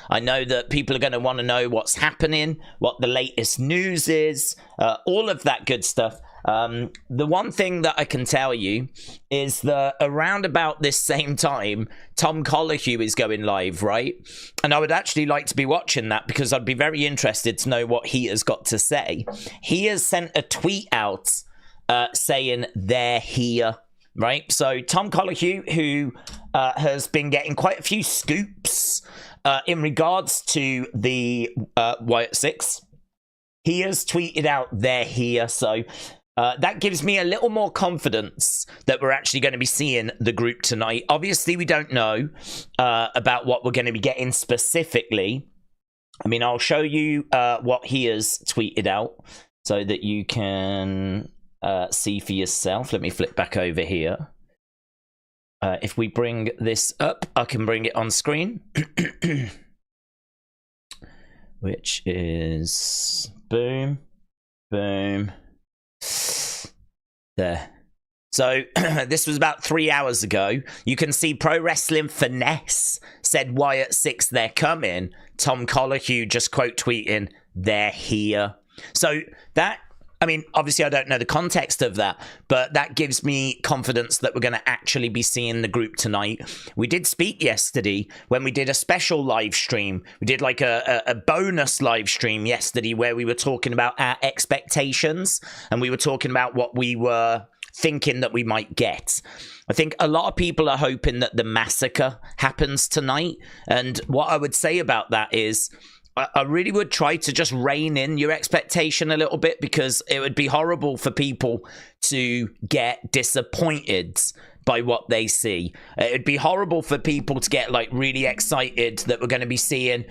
I know that people are going to want to know what's happening, what the latest news is, all of that good stuff. The one thing that I can tell you is that around about this same time, Tom Colohue is going live, right? And I would actually like to be watching that because I'd be very interested to know what he has got to say. He has sent a tweet out saying they're here, right? So Tom Colohue, who has been getting quite a few scoops in regards to the Wyatt 6, he has tweeted out they're here. So that gives me a little more confidence that we're actually going to be seeing the group tonight. Obviously, we don't know about what we're going to be getting specifically. I mean, I'll show you what he has tweeted out so that you can see for yourself. Let me flip back over here. If we bring this up, I can bring it on screen. Which is... boom. Boom. There. So this was about 3 hours ago. You can see Pro Wrestling Finesse said Wyatt 6, they're coming. Tom Colohue just quote tweeting, they're here. So that, I mean, obviously I don't know the context of that, but that gives me confidence that we're going to actually be seeing the group tonight. We did speak yesterday when we did a special live stream. We did like a bonus live stream yesterday where we were talking about our expectations and we were talking about what we were thinking that we might get. I think a lot of people are hoping that the massacre happens tonight. And what I would say about that is I really would try to just rein in your expectation a little bit, because it would be horrible for people to get disappointed by what they see. It would be horrible for people to get like really excited that we're going to be seeing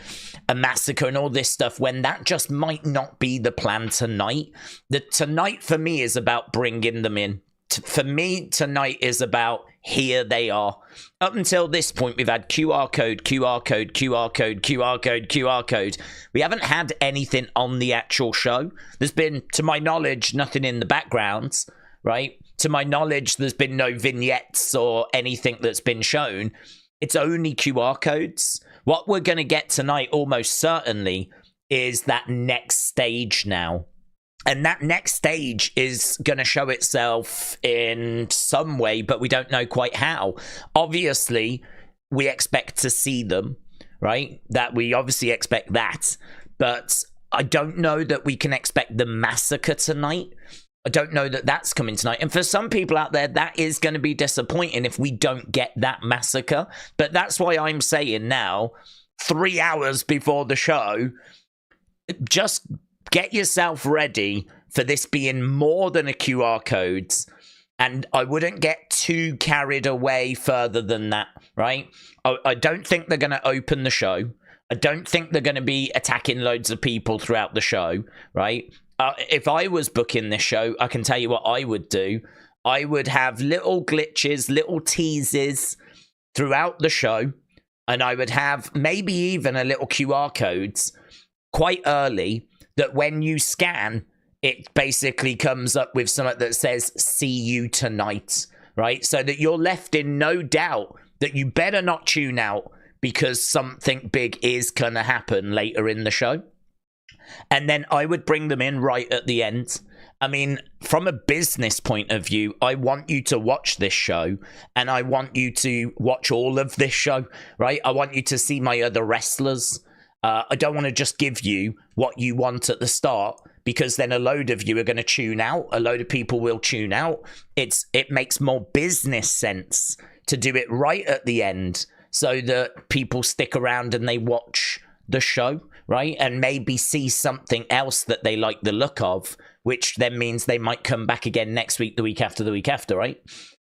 a massacre and all this stuff when that just might not be the plan tonight. The tonight for me is about bringing them in. For me, tonight is about here they are. Up until this point, we've had QR code, QR code, QR code, QR code, QR code. We haven't had anything on the actual show. There's been, to my knowledge, nothing in the background, right? To my knowledge, there's been no vignettes or anything that's been shown. It's only QR codes. What we're going to get tonight, almost certainly, is that next stage now. And that next stage is going to show itself in some way, but we don't know quite how. Obviously, we expect to see them, right? That we obviously expect that. But I don't know that we can expect the massacre tonight. I don't know that that's coming tonight. And for some people out there, that is going to be disappointing if we don't get that massacre. But that's why I'm saying now, 3 hours before the show, just get yourself ready for this being more than a QR code. And I wouldn't get too carried away further than that, right? I don't think they're going to open the show. I don't think they're going to be attacking loads of people throughout the show, right? If I was booking this show, I can tell you what I would do. I would have little glitches, little teases throughout the show. And I would have maybe even a little QR codes quite early, that when you scan, it basically comes up with something that says, see you tonight, right? So that you're left in no doubt that you better not tune out, because something big is going to happen later in the show. And then I would bring them in right at the end. I mean, from a business point of view, I want you to watch this show, and I want you to watch all of this show, right? I want you to see my other wrestlers. I don't want to just give you what you want at the start, because then a load of you are going to tune out. A load of people will tune out. It makes more business sense to do it right at the end, so that people stick around and they watch the show, right? And maybe see something else that they like the look of, which then means they might come back again next week, the week after, right?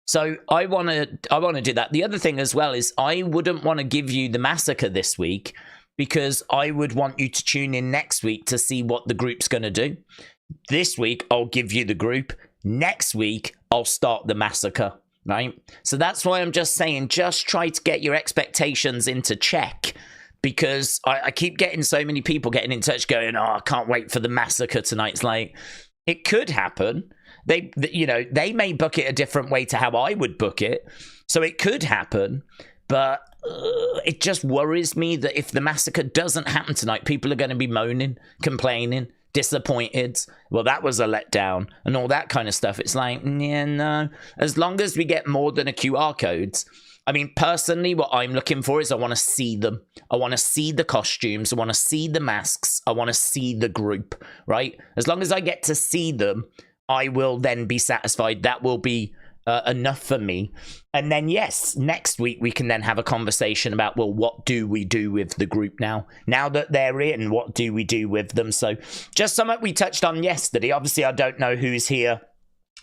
So I want to do that. The other thing as well is I wouldn't want to give you the massacre this week, because I would want you to tune in next week to see what the group's going to do. This week, I'll give you the group. Next week, I'll start the massacre, right? So that's why I'm just saying, just try to get your expectations into check, because I keep getting so many people getting in touch going, oh, I can't wait for the massacre tonight. It's like, it could happen. They may book it a different way to how I would book it. So it could happen. But it just worries me that if the massacre doesn't happen tonight, people are going to be moaning, complaining, disappointed. Well, that was a letdown and all that kind of stuff. It's like, yeah, no. As long as we get more than a QR code. I mean, personally, what I'm looking for is I want to see them. I want to see the costumes. I want to see the masks. I want to see the group, right? As long as I get to see them, I will then be satisfied. That will be enough for me. And then, yes, next week we can then have a conversation about, well, what do we do with the group now? Now that they're in, what do we do with them? So just something we touched on yesterday. Obviously, I don't know who's here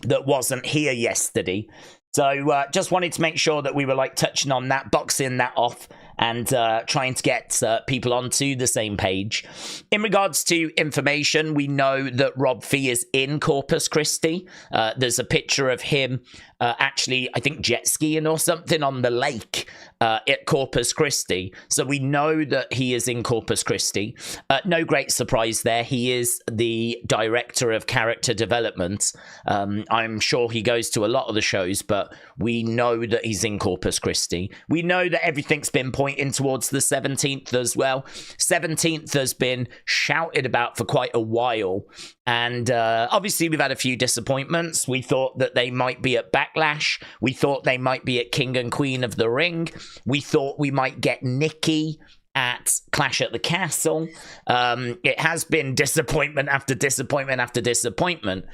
that wasn't here yesterday. So just wanted to make sure that we were like touching on that, boxing that off, and trying to get people onto the same page. In regards to information, we know that Rob Fee is in Corpus Christi. There's a picture of him actually, I think, jet skiing or something on the lake at Corpus Christi. So we know that he is in Corpus Christi. No great surprise there. He is the director of character development. I'm sure he goes to a lot of the shows, but we know that he's in Corpus Christi. We know that everything's been pointing towards the 17th as well. 17th has been shouted about for quite a while. And obviously, we've had a few disappointments. We thought that they might be at Backlash. We thought they might be at King and Queen of the Ring. We thought we might get Nikki at Clash at the Castle. It has been disappointment after disappointment after disappointment.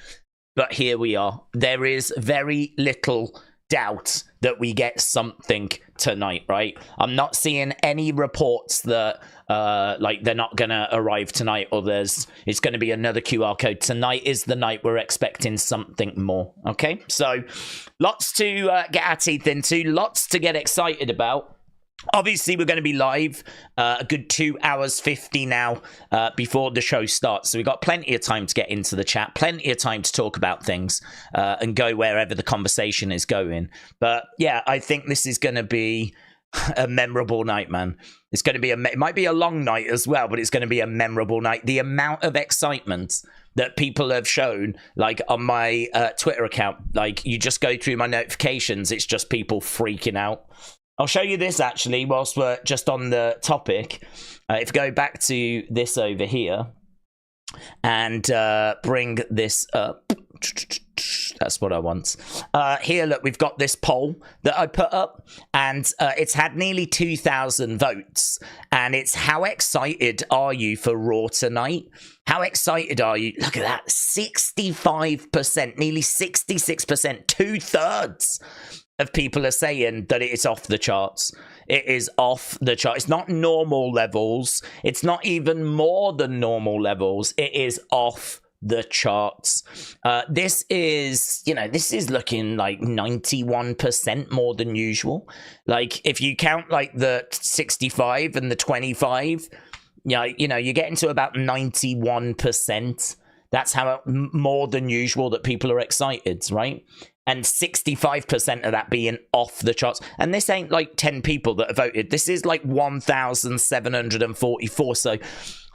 But here we are. There is very little doubt that we get something tonight, right? I'm not seeing any reports that like they're not gonna arrive tonight, or it's gonna be another QR code. Tonight is the night we're expecting something more. Okay, so lots to get our teeth into, lots to get excited about. Obviously, we're going to be live a good 2 hours 50 now before the show starts. So we've got plenty of time to get into the chat, plenty of time to talk about things and go wherever the conversation is going. But yeah, I think this is going to be a memorable night, man. It's going to be it might be a long night as well, but it's going to be a memorable night. The amount of excitement that people have shown, like on my Twitter account, like you just go through my notifications, it's just people freaking out. I'll show you this actually whilst we're just on the topic. If you go back to this over here and bring this up. That's what I want. Here, look, we've got this poll that I put up, and it's had nearly 2,000 votes. And it's, how excited are you for Raw tonight? How excited are you? Look at that, 65%, nearly 66%, 2/3 of people are saying that it is off the charts. It is off the chart. It's not normal levels. It's not even more than normal levels. It is off the charts. This is looking like 91% more than usual. Like if you count like the 65 and the 25, you're getting to about 91%. That's how more than usual that people are excited, right? And 65% of that being off the charts. And this ain't like 10 people that have voted. This is like 1,744. So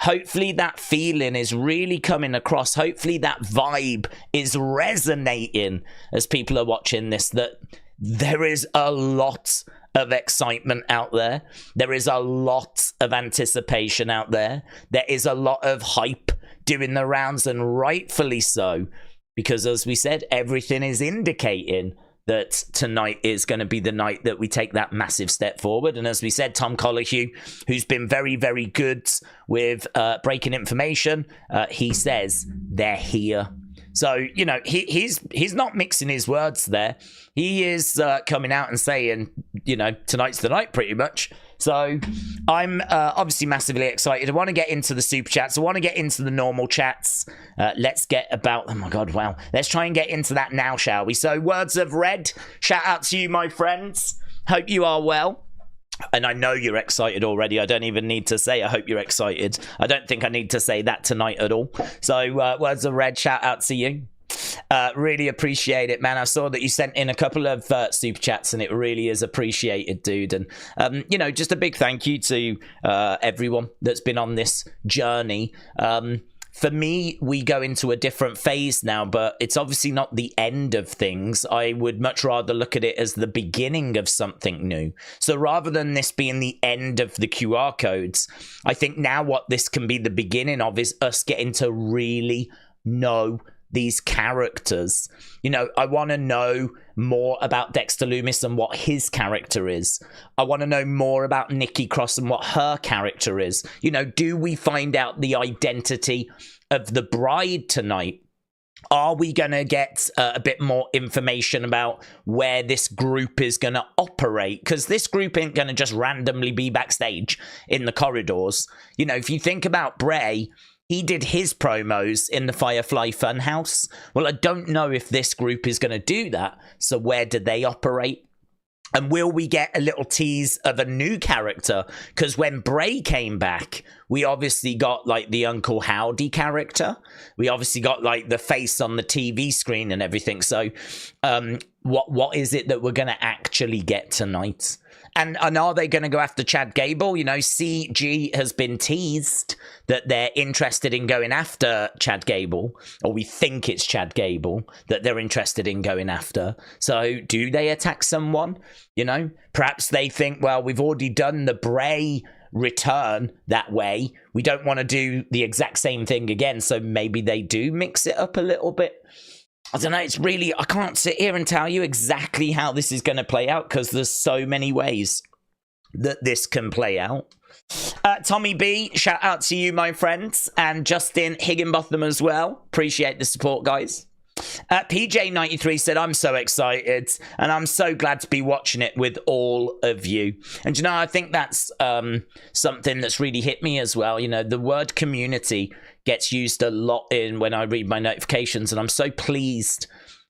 hopefully that feeling is really coming across. Hopefully that vibe is resonating as people are watching this, that there is a lot of excitement out there. There is a lot of anticipation out there. There is a lot of hype doing the rounds, and rightfully so. Because as we said, everything is indicating that tonight is going to be the night that we take that massive step forward. And as we said, Tom Colahue, who's been very, very good with breaking information, he says they're here. So, he's not mixing his words there. He is coming out and saying, tonight's the night pretty much. So I'm obviously massively excited. I want to get into the super chats. I want to get into the normal chats. Let's get about, oh my God, wow. Let's try and get into that now, shall we? So words of red, shout out to you, my friends. Hope you are well. And I know you're excited already. I don't even need to say I hope you're excited. I don't think I need to say that tonight at all. So words of red, shout out to you. Really appreciate it, man. I saw that you sent in a couple of super chats, and it really is appreciated, dude. And just a big thank you to everyone that's been on this journey. for me, we go into a different phase now, but it's obviously not the end of things. I would much rather look at it as the beginning of something new. So rather than this being the end of the QR codes, I think now what this can be the beginning of is us getting to really know these characters. You know, I want to know more about Dexter Lumis and what his character is. I want to know more about Nikki Cross and what her character is. You know, do we find out the identity of the bride tonight? Are we going to get a bit more information about where this group is going to operate? Because this group ain't going to just randomly be backstage in the corridors. You know, if you think about Bray, he did his promos in the Firefly Funhouse. Well, I don't know if this group is going to do that. So where do they operate? And will we get a little tease of a new character? Because when Bray came back, we obviously got like the Uncle Howdy character. We obviously got like the face on the TV screen and everything. So what is it that we're going to actually get tonight? And are they going to go after Chad Gable? You know, CG has been teased that they're interested in going after Chad Gable, or we think it's Chad Gable that they're interested in going after. So do they attack someone? You know, perhaps they think, well, we've already done the Bray return that way. We don't want to do the exact same thing again. So maybe they do mix it up a little bit. I don't know, it's really, I can't sit here and tell you exactly how this is going to play out because there's so many ways that this can play out. Tommy B, shout out to you, my friends, and Justin Higginbotham as well. Appreciate the support, guys. PJ93 said, I'm so excited and I'm so glad to be watching it with all of you. And you know, I think that's something that's really hit me as well. You know, the word community gets used a lot in when I read my notifications, and I'm so pleased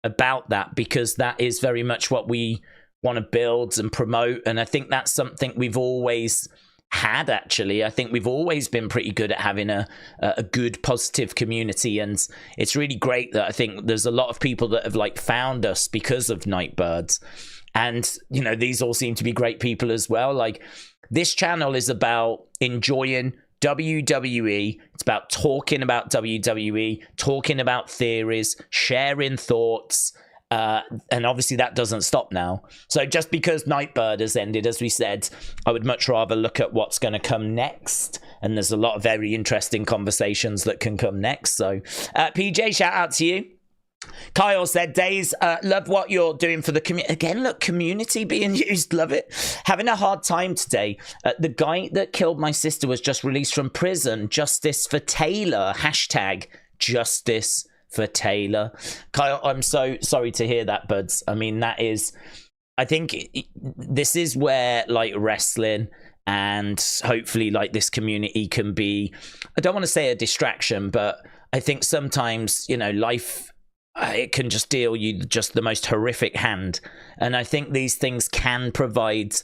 about that because that is very much what we want to build and promote. And I think that's something we've always had, actually. I think we've always been pretty good at having a good positive community, and it's really great that I think there's a lot of people that have like found us because of Nightbirds. And you know, these all seem to be great people as well. Like, this channel is about enjoying WWE. It's about talking about WWE, talking about theories, sharing thoughts, and obviously that doesn't stop now. So just because Nightbird has ended, as we said, I would much rather look at what's going to come next, and there's a lot of very interesting conversations that can come next. So PJ, shout out to you. Kyle said, Daze, love what you're doing for the community. Again, look, community being used, love it. Having a hard time today. The guy that killed my sister was just released from prison. Justice for Taylor. Hashtag justice for Taylor. Kyle, I'm so sorry to hear that, buds. I mean, that is, I think this is where like wrestling and hopefully like this community can be, I don't want to say a distraction, but I think sometimes, you know, life, it can just deal you just the most horrific hand. And I think these things can provide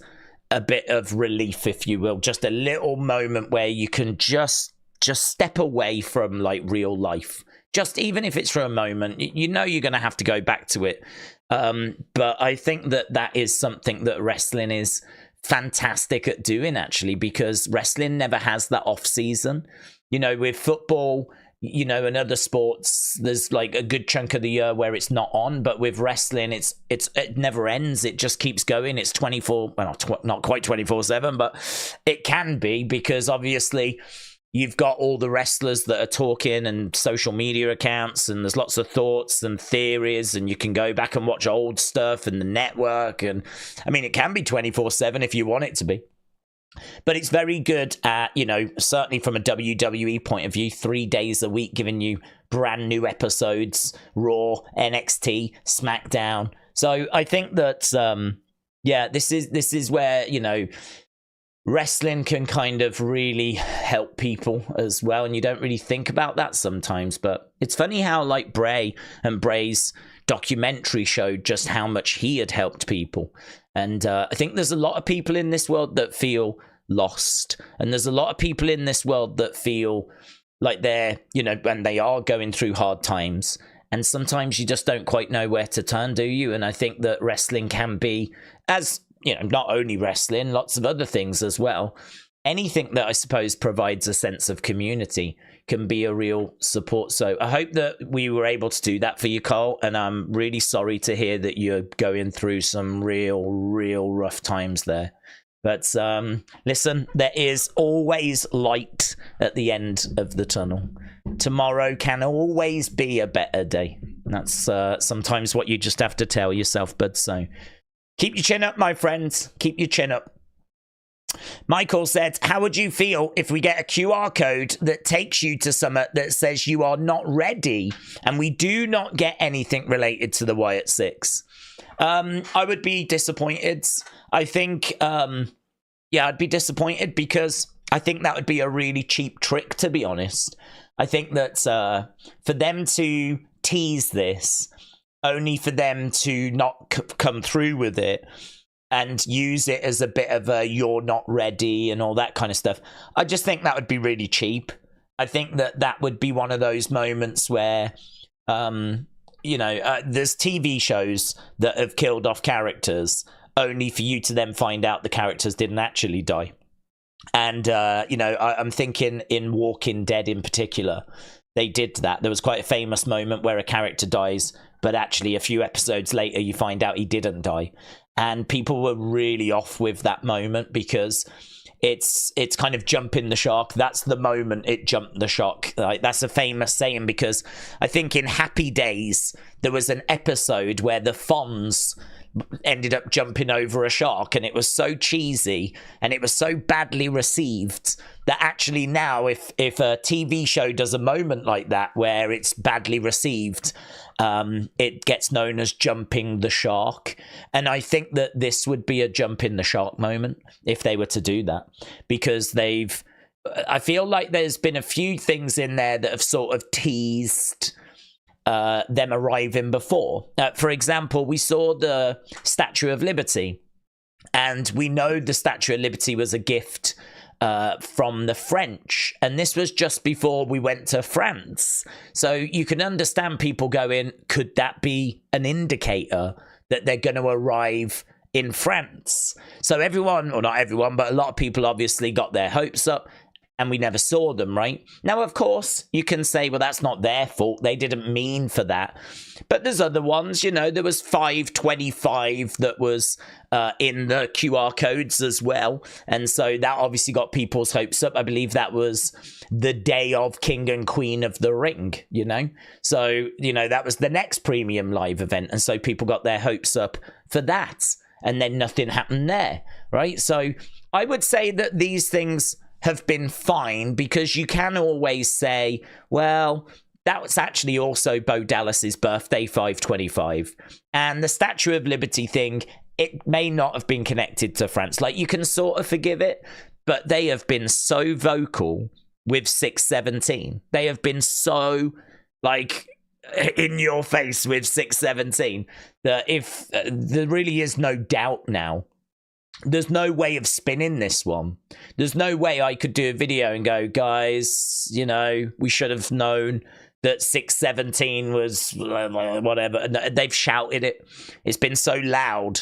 a bit of relief, if you will, just a little moment where you can just step away from like real life. Just even if it's for a moment, you know you're going to have to go back to it. But I think that is something that wrestling is fantastic at doing, actually, because wrestling never has that off season. You know, with football, you know, and other sports, there's like a good chunk of the year where it's not on, but with wrestling, it never ends. It just keeps going. It's 24, well, not quite 24/7, but it can be, because obviously you've got all the wrestlers that are talking and social media accounts, and there's lots of thoughts and theories, and you can go back and watch old stuff and the network. And I mean, it can be 24/7 if you want it to be. But it's very good at, you know, certainly from a WWE point of view, 3 days a week, giving you brand new episodes, Raw, NXT, SmackDown. So I think that, yeah, this is where, you know, wrestling can kind of really help people as well. And you don't really think about that sometimes. But it's funny how like Bray and Bray's documentary showed just how much he had helped people. And I think there's a lot of people in this world that feel lost. And there's a lot of people in this world that feel like they're, you know, and they are going through hard times. And sometimes you just don't quite know where to turn, do you? And I think that wrestling can be, as, you know, not only wrestling, lots of other things as well. anything that I suppose provides a sense of community can be a real support. So I hope that we were able to do that for you, Cole. And I'm really sorry to hear that you're going through some real rough times there. But listen, there is always light at the end of the tunnel. Tomorrow can always be a better day. That's sometimes what you just have to tell yourself. But so keep your chin up, my friends. Keep your chin up. Michael said, how would you feel if we get a QR code that takes you to Summit that says you are not ready and we do not get anything related to the Wyatt 6? I would be disappointed. I think, yeah, I'd be disappointed because I think that would be a really cheap trick, to be honest. I think that for them to tease this, only for them to not come through with it, and use it as a bit of a you're not ready and all that kind of stuff. I just think that would be really cheap. I think that that would be one of those moments where, you know, there's TV shows that have killed off characters only for you to then find out the characters didn't actually die. And, you know, I'm thinking in Walking Dead in particular, they did that. There was quite a famous moment where a character dies, but actually a few episodes later you find out he didn't die. And people were really off with that moment because it's kind of jumping the shark. That's the moment it jumped the shark. Like, that's a famous saying because I think in Happy Days, there was an episode where the Fonz ended up jumping over a shark, and it was so cheesy and it was so badly received that actually now if a TV show does a moment like that where it's badly received, it gets known as jumping the shark. And I think that this would be a jump in the shark moment if they were to do that, because I feel like there's been a few things in there that have sort of teased them arriving before. For example, we saw the Statue of Liberty, and we know the Statue of Liberty was a gift from the French, and this was just before we went to France. So you can understand people going, could that be an indicator that they're going to arrive in France? So everyone, or not everyone, but a lot of people obviously got their hopes up, and we never saw them, right? Now, of course, you can say, well, that's not their fault. They didn't mean for that. But there's other ones, you know, there was 525 that was in the QR codes as well. And so that obviously got people's hopes up. I believe that was the day of King and Queen of the Ring, you know? So, you know, that was the next premium live event. And so people got their hopes up for that. And then nothing happened there, right? So I would say that these things have been fine, because you can always say, well, that was actually also Bo Dallas's birthday, 525. And the Statue of Liberty thing, it may not have been connected to France. Like, you can sort of forgive it, but they have been so vocal with 617. They have been so, like, in your face with 617 that if there really is no doubt now, there's no way of spinning this one. There's no way I could do a video and go, guys, you know, we should have known that 617 was whatever. They've shouted it. It's been so loud.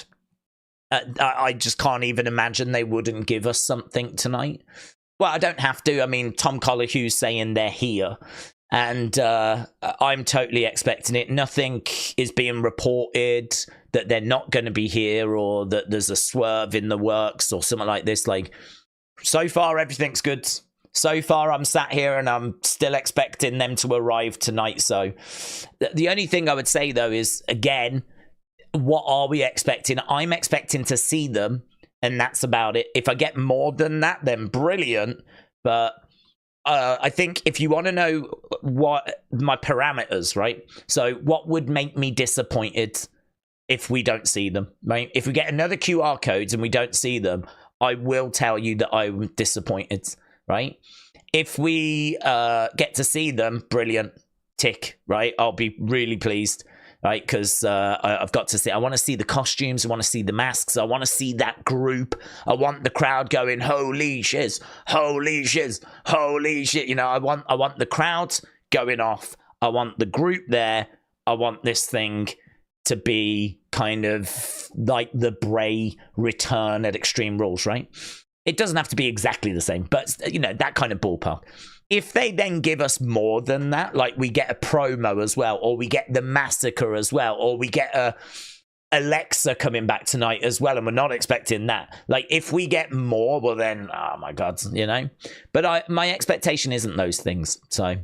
I just can't even imagine they wouldn't give us something tonight. Well, I don't have to. I mean, Tom Collihue's saying they're here. And I'm totally expecting it. Nothing is being reported that they're not going to be here, or that there's a swerve in the works or something like this. Like, so far, everything's good. So far, I'm sat here and I'm still expecting them to arrive tonight. So the only thing I would say, though, is, again, what are we expecting? I'm expecting to see them, and that's about it. If I get more than that, then brilliant. But I think if you want to know what my parameters, right? So what would make me disappointed if we don't see them, right? If we get another QR codes and we don't see them, I will tell you that I'm disappointed, right? If we get to see them, brilliant, tick, right? I'll be really pleased, right? Because I've got to see, I want to see the costumes, I want to see the masks, I want to see that group, I want the crowd going, holy shiz, holy shiz, holy shit. You know, I want the crowd going off, I want the group there, I want this thing to be kind of like the Bray return at Extreme Rules, right? It doesn't have to be exactly the same, but, you know, that kind of ballpark. If they then give us more than that, like we get a promo as well, or we get the massacre as well, or we get a Alexa coming back tonight as well, and we're not expecting that. Like, if we get more, well then, oh my God, you know. But my expectation isn't those things. So,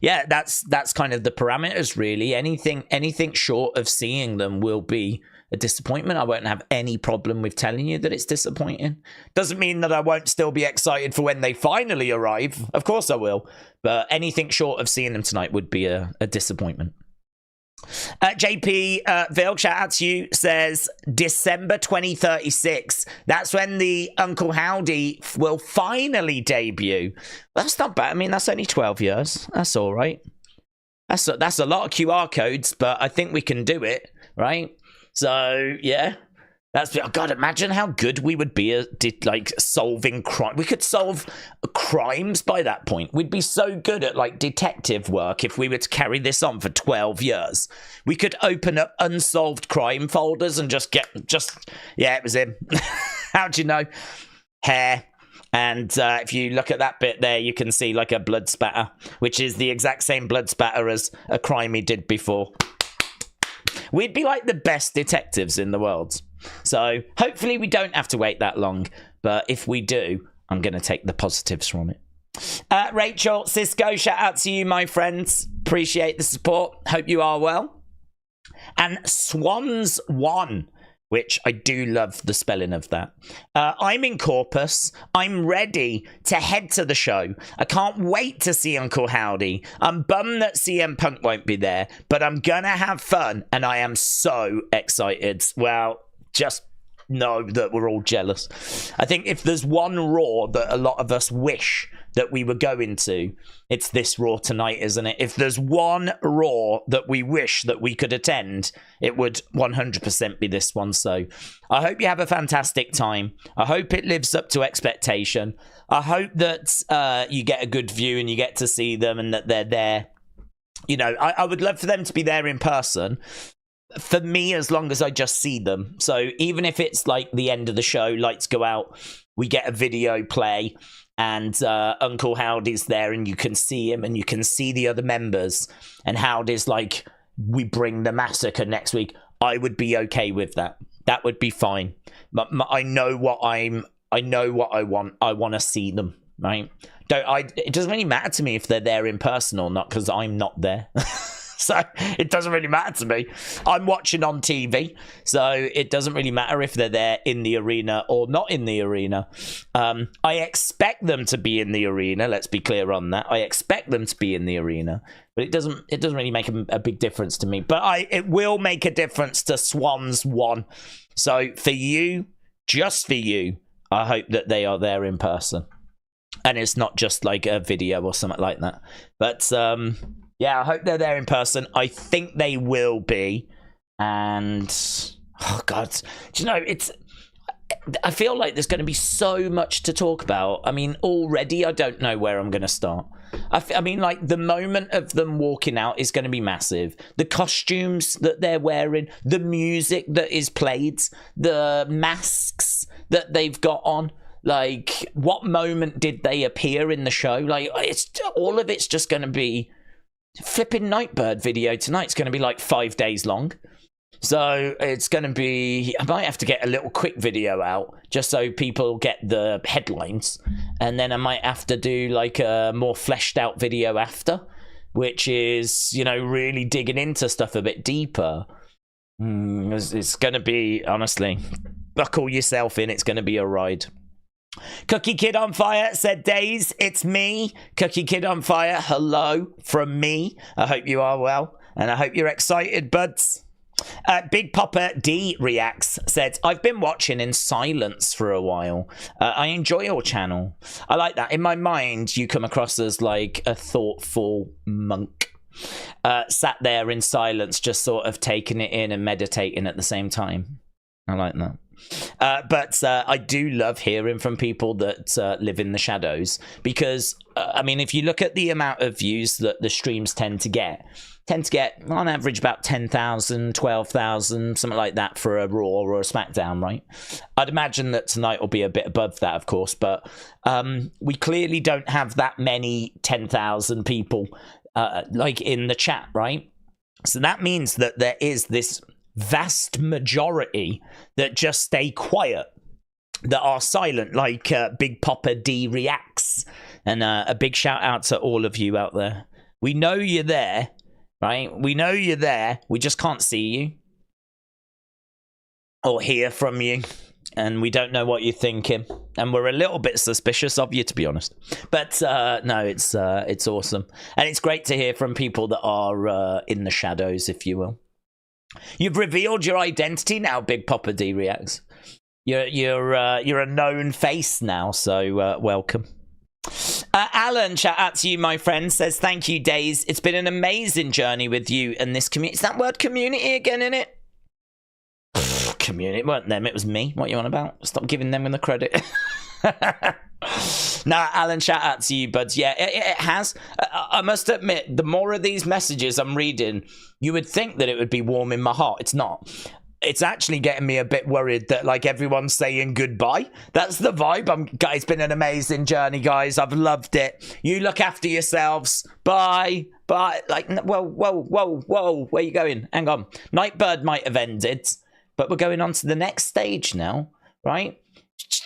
yeah, that's kind of the parameters, really. Anything short of seeing them will be a disappointment. I won't have any problem with telling you that it's disappointing. Doesn't mean that I won't still be excited for when they finally arrive. Of course I will. But anything short of seeing them tonight would be a disappointment. JP Ville, shout out to you, says December 2036. That's when the Uncle Howdy will finally debut. That's not bad. I mean, that's only 12 years. That's all right. That's a lot of QR codes, but I think we can do it, right? So, yeah. Oh God, imagine how good we would be at like solving crime. We could solve crimes by that point. We'd be so good at like detective work if we were to carry this on for 12 years. We could open up unsolved crime folders and yeah, it was him. How'd you know? Hair. And if you look at that bit there, you can see like a blood spatter, which is the exact same blood spatter as a crime he did before. We'd be like the best detectives in the world. So hopefully we don't have to wait that long. But if we do, I'm going to take the positives from it. Rachel, Cisco, shout out to you, my friends. Appreciate the support. Hope you are well. And Swans 1, which I do love the spelling of that. I'm in Corpus. I'm ready to head to the show. I can't wait to see Uncle Howdy. I'm bummed that CM Punk won't be there, but I'm gonna have fun, and I am so excited. Well, just know that we're all jealous. I think if there's one Raw that a lot of us wish that we were going to, it's this Raw tonight, isn't it? If there's one Raw that we wish that we could attend, it would 100% be this one. So I hope you have a fantastic time. I hope it lives up to expectation. I hope that you get a good view and you get to see them and that they're there. You know, I would love for them to be there in person. For me, as long as I just see them. So even if it's like the end of the show, lights go out, we get a video play, and Uncle Howdy's there, and you can see him, and you can see the other members, and Howdy's like, we bring the massacre next week. I would be okay with that. That would be fine. But I know what I want. I want to see them, right? It doesn't really matter to me if they're there in person or not, because I'm not there. So it doesn't really matter to me. I'm watching on TV, so it doesn't really matter if they're there in the arena or not in the arena. I expect them to be in the arena. Let's be clear on that. I expect them to be in the arena, but it doesn't really make a big difference to me. But it will make a difference to Swans 1. So for you, just for you, I hope that they are there in person, and it's not just like a video or something like that. But yeah, I hope they're there in person. I think they will be. And, oh, God. Do you know, I feel like there's going to be so much to talk about. I mean, already I don't know where I'm going to start. I mean, like, the moment of them walking out is going to be massive. The costumes that they're wearing, the music that is played, the masks that they've got on. Like, what moment did they appear in the show? Like, all of it's just going to be... Flipping Nightbird video tonight's going to be like 5 days long. So it's going to be... I might have to get a little quick video out just so people get the headlines. And then I might have to do like a more fleshed out video after, which is, you know, really digging into stuff a bit deeper. It's going to be, honestly, buckle yourself in. It's going to be a ride. Cookie Kid on Fire said, Daze, it's me. Cookie Kid on Fire, hello from me. I hope you are well, and I hope you're excited, buds. Big Popper D reacts, said, I've been watching in silence for a while. I enjoy your channel. I like that. In my mind, you come across as like a thoughtful monk. Sat there in silence, just sort of taking it in and meditating at the same time. I like that. But I do love hearing from people that live in the shadows, because I mean, if you look at the amount of views that the streams tend to get, tend to get, on average, about 10,000, 12,000, something like that for a Raw or a SmackDown, right? I'd imagine that tonight will be a bit above that, of course, but we clearly don't have that many 10,000 people like in the chat, right? So that means that there is this vast majority that just stay quiet, that are silent, like Big Papa D Reacts. And a big shout out to all of you out there. We know you're there, right? We know you're there. We just can't see you or hear from you. And we don't know what you're thinking. And we're a little bit suspicious of you, to be honest. But no, it's awesome. And it's great to hear from people that are in the shadows, if you will. You've revealed your identity now, Big Papa D Reacts. You're a known face now, so welcome. Alan, shout out to you, my friend, says, thank you, Daze. It's been an amazing journey with you and this community. Is that word community again, innit? Community, it weren't them, it was me. What are you on about? Stop giving them the credit. Nah, Alan, shout out to you, buds. Yeah, it has. I must admit, the more of these messages I'm reading, you would think that it would be warming my heart. It's not. It's actually getting me a bit worried that, like, everyone's saying goodbye. That's the vibe. It's been an amazing journey, guys. I've loved it. You look after yourselves. Bye. Bye. Like, whoa. Where you going? Hang on. Nightbird might have ended, but we're going on to the next stage now, right?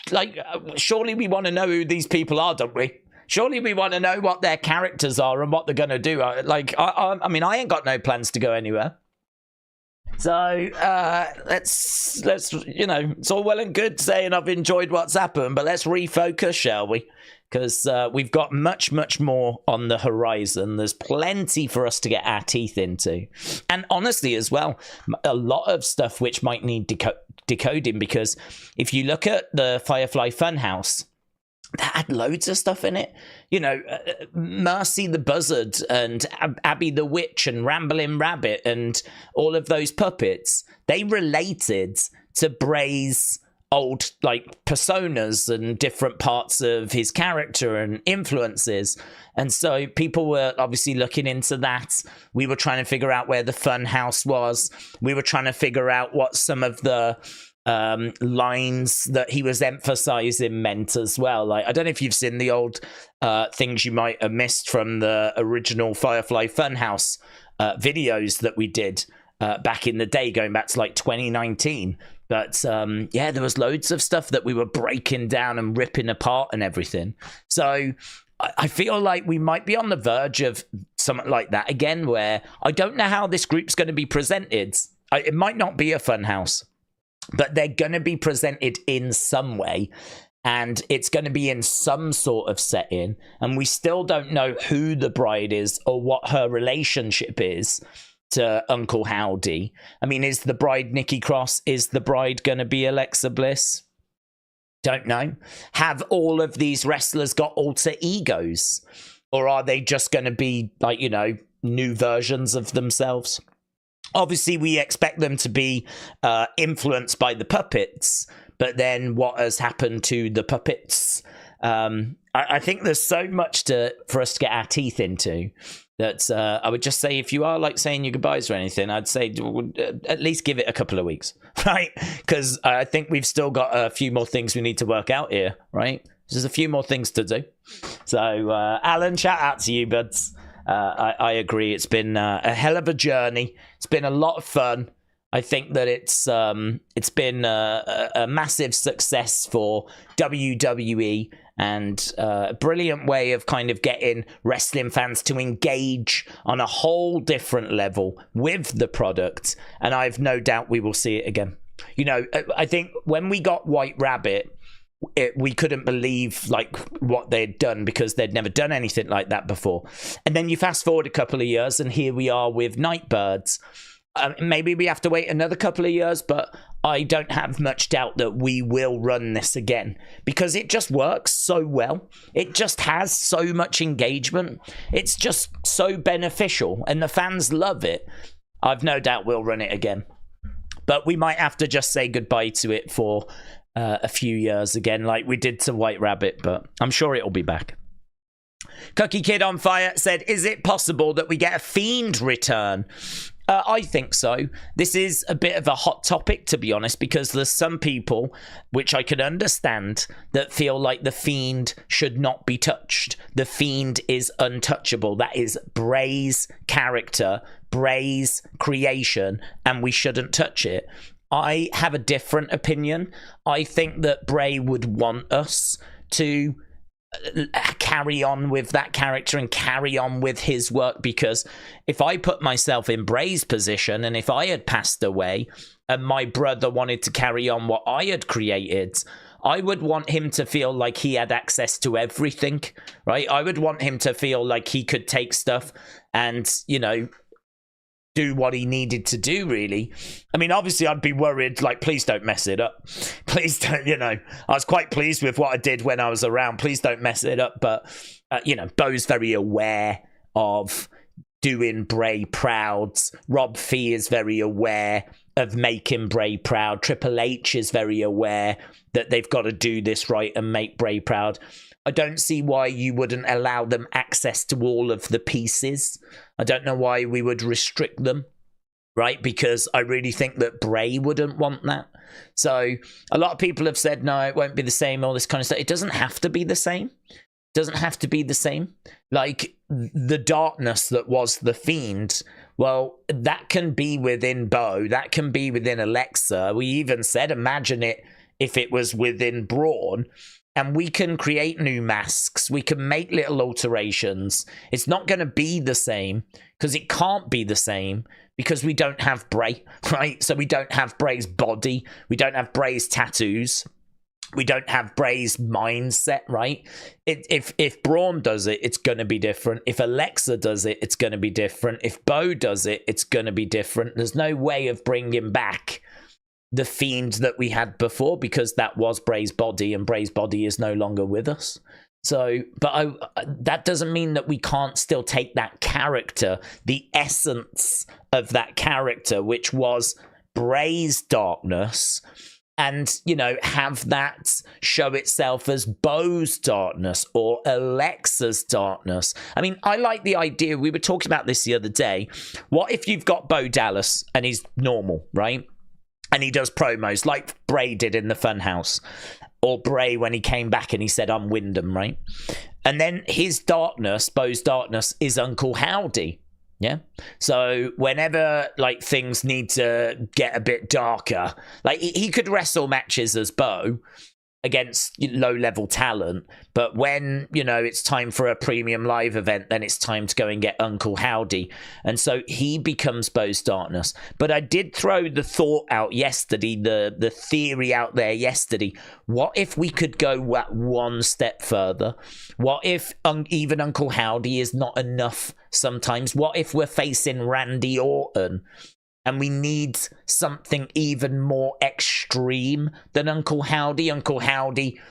Like, surely we want to know who these people are, don't we? Surely we want to know what their characters are and what they're going to do. Like, I mean, I ain't got no plans to go anywhere. So let's it's all well and good saying I've enjoyed what's happened, but let's refocus, shall we? Because we've got much more on the horizon. There's plenty for us to get our teeth into, and honestly as well, a lot of stuff which might need decoding, because if you look at the Firefly Funhouse, that had loads of stuff in it. You know, Mercy the Buzzard and Abby the Witch and Ramblin' Rabbit and all of those puppets, they related to Bray's old, like, personas and different parts of his character and influences. And so people were obviously looking into that. We were trying to figure out where the Funhouse was. We were trying to figure out what some of the lines that he was emphasizing meant as well. Like, I don't know if you've seen the old things you might have missed from the original Firefly Funhouse videos that we did back in the day, going back to like 2019. But yeah, there was loads of stuff that we were breaking down and ripping apart and everything. So I feel like we might be on the verge of something like that again, where I don't know how this group's going to be presented. It might not be a Funhouse, but they're going to be presented in some way, and it's going to be in some sort of setting, and we still don't know who the bride is or what her relationship is to Uncle Howdy. I mean, is the bride Nikki Cross? Is the bride going to be Alexa Bliss? Don't know. Have all of these wrestlers got alter egos, or are they just going to be, like, you know, new versions of themselves? Obviously, we expect them to be influenced by the puppets, but then what has happened to the puppets? I think there's so much for us to get our teeth into that I would just say, if you are, like, saying your goodbyes or anything, I'd say at least give it a couple of weeks, right? Because I think we've still got a few more things we need to work out here, right? There's a few more things to do. So, Alan, shout out to you, buds. I agree. It's been a hell of a journey. It's been a lot of fun. I think that it's been a massive success for WWE, and a brilliant way of kind of getting wrestling fans to engage on a whole different level with the product. And I've no doubt we will see it again. You know, I think when we got White Rabbit, we couldn't believe, like, what they'd done, because they'd never done anything like that before. And then you fast forward a couple of years, and here we are with Nightbirds. Maybe we have to wait another couple of years, but I don't have much doubt that we will run this again, because it just works so well. It just has so much engagement. It's just so beneficial, and the fans love it. I've no doubt we'll run it again, but we might have to just say goodbye to it for a few years again, like we did to White Rabbit, but I'm sure it'll be back. Cookie Kid on Fire said, is it possible that we get a Fiend return? I think so. This is a bit of a hot topic, to be honest, because there's some people, which I can understand, that feel like the Fiend should not be touched. The Fiend is untouchable. That is Bray's character, Bray's creation, and we shouldn't touch it. I have a different opinion. I think that Bray would want us to carry on with that character and carry on with his work, because if I put myself in Bray's position and if I had passed away and my brother wanted to carry on what I had created, I would want him to feel like he had access to everything, right? I would want him to feel like he could take stuff and, you know, do what he needed to do, really. I mean, obviously I'd be worried, like, please don't mess it up. Please don't, you know, I was quite pleased with what I did when I was around. Please don't mess it up. But, you know, Bo's very aware of doing Bray proud. Rob Fee is very aware of making Bray proud. Triple H is very aware that they've got to do this right and make Bray proud. I don't see why you wouldn't allow them access to all of the pieces. I don't know why we would restrict them, right? Because I really think that Bray wouldn't want that. So a lot of people have said, no, it won't be the same, all this kind of stuff. It doesn't have to be the same. It doesn't have to be the same. Like the darkness that was the Fiend, well, that can be within Bo. That can be within Alexa. We even said, imagine it if it was within Braun. And we can create new masks. We can make little alterations. It's not going to be the same, because it can't be the same, because we don't have Bray, right? So we don't have Bray's body. We don't have Bray's tattoos. We don't have Bray's mindset, right? If Braun does it, it's going to be different. If Alexa does it, it's going to be different. If Bo does it, it's going to be different. There's no way of bringing back the Fiend that we had before, because that was Bray's body, and Bray's body is no longer with us. So, but that doesn't mean that we can't still take that character, the essence of that character, which was Bray's darkness, and, you know, have that show itself as Bo's darkness or Alexa's darkness. I mean, I like the idea, we were talking about this the other day. What if you've got Bo Dallas and he's normal, right? And he does promos like Bray did in the Funhouse, or Bray when he came back and he said, I'm Wyndham, right? And then his darkness, Bo's darkness, is Uncle Howdy. Yeah. So whenever like things need to get a bit darker, like he could wrestle matches as Bo against low-level talent, but when, you know, it's time for a premium live event, then it's time to go and get Uncle Howdy, and so he becomes Bo's darkness. But I did throw the thought out yesterday, the theory out there yesterday, what if we could go one step further? What if even Uncle Howdy is not enough sometimes? What if we're facing Randy Orton and we need something even more extreme than Uncle Howdy? Uncle Howdy,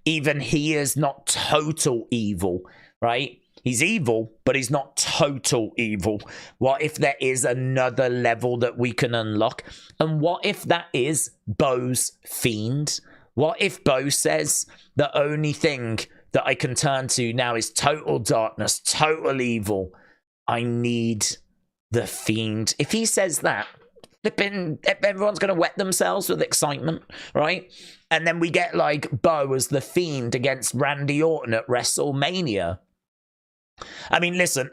even he is not total evil, right? He's evil, but he's not total evil. What if there is another level that we can unlock? And what if that is Bo's Fiend? What if Bo says the only thing that I can turn to now is total darkness, total evil? I need the Fiend. If he says that, everyone's going to wet themselves with excitement, right? And then we get like Bo as the Fiend against Randy Orton at WrestleMania. I mean, listen,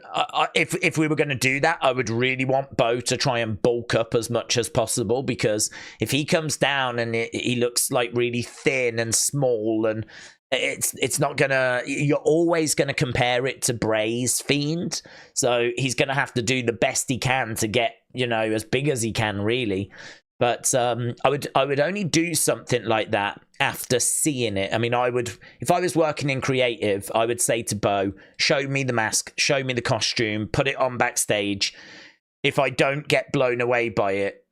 if we were going to do that, I would really want Bo to try and bulk up as much as possible, because if he comes down and he looks like really thin and small, and it's not gonna, you're always gonna compare it to Bray's Fiend, so he's gonna have to do the best he can to get, you know, as big as he can, really. But I would only do something like that after seeing it. I mean, I would, if I was working in creative, I would say to Bo, show me the mask, show me the costume, put it on backstage. If I don't get blown away by it,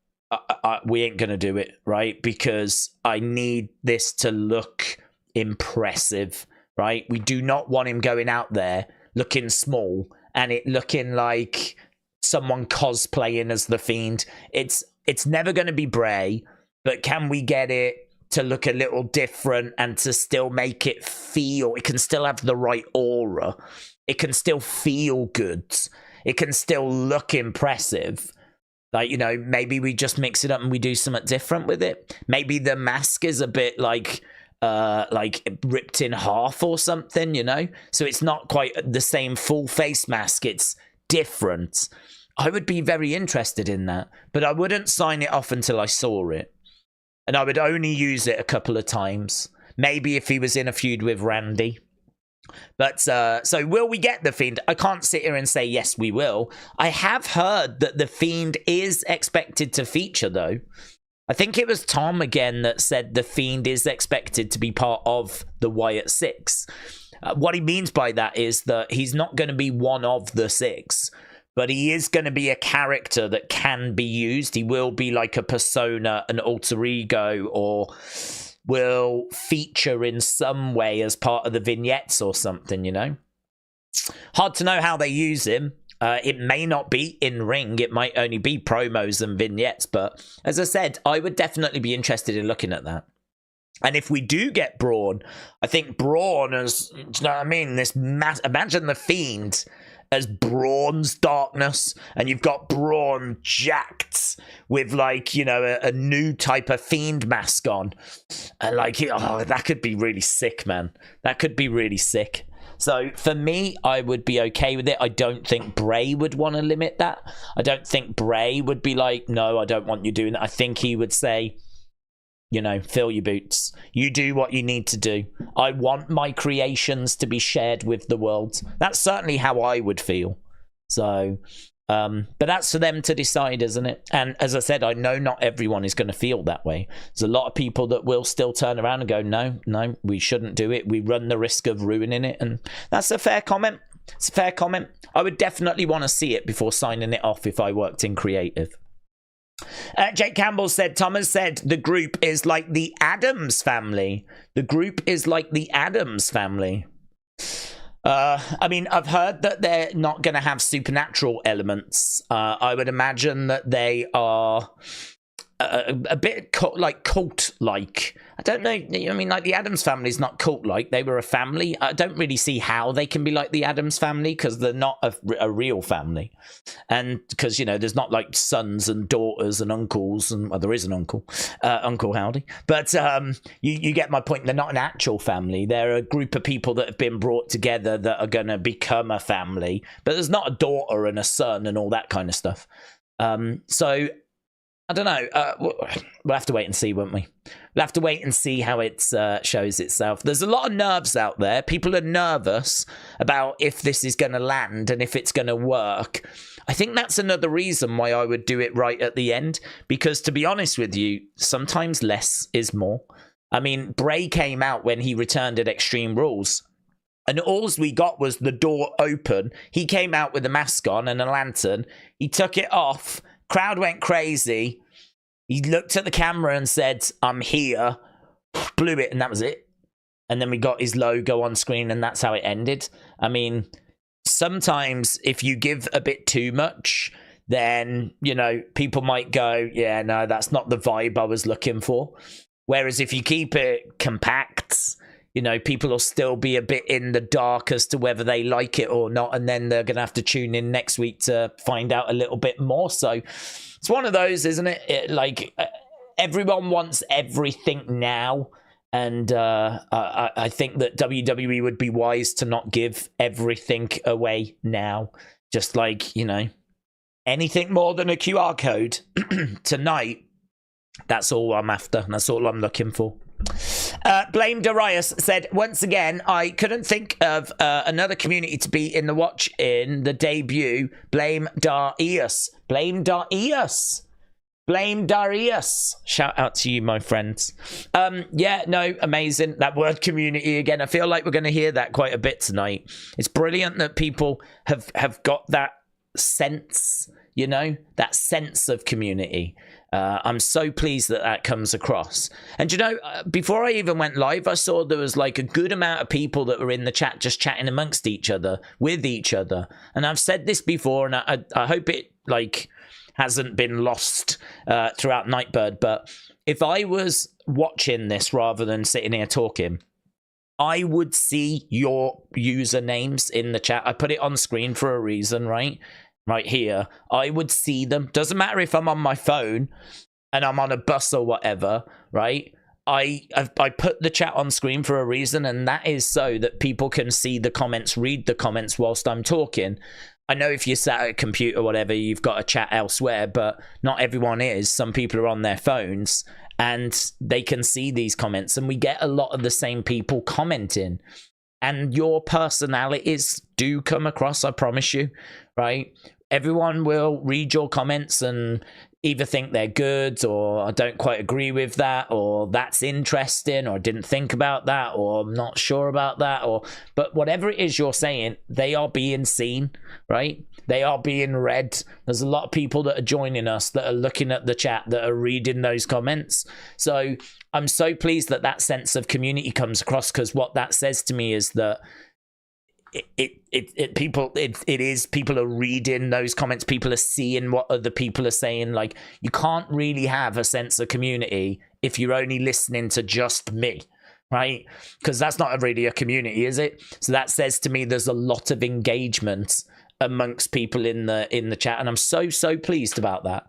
we ain't gonna do it, right? Because I need this to look impressive, right? We do not want him going out there looking small and it looking like someone cosplaying as the Fiend. It's never going to be Bray, but can we get it to look a little different and to still make it feel, it can still have the right aura? it can still feel good. It can still look impressive. Like, you know, maybe we just mix it up and we do something different with it. Maybe the mask is a bit like ripped in half or something, you know? So it's not quite the same full face mask. It's different. I would be very interested in that, but I wouldn't sign it off until I saw it. And I would only use it a couple of times. Maybe if he was in a feud with Randy. But, so will we get the Fiend? I can't sit here and say, yes, we will. I have heard that the Fiend is expected to feature, though. I think it was Tom, again, that said the Fiend is expected to be part of the Wyatt Six. What he means by that is that he's not going to be one of the six, but he is going to be a character that can be used. He will be like a persona, an alter ego, or will feature in some way as part of the vignettes or something, you know? Hard to know how they use him. It may not be in ring. It might only be promos and vignettes. But as I said, I would definitely be interested in looking at that. And if we do get Braun, I think Braun is, do you know what I mean? Imagine the Fiend as Braun's darkness, and you've got Braun jacked with, like, you know, a new type of Fiend mask on, and like, oh, that could be really sick, man. That could be really sick. So for me, I would be okay with it. I don't think Bray would want to limit that. I don't think Bray would be like, no, I don't want you doing that. I think he would say, you know, fill your boots. You do what you need to do. I want my creations to be shared with the world. That's certainly how I would feel. So, but that's for them to decide, isn't it? And as I said, I know not everyone is going to feel that way. There's a lot of people that will still turn around and go, no, we shouldn't do it. We run the risk of ruining it. And that's a fair comment. It's a fair comment. I would definitely want to see it before signing it off if I worked in creative. Jake Campbell said, Thomas said, the group is like the Addams family. The group is like the Addams family. I mean, I've heard that they're not going to have supernatural elements. I would imagine that they are a bit cult-like. I don't know. I mean, like, the Addams family is not cult-like. They were a family. I don't really see how they can be like the Addams family, because they're not a real family. And because, you know, there's not like sons and daughters and uncles. And well, there is an uncle, Uncle Howdy. But you get my point. They're not an actual family. They're a group of people that have been brought together that are going to become a family. But there's not a daughter and a son and all that kind of stuff. So I don't know. We'll have to wait and see, won't we? We'll have to wait and see how it shows itself. There's a lot of nerves out there. People are nervous about if this is going to land and if it's going to work. I think that's another reason why I would do it right at the end. Because to be honest with you, sometimes less is more. I mean, Bray came out when he returned at Extreme Rules, and all we got was the door open. He came out with a mask on and a lantern. He took it off. Crowd went crazy. He looked at the camera and said, I'm here. Blew it, and that was it. And then we got his logo on screen, and that's how it ended. I mean, sometimes if you give a bit too much, then, you know, people might go, yeah, no, that's not the vibe I was looking for. Whereas if you keep it compact, you know, people will still be a bit in the dark as to whether they like it or not. And then they're going to have to tune in next week to find out a little bit more. So it's one of those, isn't it? Everyone wants everything now. And I think that WWE would be wise to not give everything away now. Just like, you know, anything more than a QR code tonight, that's all I'm after. That's all I'm looking for. Blame Darius said, once again, I couldn't think of another community to be in the watch in the debut. Blame Darius. Blame Darius. Blame Darius. Shout out to you, my friends. Yeah, no, amazing. That word community again. I feel like we're going to hear that quite a bit tonight. It's brilliant that people have got that sense, you know, that sense of community. I'm so pleased that that comes across. And, you know, before I even went live, I saw there was like a good amount of people that were in the chat just chatting amongst each other, with each other. And I've said this before, and I hope it, like, hasn't been lost throughout Nightbird. But if I was watching this rather than sitting here talking, I would see your usernames in the chat. I put it on screen for a reason, right? Right here. I would see them. Doesn't matter if I'm on my phone and I'm on a bus or whatever, right? I put the chat on screen for a reason, and that is so that people can see the comments, read the comments whilst I'm talking. I know if you're sat at a computer or whatever, you've got a chat elsewhere, but not everyone is. Some people are on their phones and they can see these comments, and we get a lot of the same people commenting. And your personalities do come across, I promise you, right? Everyone will read your comments and either think they're good, or I don't quite agree with that, or that's interesting, or I didn't think about that, or I'm not sure about that, but whatever it is you're saying, they are being seen, right? They are being read. There's a lot of people that are joining us that are looking at the chat, that are reading those comments. So I'm so pleased that that sense of community comes across, because what that says to me is that people are reading those comments, people are seeing what other people are saying. Like, you can't really have a sense of community if you're only listening to just me, right? Because that's not really a community, is it? So that says to me there's a lot of engagement amongst people in the chat, and I'm so pleased about that.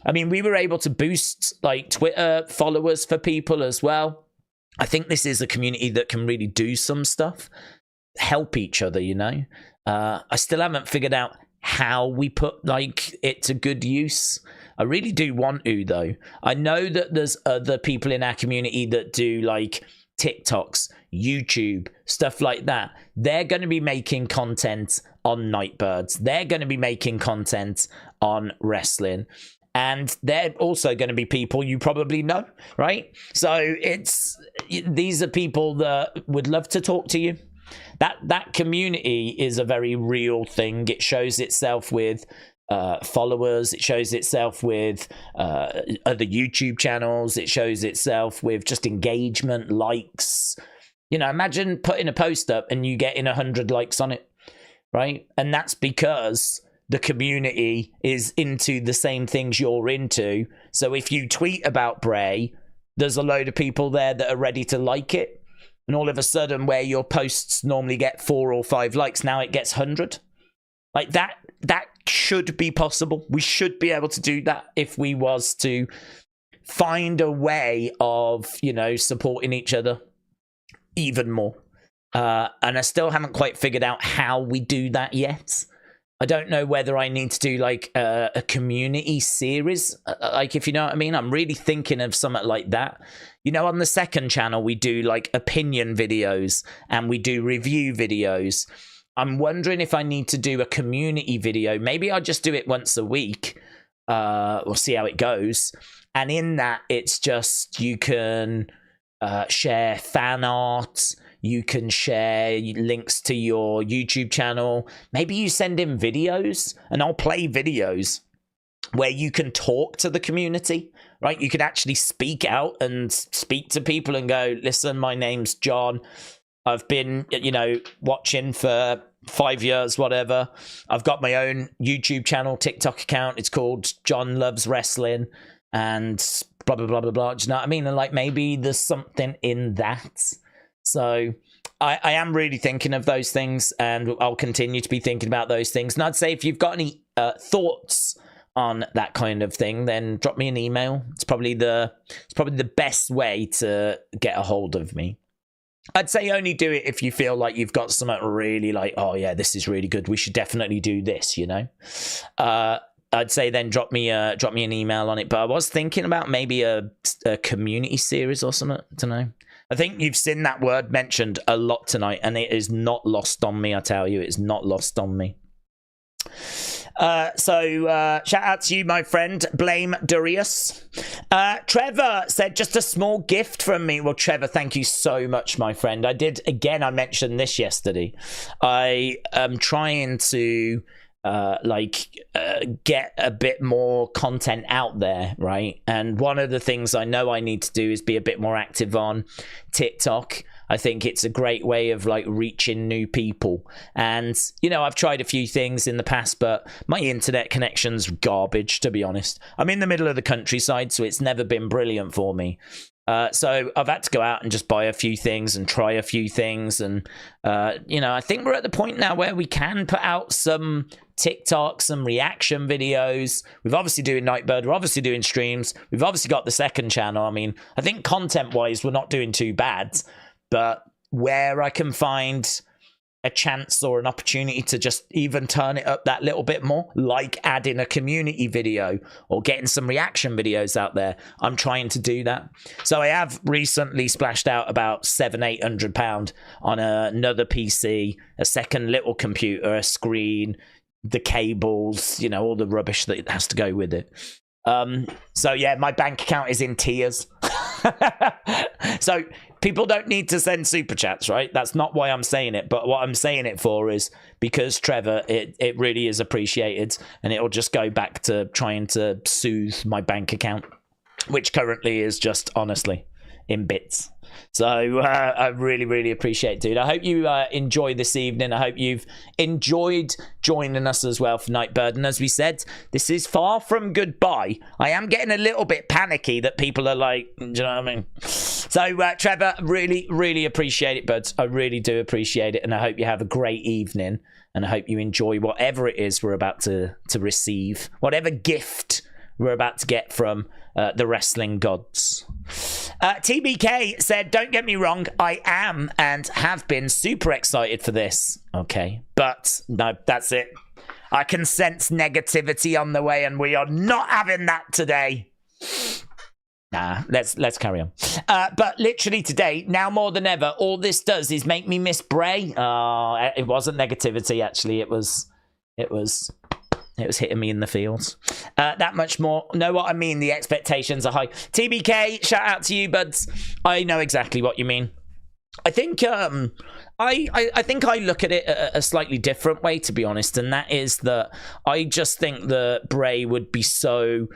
I mean, we were able to boost like Twitter followers for people as well. I think this is a community that can really do some stuff, help each other, you know. I still haven't figured out how we put like it to good use. I really do want to, though. I know that there's other people in our community that do like TikToks, YouTube, stuff like that. They're going to be making content on Nightbirds. They're going to be making content on wrestling. And they're also going to be people you probably know, right? So these are people that would love to talk to you. That community is a very real thing. It shows itself with followers. It shows itself with other YouTube channels. It shows itself with just engagement, likes. You know, imagine putting a post up and you getting 100 likes on it, right? And that's because the community is into the same things you're into. So if you tweet about Bray, there's a load of people there that are ready to like it. And all of a sudden, where your posts normally get 4 or 5 likes, now it gets 100. Like that should be possible. We should be able to do that if we was to find a way of, you know, supporting each other even more. And I still haven't quite figured out how we do that yet. I don't know whether I need to do like a community series, like, if you know what I mean. I'm really thinking of something like that. You know, on the second channel, we do like opinion videos and we do review videos. I'm wondering if I need to do a community video. Maybe I'll just do it once a week. We'll see how it goes. And in that, it's just, you can share fan art. You can share links to your YouTube channel. Maybe you send in videos and I'll play videos where you can talk to the community, right? You can actually speak out and speak to people and go, listen, my name's John. I've been, you know, watching for 5 years, whatever. I've got my own YouTube channel, TikTok account. It's called John Loves Wrestling and blah, blah, blah, blah, blah. Do you know what I mean? And like, maybe there's something in that. So I am really thinking of those things, and I'll continue to be thinking about those things. And I'd say if you've got any thoughts on that kind of thing, then drop me an email. It's probably the best way to get a hold of me. I'd say only do it if you feel like you've got something really like, oh yeah, this is really good. We should definitely do this, you know. I'd say then drop me an email on it. But I was thinking about maybe a community series or something. I don't know. I think you've seen that word mentioned a lot tonight, and it is not lost on me, I tell you. It's not lost on me. So shout out to you, my friend. Blame Darius. Trevor said, just a small gift from me. Well, Trevor, thank you so much, my friend. I mentioned this yesterday. I am trying to get a bit more content out there, right? And one of the things I know I need to do is be a bit more active on TikTok. I think it's a great way of like reaching new people. And, you know, I've tried a few things in the past, but my internet connection's garbage, to be honest. I'm in the middle of the countryside, so it's never been brilliant for me. So I've had to go out and just buy a few things and try a few things. And, I think we're at the point now where we can put out some TikTok, some reaction videos. We've obviously doing Nightbird. We're obviously doing streams. We've obviously got the second channel. I mean, I think content-wise, we're not doing too bad. But where I can find a chance or an opportunity to just even turn it up that little bit more, like adding a community video or getting some reaction videos out there, I'm trying to do that. So I have recently splashed out about £700-800 on another PC, a second little computer, a screen, the cables, all the rubbish that has to go with it. So yeah, my bank account is in tears. So people don't need to send super chats, right? That's not why I'm saying it. But what I'm saying it for is because, Trevor, it really is appreciated. And it'll just go back to trying to soothe my bank account, which currently is just, honestly, in bits. So I really, really appreciate it, dude. I hope you enjoy this evening. I hope you've enjoyed joining us as well for Nightbird. And as we said, this is far from goodbye. I am getting a little bit panicky that people are like, do you know what I mean? So, Trevor, really, really appreciate it, buds. I really do appreciate it. And I hope you have a great evening. And I hope you enjoy whatever it is we're about to receive, whatever gift we're about to get from the wrestling gods. TBK said, don't get me wrong, I am and have been super excited for this. Okay, but no, that's it. I can sense negativity on the way, and we are not having that today. Nah, let's carry on. But literally today, now more than ever, all this does is make me miss Bray. It wasn't negativity, actually. It was hitting me in the feels. That much more. Know what I mean? The expectations are high. TBK, shout out to you, buds. I know exactly what you mean. I think I think I look at it a slightly different way, to be honest, and that is that I just think that Bray would be so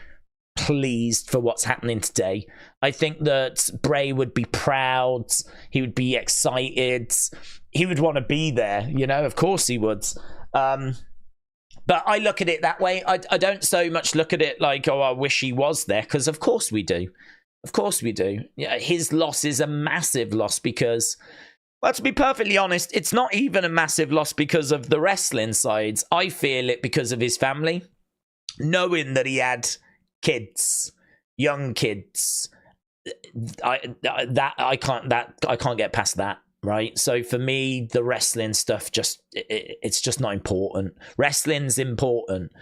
pleased for what's happening today. I think that Bray would be proud. He would be excited. He would want to be there. Of course he would. But I look at it that way. I don't so much look at it like, oh, I wish he was there, because of course we do. Of course we do. Yeah, his loss is a massive loss because, well, to be perfectly honest, it's not even a massive loss because of the wrestling sides. I feel it because of his family. Knowing that he had kids, young kids, I can't get past that. Right, so for me, the wrestling stuff it's just not important. Wrestling's important,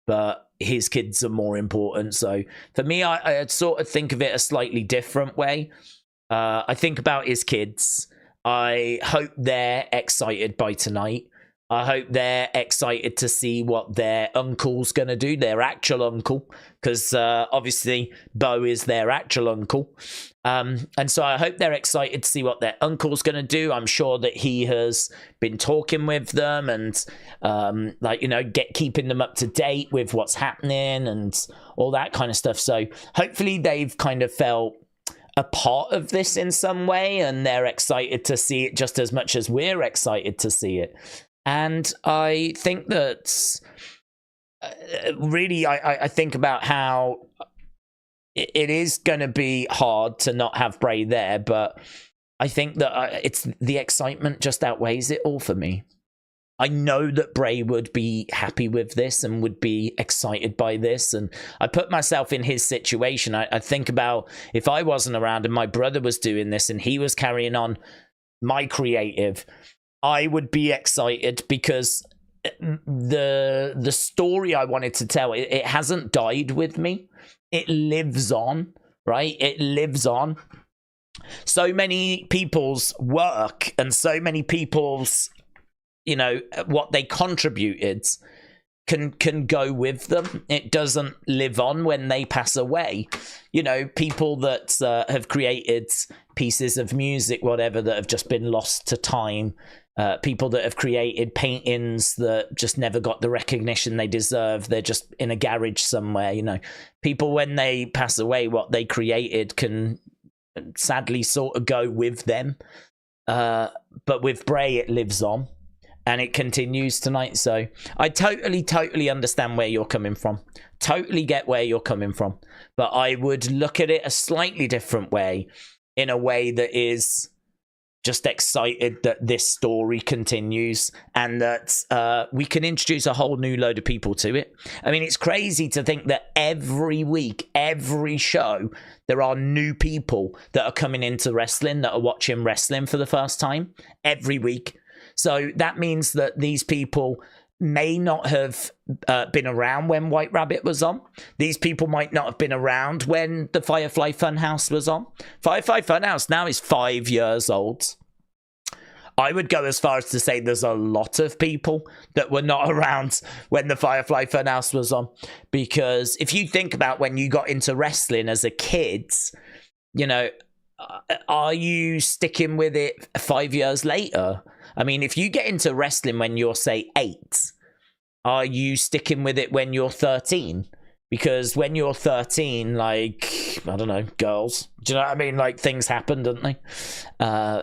but his kids are more important. So for me, I sort of think of it a slightly different way. I think about his kids. I hope they're excited by tonight. I hope they're excited to see what their uncle's going to do, their actual uncle, because obviously Bo is their actual uncle. And so I hope they're excited to see what their uncle's going to do. I'm sure that he has been talking with them and, keeping them up to date with what's happening and all that kind of stuff. So hopefully they've kind of felt a part of this in some way and they're excited to see it just as much as we're excited to see it. And I think that really, I think about how it is going to be hard to not have Bray there, but I think that it's the excitement just outweighs it all for me. I know that Bray would be happy with this and would be excited by this. And I put myself in his situation. I think about if I wasn't around and my brother was doing this and he was carrying on my creative, I would be excited because the story I wanted to tell, it hasn't died with me. It lives on, right? It lives on. So many people's work and so many people's, what they contributed can go with them. It doesn't live on when they pass away. People that have created pieces of music, whatever, that have just been lost to time. People that have created paintings that just never got the recognition they deserve. They're just in a garage somewhere, People, when they pass away, what they created can sadly sort of go with them. But with Bray, it lives on. and it continues tonight. So I totally understand where you're coming from. Totally get where you're coming from. But I would look at it a slightly different way, in a way that is just excited that this story continues and that we can introduce a whole new load of people to it. I mean, it's crazy to think that every week, every show, there are new people that are coming into wrestling, that are watching wrestling for the first time every week. So that means that these people may not have been around when White Rabbit was on. These people might not have been around when the Firefly Funhouse was on. Firefly Funhouse now is 5 years old. I would go as far as to say there's a lot of people that were not around when the Firefly Funhouse was on. Because if you think about when you got into wrestling as a kid, you know, are you sticking with it 5 years later? I mean, if you get into wrestling when you're, say, 8, are you sticking with it when you're 13? Because when you're 13, like, I don't know, girls, do you know what I mean? Like, things happen, don't they?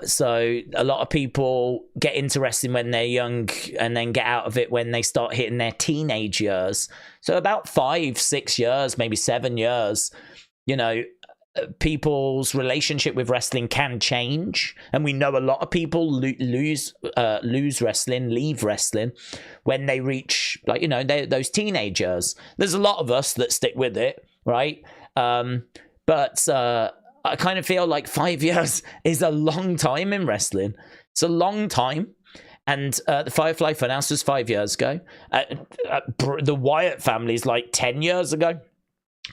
So a lot of people get into wrestling when they're young and then get out of it when they start hitting their teenage years. So about 5, 6 years, maybe 7 years, you know, people's relationship with wrestling can change, and we know a lot of people lose wrestling, leave wrestling when they reach, like, you know, those teenagers. There's a lot of us that stick with it, right? But I kind of feel like 5 years is a long time in wrestling. It's a long time. And the Firefly Funhouse was 5 years ago. The Wyatt family is like 10 years ago,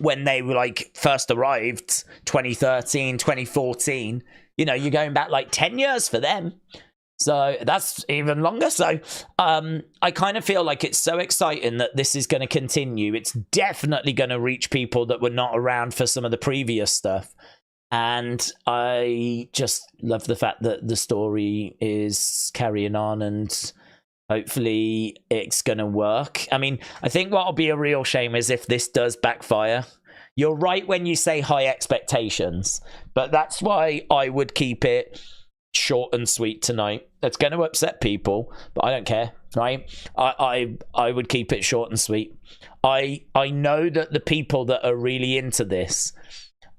when they were like first arrived, 2013, 2014. You know, you're going back like 10 years for them. So that's even longer. So I kind of feel like it's so exciting that this is going to continue. It's definitely going to reach people that were not around for some of the previous stuff. And I just love the fact that the story is carrying on, and hopefully it's going to work. I mean, I think what'll be a real shame is if this does backfire. You're right when you say high expectations, but that's why I would keep it short and sweet tonight. It's going to upset people, but I don't care, right? I would keep it short and sweet. I know that the people that are really into this,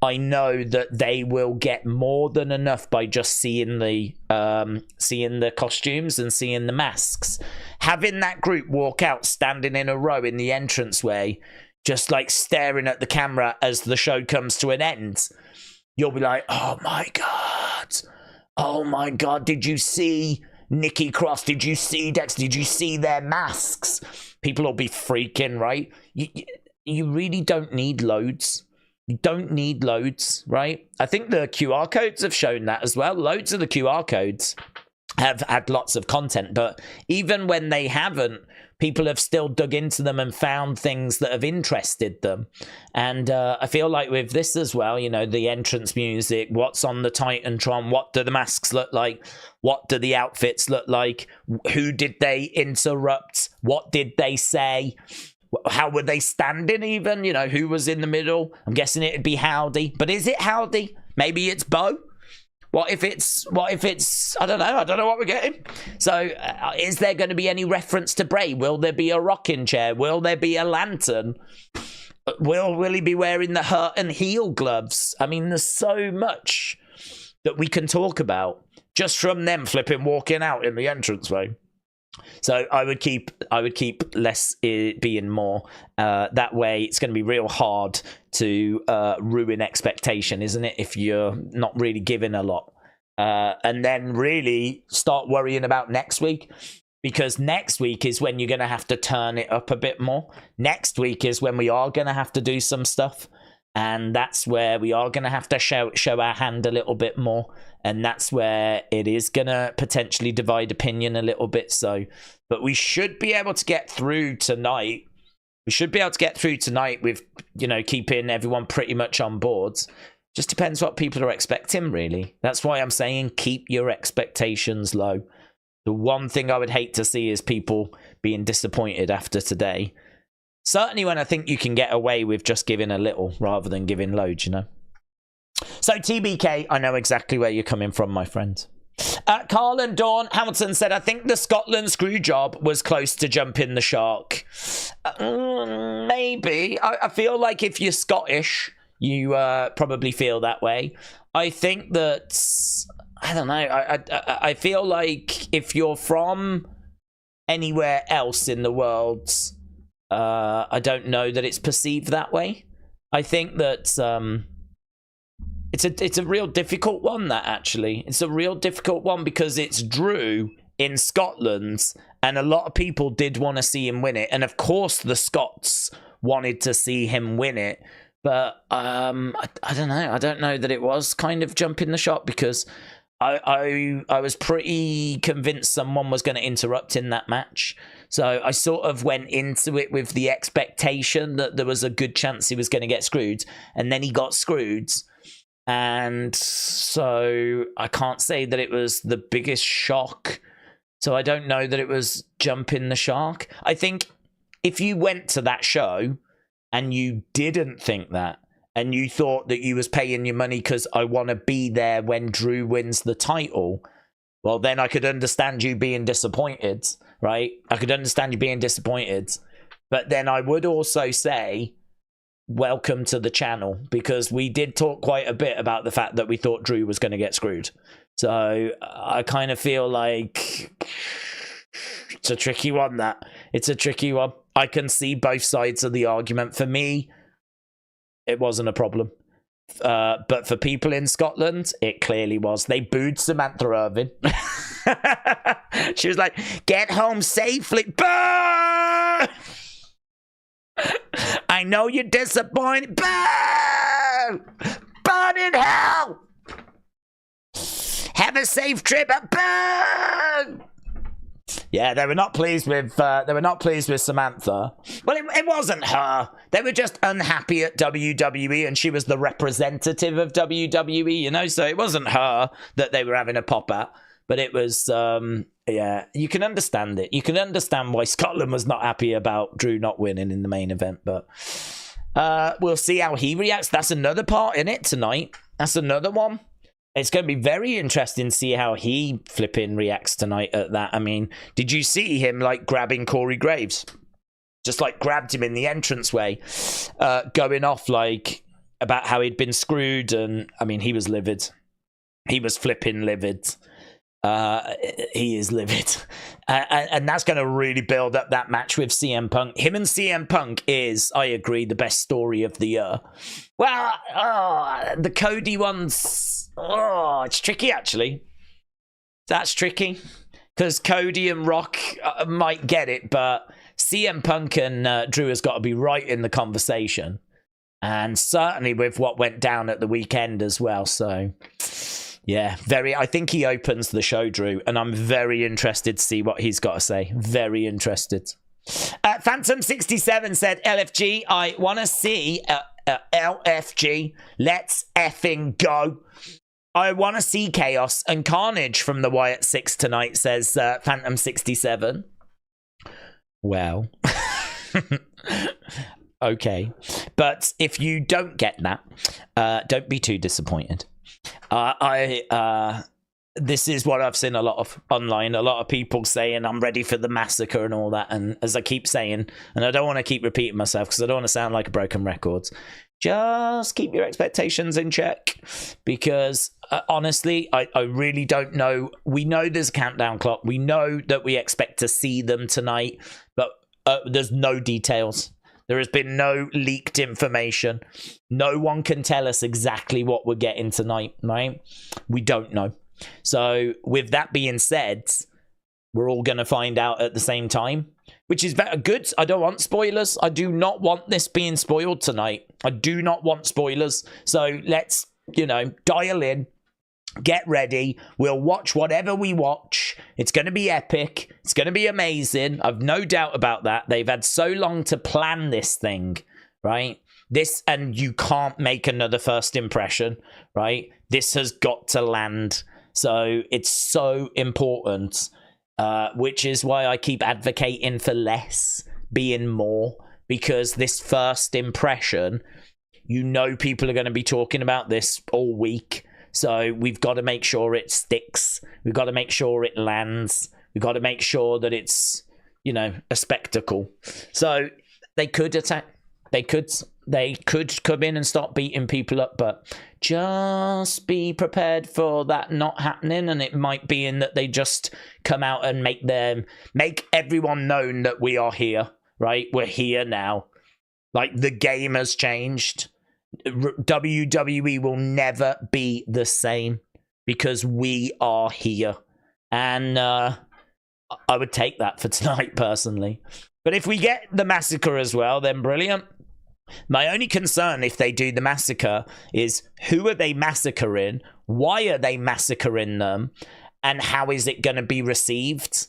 I know that they will get more than enough by just seeing the costumes and seeing the masks. Having that group walk out, standing in a row in the entranceway, just like staring at the camera as the show comes to an end, you'll be like, oh my God, did you see Nikki Cross? Did you see Dexter? Did you see their masks? People will be freaking, right? You really don't need loads. You don't need loads, right? I think the QR codes have shown that as well. Loads of the QR codes have had lots of content, but even when they haven't, people have still dug into them and found things that have interested them. And I feel like with this as well, you know, the entrance music, what's on the Titantron, what do the masks look like, what do the outfits look like, who did they interrupt, what did they say, how were they standing even? You know, who was in the middle? I'm guessing it'd be Howdy. But is it Howdy? Maybe it's Bo? What if it's, I don't know what we're getting. So is there going to be any reference to Bray? Will there be a rocking chair? Will there be a lantern? Will he be wearing the hurt and heel gloves? I mean, there's so much that we can talk about just from them walking out in the entranceway. So I would keep less being more. That way it's going to be real hard to ruin expectation, isn't it, if you're not really giving a lot. And then really start worrying about next week, because next week is when you're going to have to turn it up a bit more. Next week is when we are going to have to do some stuff. And that's where we are going to have to show our hand a little bit more. And that's where it is going to potentially divide opinion a little bit. So, but we should be able to get through tonight. We should be able to get through tonight with, you know, keeping everyone pretty much on board. Just depends what people are expecting, really. That's why I'm saying keep your expectations low. The one thing I would hate to see is people being disappointed after today. Certainly when I think you can get away with just giving a little rather than giving loads, you know. So TBK, I know exactly where you're coming from, my friend. Carl and Dawn Hamilton said, I think the Scotland screw job was close to jumping the shark. Maybe. I feel like if you're Scottish, you probably feel that way. I think that, I don't know, I feel like if you're from anywhere else in the world, I don't know that it's perceived that way. I think that it's a real difficult one, that actually. It's a real difficult one because it's Drew in Scotland, and a lot of people did want to see him win it. And of course the Scots wanted to see him win it. But I don't know. I don't know that it was kind of jumping the shot, because I was pretty convinced someone was going to interrupt in that match. So I sort of went into it with the expectation that there was a good chance he was going to get screwed. And then he got screwed. And so I can't say that it was the biggest shock. So I don't know that it was jumping the shark. I think if you went to that show and you didn't think that, and you thought that you was paying your money because I want to be there when Drew wins the title, well, then I could understand you being disappointed, right? I could understand you being disappointed. But then I would also say, welcome to the channel, because we did talk quite a bit about the fact that we thought Drew was going to get screwed. So I kind of feel like it's a tricky one, that. It's a tricky one. I can see both sides of the argument. For me, it wasn't a problem. But for people in Scotland, it clearly was. They booed Samantha Irvin. She was like, get home safely. Boo! I know you're disappointed. Boo! Burn in hell! Have a safe trip. Boo! Yeah, they were not pleased with Samantha. Well, it wasn't her. They were just unhappy at WWE, and she was the representative of WWE, you know, so it wasn't her that they were having a pop at. But it was, yeah, you can understand it. You can understand why Scotland was not happy about Drew not winning in the main event. But we'll see how he reacts. That's another part in it tonight. That's another one. It's going to be very interesting to see how he flipping reacts tonight at that. I mean, did you see him, like, grabbing Corey Graves? Just, like, grabbed him in the entranceway, going off, like, about how he'd been screwed. And, I mean, he was livid. He was flipping livid. He is livid. And that's going to really build up that match with CM Punk. Him and CM Punk is, I agree, the best story of the year. Well, the Cody one's, it's tricky, actually. That's tricky. Because Cody and Rock might get it, but CM Punk and Drew has got to be right in the conversation. And certainly with what went down at the weekend as well, so... yeah, I think he opens the show, Drew, and I'm very interested to see what he's got to say. Very interested. Phantom67 said, LFG, I want to see LFG. Let's effing go. I want to see chaos and carnage from the Wyatt 6 tonight, says Phantom67. Well, okay. But if you don't get that, don't be too disappointed. This is what I've seen a lot of online, a lot of people saying I'm ready for the massacre and all that, and as I keep saying, and I don't want to keep repeating myself because I don't want to sound like a broken record, just keep your expectations in check, because honestly, I really don't know. We know there's a countdown clock, we know that we expect to see them tonight, but there's no details. There has been no leaked information. No one can tell us exactly what we're getting tonight, right? We don't know. So with that being said, we're all going to find out at the same time, which is very good. I don't want spoilers. I do not want this being spoiled tonight. I do not want spoilers. So let's, dial in. Get ready. We'll watch whatever we watch. It's going to be epic. It's going to be amazing. I've no doubt about that. They've had so long to plan this thing, right? And you can't make another first impression, right? This has got to land. So it's so important, which is why I keep advocating for less being more, because this first impression, people are going to be talking about this all week. So we've got to make sure it sticks. We've got to make sure it lands. We've got to make sure that it's, you know, a spectacle. So they could attack. They could come in and start beating people up, but just be prepared for that not happening. And it might be in that they just come out and make everyone known that we are here, right? We're here now. Like, the game has changed. WWE will never be the same because we are here. And I would take that for tonight, personally. But if we get the massacre as well, then brilliant. My only concern if they do the massacre is, who are they massacring? Why are they massacring them? And how is it going to be received?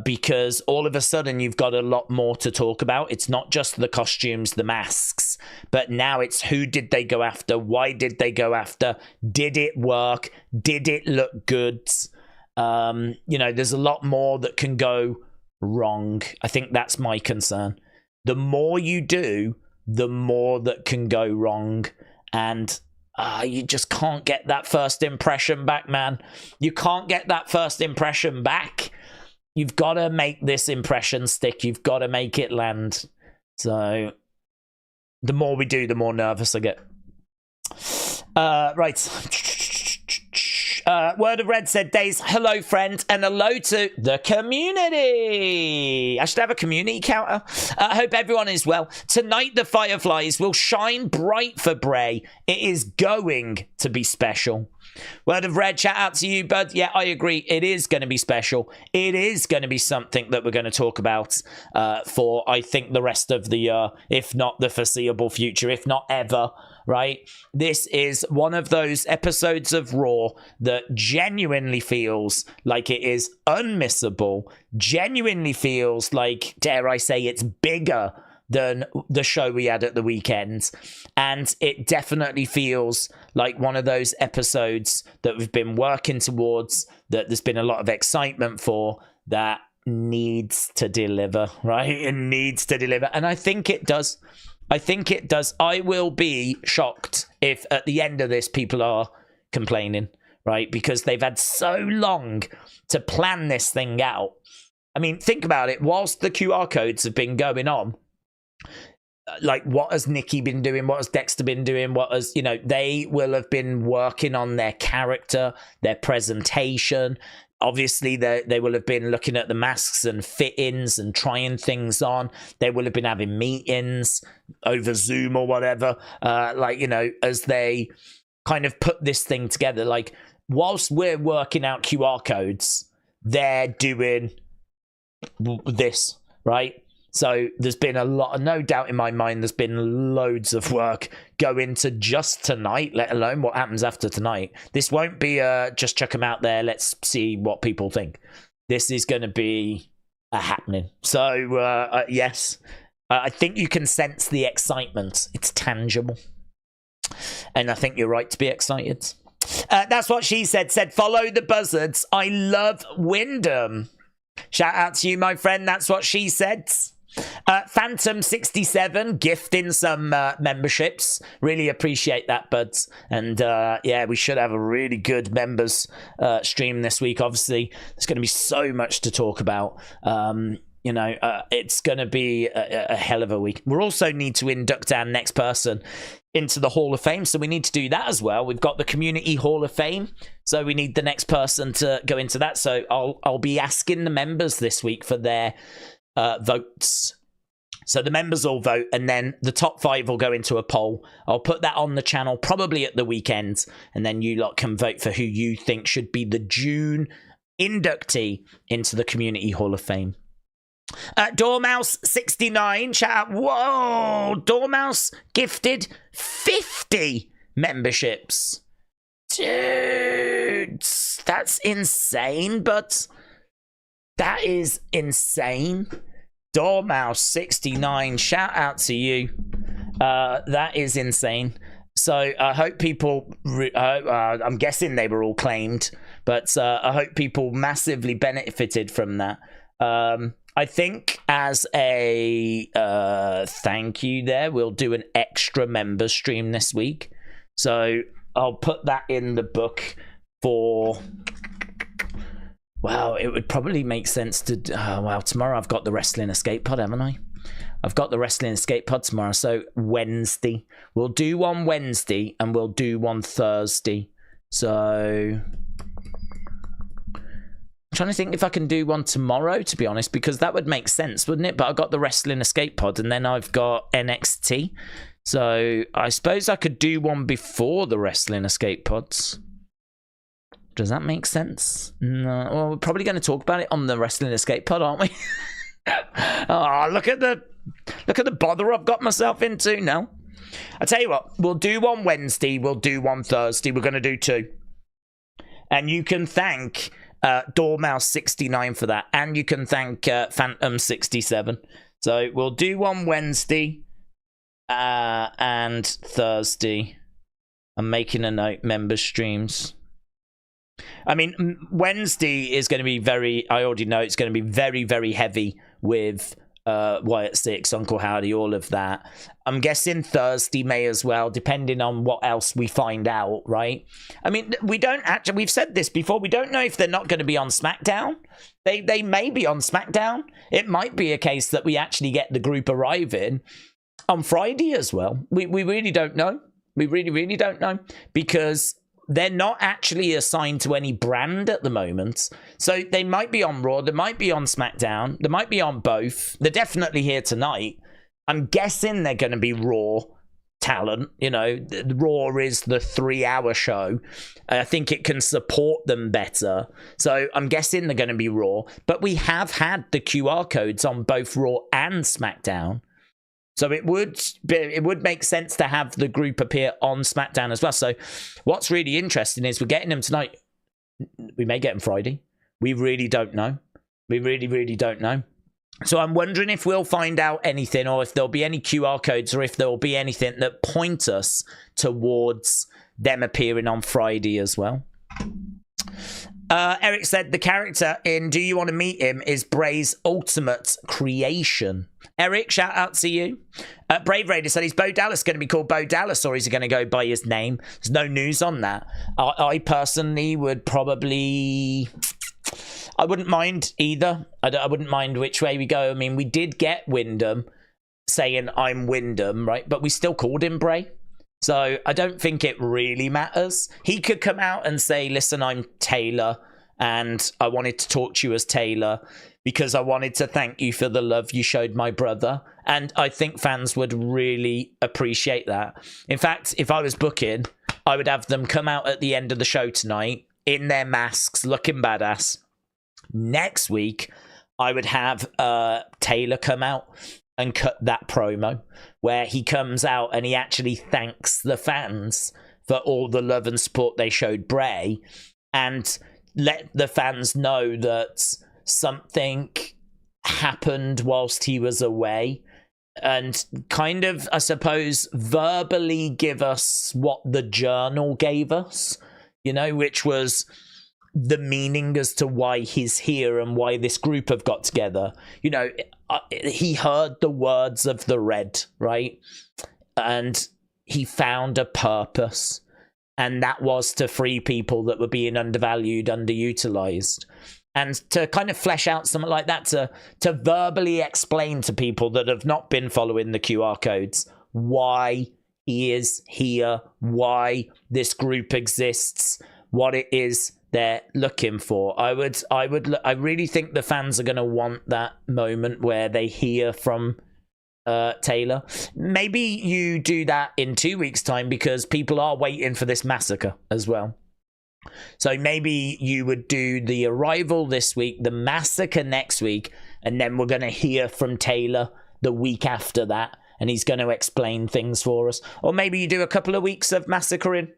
Because all of a sudden you've got a lot more to talk about. It's not just the costumes, the masks, but now it's who did they go after? Why did they go after? Did it work? Did it look good? You know, there's a lot more that can go wrong. I think that's my concern. The more you do, the more that can go wrong. And you just can't get that first impression back, man. You can't get that first impression back. You've got to make this impression stick. You've got to make it land. So the more we do, the more nervous I get. Right. Word of Red said, Daze, hello, friend, and hello to the community. I should have a community counter. I hope everyone is well. Tonight, the Fireflies will shine bright for Bray. It is going to be special. Word of Red, shout out to you, bud. Yeah, I agree. It is going to be special. It is going to be something that we're going to talk about for, I think, the rest of the year, if not the foreseeable future, if not ever, right? This is one of those episodes of Raw that genuinely feels like it is unmissable, genuinely feels like, dare I say, it's bigger than the show we had at the weekend. And it definitely feels like one of those episodes that we've been working towards, that there's been a lot of excitement for, that needs to deliver, right? It needs to deliver. And I think it does. I think it does. I will be shocked if at the end of this people are complaining, right? Because they've had so long to plan this thing out. I mean, think about it. Whilst the QR codes have been going on, like, what has Nikki been doing? What has Dexter been doing? What has, you know, they will have been working on their character, their presentation. Obviously, they will have been looking at the masks and fit-ins and trying things on. They will have been having meetings over Zoom or whatever, like, you know, as they kind of put this thing together. Like, whilst we're working out QR codes, they're doing this, right? So there's been a lot, no doubt in my mind, there's been loads of work go into just tonight, let alone what happens after tonight. This won't be just chuck them out there, let's see what people think. This is going to be a happening. So, yes, I think you can sense the excitement. It's tangible. And I think you're right to be excited. That's what she said. Said, follow the buzzards. I love Wyndham. Shout out to you, my friend. That's what she said. Phantom67 gifting some memberships. Really appreciate that, buds. And yeah, we should have a really good members stream this week. Obviously, there's going to be so much to talk about. You know, it's going to be a hell of a week. We also need to induct our next person into the Hall of Fame, so we need to do that as well. We've got the Community Hall of Fame, so we need the next person to go into that. So I'll be asking the members this week for their votes. So the members all vote, and then the top 5 will go into a poll. I'll put that on the channel probably at the weekend, and then you lot can vote for who you think should be the June inductee into the Community Hall of Fame. Dormouse69, shout out. Whoa, Dormouse gifted 50 memberships. Dude, that's insane, but that is insane. Dormouse69, shout out to you. That is insane. So I hope people, I'm guessing they were all claimed, but I hope people massively benefited from that. I think as a thank you there, we'll do an extra member stream this week. So I'll put that in the book for... Well, it would probably make sense to... well, tomorrow I've got the Wrestling Escape Pod, haven't I? I've got the Wrestling Escape Pod tomorrow, so Wednesday. We'll do one Wednesday, and we'll do one Thursday. So... I'm trying to think if I can do one tomorrow, to be honest, because that would make sense, wouldn't it? But I've got the Wrestling Escape Pod, and then I've got NXT. So I suppose I could do one before the Wrestling Escape Pods. Does that make sense? No. Well, we're probably going to talk about it on the Wrestling Escape Pod, aren't we? Oh, look at the bother I've got myself into now. I tell you what, we'll do one Wednesday, we'll do one Thursday. We're going to do two. And you can thank Dormouse69 for that. And you can thank Phantom67. So we'll do one Wednesday and Thursday. I'm making a note, member streams. I mean, Wednesday is going to be I already know it's going to be very, very heavy with Wyatt 6, Uncle Howdy, all of that. I'm guessing Thursday may as well, depending on what else we find out, right? I mean, we've said this before, we don't know if they're not going to be on SmackDown. They may be on SmackDown. It might be a case that we actually get the group arriving on Friday as well. We really don't know. We really, really don't know, because they're not actually assigned to any brand at the moment. So they might be on Raw, they might be on SmackDown, they might be on both. They're definitely here tonight. I'm guessing they're going to be Raw talent. You know, Raw is the 3-hour show. I think it can support them better. So I'm guessing they're going to be Raw. But we have had the QR codes on both Raw and SmackDown. So it would make sense to have the group appear on SmackDown as well. So what's really interesting is we're getting them tonight. We may get them Friday. We really don't know. We really, really don't know. So I'm wondering if we'll find out anything, or if there'll be any QR codes, or if there'll be anything that point us towards them appearing on Friday as well. Eric said the character in Do You Want to Meet Him is Bray's ultimate creation. Eric, shout out to you. Brave Raider said, is Bo Dallas going to be called Bo Dallas, or is he going to go by his name? There's no news on that. I personally would probably... I wouldn't mind either. I wouldn't mind which way we go. I mean, we did get Wyndham saying I'm Wyndham, right? But we still called him Bray. So I don't think it really matters. He could come out and say, listen, I'm Taylor, and I wanted to talk to you as Taylor because I wanted to thank you for the love you showed my brother. And I think fans would really appreciate that. In fact, if I was booking, I would have them come out at the end of the show tonight in their masks, looking badass. Next week, I would have Taylor come out and cut that promo where he comes out and he actually thanks the fans for all the love and support they showed Bray, and let the fans know that something happened whilst he was away, and kind of, I suppose, verbally give us what the journal gave us, you know, which was the meaning as to why he's here and why this group have got together. You know, he heard the words of the Red, right? And he found a purpose, and that was to free people that were being undervalued, underutilized. And to kind of flesh out something like that, to verbally explain to people that have not been following the QR codes why he is here, why this group exists, what it is they're looking for. I really think the fans are going to want that moment where they hear from Taylor. Maybe you do that in 2 weeks' time, because people are waiting for this massacre as well. So maybe you would do the arrival this week, the massacre next week, and then we're going to hear from Taylor the week after that, and he's going to explain things for us. Or maybe you do a couple of weeks of massacring.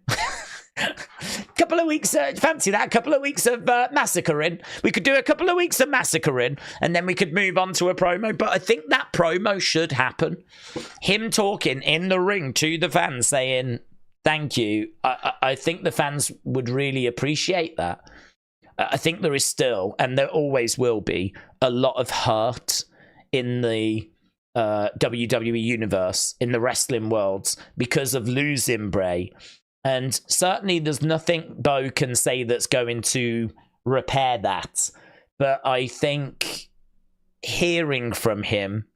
Couple of weeks, fancy that? A couple of weeks of massacring. We could do a couple of weeks of massacring, and then we could move on to a promo. But I think that promo should happen. Him talking in the ring to the fans, saying thank you. I think the fans would really appreciate that. I think there is still, and there always will be, a lot of hurt in the WWE universe, in the wrestling worlds, because of losing Bray. And certainly there's nothing Bo can say that's going to repair that. But I think hearing from him,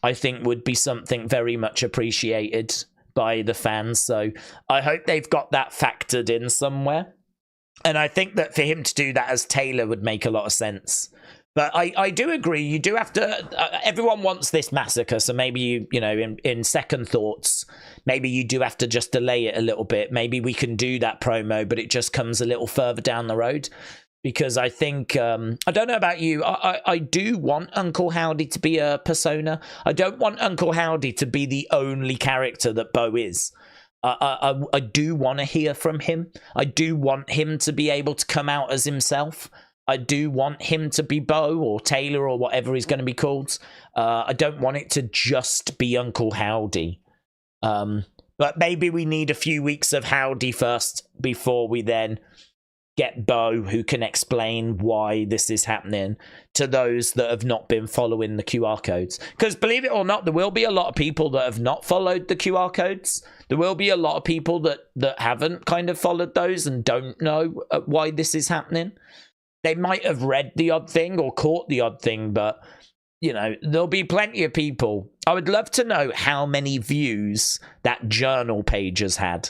I think would be something very much appreciated by the fans. So I hope they've got that factored in somewhere. And I think that for him to do that as Taylor would make a lot of sense. But I do agree, you do have to, everyone wants this massacre, so maybe, you know, in second thoughts, maybe you do have to just delay it a little bit. Maybe we can do that promo, but it just comes a little further down the road. Because I think, I don't know about you, I do want Uncle Howdy to be a persona. I don't want Uncle Howdy to be the only character that Bo is. I do want to hear from him. I do want him to be able to come out as himself. I do want him to be Bo or Taylor or whatever he's going to be called. I don't want it to just be Uncle Howdy. But maybe we need a few weeks of Howdy first before we then get Bo, who can explain why this is happening to those that have not been following the QR codes. Because believe it or not, there will be a lot of people that have not followed the QR codes. There will be a lot of people that haven't kind of followed those and don't know why this is happening. They might have read the odd thing or caught the odd thing, but, you know, there'll be plenty of people. I would love to know how many views that journal page has had.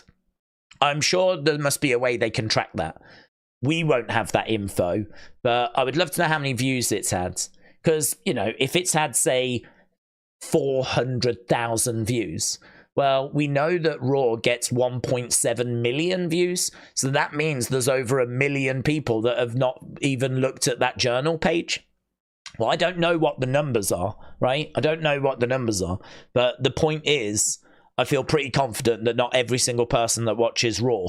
I'm sure there must be a way they can track that. We won't have that info, but I would love to know how many views it's had. Because, you know, if it's had, say, 400,000 views, well, we know that Raw gets 1.7 million views. So that means there's over 1 million people that have not even looked at that journal page. Well, I don't know what the numbers are, right? I don't know what the numbers are. But the point is, I feel pretty confident that not every single person that watches Raw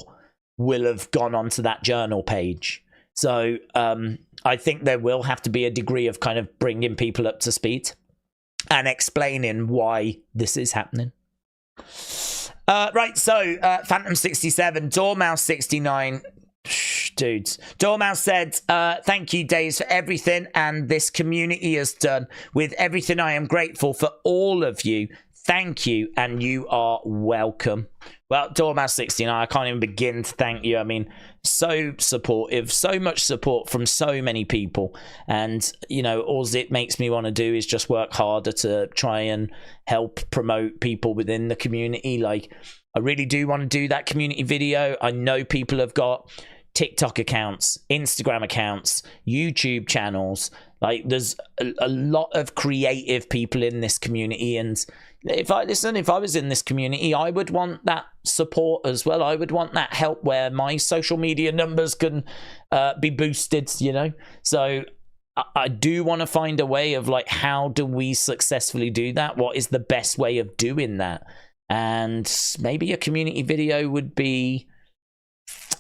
will have gone onto that journal page. So I think there will have to be a degree of kind of bringing people up to speed and explaining why this is happening. Right, so Phantom67, Dormouse69, dudes. Dormouse said, thank you, Daze, for everything, and this community has done. With everything, I am grateful for all of you. Thank you, and you are welcome. Well, Dormouse69, I can't even begin to thank you. I mean, so supportive, so much support from so many people. And, you know, all it makes me want to do is just work harder to try and help promote people within the community. Like, I really do want to do that community video. I know people have got TikTok accounts, Instagram accounts, YouTube channels. Like, there's a lot of creative people in this community, and if I was in this community, I would want that support as well. I would want that help where my social media numbers can be boosted, you know. So I do want to find a way of, like, how do we successfully do that? What is the best way of doing that? And maybe a community video would be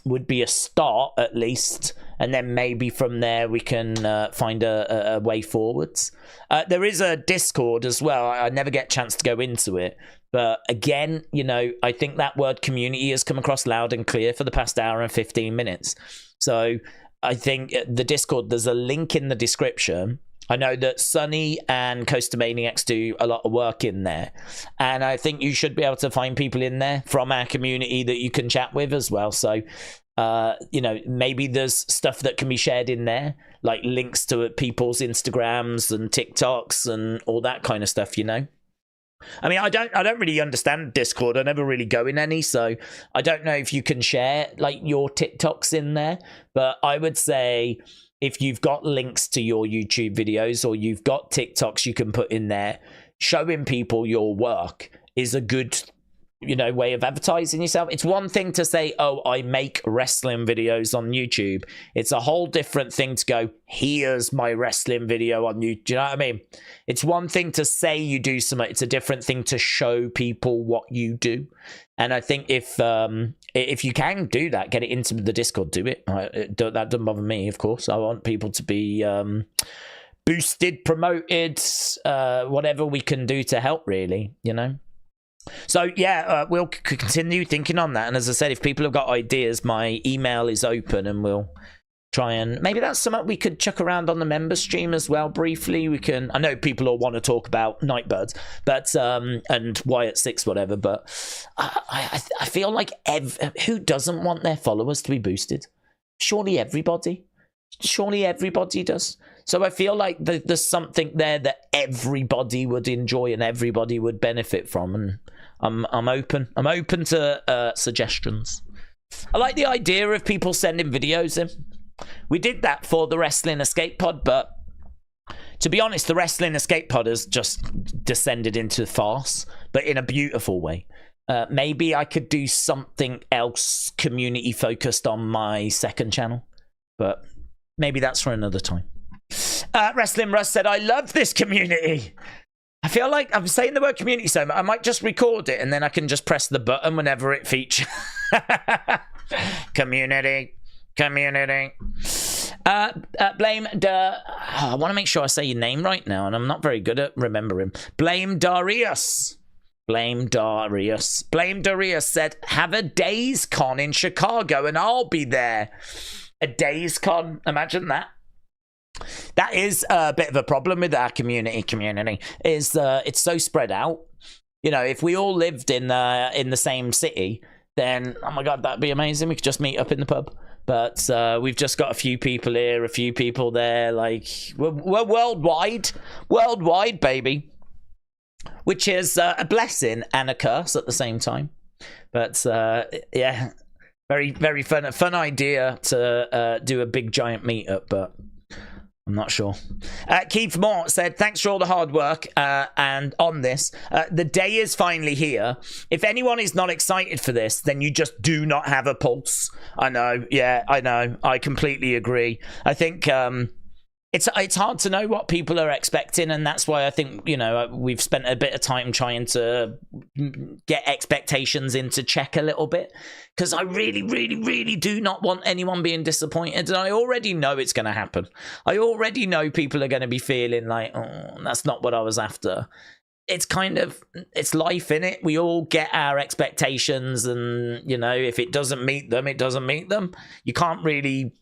a start, at least, and then maybe from there we can find a way forwards. There is a Discord as well. I never get a chance to go into it, but again, you know, I think that word community has come across loud and clear for the past hour and 15 minutes. So I think the Discord, there's a link in the description. I know that Sunny and Coaster Maniacs do a lot of work in there, and I think you should be able to find people in there from our community that you can chat with as well. So, you know, maybe there's stuff that can be shared in there, like links to people's Instagrams and TikToks and all that kind of stuff, you know. I mean, I don't really understand Discord. I never really go in any, so I don't know if you can share, like, your TikToks in there, but I would say, if you've got links to your YouTube videos or you've got TikToks you can put in there, showing people your work is a good, you know, way of advertising yourself. It's one thing to say, oh, I make wrestling videos on YouTube. It's a whole different thing to go, here's my wrestling video on YouTube. Do you know what I mean? It's one thing to say you do something. It's a different thing to show people what you do. And I think if you can do that, get it into the Discord, do it. That doesn't bother me, of course. I want people to be boosted, promoted, whatever we can do to help, really, you know. So, yeah, we'll continue thinking on that. And as I said, if people have got ideas, my email is open and we'll try and maybe that's something we could chuck around on the member stream as well briefly. We can, I know people all want to talk about Nightbirds, but and Wyatt 6 whatever, but I feel like who doesn't want their followers to be boosted? Surely everybody does. So I feel like there's something there that everybody would enjoy and everybody would benefit from, and I'm open to suggestions. I like the idea of people sending videos in. We did that for the Wrestling Escape Pod, but to be honest, the Wrestling Escape Pod has just descended into farce, but in a beautiful way. Maybe I could do something else community focused on my second channel, but maybe that's for another time. Wrestling Russ said, I love this community. I feel like I'm saying the word community so much, I might just record it and then I can just press the button whenever it features. Community. Blame I want to make sure I say your name right now, and I'm not very good at remembering. Blame Darius said, have a Daze Con in Chicago and I'll be there. A Daze Con, imagine that. That is a bit of a problem with our community is it's so spread out. You know, if we all lived in the same city, then oh my god, that'd be amazing. We could just meet up in the pub. But we've just got a few people here, a few people there. Like we're worldwide, baby, which is a blessing and a curse at the same time. But yeah, very, very fun idea to do a big giant meetup, but I'm not sure. Keith Moore said, thanks for all the hard work and on this. The day is finally here. If anyone is not excited for this, then you just do not have a pulse. I know. Yeah, I know. I completely agree. I think it's hard to know what people are expecting, and that's why I think, you know, we've spent a bit of time trying to get expectations into check a little bit, because I really, really, really do not want anyone being disappointed, and I already know it's going to happen. I already know people are going to be feeling like, oh, that's not what I was after. It's kind of, it's life, innit? We all get our expectations, and, you know, if it doesn't meet them, it doesn't meet them. You can't really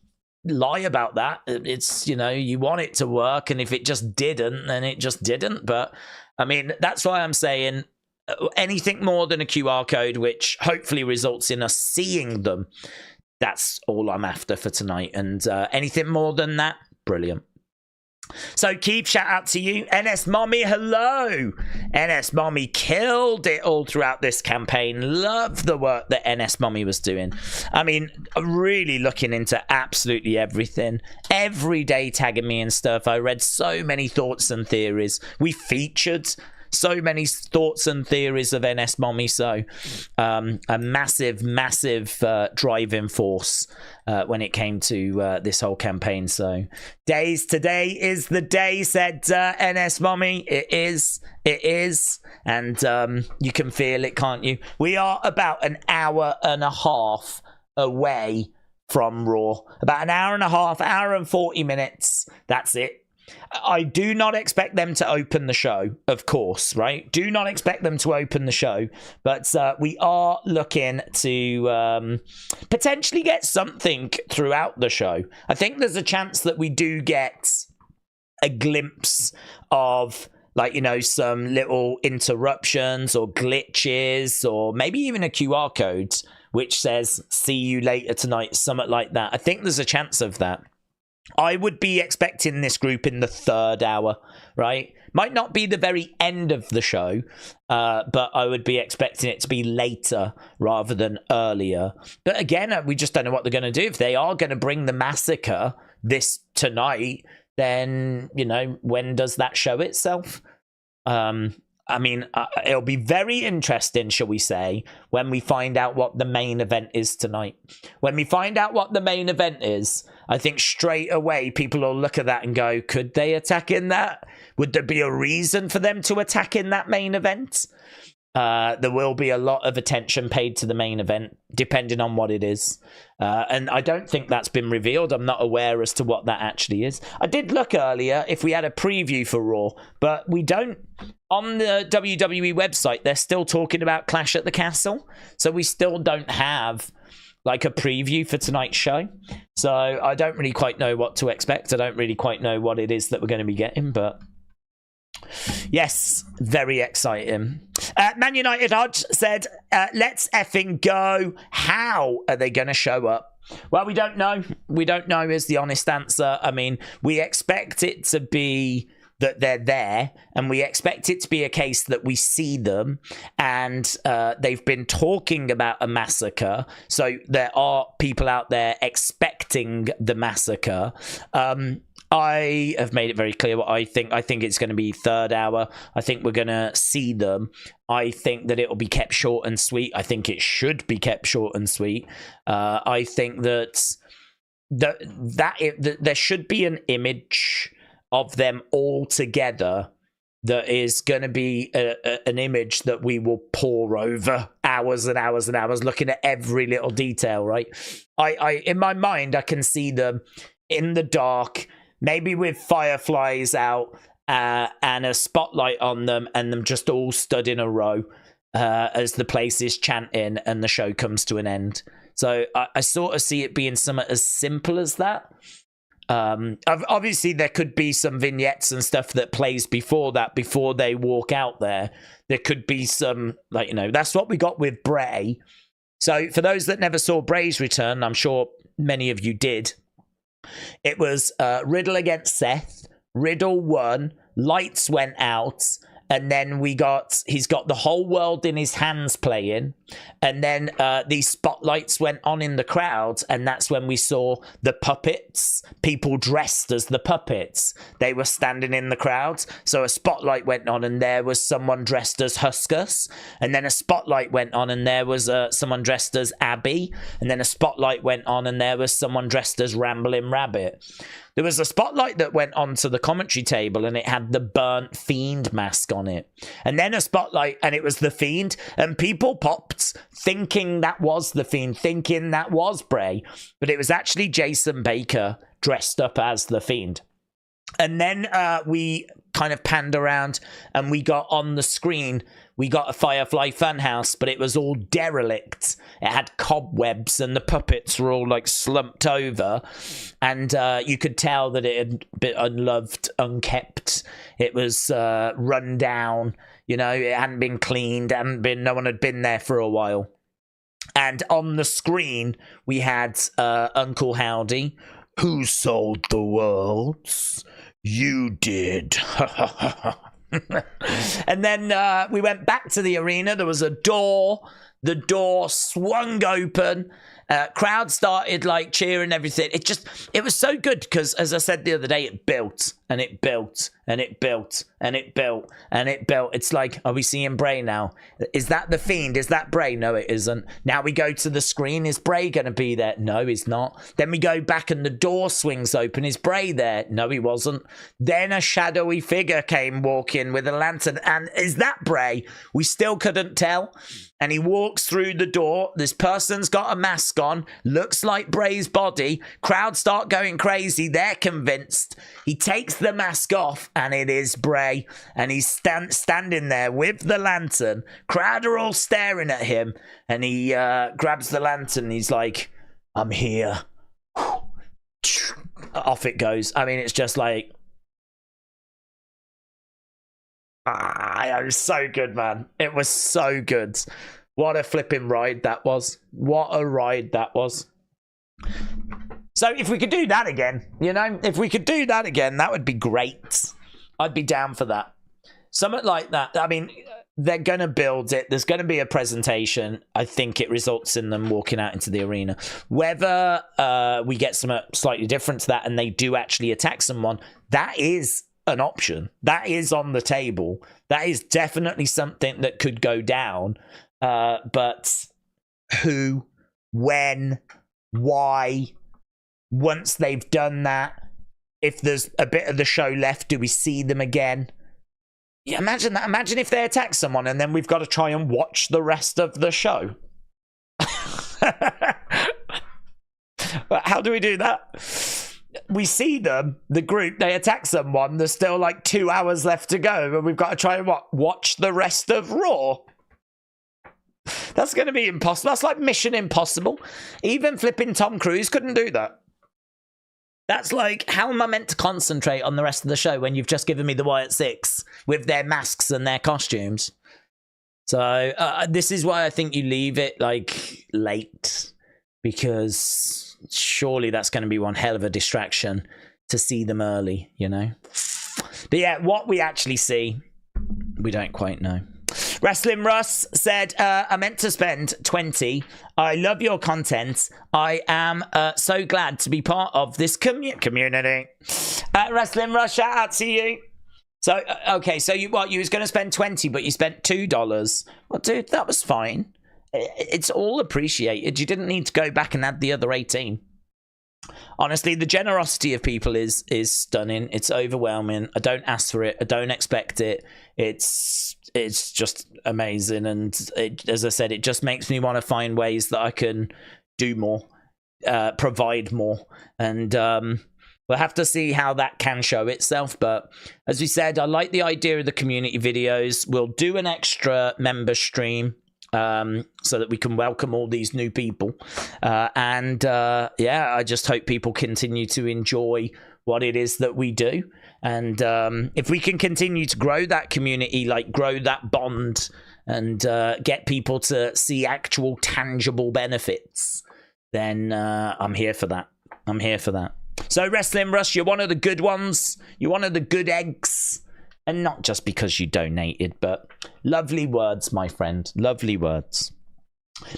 lie about that. It's, you know, you want it to work, and if it just didn't, then it just didn't. But I mean, that's why I'm saying anything more than a QR code, which hopefully results in us seeing them, that's all I'm after for tonight. And anything more than that, brilliant. So Keith, shout out to you. NS Mommy, hello. NS Mommy killed it all throughout this campaign. Love the work that NS Mommy was doing. I mean, really looking into absolutely everything. Every day tagging me and stuff. I read so many thoughts and theories. We featured so many thoughts and theories of NS Mommy, so a massive driving force when it came to this whole campaign. So Days, today is the day, said NS Mommy. It is, and you can feel it, can't you? We are about an hour and a half away from Raw. About an hour and a half, hour and 40 minutes. That's it. I do not expect them to open the show, of course, right? Do not expect them to open the show, but we are looking to potentially get something throughout the show. I think there's a chance that we do get a glimpse of, like, you know, some little interruptions or glitches, or maybe even a QR code which says, see you later tonight, something like that. I think there's a chance of that. I would be expecting this group in the third hour, right? Might not be the very end of the show, but I would be expecting it to be later rather than earlier. But again, we just don't know what they're going to do. If they are going to bring the massacre this tonight, then, you know, when does that show itself? I mean, it'll be very interesting, shall we say, when we find out what the main event is tonight. When we find out what the main event is, I think straight away people will look at that and go, could they attack in that? Would there be a reason for them to attack in that main event? There will be a lot of attention paid to the main event, depending on what it is. And I don't think that's been revealed. I'm not aware as to what that actually is. I did look earlier if we had a preview for Raw, but we don't. On the WWE website, they're still talking about Clash at the Castle. So we still don't have, like a preview for tonight's show. So I don't really quite know what to expect. I don't really quite know what it is that we're going to be getting, but yes, very exciting. Man United Hodge said, let's effing go. How are they going to show up? Well, we don't know. We don't know is the honest answer. I mean, we expect it to be that they're there, and we expect it to be a case that we see them, and they've been talking about a massacre, so there are people out there expecting the massacre. I have made it very clear what I think. I think it's going to be third hour. I think we're going to see them. I think that it'll be kept short and sweet. I think it should be kept short and sweet. I think that there should be an image of them all together that is going to be an image that we will pore over hours and hours and hours, looking at every little detail, right? I in my mind, I can see them in the dark, maybe with fireflies out and a spotlight on them, and them just all stood in a row as the place is chanting and the show comes to an end. So I sort of see it being something as simple as that. Obviously there could be some vignettes and stuff that plays before that, before they walk out there. There could be some, like, you know, that's what we got with Bray. So for those that never saw Bray's return, I'm sure many of you did, it was Riddle against Seth. Riddle won, lights went out, and then he's got the whole world in his hands playing, and then these spotlights went on in the crowd, and that's when we saw the puppets, people dressed as the puppets. They were standing in the crowd, so a spotlight went on, and there was someone dressed as Huskus, and then a spotlight went on, and there was someone dressed as Abby, and then a spotlight went on, and there was someone dressed as Ramblin' Rabbit. There was a spotlight that went onto the commentary table, and it had the burnt Fiend mask on it. And then a spotlight, and it was the Fiend. And people popped thinking that was the Fiend, thinking that was Bray. But it was actually Jason Baker dressed up as the Fiend. And then we kind of panned around, and we got on the screen, we got a Firefly Funhouse, but it was all derelict. It had cobwebs, and the puppets were all like slumped over, and you could tell that it had been unloved, unkept. It was run down. You know, it hadn't been cleaned, no one had been there for a while. And on the screen, we had Uncle Howdy, who sold the worlds. You did. And then we went back to the arena. There was a door. The door swung open. Crowd started like cheering everything. It was so good because, as I said the other day, it built and it built and it built and it built and it built. It's like, are we seeing Bray now? Is that the Fiend? Is that Bray? No, it isn't. Now we go to the screen. Is Bray going to be there? No, he's not. Then we go back and the door swings open. Is Bray there? No, he wasn't. Then a shadowy figure came walking with a lantern. And is that Bray? We still couldn't tell. And he walks through the door. This person's got a mask on. Looks like Bray's body. Crowd start going crazy. They're convinced. He takes the mask off, and it is Bray. And he's standing there with the lantern. Crowd are all staring at him. And he grabs the lantern. He's like, I'm here. Off it goes. I mean, it's just like... it was so good, man. It was so good. What a flipping ride that was. What a ride that was. So if we could do that again, you know, if we could do that again, that would be great. I'd be down for that. Something like that. I mean, they're going to build it. There's going to be a presentation. I think it results in them walking out into the arena. Whether we get something slightly different to that and they do actually attack someone, that is an option. That is on the table. That is definitely something that could go down. But who, when, why, once they've done that, if there's a bit of the show left, do we see them again? Yeah, imagine that. Imagine if they attack someone and then we've got to try and watch the rest of the show. But how do we do that? We see them, the group, they attack someone, there's still like 2 hours left to go, and we've got to try and watch the rest of Raw. That's going to be impossible. That's like Mission Impossible. Even flipping Tom Cruise couldn't do that. That's like, how am I meant to concentrate on the rest of the show when you've just given me the Wyatt Six with their masks and their costumes? So this is why I think you leave it like late, because surely that's going to be one hell of a distraction to see them early, you know? But yeah, what we actually see, we don't quite know. Wrestling Russ said, I meant to spend 20. I love your content. I am so glad to be part of this community. Wrestling Russ, shout out to you. So, okay, so you was going to spend 20, but you spent $2. Well, dude, that was fine. It's all appreciated. You didn't need to go back and add the other 18. Honestly, the generosity of people is stunning. It's overwhelming. I don't ask for it. I don't expect it. It's just amazing. And as I said, it just makes me want to find ways that I can do more, provide more. And we'll have to see how that can show itself. But as we said, I like the idea of the community videos. We'll do an extra member stream so that we can welcome all these new people. Yeah, I just hope people continue to enjoy what it is that we do. And if we can continue to grow that community, like grow that bond and get people to see actual tangible benefits, then I'm here for that. I'm here for that. So Wrestling Rush, you're one of the good ones. You're one of the good eggs. And not just because you donated, but lovely words, my friend. Lovely words.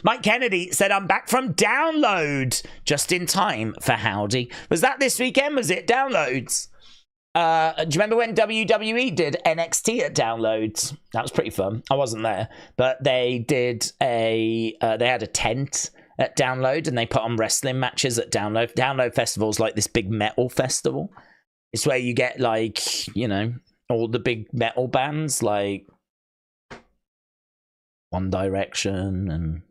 Mike Kennedy said, I'm back from download just in time for Howdy. Was that this weekend? Was it downloads? Do you remember when WWE did NXT at downloads? That was pretty fun. I wasn't there, but they did they had a tent at download and they put on wrestling matches at download. Download festival's like this big metal festival. It's where you get like, you know, all the big metal bands like One Direction and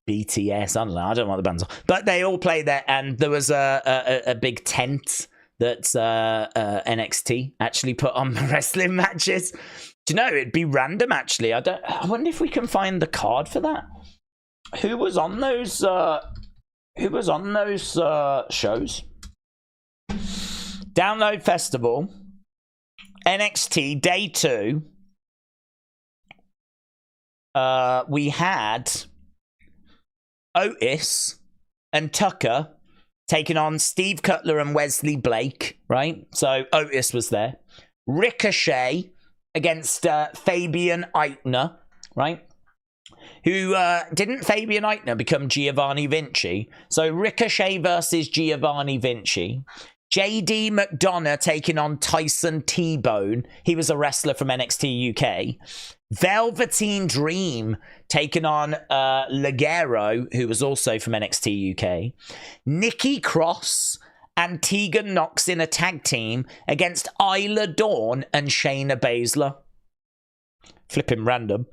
BTS. I don't know. I don't know what the bands are, but they all play there. And there was a big tent that NXT actually put on wrestling matches. Do you know, it'd be random actually. I wonder if we can find the card for that. Who was on those? Who was on those shows? Download Festival, NXT Day 2. We had Otis and Tucker taking on Steve Cutler and Wesley Blake, right? So Otis was there. Ricochet against Fabian Aichner, right? Who didn't Fabian Aichner become Giovanni Vinci? So Ricochet versus Giovanni Vinci. JD McDonough taking on Tyson T-Bone. He was a wrestler from NXT UK. Velveteen Dream taking on Ligero, who was also from NXT UK. Nikki Cross and Tegan Knox in a tag team against Isla Dawn and Shayna Baszler. Flipping random.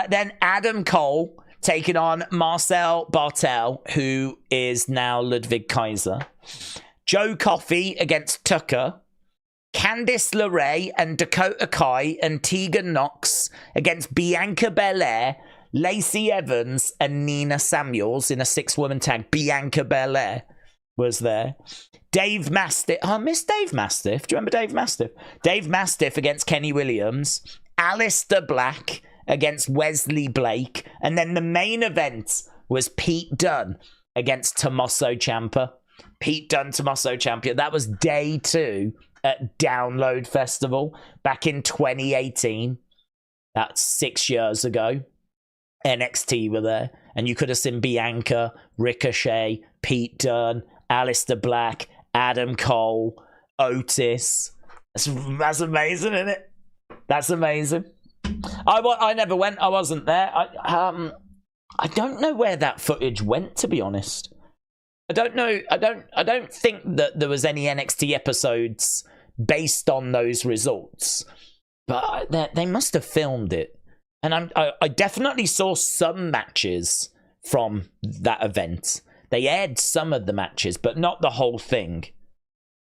Then Adam Cole taking on Marcel Bartel, who is now Ludwig Kaiser. Joe Coffey against Tucker. Candice LeRae and Dakota Kai and Tegan Knox against Bianca Belair, Lacey Evans and Nina Samuels in a 6-woman tag. Bianca Belair was there. Dave Mastiff. I miss Dave Mastiff. Do you remember Dave Mastiff? Dave Mastiff against Kenny Williams. Alistair Black against Wesley Blake. And then the main event was Pete Dunne against Tommaso Ciampa. Pete Dunne, Tommaso Ciampa. That was day 2 at Download Festival back in 2018. That's 6 years ago. NXT were there. And you could have seen Bianca, Ricochet, Pete Dunne, Alistair Black, Adam Cole, Otis. That's amazing, isn't it? That's amazing. I never went. I wasn't there. I don't know where that footage went, to be honest. I don't know. I don't think that there was any NXT episodes based on those results, but they must have filmed it. And I definitely saw some matches from that event. They aired some of the matches, but not the whole thing.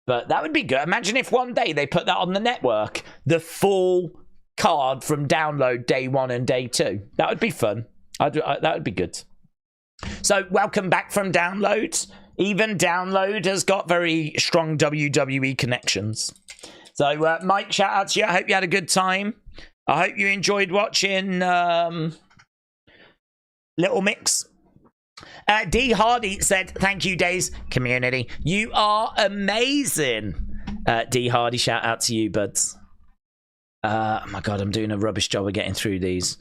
But that would be good. Imagine if one day they put that on the network, the full card from Download day 1 and day 2. That would be fun. That would be good. So welcome back from Download. Even Download has got very strong WWE connections. So Mike, shout out to you. I hope you had a good time. I hope you enjoyed watching Little Mix. D Hardy said, thank you, Daze community. You are amazing. D Hardy, shout out to you, buds. Oh my God, I'm doing a rubbish job of getting through these.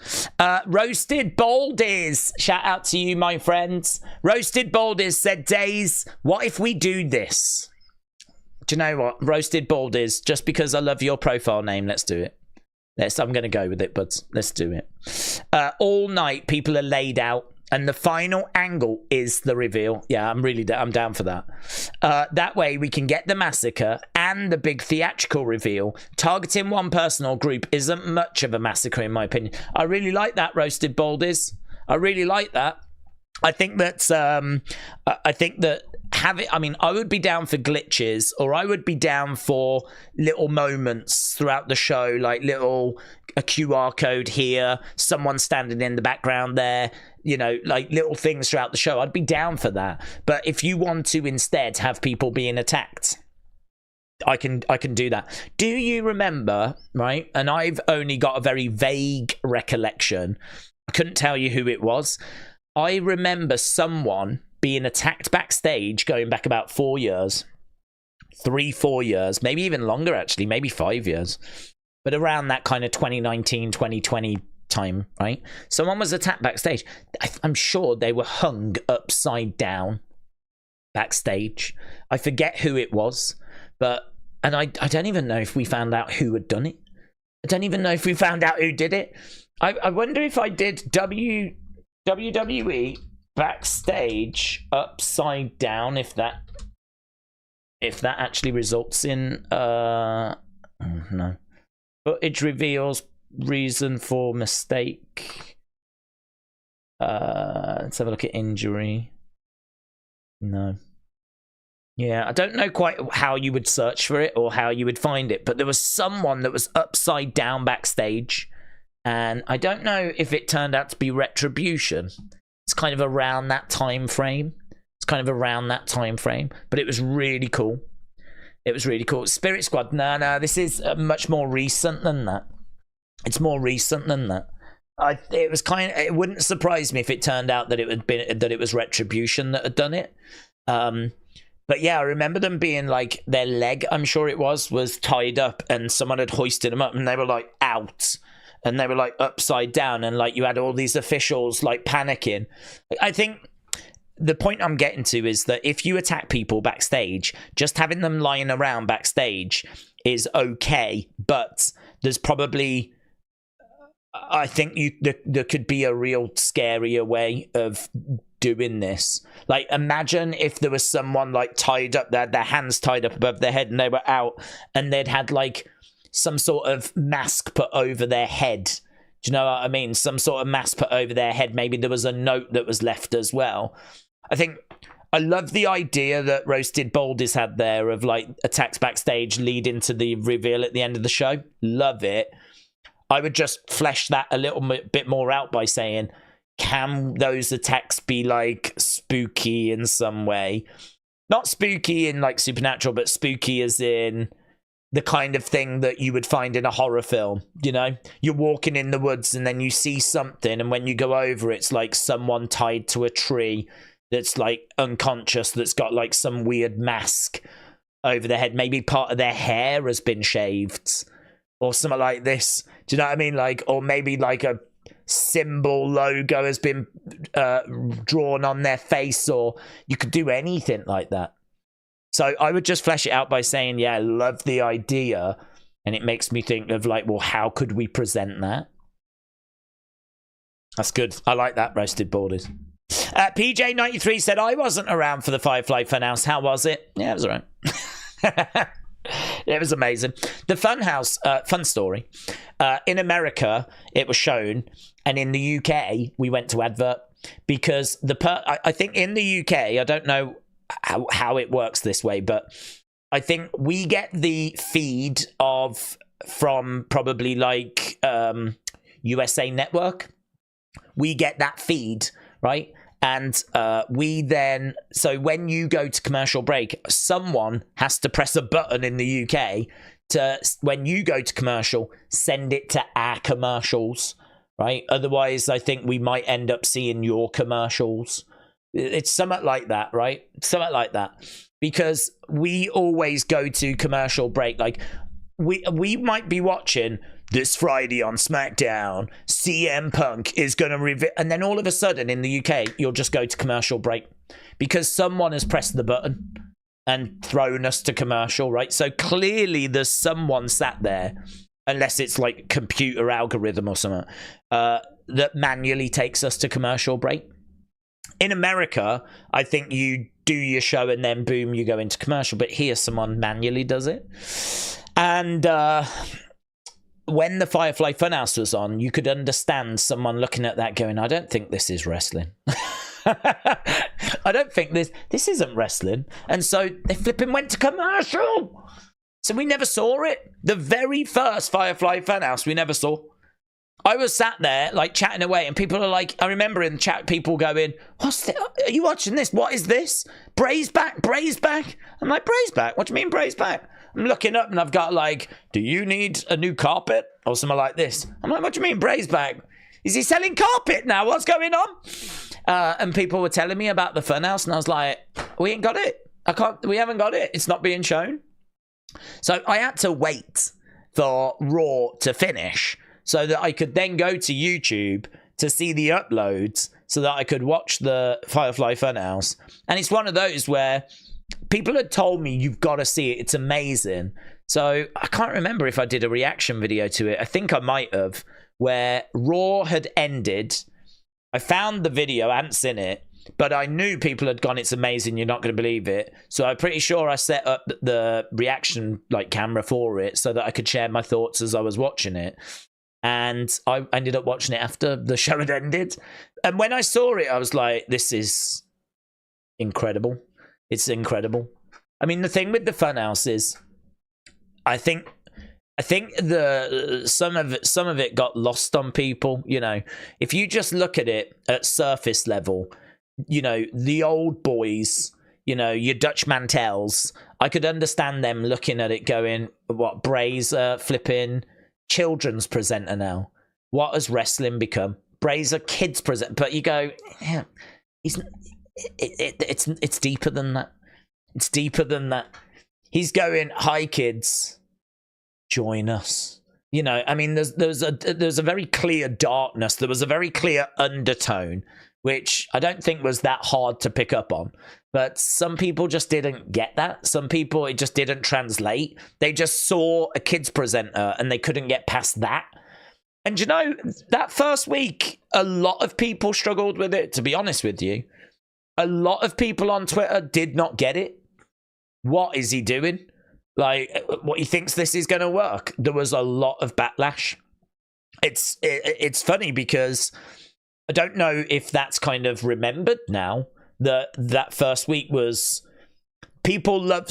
Roasted Baldies, shout out to you, my friends. Roasted Baldies said, Daze, what if we do this? Do you know what? Roasted Baldies, just because I love your profile name, let's do it. I'm going to go with it, buds. Let's do it. All night, people are laid out. And the final angle is the reveal. Yeah, I'm down for that. That way we can get the massacre and the big theatrical reveal. Targeting one person or group isn't much of a massacre, in my opinion. I really like that, Roasted Baldies. I really like that. I think that I would be down for glitches, or I would be down for little moments throughout the show, like a QR code here, someone standing in the background there, you know, like little things throughout the show. I'd be down for that. But if you want to instead have people being attacked, I can do that. Do you remember, right? And I've only got a very vague recollection. I couldn't tell you who it was. I remember someone being attacked backstage going back about 4 years, 3-4 years, maybe even longer, actually, maybe 5 years, but around that kind of 2019, 2020 time, right? Someone was attacked backstage. I'm sure they were hung upside down backstage. I forget who it was, and I don't even know if we found out who had done it. I don't even know if we found out who did it. I wonder if I did WWE backstage upside down, if that actually results in no. Footage reveals reason for mistake. Let's have a look at injury. No. Yeah, I don't know quite how you would search for it or how you would find it, but there was someone that was upside down backstage, and I don't know if it turned out to be Retribution. It's kind of around that time frame. But it was really cool. Spirit Squad. No, this is much more recent than that. It's more recent than that. It wouldn't surprise me if it turned out that it was Retribution that had done it. But yeah, I remember them being like, their leg, I'm sure it was tied up, and someone had hoisted them up, and they were like out. And they were like upside down, and like you had all these officials like panicking. I think the point I'm getting to is that if you attack people backstage, just having them lying around backstage is okay. But there's probably, I think there could be a real scarier way of doing this. Like, imagine if there was someone like tied up, their hands tied up above their head, and they were out, and they'd had like some sort of mask put over their head. Do you know what I mean? Some sort of mask put over their head. Maybe there was a note that was left as well. I love the idea that Roasted Baldies had there of like attacks backstage lead into the reveal at the end of the show. Love it. I would just flesh that a little bit more out by saying, can those attacks be like spooky in some way? Not spooky in like supernatural, but spooky as in the kind of thing that you would find in a horror film. You know, you're walking in the woods and then you see something, and when you go over, it's like someone tied to a tree that's like unconscious, that's got like some weird mask over their head. Maybe part of their hair has been shaved or something like this. Do you know what I mean? Like, or maybe like a symbol logo has been drawn on their face, or you could do anything like that. So I would just flesh it out by saying, yeah, I love the idea. And it makes me think of like, well, how could we present that? That's good. I like that, Roasted Borders. PJ93 said, I wasn't around for the Firefly Funhouse. How was it? Yeah, it was all right. It was amazing. The Funhouse, fun story. In America, it was shown. And in the UK, we went to advert. Because I think in the UK, I don't know how it works this way, but I think we get the feed from probably like USA Network. We get that feed, right? And we then, so when you go to commercial break, someone has to press a button in the UK to, when you go to commercial, send it to our commercials, right? Otherwise, I think we might end up seeing your commercials. It's something like that, right? Something like that. Because we always go to commercial break. Like, we might be watching this Friday on SmackDown, CM Punk is going to reveal, and then all of a sudden in the UK, you'll just go to commercial break because someone has pressed the button and thrown us to commercial, right? So clearly there's someone sat there, unless it's like computer algorithm or something, that manually takes us to commercial break. In America, I think you do your show and then boom, you go into commercial, but here someone manually does it. And when the Firefly Funhouse was on, you could understand someone looking at that going, I don't think this is wrestling. I don't think this isn't wrestling. And so they flipping went to commercial. So we never saw it. The very first Firefly Funhouse we never saw. I was sat there like chatting away and people are like, I remember in the chat people going, what's this? Are you watching this? What is this? Bray's back, Bray's back. I'm like, Bray's back? What do you mean Bray's back? I'm looking up and I've got like, do you need a new carpet? Or something like this. I'm like, what do you mean Bray's back? Is he selling carpet now? What's going on? And people were telling me about the Funhouse and I was like, we ain't got it. We haven't got it. It's not being shown. So I had to wait for Raw to finish so that I could then go to YouTube to see the uploads so that I could watch the Firefly Funhouse. And it's one of those where people had told me, you've got to see it. It's amazing. So I can't remember if I did a reaction video to it. I think I might have, where Raw had ended. I found the video, I hadn't seen it, but I knew people had gone, it's amazing, you're not going to believe it. So I'm pretty sure I set up the reaction like camera for it so that I could share my thoughts as I was watching it. And I ended up watching it after the show had ended. And when I saw it, I was like, this is incredible. It's incredible. I mean, the thing with the Funhouse is, I think some of it got lost on people. You know, if you just look at it at surface level, you know, the old boys, you know, your Dutch Mantels, I could understand them looking at it going, what, Bray's flipping children's presenter now. What has wrestling become? Bray's a kids presenter, but you go, yeah, it's deeper than that. It's deeper than that. He's going, hi kids, join us. You know, I mean, there's a very clear darkness. There was a very clear undertone, which I don't think was that hard to pick up on. But some people just didn't get that. Some people, it just didn't translate. They just saw a kids presenter and they couldn't get past that. And you know, that first week, a lot of people struggled with it, to be honest with you. A lot of people on Twitter did not get it. What is he doing? Like, what, he thinks this is going to work? There was a lot of backlash. It's funny because I don't know if that's kind of remembered now. That first week was,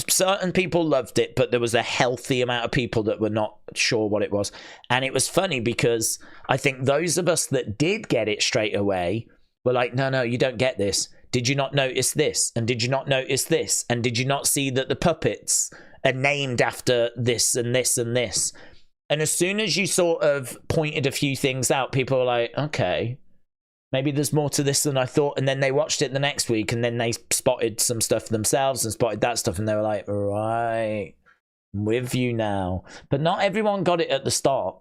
certain people loved it, but there was a healthy amount of people that were not sure what it was. And it was funny because I think those of us that did get it straight away were like, no, you don't get this. Did you not notice this? And did you not notice this? And did you not see that the puppets are named after this and this and this? And as soon as you sort of pointed a few things out, people were like, okay, maybe there's more to this than I thought. And then they watched it the next week and then they spotted some stuff themselves and spotted that stuff. And they were like, right, I'm with you now. But not everyone got it at the start.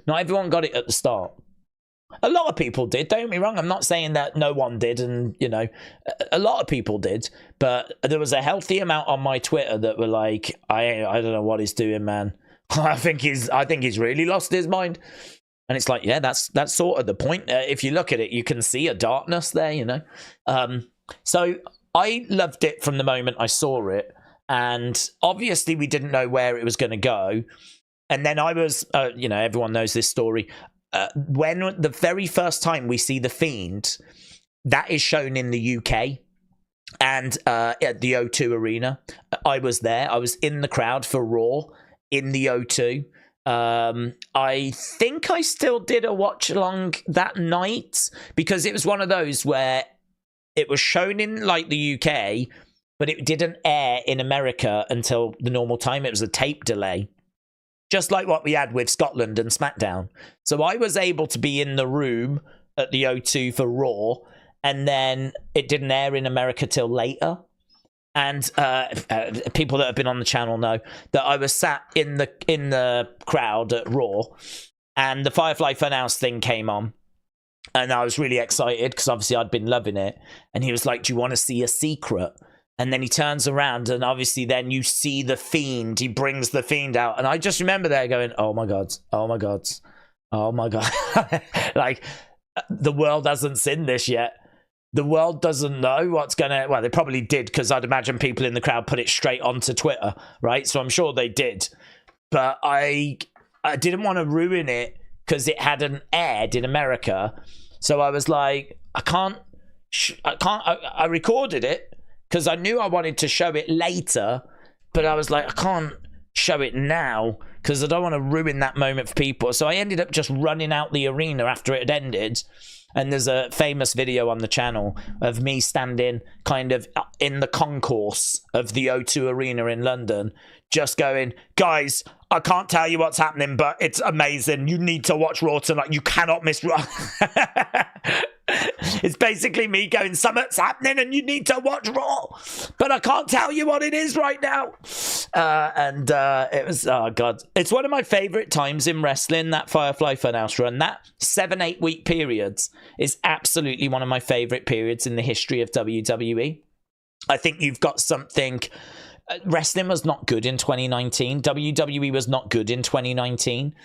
Not everyone got it at the start. A lot of people did, don't get me wrong. I'm not saying that no one did, and you know, a lot of people did, but there was a healthy amount on my Twitter that were like, I don't know what he's doing, man. I think he's really lost his mind. And it's like, yeah, that's sort of the point. If you look at it, you can see a darkness there, you know. So I loved it from the moment I saw it, and obviously we didn't know where it was going to go. And then I was, you know, everyone knows this story. When the very first time we see the Fiend, that is shown in the UK and at the O2 Arena. I was there. I was in the crowd for Raw in the O2. I think I still did a watch along that night because it was one of those where it was shown in like the UK, but it didn't air in America until the normal time. It was a tape delay, just like what we had with Scotland and SmackDown. So I was able to be in the room at the O2 for Raw, and then it didn't air in America till later. And people that have been on the channel know that I was sat in the crowd at Raw, and the Firefly Funhouse thing came on, and I was really excited because obviously I'd been loving it. And he was like, "Do you want to see a secret?" And then he turns around, and obviously then you see the Fiend. He brings the Fiend out, and I just remember there going, "Oh my god, oh my god, oh my god!" Like the world hasn't seen this yet. The world doesn't know what's going to... Well, they probably did, because I'd imagine people in the crowd put it straight onto Twitter, right? So I'm sure they did. But I didn't want to ruin it because it hadn't aired in America. So I was like, I recorded it because I knew I wanted to show it later. But I was like, I can't show it now because I don't want to ruin that moment for people. So I ended up just running out the arena after it had ended. And there's a famous video on the channel of me standing kind of in the concourse of the O2 Arena in London, just going, "Guys, I can't tell you what's happening, but it's amazing. You need to watch Raw tonight. You cannot miss Raw." It's basically me going, "Something's happening and you need to watch Raw, but I can't tell you what it is right now." It was, oh God. It's one of my favourite times in wrestling, that Firefly Funhouse run. That 7-8 week periods is absolutely one of my favourite periods in the history of WWE. I think you've got something... Wrestling was not good in 2019. WWE was not good in 2019.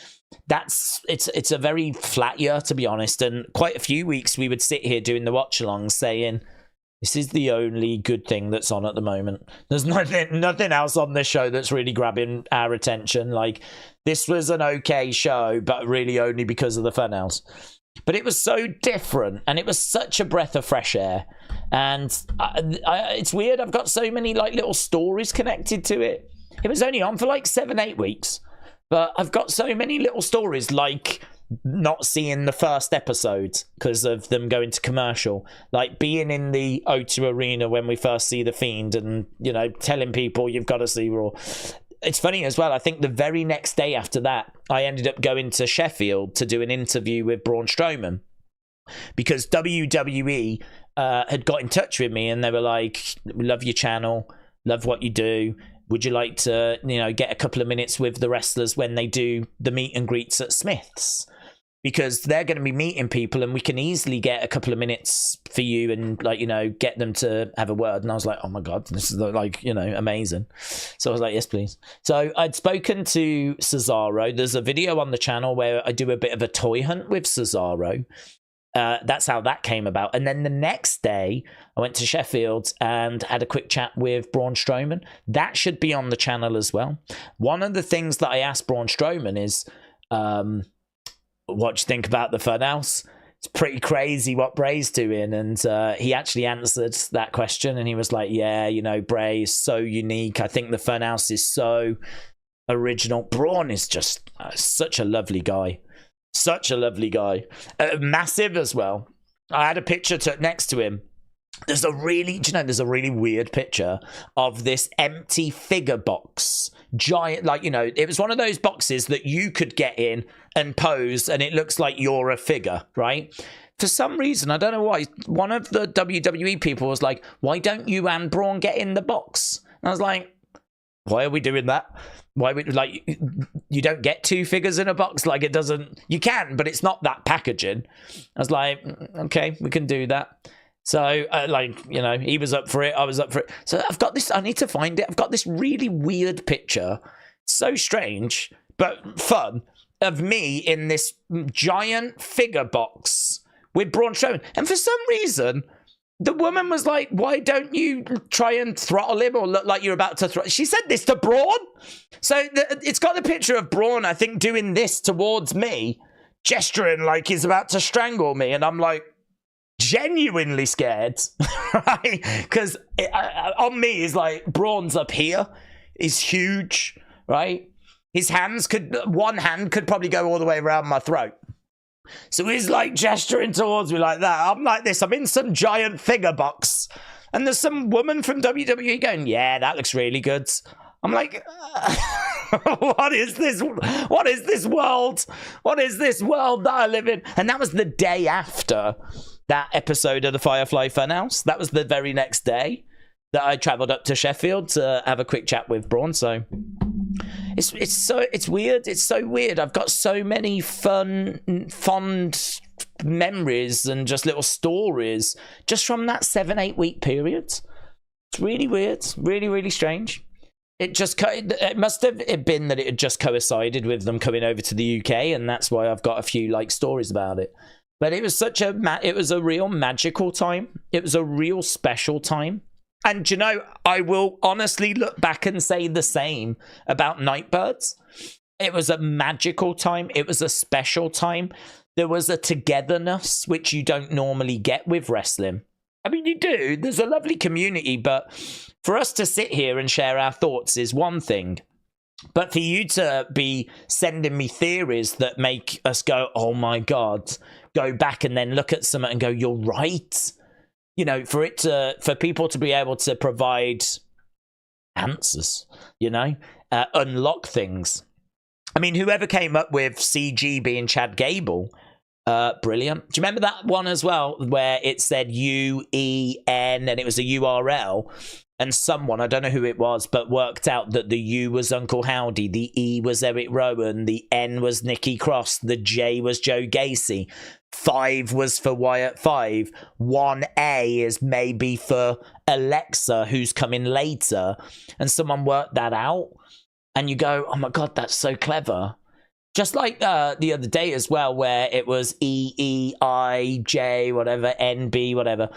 It's a very flat year, to be honest. And quite a few weeks we would sit here doing the watch-alongs saying, this is the only good thing that's on at the moment. There's nothing else on this show that's really grabbing our attention. Like, this was an okay show, but really only because of the Funhouse. But it was so different, and it was such a breath of fresh air. And it's weird, I've got so many like little stories connected to it. It was only on for like 7-8 weeks, but I've got so many little stories, like not seeing the first episode because of them going to commercial, like being in the O2 Arena when we first see the Fiend, and you know, telling people you've got to see Raw. It's funny as well, I think the very next day after that, I ended up going to Sheffield to do an interview with Braun Strowman, because WWE had got in touch with me and they were like, "We love your channel, love what you do. Would you like to, you know, get a couple of minutes with the wrestlers when they do the meet and greets at Smith's? Because they're going to be meeting people and we can easily get a couple of minutes for you and, like, you know, get them to have a word." And I was like, oh my God, this is like, you know, amazing. So I was like, yes, please. So I'd spoken to Cesaro. There's a video on the channel where I do a bit of a toy hunt with Cesaro. That's how that came about. And then the next day, I went to Sheffield and had a quick chat with Braun Strowman. That should be on the channel as well. One of the things that I asked Braun Strowman is, what do you think about the Funhouse? It's pretty crazy what Bray's doing. And he actually answered that question. And he was like, yeah, you know, Bray is so unique. I think the Funhouse is so original. Braun is just such a lovely guy. Such a lovely guy. Massive as well. I had a picture next to him. There's a really weird picture of this empty figure box. Giant, like, you know, it was one of those boxes that you could get in and pose and it looks like you're a figure, right? For some reason, I don't know why, one of the WWE people was like, "Why don't you and Braun get in the box?" And I was like, why are we doing that? Why would, like, you don't get two figures in a box? Like, it doesn't, you can, but it's not that packaging. I was like, okay, we can do that. So, like, you know, he was up for it, I was up for it. So I've got this, I need to find it. I've got this really weird picture, so strange, but fun, of me in this giant figure box with Braun Strowman. And for some reason, the woman was like, "Why don't you try and throttle him or look like you're about to throttle?" She said this to Braun. So it's got the picture of Braun, I think, doing this towards me, gesturing like he's about to strangle me. And I'm like, genuinely scared, right? Because on me is like, Braun's up here. He's huge, right? one hand could probably go all the way around my throat. So he's like gesturing towards me like that. I'm like this. I'm in some giant figure box. And there's some woman from WWE going, yeah, that looks really good. I'm like, what is this? What is this world? What is this world that I live in? And that was the day after that episode of the Firefly Funhouse. That was the very next day that I travelled up to Sheffield to have a quick chat with Braun. So it's weird. It's so weird. I've got so many fond memories and just little stories just from that 7-8 week period. It's really weird. Really, really strange. It must have been that it had just coincided with them coming over to the UK, and that's why I've got a few like stories about it. But it was it was a real magical time. It was a real special time. And you know, I will honestly look back and say the same about Nightbirds. It was a magical time. It was a special time. There was a togetherness which you don't normally get with wrestling. I mean, you do. There's a lovely community, but for us to sit here and share our thoughts is one thing. But for you to be sending me theories that make us go, oh my God, go back and then look at something and go, you're right. You know, for people to be able to provide answers, you know, unlock things. I mean, whoever came up with CG being Chad Gable, brilliant. Do you remember that one as well, where it said U-E-N and it was a URL? And someone, I don't know who it was, but worked out that the U was Uncle Howdy, the E was Eric Rowan, the N was Nikki Cross, the J was Joe Gacy, 5 was for Wyatt 5, 1A is maybe for Alexa, who's coming later. And someone worked that out. And you go, oh my God, that's so clever. Just like the other day as well, where it was E-E-I-J, whatever, N-B, whatever.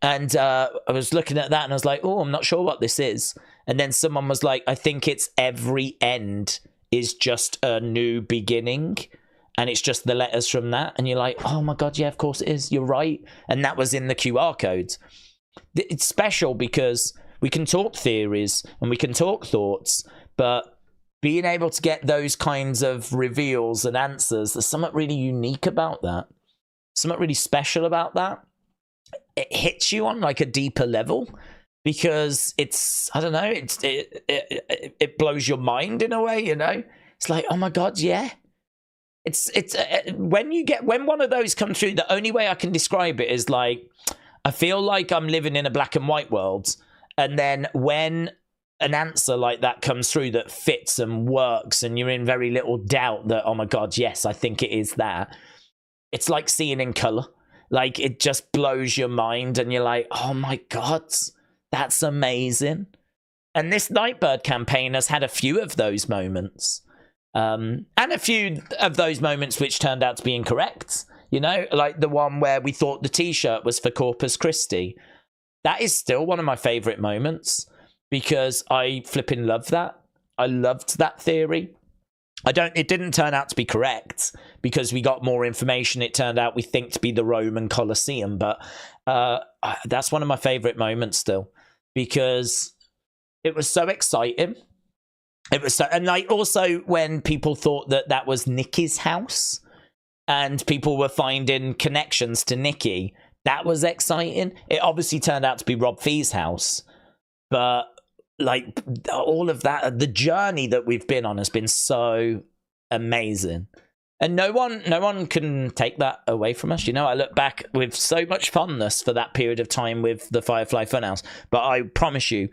And I was looking at that and I was like, oh, I'm not sure what this is. And then someone was like, I think it's every end is just a new beginning. And it's just the letters from that. And you're like, oh my God, yeah, of course it is. You're right. And that was in the QR code. It's special because we can talk theories and we can talk thoughts, but being able to get those kinds of reveals and answers, there's something really unique about that. Something really special about that. It hits you on like a deeper level because it's, I don't know, it blows your mind in a way, you know? It's like, oh my God, yeah. It's when one of those come through, the only way I can describe it is like, I feel like I'm living in a black and white world. And then when an answer like that comes through that fits and works and you're in very little doubt that, oh my God, yes, I think it is that. It's like seeing in color. Like it just blows your mind and you're like, oh my God, that's amazing. And this Nightbird campaign has had a few of those moments. And a few of those moments which turned out to be incorrect. You know, like the one where we thought the t-shirt was for Corpus Christi. That is still one of my favorite moments. Because I flipping love that. I loved that theory. It didn't turn out to be correct because we got more information. It turned out we think to be the Roman Colosseum, but that's one of my favorite moments still because it was so exciting. It was so, and like also when people thought that was Nikki's house and people were finding connections to Nikki, that was exciting. It obviously turned out to be Rob Fee's house, but like all of that, the journey that we've been on has been so amazing. And no one can take that away from us. You know, I look back with so much fondness for that period of time with the Firefly Funhouse. But I promise you,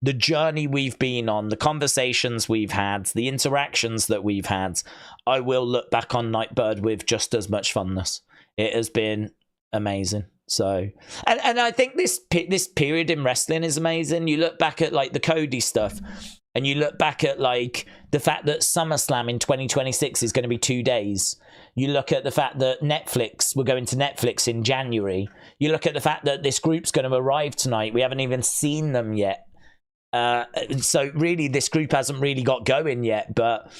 the journey we've been on, the conversations we've had, the interactions that we've had, I will look back on Nightbird with just as much fondness. It has been amazing. So, and I think this period in wrestling is amazing. You look back at like the Cody stuff and you look back at like the fact that SummerSlam in 2026 is going to be 2 days. You look at the fact that we're going to Netflix in January. You look at the fact that this group's going to arrive tonight. We haven't even seen them yet. So really this group hasn't really got going yet, but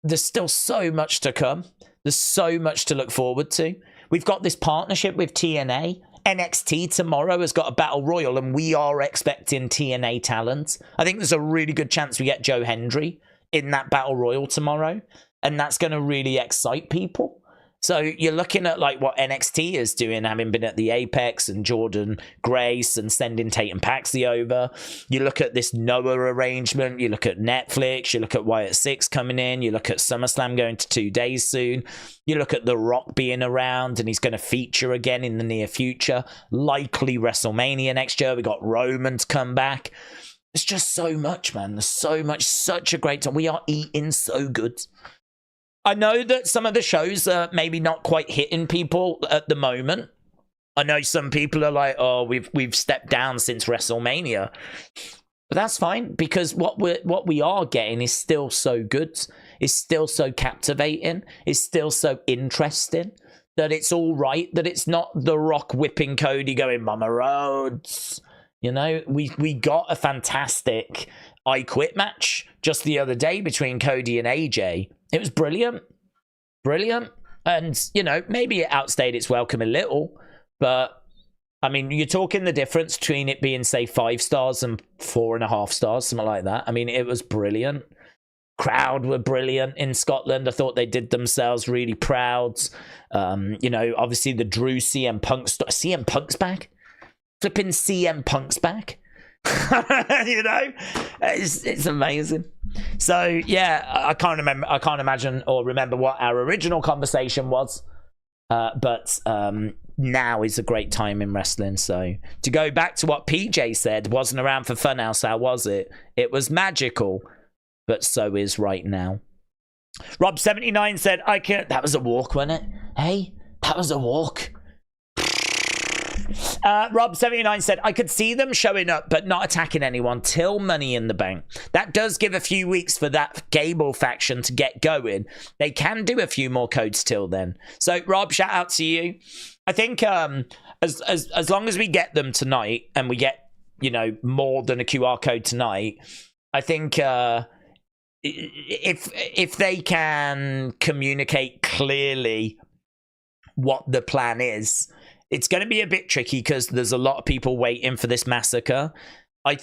there's still so much to come. There's so much to look forward to. We've got this partnership with TNA. NXT tomorrow has got a battle royal, and we are expecting TNA talent. I think there's a really good chance we get Joe Hendry in that battle royal tomorrow, and that's going to really excite people. So you're looking at like what NXT is doing, having been at the Apex and Jordan Grace and sending Tatum Paxley over. You look at this Noah arrangement. You look at Netflix. You look at Wyatt 6 coming in. You look at SummerSlam going to 2 days soon. You look at The Rock being around and he's going to feature again in the near future. Likely WrestleMania next year. We got Roman to come back. It's just so much, man. There's so much. Such a great time. We are eating so good. I know that some of the shows are maybe not quite hitting people at the moment. I know some people are like, oh, we've stepped down since WrestleMania. But that's fine, because what we are getting is still so good. It's still so captivating. It's still so interesting that it's all right, that it's not The Rock whipping Cody going, Mama Rhodes. You know, we got a fantastic I Quit match just the other day between Cody and AJ. It was brilliant. Brilliant. And, you know, maybe it outstayed its welcome a little. But, I mean, you're talking the difference between it being, say, 5 stars and 4.5 stars, something like that. I mean, it was brilliant. Crowd were brilliant in Scotland. I thought they did themselves really proud. You know, obviously the Drew CM Punk... CM Punk's back? Flipping CM Punk's back? You know, it's amazing. So yeah, I can't imagine or remember what our original conversation was, but now is a great time in wrestling. So to go back to what PJ said, wasn't around for Funhouse, how was it? It was magical, but so is right now. Rob79 said, that was a walk, wasn't it? Hey, that was a walk. Rob79 said, I could see them showing up but not attacking anyone till Money in the Bank. That does give a few weeks for that Gable faction to get going. They can do a few more codes till then. So, Rob, shout out to you. I think as long as we get them tonight and we get, you know, more than a QR code tonight, I think if they can communicate clearly what the plan is, it's going to be a bit tricky because there's a lot of people waiting for this massacre. I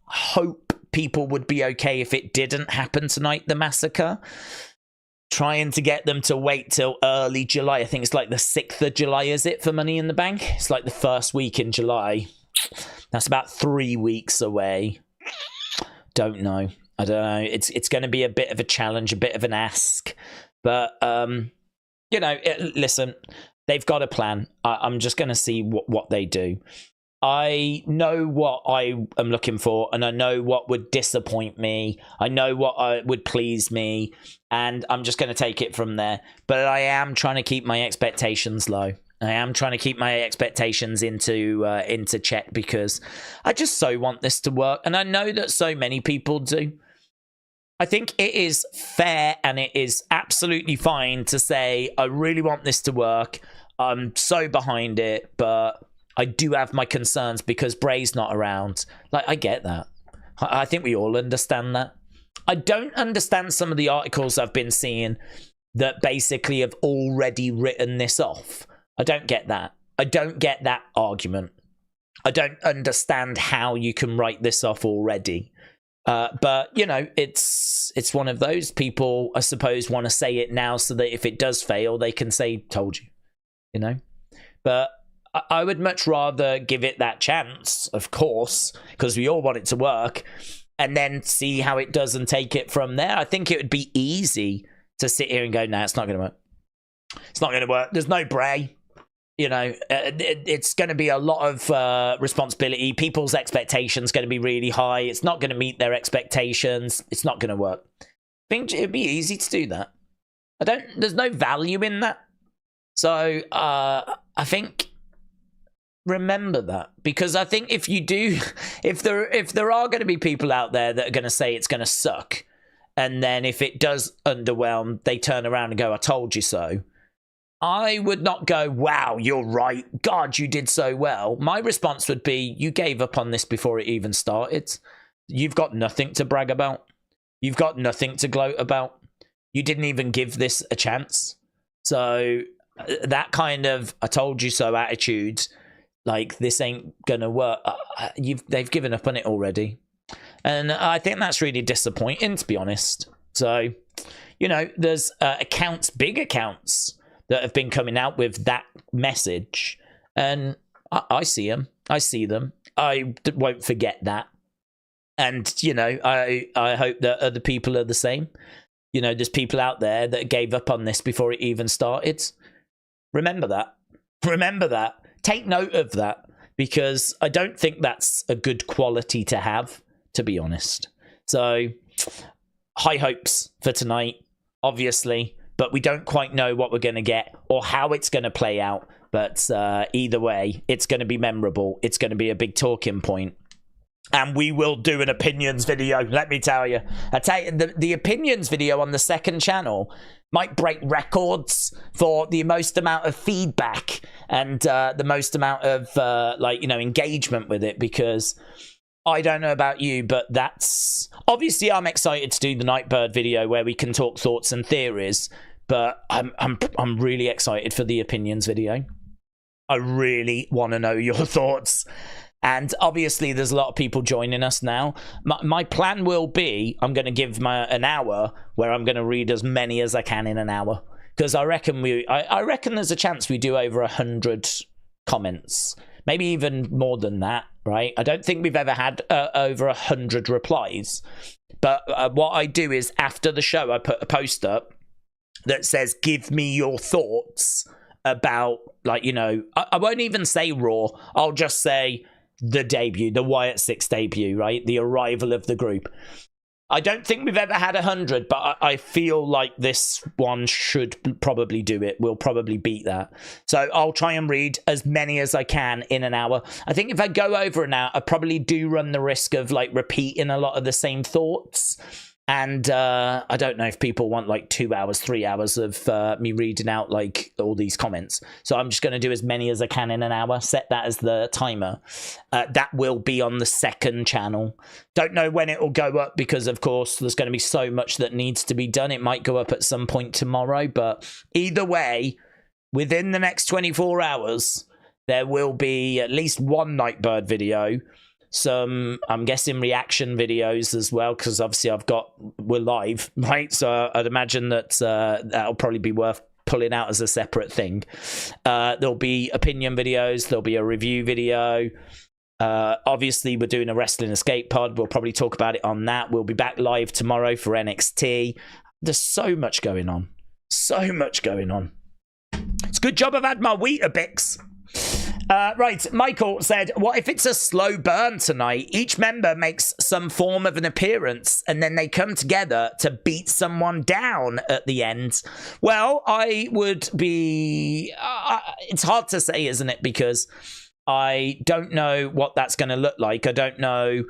hope people would be okay if it didn't happen tonight, the massacre. Trying to get them to wait till early July. I think it's like the 6th of July, is it, for Money in the Bank? It's like the first week in July. That's about 3 weeks away. Don't know. I don't know. It's going to be a bit of a challenge, a bit of an ask. But, you know, listen... They've got a plan. I'm just going to see what they do. I know what I am looking for, and I know what would disappoint me. I know what would please me, and I'm just going to take it from there. But I am trying to keep my expectations low. I am trying to keep my expectations into check because I just so want this to work, and I know that so many people do. I think it is fair and it is absolutely fine to say, I really want this to work. I'm so behind it, but I do have my concerns because Bray's not around. Like, I get that. I think we all understand that. I don't understand some of the articles I've been seeing that basically have already written this off. I don't get that. I don't get that argument. I don't understand how you can write this off already. But, you know, it's one of those. People, I suppose, want to say it now so that if it does fail, they can say, told you, you know. But I would much rather give it that chance, of course, because we all want it to work, and then see how it does and take it from there. I think it would be easy to sit here and go, nah, it's not going to work. It's not going to work. There's no Bray. You know, it's going to be a lot of responsibility. People's expectations going to be really high. It's not going to meet their expectations. It's not going to work. I think it'd be easy to do that. There's no value in that. So I think remember that, because I think if you do, if there are going to be people out there that are going to say it's going to suck, and then if it does underwhelm, they turn around and go, I told you so. I would not go, wow, you're right. God, you did so well. My response would be, you gave up on this before it even started. You've got nothing to brag about. You've got nothing to gloat about. You didn't even give this a chance. So that kind of, I told you so attitude, like this ain't going to work. They've given up on it already. And I think that's really disappointing, to be honest. So, you know, there's big accounts that have been coming out with that message. And I see them. I see them. I won't forget that. And, you know, I hope that other people are the same. You know, there's people out there that gave up on this before it even started. Remember that. Remember that. Take note of that, because I don't think that's a good quality to have, to be honest. So, high hopes for tonight, obviously, but we don't quite know what we're going to get or how it's going to play out. But either way, it's going to be memorable. It's going to be a big talking point. And we will do an opinions video, let me tell you. I tell you, the opinions video on the second channel might break records for the most amount of feedback and the most amount of, engagement with it, because I don't know about you, but that's... Obviously, I'm excited to do the Nightbird video where we can talk thoughts and theories, but I'm really excited for the opinions video. I really want to know your thoughts. And obviously, there's a lot of people joining us now. My plan will be, I'm going to give an hour where I'm going to read as many as I can in an hour. Because I reckon there's a chance we do over 100 comments. Maybe even more than that, right? I don't think we've ever had over 100 replies. But what I do is, after the show, I put a post up that says, give me your thoughts about, I won't even say Raw. I'll just say... the debut, the Wyatt 6 debut, right? The arrival of the group. I don't think we've ever had 100, but I feel like this one should probably do it. We'll probably beat that. So I'll try and read as many as I can in an hour. I think if I go over an hour, I probably do run the risk of repeating a lot of the same thoughts. And I don't know if people want 2 hours, 3 hours of me reading out all these comments. So I'm just going to do as many as I can in an hour. Set that as the timer. That will be on the second channel. Don't know when it will go up because, of course, there's going to be so much that needs to be done. It might go up at some point tomorrow. But either way, within the next 24 hours, there will be at least one Nightbird video. Some, I'm guessing, reaction videos as well, because obviously we're live, right? So I'd imagine that that'll probably be worth pulling out as a separate thing. There'll be opinion videos, there'll be a review video. Obviously, we're doing a wrestling escape pod. We'll probably talk about it on that. We'll be back live tomorrow for NXT. There's so much going on. So much going on. It's a good job I've had my Weetabix. Right, Michael said, what if it's a slow burn tonight? Each member makes some form of an appearance and then they come together to beat someone down at the end. Well, I would be... it's hard to say, isn't it? Because I don't know what that's going to look like. I don't know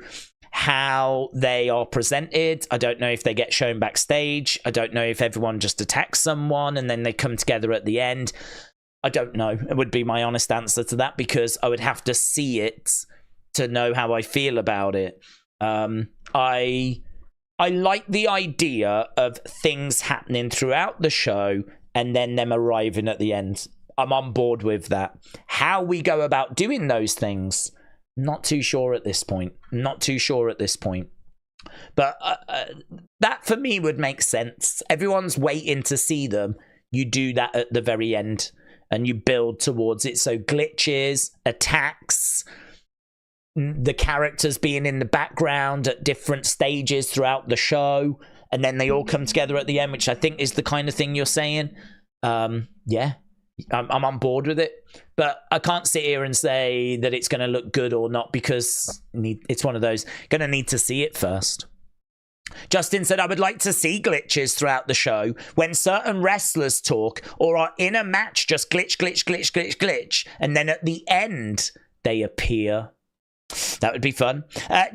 how they are presented. I don't know if they get shown backstage. I don't know if everyone just attacks someone and then they come together at the end. I don't know. It would be my honest answer to that, because I would have to see it to know how I feel about it. I like the idea of things happening throughout the show and then them arriving at the end. I'm on board with that. How we go about doing those things, not too sure at this point. Not too sure at this point. But that for me would make sense. Everyone's waiting to see them. You do that at the very end. And you build towards it. So glitches, attacks, the characters being in the background at different stages throughout the show. And then they all come together at the end, which I think is the kind of thing you're saying. Yeah, I'm on board with it. But I can't sit here and say that it's going to look good or not, because it's one of those. Going to need to see it first. Justin said, I would like to see glitches throughout the show when certain wrestlers talk or are in a match, just glitch, glitch, glitch, glitch, glitch. And then at the end, they appear. That would be fun.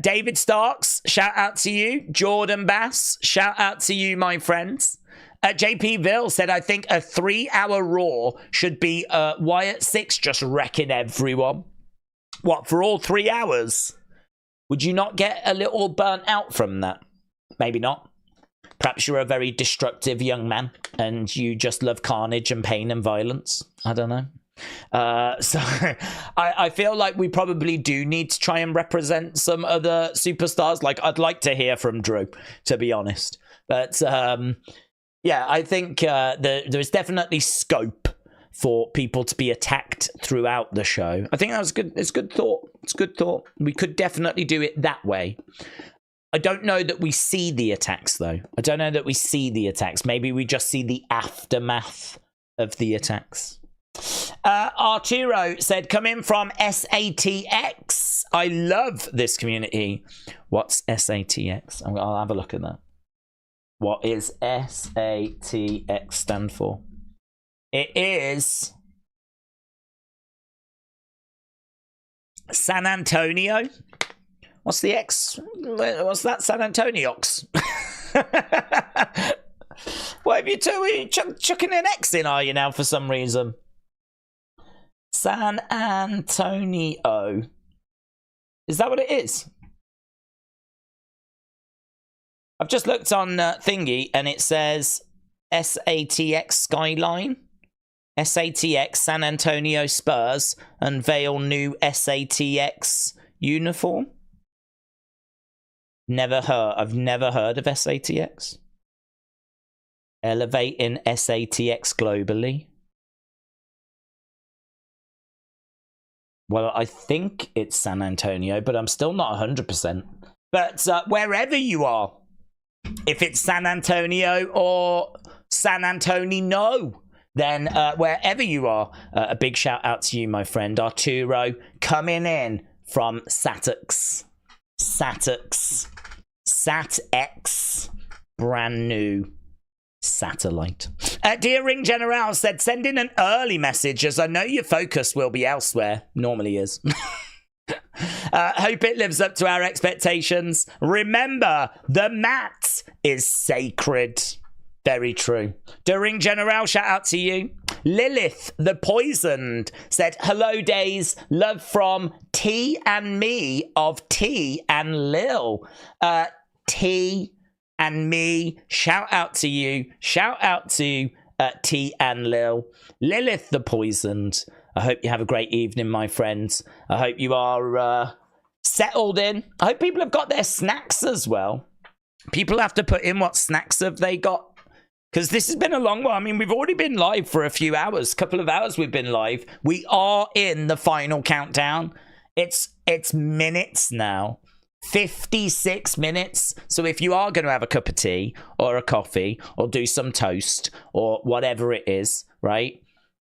David Starks, shout out to you. Jordan Bass, shout out to you, my friends. JP Ville said, I think a 3-hour Raw should be Wyatt 6 just wrecking everyone. What, for all 3 hours? Would you not get a little burnt out from that? Maybe not. Perhaps you're a very destructive young man and you just love carnage and pain and violence. I don't know. So I feel like we probably do need to try and represent some other superstars. Like, I'd like to hear from Drew, to be honest. But yeah, I think there's definitely scope for people to be attacked throughout the show. I think that was good. It's good thought. It's good thought. We could definitely do it that way. I don't know that we see the attacks, though. I don't know that we see the attacks. Maybe we just see the aftermath of the attacks. Arturo said, come in from SATX. I love this community. What's SATX? I'll have a look at that. What is SATX stand for? It is San Antonio. What's the X? What's that? San Antoniox. What have you two? Are you chucking an X in, are you now, for some reason? San Antonio. Is that what it is? I've just looked on Thingy and it says SATX Skyline. SATX San Antonio Spurs unveil new SATX uniform. I've never heard of SATX. Elevating SATX globally. Well, I think it's San Antonio, but I'm still not 100%. But wherever you are, if it's San Antonio or San Antonio, then wherever you are, a big shout out to you, my friend Arturo, coming in from SATX. SATX, brand new satellite. Dear Ring General said, send in an early message as I know your focus will be elsewhere. Normally is. Hope it lives up to our expectations. Remember, the mat is sacred. Very true. During General, shout out to you. Lilith, the Poisoned, said, hello, Daze. Love from T and me of T and Lil. T and me. Shout out to you. Shout out to T and Lil. Lilith, the Poisoned. I hope you have a great evening, my friends. I hope you are settled in. I hope people have got their snacks as well. People have to put in what snacks have they got. Because this has been a long one. I mean, we've already been live for a few hours. Couple of hours we've been live. We are in the final countdown. It's minutes now. 56 minutes. So if you are going to have a cup of tea or a coffee or do some toast or whatever it is, right?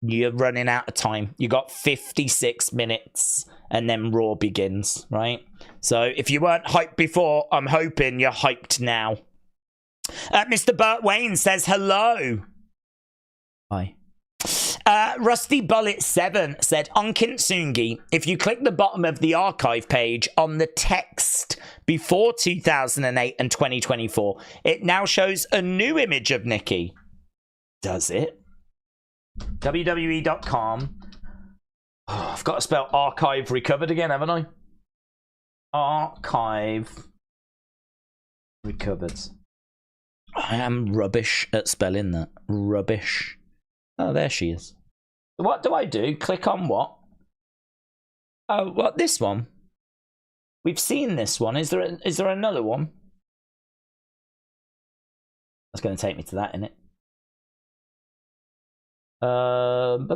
You're running out of time. You got 56 minutes and then Raw begins, right? So if you weren't hyped before, I'm hoping you're hyped now. Mr. Burt Wayne says hello. Hi. Rusty Bullet 7 said, on Kintsungi, if you click the bottom of the archive page on the text before 2008 and 2024, it now shows a new image of Nikki. Does it? WWE.com. Oh, I've got to spell archive recovered again, haven't I? Archive recovered. I am rubbish at spelling that. Rubbish. Oh, there she is. What do I do? Click on what? Oh, what? This one? We've seen this one. Is there another one? That's going to take me to that, innit? I'm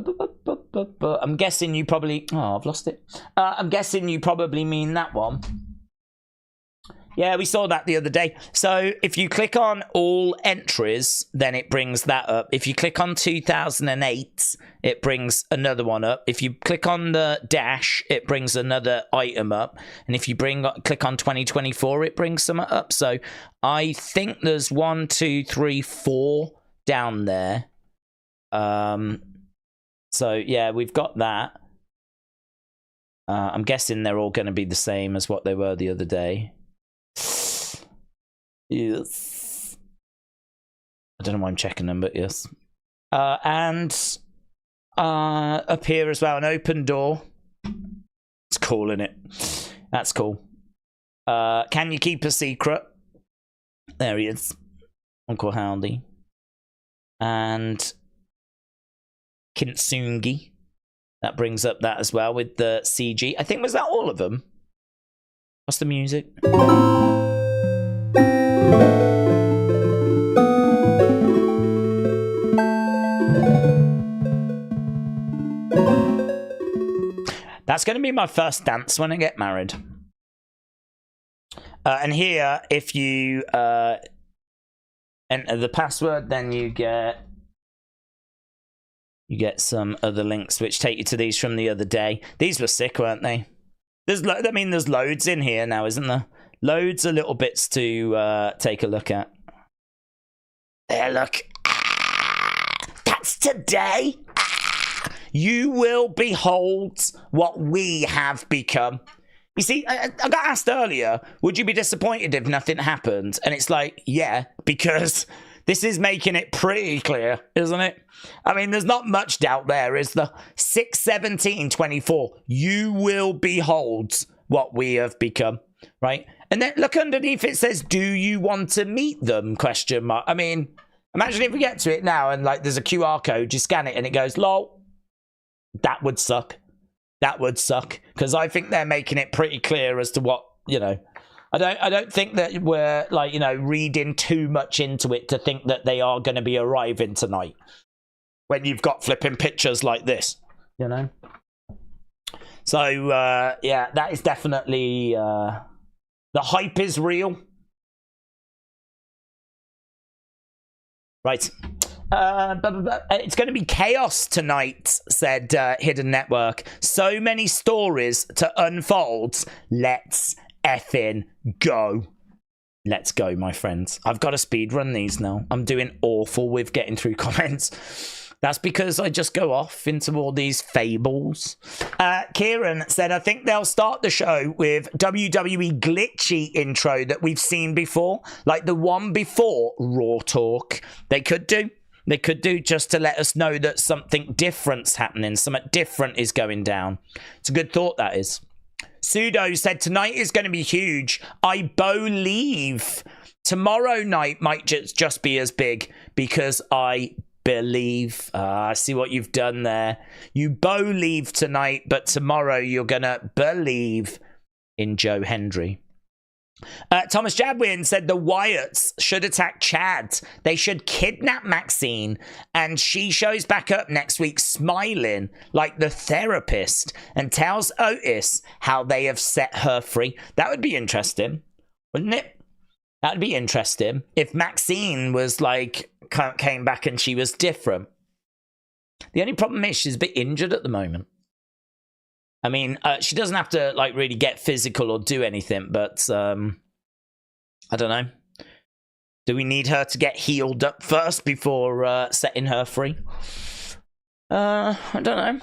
guessing you probably... Oh, I've lost it. I'm guessing you probably mean that one. Yeah, we saw that the other day. So if you click on all entries, then it brings that up. If you click on 2008, it brings another one up. If you click on the dash, it brings another item up. And if you click on 2024, it brings some up. So I think there's 1, 2, 3, 4 down there. So yeah, we've got that. I'm guessing they're all going to be the same as what they were the other day. Yes. I don't know why I'm checking them, but yes. And up here as well, an open door. It's cool, isn't it? That's cool. Can you keep a secret? There he is. Uncle Howdy. And Kintsungi. That brings up that as well with the CG. I think, was that all of them? What's the music? That's going to be my first dance when I get married. And here, if you enter the password, then you get some other links which take you to these from the other day. These were sick, weren't they? There's loads in here now, isn't there? Loads of little bits to take a look at. There, look. That's today. You will behold what we have become. You see, I got asked earlier, would you be disappointed if nothing happened? And it's like, yeah, because this is making it pretty clear, isn't it? I mean, there's not much doubt there, is there? 6/17/24. You will behold what we have become, right? And then look underneath, it says, do you want to meet them? Question mark. I mean, imagine if we get to it now and like there's a QR code, you scan it and it goes, lol. That would suck. That would suck. Because I think they're making it pretty clear as to what, you know. I don't think that we're, like, you know, reading too much into it to think that they are going to be arriving tonight. When you've got flipping pictures like this, you know. So, yeah, that is definitely... the hype is real. Right. It's going to be chaos tonight, said Hidden Network. So many stories to unfold. Let's effing go. Let's go, my friends. I've got to speedrun these now. I'm doing awful with getting through comments. That's because I just go off into all these fables. Kieran said, I think they'll start the show with WWE glitchy intro that we've seen before, like the one before Raw Talk. They could do. They could do, just to let us know that something different's happening. Something different is going down. It's a good thought, that is. Sudo said, tonight is going to be huge. I believe tomorrow night might just be as big because I believe. I see what you've done there. You believe tonight, but tomorrow you're going to believe in Joe Hendry. Thomas Jadwin said the Wyatts should attack Chad. They should kidnap Maxine, and she shows back up next week smiling like the therapist and tells Otis how they have set her free. That would be interesting, wouldn't it? That would be interesting if Maxine was like came back and she was different. The only problem is she's a bit injured at the moment. I mean, she doesn't have to like really get physical or do anything, but I don't know. Do we need her to get healed up first before setting her free? I don't know.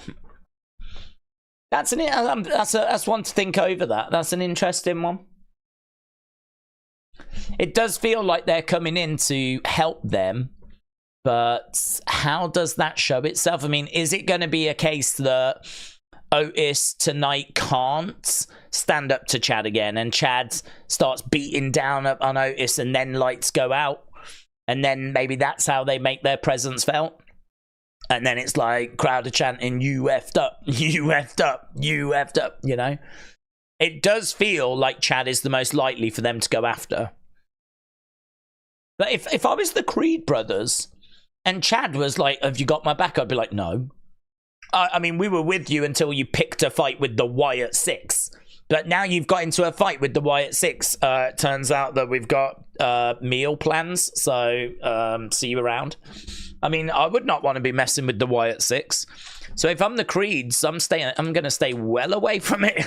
That's one to think over. That's an interesting one. It does feel like they're coming in to help them, but how does that show itself? I mean, is it going to be a case that Otis tonight can't stand up to Chad again, and Chad starts beating down on Otis, and then lights go out, and then maybe that's how they make their presence felt, and then it's like crowd are chanting, you effed up, you effed up, you effed up, you know? It does feel like Chad is the most likely for them to go after. But if I was the Creed brothers and Chad was like, have you got my back? I'd be like, no. I mean, we were with you until you picked a fight with the Wyatt Six. But now you've got into a fight with the Wyatt Six. Turns out that we've got meal plans. So see you around. I mean, I would not want to be messing with the Wyatt Six. So if I'm the Creeds, I'm going to stay well away from it.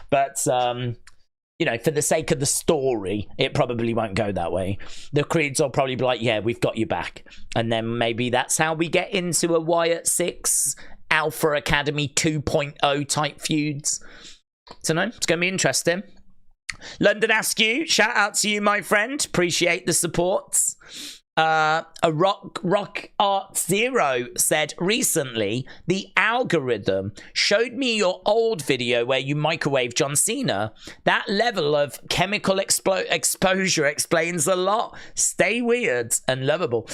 But, you know, for the sake of the story, it probably won't go that way. The Creeds will probably be like, yeah, we've got you back. And then maybe that's how we get into a Wyatt Six Alpha Academy 2.0 type feuds. So no, it's going to be interesting. London Askew, shout out to you, my friend. Appreciate the support. A Rock Art Zero said recently, the algorithm showed me your old video where you microwave John Cena. That level of chemical exposure explains a lot. Stay weird and lovable.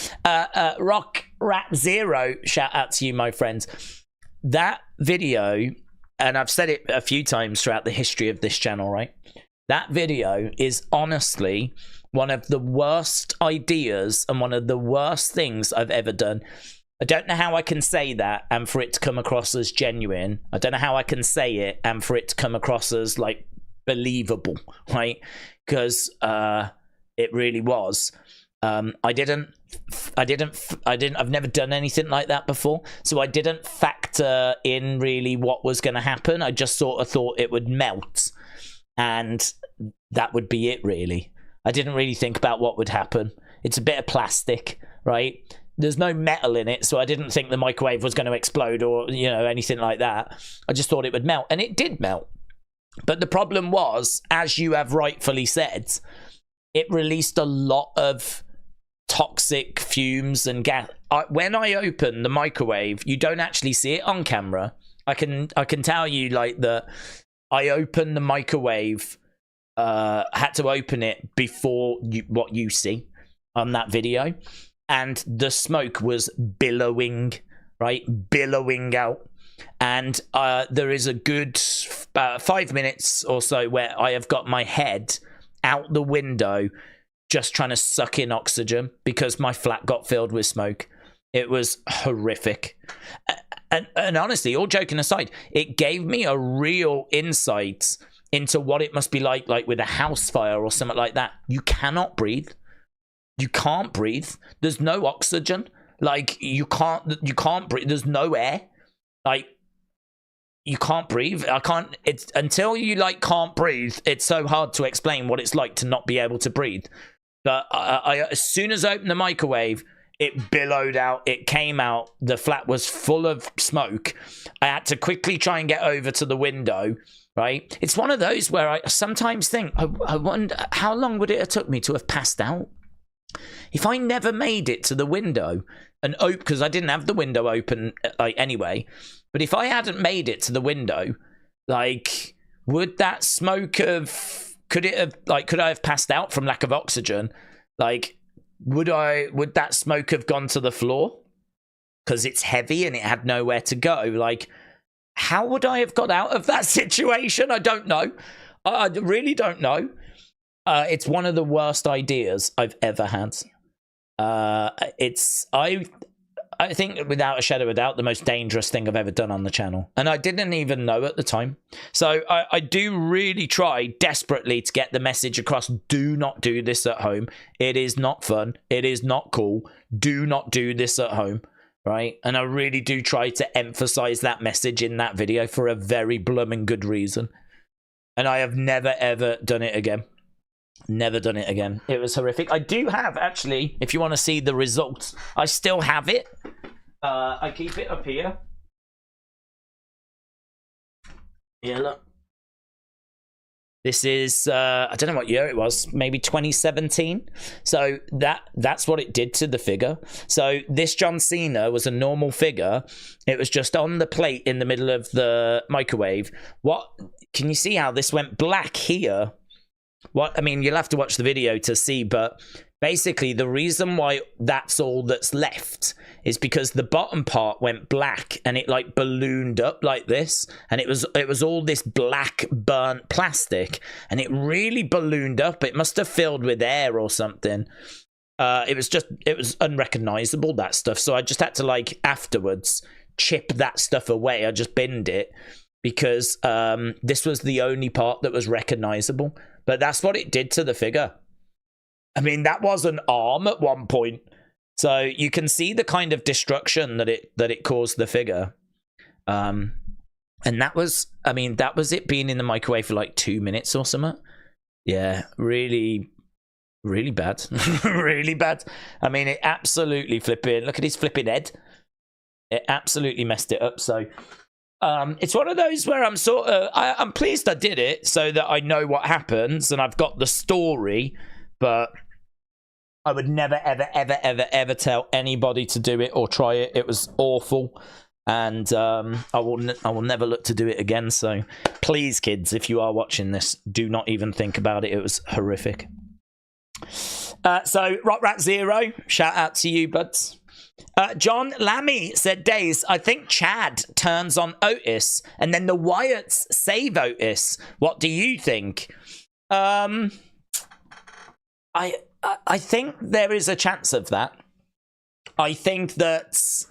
Rock Rat Zero, shout out to you, my friends. that video, and I've said it a few times throughout the history of this channel, right? That video is honestly one of the worst ideas and one of the worst things I've ever done. I don't know how I can say that and for it to come across as genuine. I don't know how I can say it and for it to come across as like believable, right? Because it really was. I've never done anything like that before, so I didn't factor in really what was going to happen. I just sort of thought it would melt and that would be it, really. I didn't really think about what would happen. It's a bit of plastic, right? There's no metal in it, so I didn't think the microwave was going to explode or, you know, anything like that. I just thought it would melt, and it did melt. But the problem was, as you have rightfully said, it released a lot of toxic fumes and gas. When I open the microwave, you don't actually see it on camera. I can tell you, like, that I opened the microwave, had to open it before what you see on that video, and the smoke was billowing, right? Billowing out. And there is a good 5 minutes or so where I have got my head out the window just trying to suck in oxygen because my flat got filled with smoke. It was horrific. And honestly, all joking aside, it gave me a real insight into what it must be like with a house fire or something like that. You cannot breathe. You can't breathe. There's no oxygen. Like, you can't breathe. There's no air. Like, you can't breathe. It's until you can't breathe, it's so hard to explain what it's like to not be able to breathe. But as soon as I opened the microwave, it billowed out. It came out. The flat was full of smoke. I had to quickly try and get over to the window, right? It's one of those where I sometimes think, I wonder how long would it have took me to have passed out if I never made it to the window and open, because I didn't have the window open anyway. But if I hadn't made it to the window, would that smoke have, could I have passed out from lack of oxygen? Would that smoke have gone to the floor? Because it's heavy and it had nowhere to go. How would I have got out of that situation? I don't know. I really don't know. It's one of the worst ideas I've ever had. I think, without a shadow of a doubt, the most dangerous thing I've ever done on the channel. And I didn't even know at the time. So I do really try desperately to get the message across. Do not do this at home. It is not fun. It is not cool. Do not do this at home. Right? And I really do try to emphasize that message in that video for a very blooming good reason. And I have never, ever done it again. Never done it again. It was horrific. I do have, actually, if you want to see the results, I still have it. I keep it up here. Yeah, look. This is, I don't know what year it was, maybe 2017. So that's what it did to the figure. So this John Cena was a normal figure. It was just on the plate in the middle of the microwave. What, can you see how this went black here? What, I mean, you'll have to watch the video to see, but basically the reason why that's all that's left is because the bottom part went black and it ballooned up like this, and it was all this black burnt plastic, and it really ballooned up. It must have filled with air or something. It was unrecognizable, that stuff. So I just had to afterwards chip that stuff away. I just binned it because this was the only part that was recognizable. But that's what it did to the figure. I mean, that was an arm at one point. So you can see the kind of destruction that it caused the figure. And that was it being in the microwave for 2 minutes or something. Yeah, really, really bad. Really bad. I mean, it absolutely flipping, look at his flipping head. It absolutely messed it up. So it's one of those where I'm pleased I did it so that I know what happens and I've got the story, but I would never, ever, ever, ever, ever tell anybody to do it or try it. It was awful, and I will never look to do it again. So please, kids, if you are watching this, do not even think about it. It was horrific. So Rock Rat Zero, shout out to you, buds. John Lammy said, Daze, I think Chad turns on Otis and then the Wyatts save Otis. What do you think? I think there is a chance of that. I think that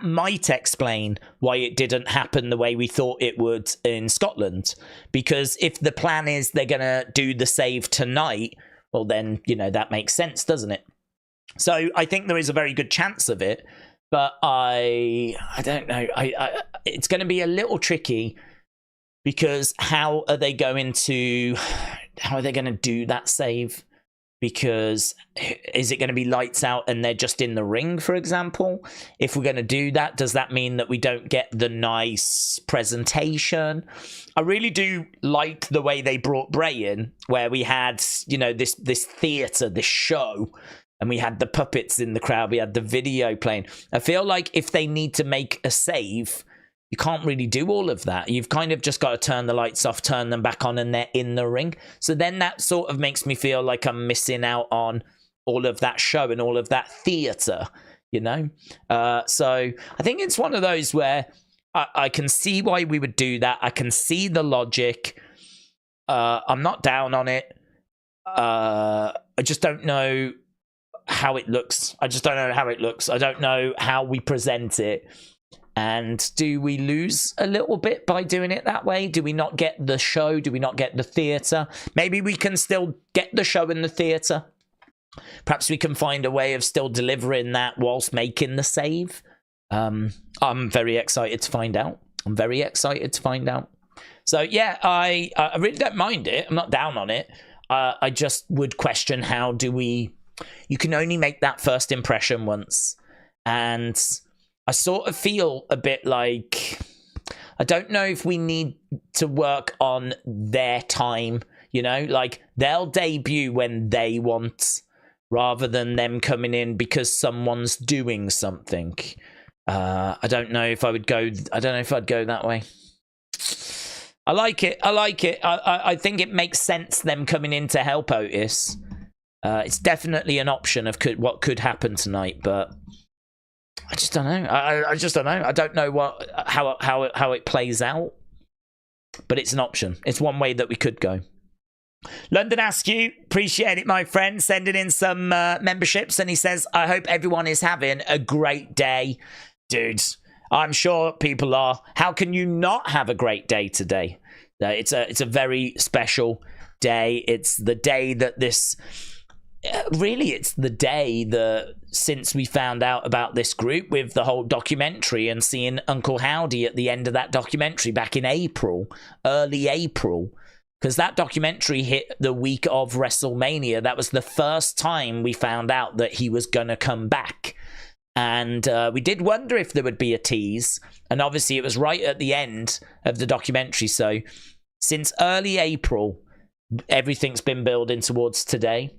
might explain why it didn't happen the way we thought it would in Scotland. Because if the plan is they're going to do the save tonight, well then, you know, that makes sense, doesn't it? So I think there is a very good chance of it, but I don't know. It's going to be a little tricky because how are they going to do that save? Because is it going to be lights out and they're just in the ring, for example? If we're going to do that, does that mean that we don't get the nice presentation? I really do like the way they brought Bray in, where we had, you know, this theatre, this show, and we had the puppets in the crowd, we had the video playing. I feel like if they need to make a save, you can't really do all of that. You've kind of just got to turn the lights off, turn them back on, and they're in the ring. So then that sort of makes me feel like I'm missing out on all of that show and all of that theatre, you know? So I think it's one of those where I can see why we would do that. I can see the logic. I'm not down on it. I just don't know how it looks. I don't know how we present it. And do we lose a little bit by doing it that way? Do we not get the show? Do we not get the theatre? Maybe we can still get the show in the theatre. Perhaps we can find a way of still delivering that whilst making the save. I'm very excited to find out. So yeah, I really don't mind it. I'm not down on it. I just would question how do we... You can only make that first impression once. And... I sort of feel a bit like, I don't know if we need to work on their time, you know, like they'll debut when they want rather than them coming in because someone's doing something. I don't know if I'd go that way. I like it. I think it makes sense them coming in to help Otis. It's definitely an option of what could happen tonight, but I just don't know. I just don't know. I don't know how it plays out, but it's an option. It's one way that we could go. London Askew, appreciate it, my friend, sending in some memberships, and he says, I hope everyone is having a great day. Dude, I'm sure people are. How can you not have a great day today? It's a very special day. It's the day that this... Really, it's the day that since we found out about this group with the whole documentary and seeing Uncle Howdy at the end of that documentary back in April, early April, because that documentary hit the week of WrestleMania. That was the first time we found out that he was going to come back. And we did wonder if there would be a tease. And obviously it was right at the end of the documentary. So since early April, everything's been building towards today.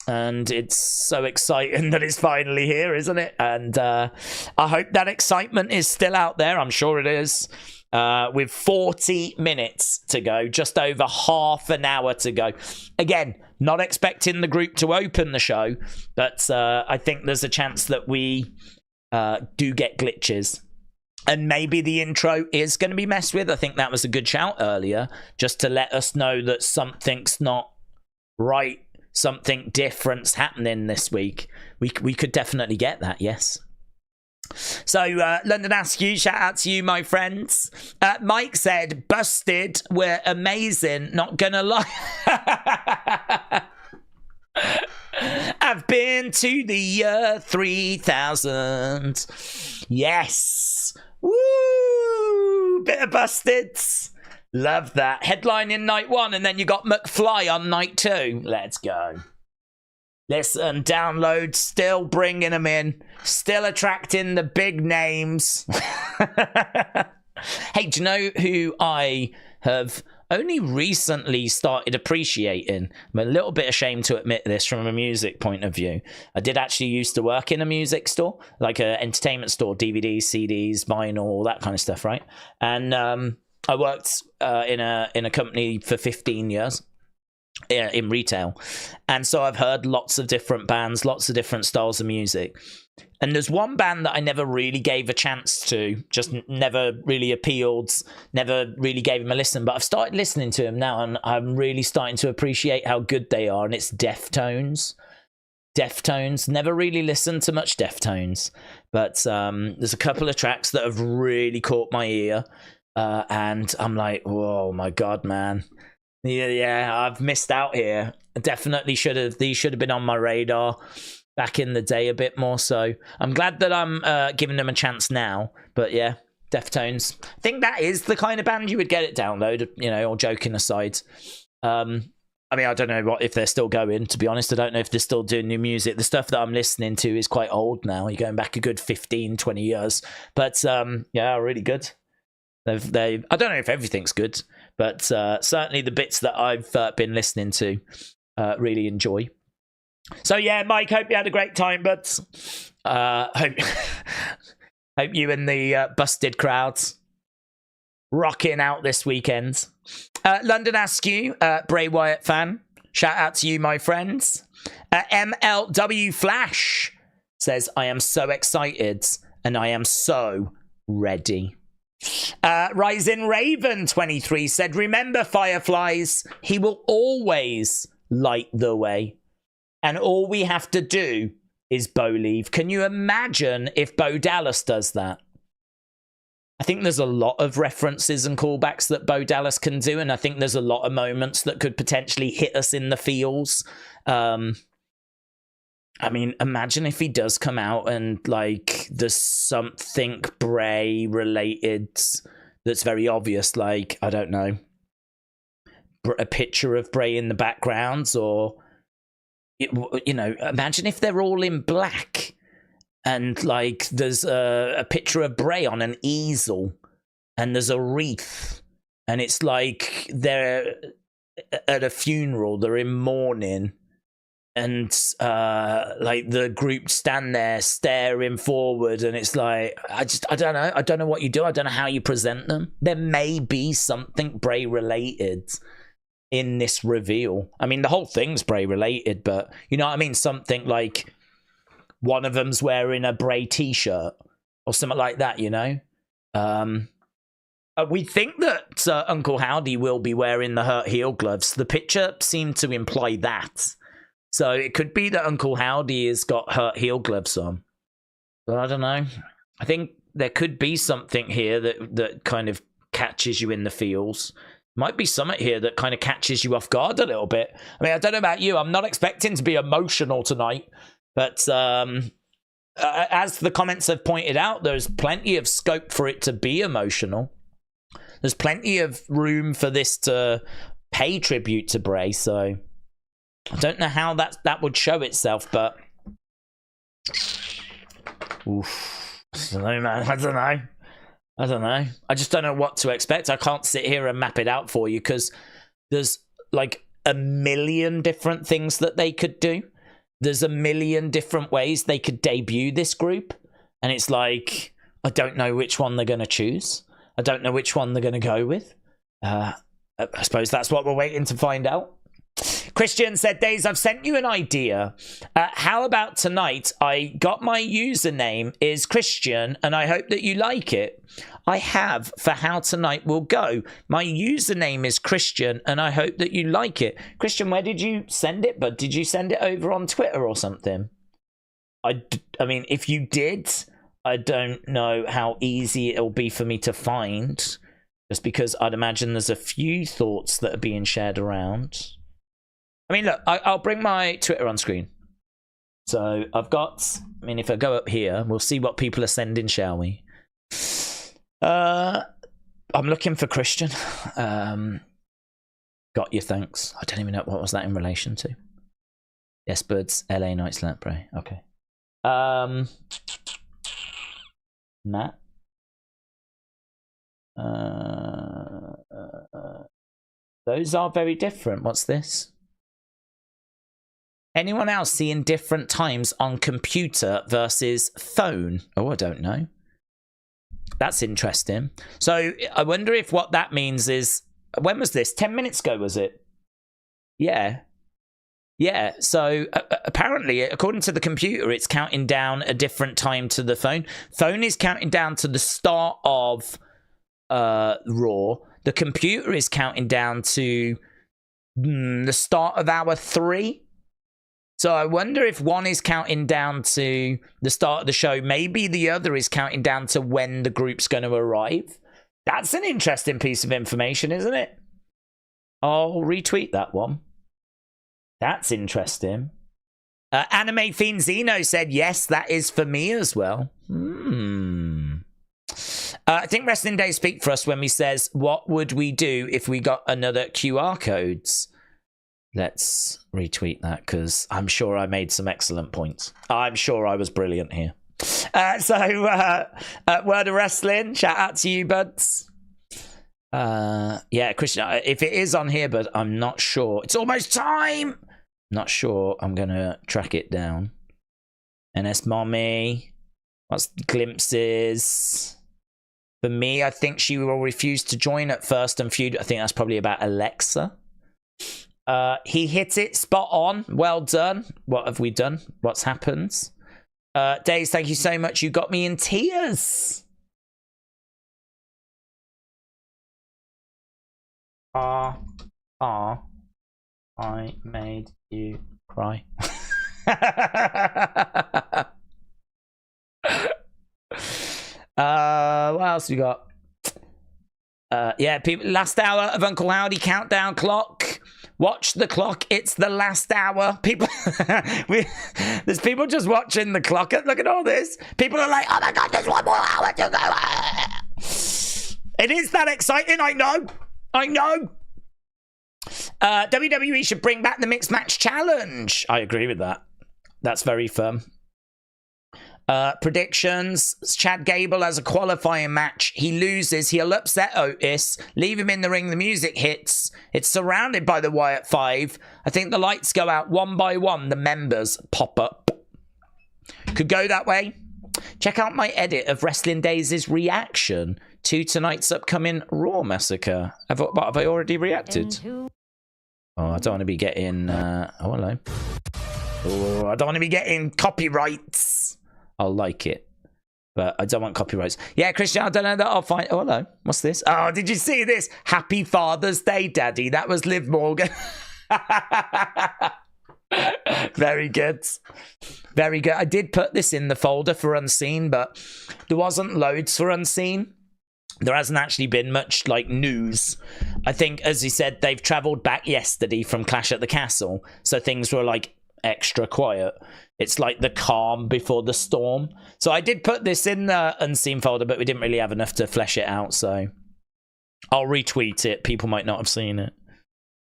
And it's so exciting that it's finally here, isn't it? And I hope that excitement is still out there. I'm sure it is. With 40 minutes to go, just over half an hour to go. Again, not expecting the group to open the show, but I think there's a chance that we do get glitches. And maybe the intro is going to be messed with. I think that was a good shout earlier, just to let us know that something's not right. Something different's happening this week. We could definitely get that, yes. So, London Askew, shout out to you, my friends. Mike said, busted, we're amazing, not gonna lie. I've been to the year 3000. Yes. Woo! Bit of busted. Love that. Headlining night 1, and then you got McFly on night 2. Let's go. Listen, download, still bringing them in. Still attracting the big names. Hey, do you know who I have only recently started appreciating? I'm a little bit ashamed to admit this from a music point of view. I did actually used to work in a music store, like an entertainment store, DVDs, CDs, vinyl, all that kind of stuff, right? And I worked in a company for 15 years in retail. And so I've heard lots of different bands, lots of different styles of music. And there's one band that I never really gave a chance to, just never really appealed, never really gave him a listen. But I've started listening to him now, and I'm really starting to appreciate how good they are. And it's Deftones. Deftones. Never really listened to much Deftones, but there's a couple of tracks that have really caught my ear. And I'm like, oh my God, man. Yeah, I've missed out here. Definitely these should have been on my radar back in the day a bit more. So I'm glad that I'm giving them a chance now. But yeah, Deftones. I think that is the kind of band you would get it download, you know, all joking aside. I mean, I don't know if they're still going, to be honest. I don't know if they're still doing new music. The stuff that I'm listening to is quite old now. You're going back a good 15, 20 years. But yeah, really good. I don't know if everything's good, but certainly the bits that I've been listening to really enjoy. So yeah, Mike, hope you had a great time, but hope you and the busted crowds rocking out this weekend. London Askew, Bray Wyatt fan. Shout out to you, my friends. MLW Flash says, I am so excited and I am so ready. Rising Raven 23 said, remember, Fireflies, he will always light the way. And all we have to do is believe. Can you imagine if Bo Dallas does that? I think there's a lot of references and callbacks that Bo Dallas can do, and I think there's a lot of moments that could potentially hit us in the feels. I mean, imagine if he does come out and, like, there's something Bray related that's very obvious, like, I don't know, a picture of Bray in the background, or, you know, imagine if they're all in black. And, like, there's a picture of Bray on an easel. And there's a wreath. And it's like they're at a funeral. They're in mourning. And, like, the group stand there staring forward. And it's like, I don't know. I don't know what you do. I don't know how you present them. There may be something Bray related in this reveal. I mean, the whole thing's Bray related. But, you know what I mean? Something like... one of them's wearing a Bray t-shirt or something like that, you know? We think that Uncle Howdy will be wearing the hurt heel gloves. The picture seemed to imply that. So it could be that Uncle Howdy has got hurt heel gloves on. But I don't know. I think there could be something here that kind of catches you in the feels. Might be something here that kind of catches you off guard a little bit. I mean, I don't know about you. I'm not expecting to be emotional tonight. But as the comments have pointed out, there's plenty of scope for it to be emotional. There's plenty of room for this to pay tribute to Bray. So I don't know how that would show itself, but oof, I don't know, man. I don't know. I just don't know what to expect. I can't sit here and map it out for you because there's like a million different things that they could do. There's a million different ways they could debut this group. And it's like, I don't know which one they're going to choose. I don't know which one they're going to go with. I suppose that's what we're waiting to find out. Christian said, Daze, I've sent you an idea. How about tonight? I got my username is Christian, and I hope that you like it. I have for how tonight will go. My username is Christian, and I hope that you like it. Christian, where did you send it? But did you send it over on Twitter or something? I mean, if you did, I don't know how easy it'll be for me to find, just because I'd imagine there's a few thoughts that are being shared around. I mean, look, I'll bring my Twitter on screen. So I've got, I mean, if I go up here, we'll see what people are sending, shall we? I'm looking for Christian. Got you, thanks. I don't even know what was that in relation to. Yes, Buds, LA Knights, Bray. Okay. Matt. Those are very different. What's this? Anyone else seeing different times on computer versus phone? Oh, I don't know. That's interesting. So I wonder if what that means is, when was this? 10 minutes ago, was it? Yeah. Yeah, so apparently, according to the computer, it's counting down a different time to the phone. Phone is counting down to the start of Raw. The computer is counting down to the start of hour 3. So I wonder if one is counting down to the start of the show. Maybe the other is counting down to when the group's going to arrive. That's an interesting piece of information, isn't it? I'll retweet that one. That's interesting. Anime Fiend Zeno said, yes, that is for me as well. I think Wrestling Daze speak for us when we says, what would we do if we got another QR codes? Let's retweet that because I'm sure I made some excellent points. I'm sure I was brilliant here. Word of Wrestling, shout out to you, buds. Yeah, Christian, if it is on here, but I'm not sure. It's almost time. Not sure. I'm going to track it down. NS Mommy. What's glimpses? For me, I think she will refuse to join at first and feud. I think that's probably about Alexa. He hit it spot on. Well done. What have we done? What's happened? Daze, thank you so much. You got me in tears. I made you cry. What else we got? Yeah, people. Last hour of Uncle Howdy countdown clock. Watch the clock. It's the last hour. People, there's people just watching the clock. Look at all this. People are like, oh my god, there's 1 more hour to go. It is that exciting. I know. WWE should bring back the mixed match challenge. I agree with that. That's very firm. Predictions. Chad Gable has a qualifying match. He loses. He'll upset Otis. Leave him in the ring. The music hits. It's surrounded by the Wyatt 5. I think the lights go out one by one. The members pop up. Could go that way. Check out my edit of Wrestling Daze's reaction to tonight's upcoming Raw massacre. Have I already reacted? Oh, I don't want to be getting... oh, hello. Oh, I don't want to be getting copyrights. I'll like it, but I don't want copyrights. Yeah, Christian, I don't know that I'll find... Oh, hello. What's this? Oh, did you see this? Happy Father's Day, Daddy. That was Liv Morgan. Very good. Very good. I did put this in the folder for Unseen, but there wasn't loads for Unseen. There hasn't actually been much, like, news. I think, as he said, they've travelled back yesterday from Clash at the Castle, so things were, like, extra quiet. It's like the calm before the storm. So I did put this in the Unseen folder, but we didn't really have enough to flesh it out, so I'll retweet it. People might not have seen it.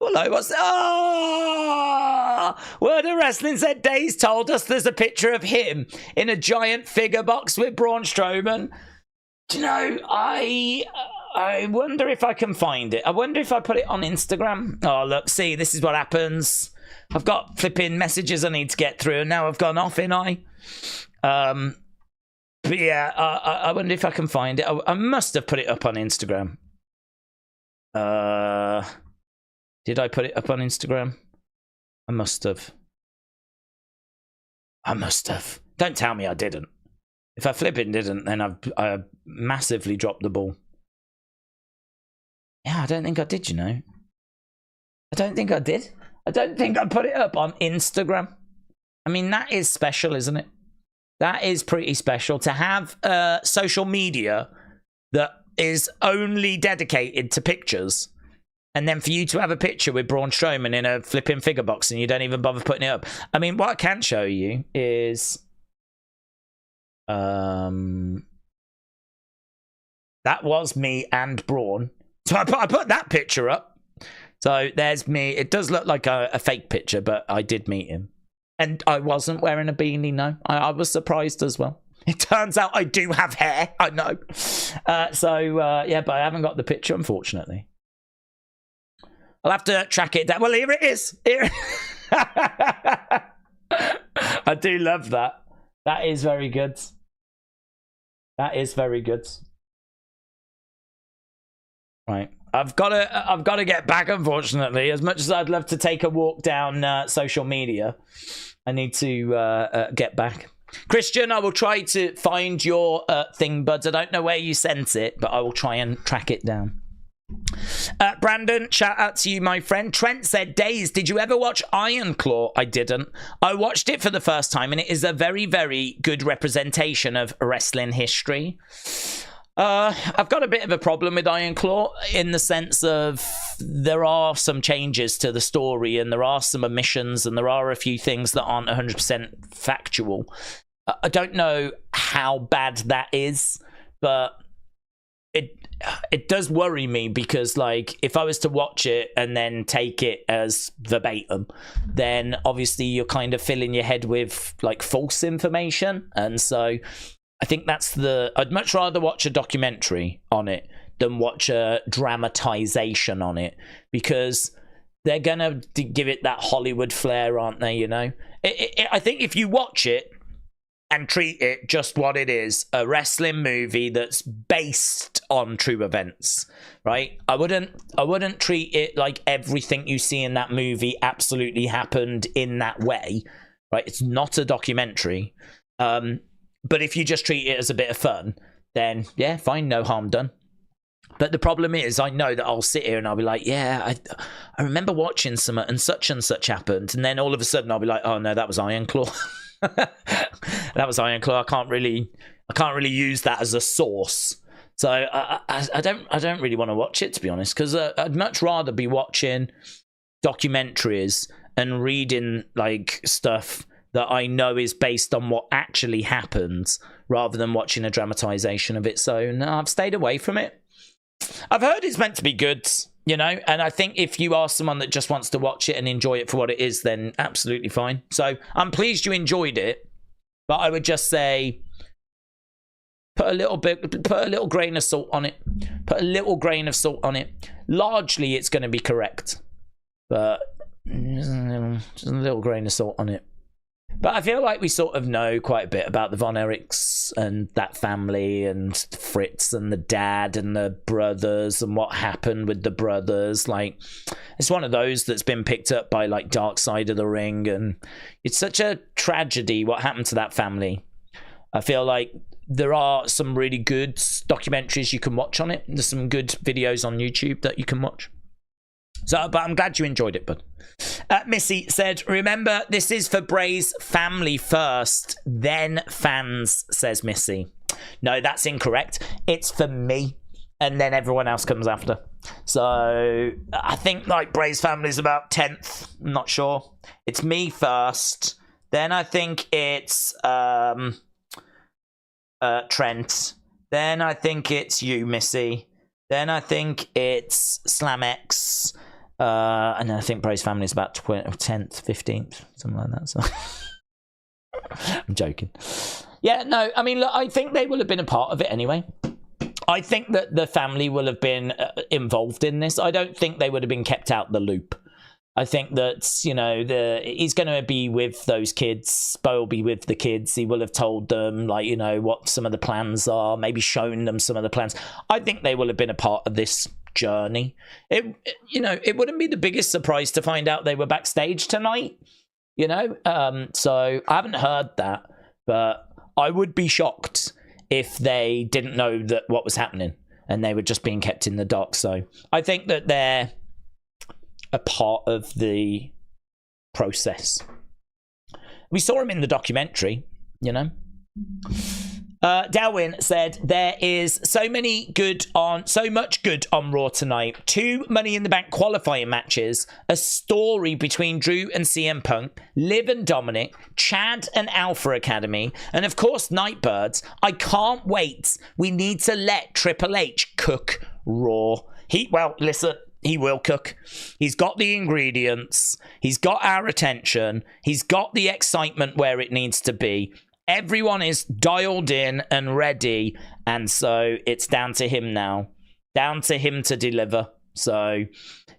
Hello, what's... Oh! Word of Wrestling said Daze told us there's a picture of him in a giant figure box with Braun Strowman. Do you know, I wonder if I can find it. I wonder if I put it on Instagram. Oh, look, see, this is what happens. I've got flipping messages I need to get through, and now I've gone off, ain't I? But yeah, I wonder if I can find it. I must have put it up on Instagram. Did I put it up on Instagram? I must have. Don't tell me I didn't. If I flipping didn't, then I massively dropped the ball. Yeah, I don't think I did, you know. I don't think I did. I don't think I put it up on Instagram. I mean, that is special, isn't it? That is pretty special to have social media that is only dedicated to pictures. And then for you to have a picture with Braun Strowman in a flipping figure box and you don't even bother putting it up. I mean, what I can show you is... that was me and Braun. So I put that picture up. So there's me. It does look like a fake picture, but I did meet him. And I wasn't wearing a beanie, no. I was surprised as well. It turns out I do have hair. I know. Yeah, but I haven't got the picture, unfortunately. I'll have to track it down. Well, here it is. Here. I do love that. That is very good. That is very good. Right. I've got to get back, unfortunately. As much as I'd love to take a walk down social media, I need to get back. Christian, I will try to find your thing, buds. I don't know where you sent it, but I will try and track it down. Brandon, shout out to you, my friend. Trent said, Daze, did you ever watch Iron Claw? I didn't. I watched it for the first time, and it is a very, very good representation of wrestling history. I've got a bit of a problem with Iron Claw in the sense of there are some changes to the story and there are some omissions and there are a few things that aren't 100% factual. I don't know how bad that is, but it does worry me because, like, if I was to watch it and then take it as verbatim, then obviously you're kind of filling your head with, like, false information. And so I think I'd much rather watch a documentary on it than watch a dramatization on it, because they're gonna give it that Hollywood flair, aren't they? You know, I think if you watch it and treat it just what it is, a wrestling movie that's based on true events, right? I wouldn't treat it like everything you see in that movie absolutely happened in that way, right? It's not a documentary. But if you just treat it as a bit of fun, then yeah, fine, no harm done. But the problem is, I know that I'll sit here and I'll be like, yeah, I remember watching some and such happened. And then all of a sudden I'll be like, oh no, that was Iron Claw. That was Iron Claw. I can't really use that as a source. So I don't really want to watch it, to be honest, because I'd much rather be watching documentaries and reading like stuff that I know is based on what actually happened, rather than watching a dramatization of it. So no, I've stayed away from it. I've heard it's meant to be good, you know, and I think if you are someone that just wants to watch it and enjoy it for what it is, then absolutely fine. So I'm pleased you enjoyed it, but I would just say put a little grain of salt on it. Put a little grain of salt on it. Largely, it's going to be correct, but just a little grain of salt on it. But I feel like we sort of know quite a bit about the Von Erichs and that family and Fritz and the dad and the brothers and what happened with the brothers. Like, it's one of those that's been picked up by like Dark Side of the Ring, and it's such a tragedy what happened to that family. I feel like there are some really good documentaries you can watch on it. There's some good videos on YouTube that you can watch. So, but I'm glad you enjoyed it, bud. Missy said, remember, this is for Bray's family first, then fans, says Missy. No, that's incorrect. It's for me, and then everyone else comes after. So, I think, like, Bray's family's about 10th. I'm not sure. It's me first. Then I think it's Trent. Then I think it's you, Missy. Then I think it's SlamX. And then I think Bray's family is about 10th, 15th, something like that. So I'm joking. Yeah, no, I mean, look, I think they will have been a part of it anyway. I think that the family will have been involved in this. I don't think they would have been kept out the loop. I think that, you know, he's going to be with those kids. Bo will be with the kids. He will have told them, like, you know, what some of the plans are, maybe shown them some of the plans. I think they will have been a part of this journey. You know, it wouldn't be the biggest surprise to find out they were backstage tonight, you know? So I haven't heard that, but I would be shocked if they didn't know that what was happening and they were just being kept in the dark. So I think that they're a part of the process. We saw him in the documentary, you know. Darwin said there is so much good on Raw tonight. 2 Money in the Bank qualifying matches, a story between Drew and CM Punk, Liv and Dominik, Chad and Alpha Academy, and of course Nightbirds. I can't wait. We need to let Triple H cook Raw. Listen, he will cook. He's got the ingredients. He's got our attention. He's got the excitement where it needs to be. Everyone is dialed in and ready. And so it's down to him now. Down to him to deliver. So,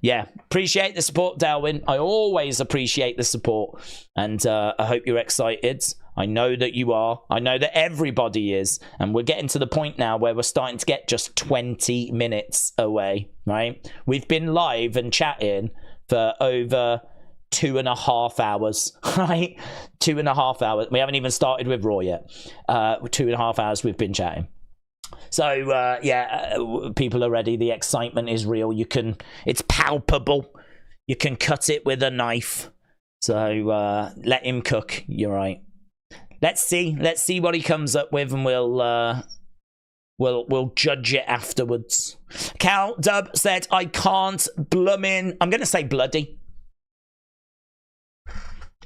yeah. Appreciate the support, Darwin. I always appreciate the support. And I hope you're excited. I know that you are. I know that everybody is. And we're getting to the point now where we're starting to get just 20 minutes away, right? We've been live and chatting for over 2.5 hours, right? 2.5 hours. We haven't even started with Raw yet. 2.5 hours we've been chatting. So, people are ready. The excitement is real. It's palpable. You can cut it with a knife. So, let him cook. You're right. Let's see what he comes up with, and we'll judge it afterwards. Cal Dub said, I can't bloomin'. I'm going to say bloody.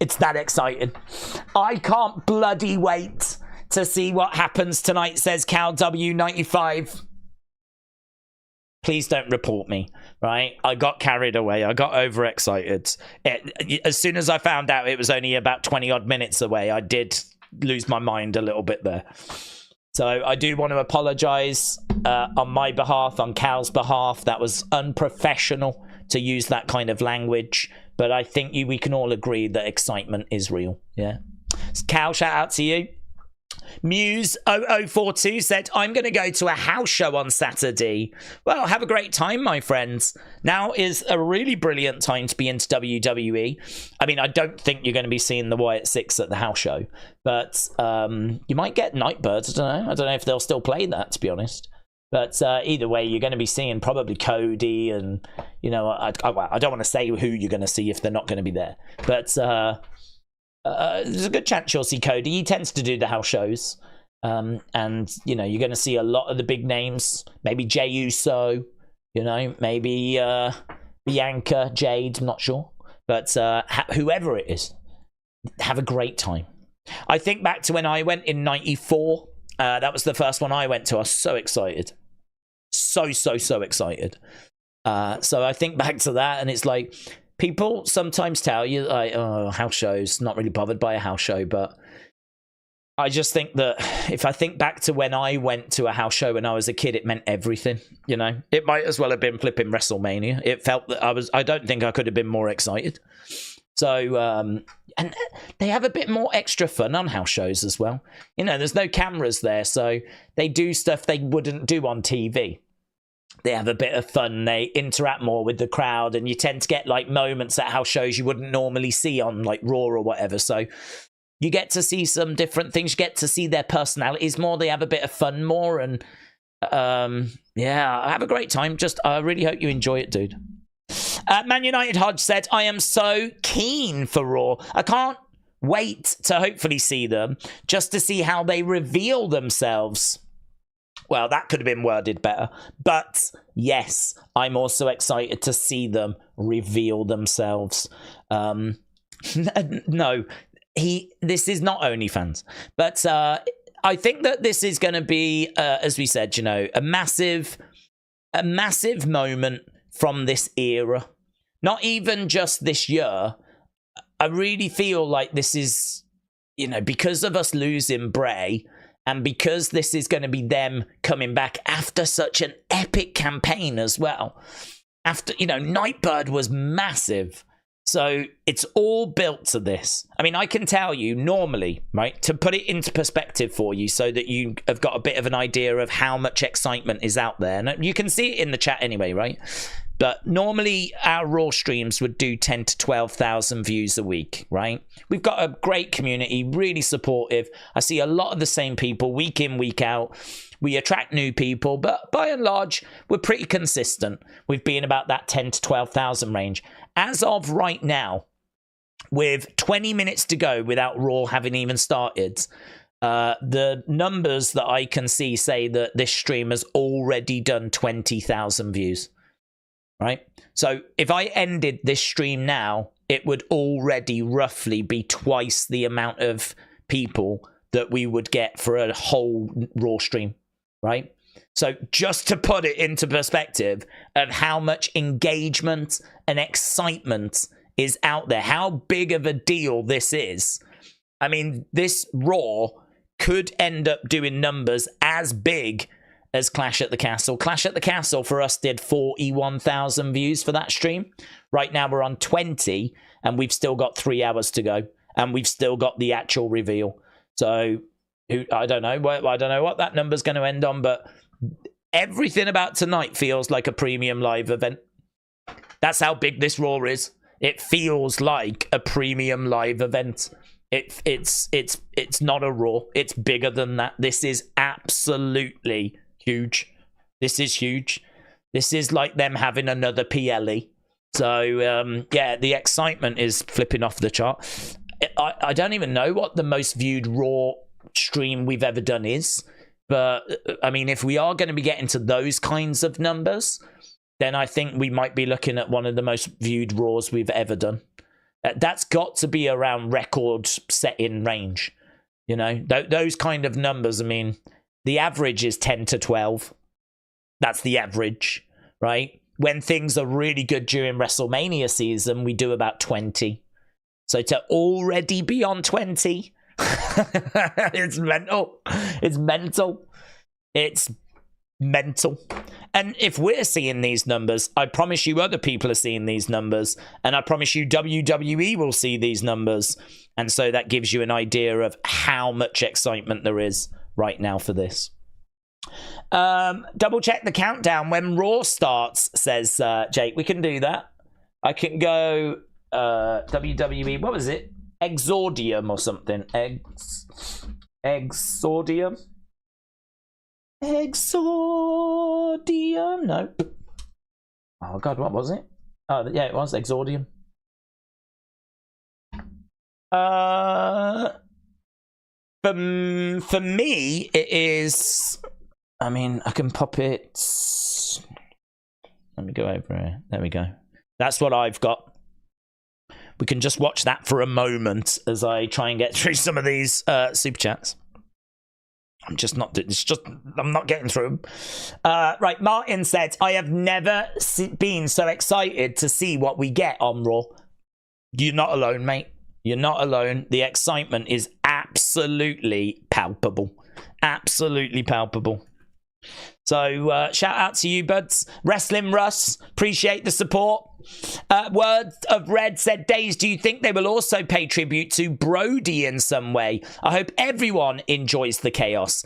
It's that exciting. I can't bloody wait to see what happens tonight, says Cal W95. Please don't report me, right? I got carried away. I got overexcited. As soon as I found out it was only about 20 odd minutes away, I did lose my mind a little bit there. So I do want to apologize on my behalf, on Cal's behalf. That was unprofessional to use that kind of language. But I think we can all agree that excitement is real. Yeah. Cal, shout out to you. Muse0042 said, I'm going to go to a house show on Saturday. Well, have a great time, my friends. Now is a really brilliant time to be into WWE. I mean, I don't think you're going to be seeing the Wyatt 6 at the house show, but you might get Nightbirds. I don't know if they'll still play that, to be honest. But either way, you're going to be seeing probably Cody and, you know, I don't want to say who you're going to see if they're not going to be there. But there's a good chance you'll see Cody. He tends to do the house shows. And, you know, you're going to see a lot of the big names. Maybe Jey Uso, you know, maybe Bianca, Jade, I'm not sure. But whoever it is, have a great time. I think back to when I went in 94. That was the first one I went to. I was so excited. So excited. So I think back to that, and it's like, people sometimes tell you, like, oh, house shows, not really bothered by a house show, but I just think that if I think back to when I went to a house show when I was a kid, it meant everything, you know? It might as well have been flipping WrestleMania. It felt that I don't think I could have been more excited. So, and they have a bit more extra fun on house shows as well. You know, there's no cameras there, so they do stuff they wouldn't do on TV. They have a bit of fun. They interact more with the crowd, and you tend to get like moments at house shows you wouldn't normally see on like Raw or whatever. So you get to see some different things. You get to see their personalities more. They have a bit of fun more, and yeah, have a great time. I really hope you enjoy it, dude. Man United Hodge said, I am so keen for Raw. I can't wait to hopefully see them, just to see how they reveal themselves. Well, that could have been worded better. But yes, I'm also excited to see them reveal themselves. No, this is not OnlyFans. But I think that this is going to be, as we said, you know, a massive moment from this era. Not even just this year. I really feel like this is, you know, because of us losing Bray, and because this is going to be them coming back after such an epic campaign as well. After, you know, Nightbird was massive. So it's all built to this. I mean, I can tell you normally, right, to put it into perspective for you so that you have got a bit of an idea of how much excitement is out there. And you can see it in the chat anyway, right? But normally our Raw streams would do 10 to 12,000 views a week, right? We've got a great community, really supportive. I see a lot of the same people week in, week out. We attract new people, but by and large, we're pretty consistent with being about that 10 to 12,000 range. As of right now, with 20 minutes to go without Raw having even started, the numbers that I can see say that this stream has already done 20,000 views. Right? So if I ended this stream now, it would already roughly be twice the amount of people that we would get for a whole Raw stream, right? So just to put it into perspective of how much engagement and excitement is out there, how big of a deal this is. I mean, this Raw could end up doing numbers as big as Clash at the Castle. Clash at the Castle for us did 41,000 views for that stream. Right now we're on 20, and we've still got 3 hours to go, and we've still got the actual reveal. So I don't know. I don't know what that number's going to end on, but everything about tonight feels like a premium live event. That's how big this Raw is. It feels like a premium live event. It's not a Raw. It's bigger than that. This is absolutely huge. This is huge. This is like them having another PLE. So yeah, the excitement is flipping off the chart. I don't even know what the most viewed Raw stream we've ever done is, but I mean, if we are going to be getting to those kinds of numbers, then I think we might be looking at one of the most viewed Raws we've ever done. That's got to be around record setting range, you know, those kind of numbers. I mean, the average is 10 to 12. That's the average, right? When things are really good during WrestleMania season, we do about 20. So to already be on 20, it's mental. It's mental. It's mental. And if we're seeing these numbers, I promise you other people are seeing these numbers. And I promise you WWE will see these numbers. And so that gives you an idea of how much excitement there is right now for this. Double check the countdown when Raw starts, says Jake. We can do that. I can go WWE, what was it? Exordium or something. Exordium? Exordium? No. Oh, God, what was it? Oh, yeah, it was Exordium. For me, it is... I mean, I can pop it... Let me go over here. There we go. That's what I've got. We can just watch that for a moment as I try and get through some of these super chats. I'm not getting through them. Right, Martin said, I have never been so excited to see what we get on Raw. You're not alone, mate. You're not alone. The excitement is absolutely palpable. Absolutely palpable. So shout out to you, buds. Wrestling Russ, appreciate the support. Words of Red said, Daze, do you think they will also pay tribute to Brody in some way? I hope everyone enjoys the chaos.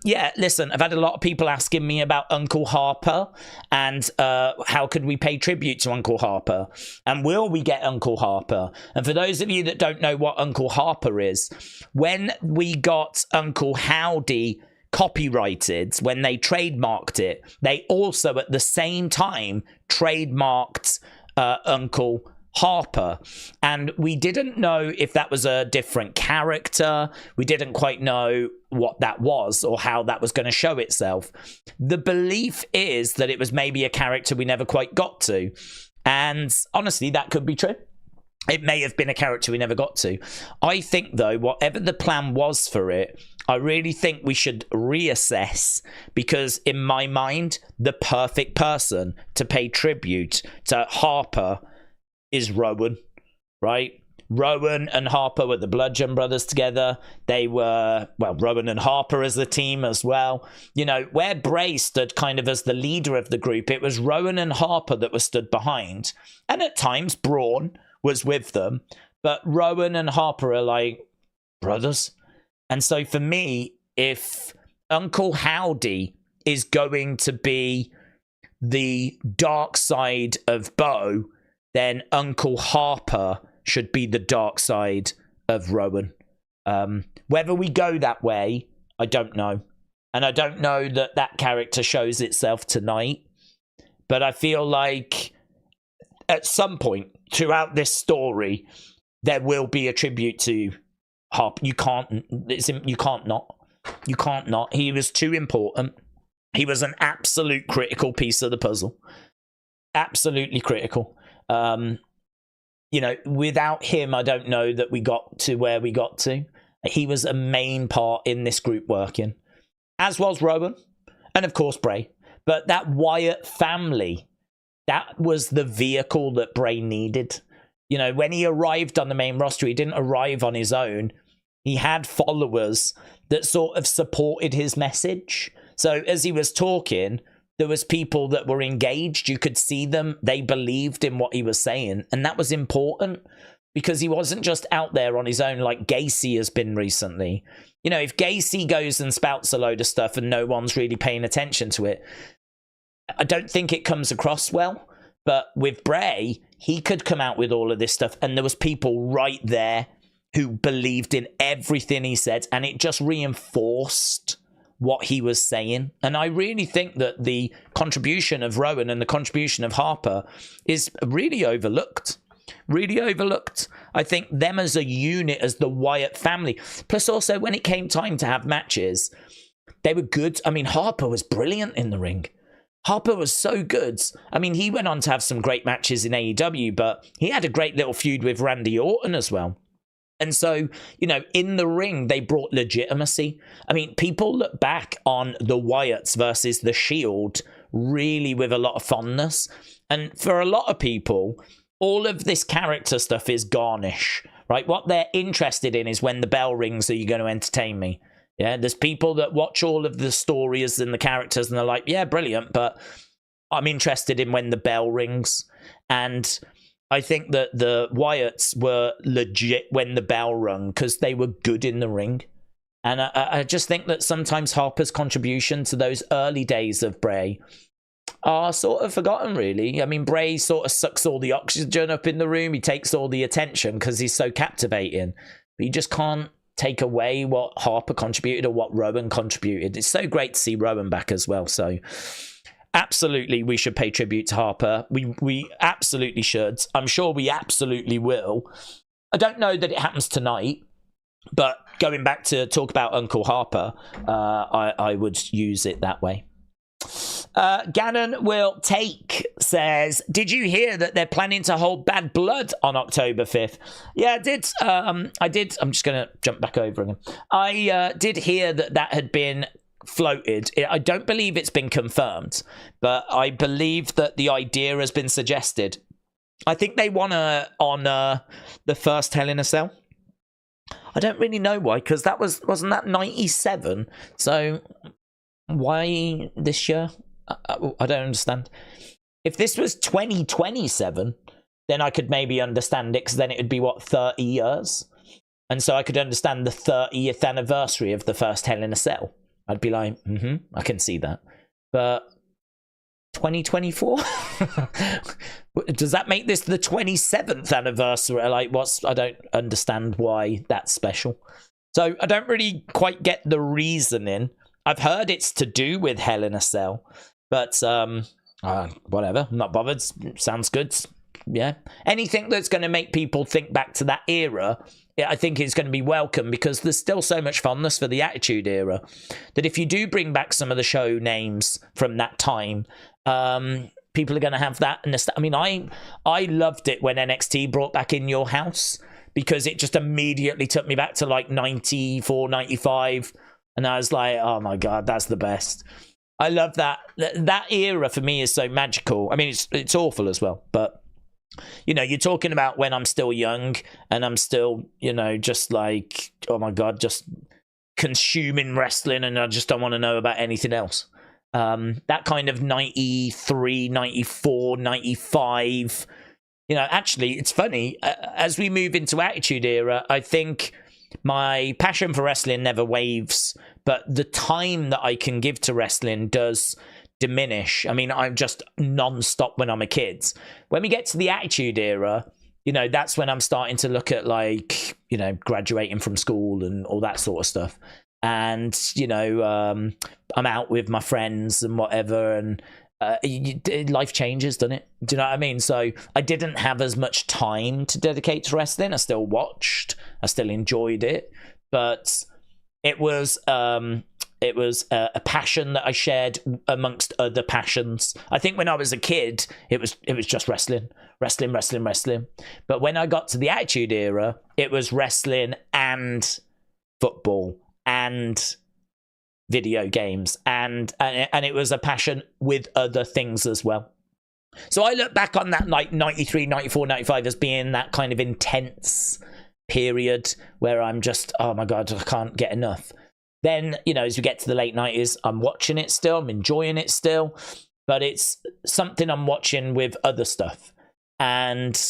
Yeah, listen, I've had a lot of people asking me about Uncle Harper and how could we pay tribute to Uncle Harper? And will we get Uncle Harper? And for those of you that don't know what Uncle Harper is, when we got Uncle Howdy copyrighted, when they trademarked it, they also at the same time trademarked Uncle Harper, and we didn't know if that was a different character. We didn't quite know what that was or how that was going to show itself. The belief is that it was maybe a character we never quite got to, and honestly that could be true. It may have been a character we never got to. I think, though, whatever the plan was for it, I really think we should reassess, because in my mind, the perfect person to pay tribute to Harper is Rowan, right? Rowan and Harper were the Bludgeon Brothers together. They were, well, Rowan and Harper as a team as well. You know, where Bray stood kind of as the leader of the group, it was Rowan and Harper that were stood behind. And at times, Braun was with them, but Rowan and Harper are like brothers. And so for me, if Uncle Howdy is going to be the dark side of Bo, then Uncle Harper should be the dark side of Rowan. Whether we go that way, I don't know. And I don't know that that character shows itself tonight, but I feel like at some point throughout this story, there will be a tribute to Harper. You can't not. He was too important. He was an absolute critical piece of the puzzle. Absolutely critical. You know, without him, I don't know that we got to where we got to. He was a main part in this group working, as was Rowan, and of course Bray. But that Wyatt family, that was the vehicle that Bray needed. You know, when he arrived on the main roster, he didn't arrive on his own. He had followers that sort of supported his message. So as he was talking, there was people that were engaged. You could see them. They believed in what he was saying. And that was important. because he wasn't just out there on his own like Gacy has been recently. You know, if Gacy goes and spouts a load of stuff and no one's really paying attention to it, I don't think it comes across well. But with Bray, he could come out with all of this stuff, and there was people right there who believed in everything he said, and it just reinforced what he was saying. And I really think that the contribution of Rowan and the contribution of Harper is really overlooked. Really overlooked. I think them as a unit, as the Wyatt family. Plus also, when it came time to have matches, they were good. I mean, Harper was brilliant in the ring. Harper was so good. I mean, he went on to have some great matches in AEW, but he had a great little feud with Randy Orton as well. And so, you know, in the ring, they brought legitimacy. I mean, people look back on the Wyatts versus the Shield really with a lot of fondness. And for a lot of people, all of this character stuff is garnish, right? What they're interested in is when the bell rings, are you going to entertain me? Yeah, there's people that watch all of the stories and the characters and they're like, yeah, brilliant, but I'm interested in when the bell rings. And I think that the Wyatts were legit when the bell rung because they were good in the ring. And I just think that sometimes Harper's contribution to those early days of Bray are sort of forgotten, really. I mean, Bray sort of sucks all the oxygen up in the room. He takes all the attention because he's so captivating. But you just can't take away what Harper contributed or what Rowan contributed. It's so great to see Rowan back as well. So absolutely, we should pay tribute to Harper. We absolutely should. I'm sure we absolutely will. I don't know that it happens tonight, but going back to talk about Uncle Harper, I would use it that way. Gannon will take says, did you hear that they're planning to hold Bad Blood on October 5th? Yeah, I did. I'm just going to jump back over again. I did hear that had been floated. I don't believe it's been confirmed, but I believe that the idea has been suggested. I think they want to honor the first Hell in a Cell. I don't really know why, because wasn't that 97? So why this year? I don't understand. If this was 2027, then I could maybe understand it, because then it would be, 30 years? And so I could understand the 30th anniversary of the first Hell in a Cell. I'd be like, I can see that. But 2024? Does that make this the 27th anniversary? Like, I don't understand why that's special. So I don't really quite get the reasoning. I've heard it's to do with Hell in a Cell, but whatever. I'm not bothered. Sounds good. Yeah. Anything that's going to make people think back to that era, I think is going to be welcome, because there's still so much fondness for the Attitude Era that if you do bring back some of the show names from that time, people are going to have that. I mean, I loved it when NXT brought back In Your House, because it just immediately took me back to like 94, 95. And I was like, oh my God, that's the best. I love that. That era for me is so magical. I mean, it's awful as well, but you know, you're talking about when I'm still young and I'm still, you know, just like, oh my God, just consuming wrestling, and I just don't want to know about anything else. That kind of 93, 94, 95. You know, actually, it's funny. As we move into Attitude Era, I think my passion for wrestling never waves, but the time that I can give to wrestling does diminish. I mean, I'm just non-stop when I'm a kid. When we get to the Attitude Era, you know, that's when I'm starting to look at, like, you know, graduating from school and all that sort of stuff. And, you know, I'm out with my friends and whatever, and life changes, doesn't it? Do you know what I mean? So I didn't have as much time to dedicate to wrestling. I still watched, I still enjoyed it, but it was a passion that I shared amongst other passions. I think when I was a kid, it was just wrestling. But when I got to the Attitude Era, it was wrestling and football and video games, and it was a passion with other things as well. So I look back on that, like 93, 94, 95 as being that kind of intense period where I'm just, oh my God, I can't get enough. Then, you know, as we get to the late 90s, I'm watching it still, I'm enjoying it still, but it's something I'm watching with other stuff. And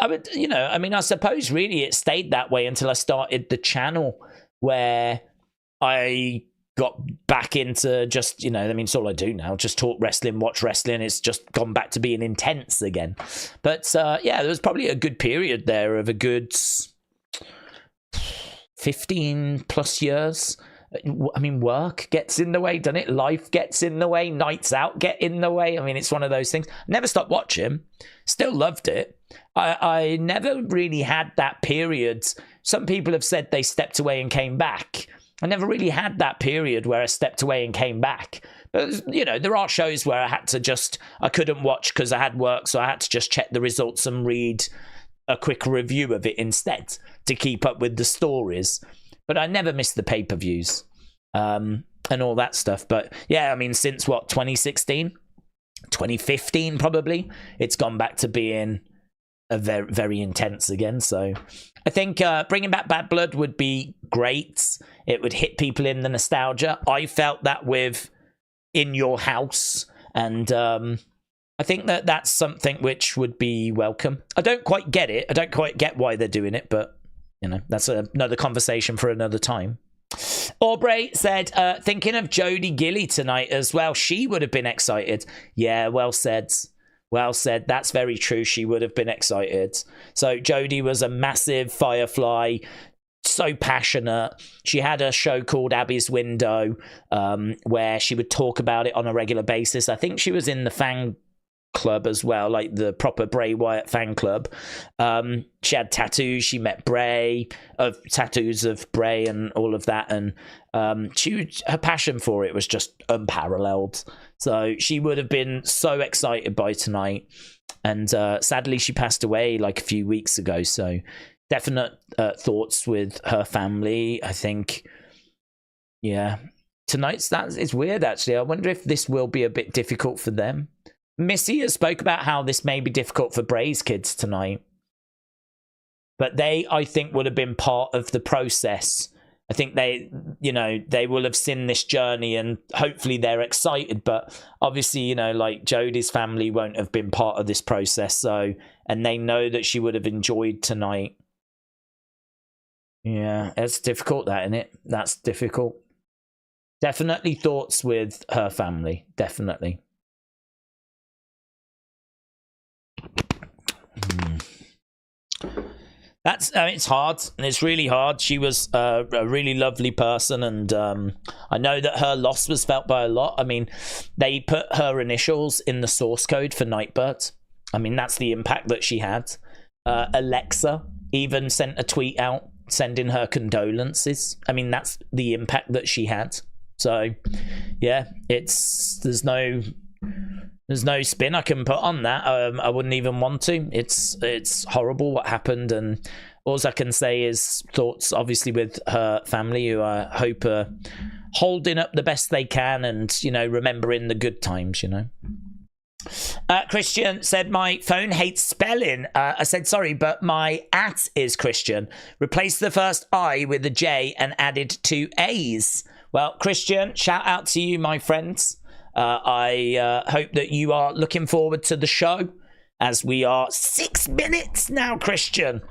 I would, I mean, I suppose really it stayed that way until I started the channel, where I got back into just, I mean, it's all I do now, just talk wrestling, watch wrestling. It's just gone back to being intense again. But yeah, there was probably a good period there of a good 15 plus years. I mean, work gets in the way, doesn't it? Life gets in the way. Nights out get in the way. I mean, it's one of those things. Never stopped watching. Still loved it. I never really had that period. Some people have said they stepped away and came back. I never really had that period where I stepped away and came back. But, there are shows where I couldn't watch because I had work, so I had to just check the results and read a quick review of it instead to keep up with the stories. But I never missed the pay-per-views and all that stuff. But yeah, I mean, since 2016, 2015 probably, it's gone back to being a very, very intense again. So I think bringing back Bad Blood would be great. It would hit people in the nostalgia. I felt that with In Your House. And I think that's something which would be welcome. I don't quite get it. I don't quite get why they're doing it, but that's another conversation for another time. Aubrey said, thinking of Jodie Gilly tonight as well. She would have been excited. Yeah, well said. Well said. That's very true. She would have been excited. So Jodie was a massive Firefly, so passionate. She had a show called Abby's Window, where she would talk about it on a regular basis. I think she was in the fan club as well, like the proper Bray Wyatt fan club. She had tattoos. She met Bray, tattoos of Bray and all of that, and her passion for it was just unparalleled. So she would have been so excited by tonight, and sadly she passed away like a few weeks ago. So definite thoughts with her family. I think, yeah, it's weird actually. I wonder if this will be a bit difficult for them. Missy has spoke about how this may be difficult for Bray's kids tonight. But they, I think, would have been part of the process. I think they will have seen this journey and hopefully they're excited. But obviously, like Jodie's family won't have been part of this process. So, and they know that she would have enjoyed tonight. Yeah, it's difficult, that, isn't it? That's difficult. Definitely thoughts with her family. Definitely. It's hard. It's really hard. She was a really lovely person, and I know that her loss was felt by a lot. I mean, they put her initials in the source code for Nightbird. I mean, that's the impact that she had. Alexa even sent a tweet out sending her condolences. I mean, that's the impact that she had. So, yeah, there's no spin I can put on that. I wouldn't even want to. It's horrible what happened, and all I can say is thoughts, obviously, with her family, who I hope are holding up the best they can, and remembering the good times. Christian said, my phone hates spelling. I said, sorry, but my @ is Christian. Replace the first I with a J and added 2 A's. Well, Christian, shout out to you, my friends. I hope that you are looking forward to the show, as we are 6 minutes now, Christian.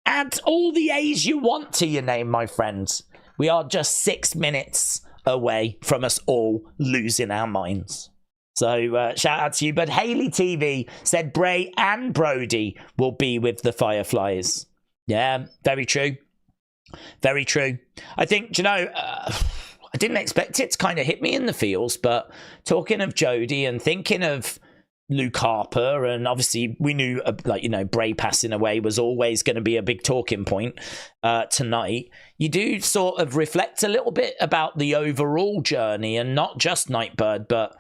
Add all the A's you want to your name, my friends. We are just 6 minutes away from us all losing our minds. So shout out to you. But Haley TV said Bray and Brody will be with the Fireflies. Yeah, very true. Very true. I think, I didn't expect it to kind of hit me in the feels, but talking of Jodie and thinking of Luke Harper, and obviously we knew, Bray passing away was always going to be a big talking point tonight. You do sort of reflect a little bit about the overall journey, and not just Nightbird, but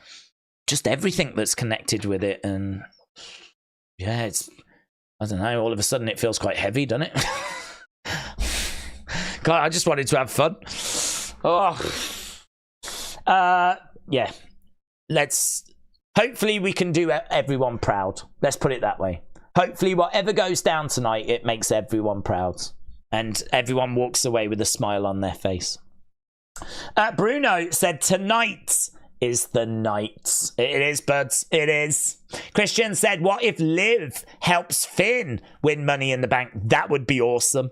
just everything that's connected with it. And yeah, I don't know, all of a sudden it feels quite heavy, doesn't it? God, I just wanted to have fun. Yeah. Hopefully we can do everyone proud. Let's put it that way. Hopefully whatever goes down tonight, it makes everyone proud. And everyone walks away with a smile on their face. Bruno said tonight is the night. It is, buds. It is. Christian said, what if Liv helps Finn win Money in the Bank? That would be awesome,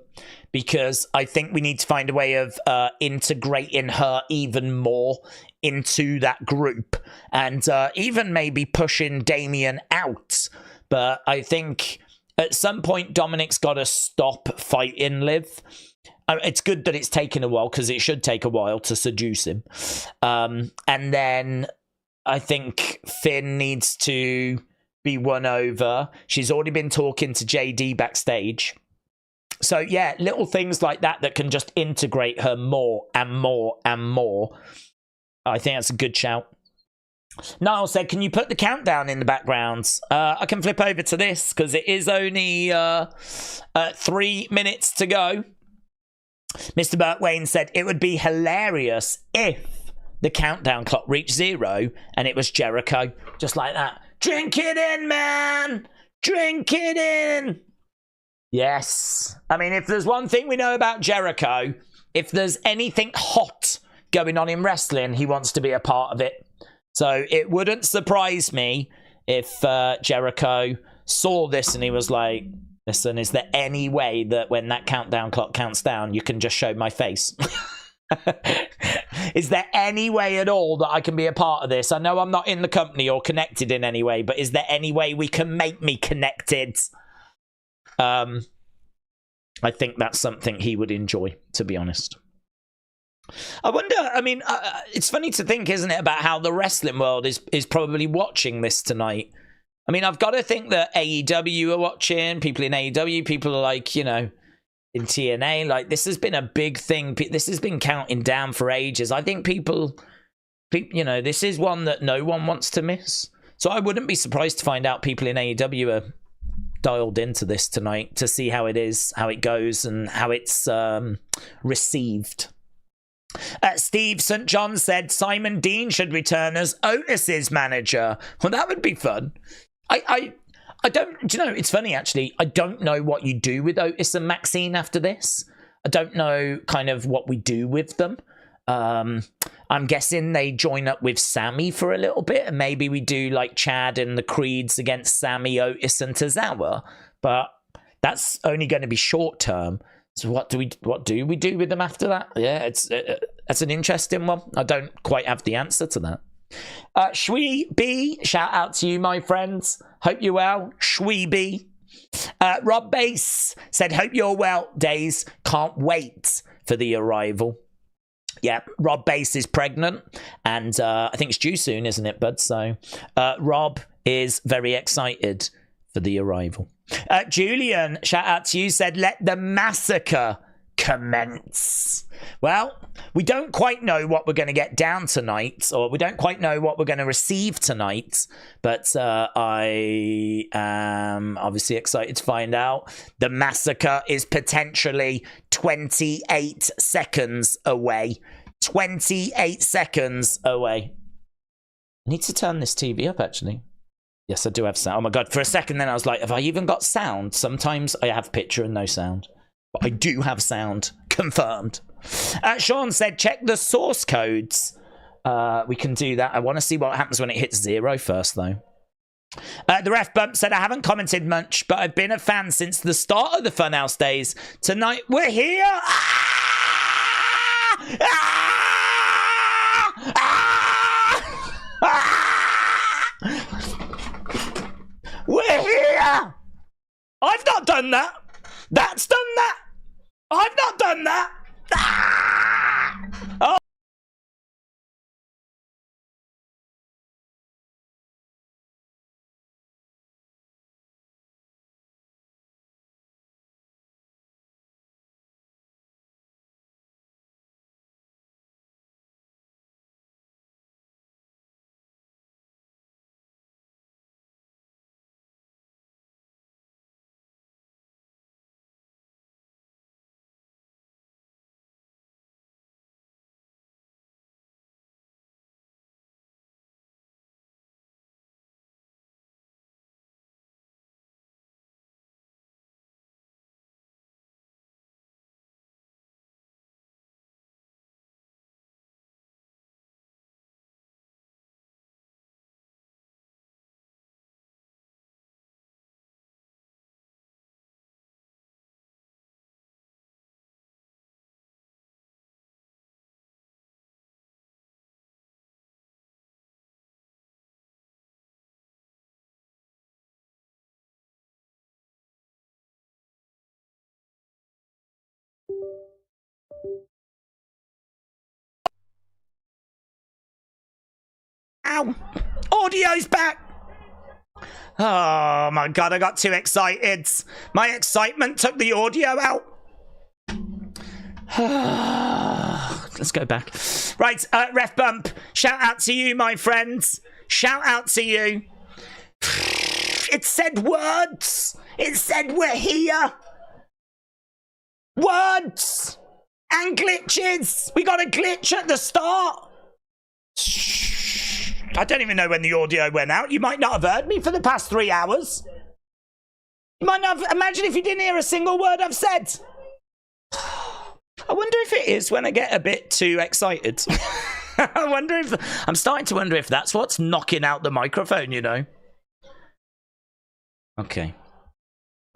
because I think we need to find a way of integrating her even more into that group, and even maybe pushing Damien out. But I think at some point Dominik's got to stop fighting Liv. It's good that it's taken a while, because it should take a while to seduce him. And then I think Finn needs to be won over. She's already been talking to JD backstage. So yeah, little things like that that can just integrate her more and more and more. I think that's a good shout. Niall said, can you put the countdown in the background? I can flip over to this, because it is only 3 minutes to go. Mr. Burt Wayne said, it would be hilarious if the countdown clock reached 0 and it was Jericho. Just like that. Drink it in, man! Drink it in! Yes. I mean, if there's one thing we know about Jericho, if there's anything hot going on in wrestling, he wants to be a part of it. So it wouldn't surprise me if Jericho saw this and he was like, listen, is there any way that when that countdown clock counts down, you can just show my face? Is there any way at all that I can be a part of this? I know I'm not in the company or connected in any way, but is there any way we can make me connected? I think that's something he would enjoy, to be honest. I wonder, I mean, it's funny to think, isn't it, about how the wrestling world is probably watching this tonight. I mean, I've got to think that AEW are watching, people in AEW, people are like, you know, in TNA, like, this has been a big thing. This has been counting down for ages. I think people, you know, this is one that no one wants to miss. So I wouldn't be surprised to find out people in AEW are dialed into this tonight to see how it is, how it goes, and how it's received. Steve St. John said Simon Dean should return as Otis's manager. Well, that would be fun. I don't, do you know, it's funny actually. I don't know what you do with Otis and Maxine after this. I don't know kind of what we do with them. I'm guessing they join up with Sami for a little bit, and maybe we do like Chad and the Creeds against Sami, Otis, and Tozawa. But that's only going to be short term. So what do we do with them after that? Yeah, that's an interesting one. I don't quite have the answer to that. Shwee B, shout out to you, my friends. Hope you're well. Shwee B. Rob Bass said, hope you're well, Daze. Can't wait for the arrival. Yeah, Rob Bass is pregnant, and I think it's due soon, isn't it, bud? So Rob is very excited for the arrival. Julian, shout out to you, said, let the massacre commence. Well, we don't quite know what we're going to get down tonight, or we don't quite know what we're going to receive tonight, but I am obviously excited to find out. The massacre is potentially 28 seconds away. 28 seconds away. I need to turn this TV up, actually. Yes, I do have sound. Oh my God, for a second then I was like, have I even got sound? Sometimes I have picture and no sound. But I do have sound. Confirmed. Sean said, check the source codes. We can do that. I want to see what happens when it hits 0 first, though. The Ref Bump said, I haven't commented much, but I've been a fan since the start of the Funhouse days. Tonight, we're here! Ah! Ah! Ah! Ah! We're here! I've not done that. That's done that. I've not done that. Ah! Oh. now. Audio's back. Oh my God, I got too excited. My excitement took the audio out. Let's go back. Right, Ref Bump, shout out to you, my friends. Shout out to you. It said words. It said we're here. Words and glitches. We got a glitch at the start. I don't even know when the audio went out. You might not have heard me for the past 3 hours. You might not have, imagine if you didn't hear a single word I've said. I wonder if it is when I get a bit too excited. I wonder if, I'm starting to wonder if that's what's knocking out the microphone, you know. Okay.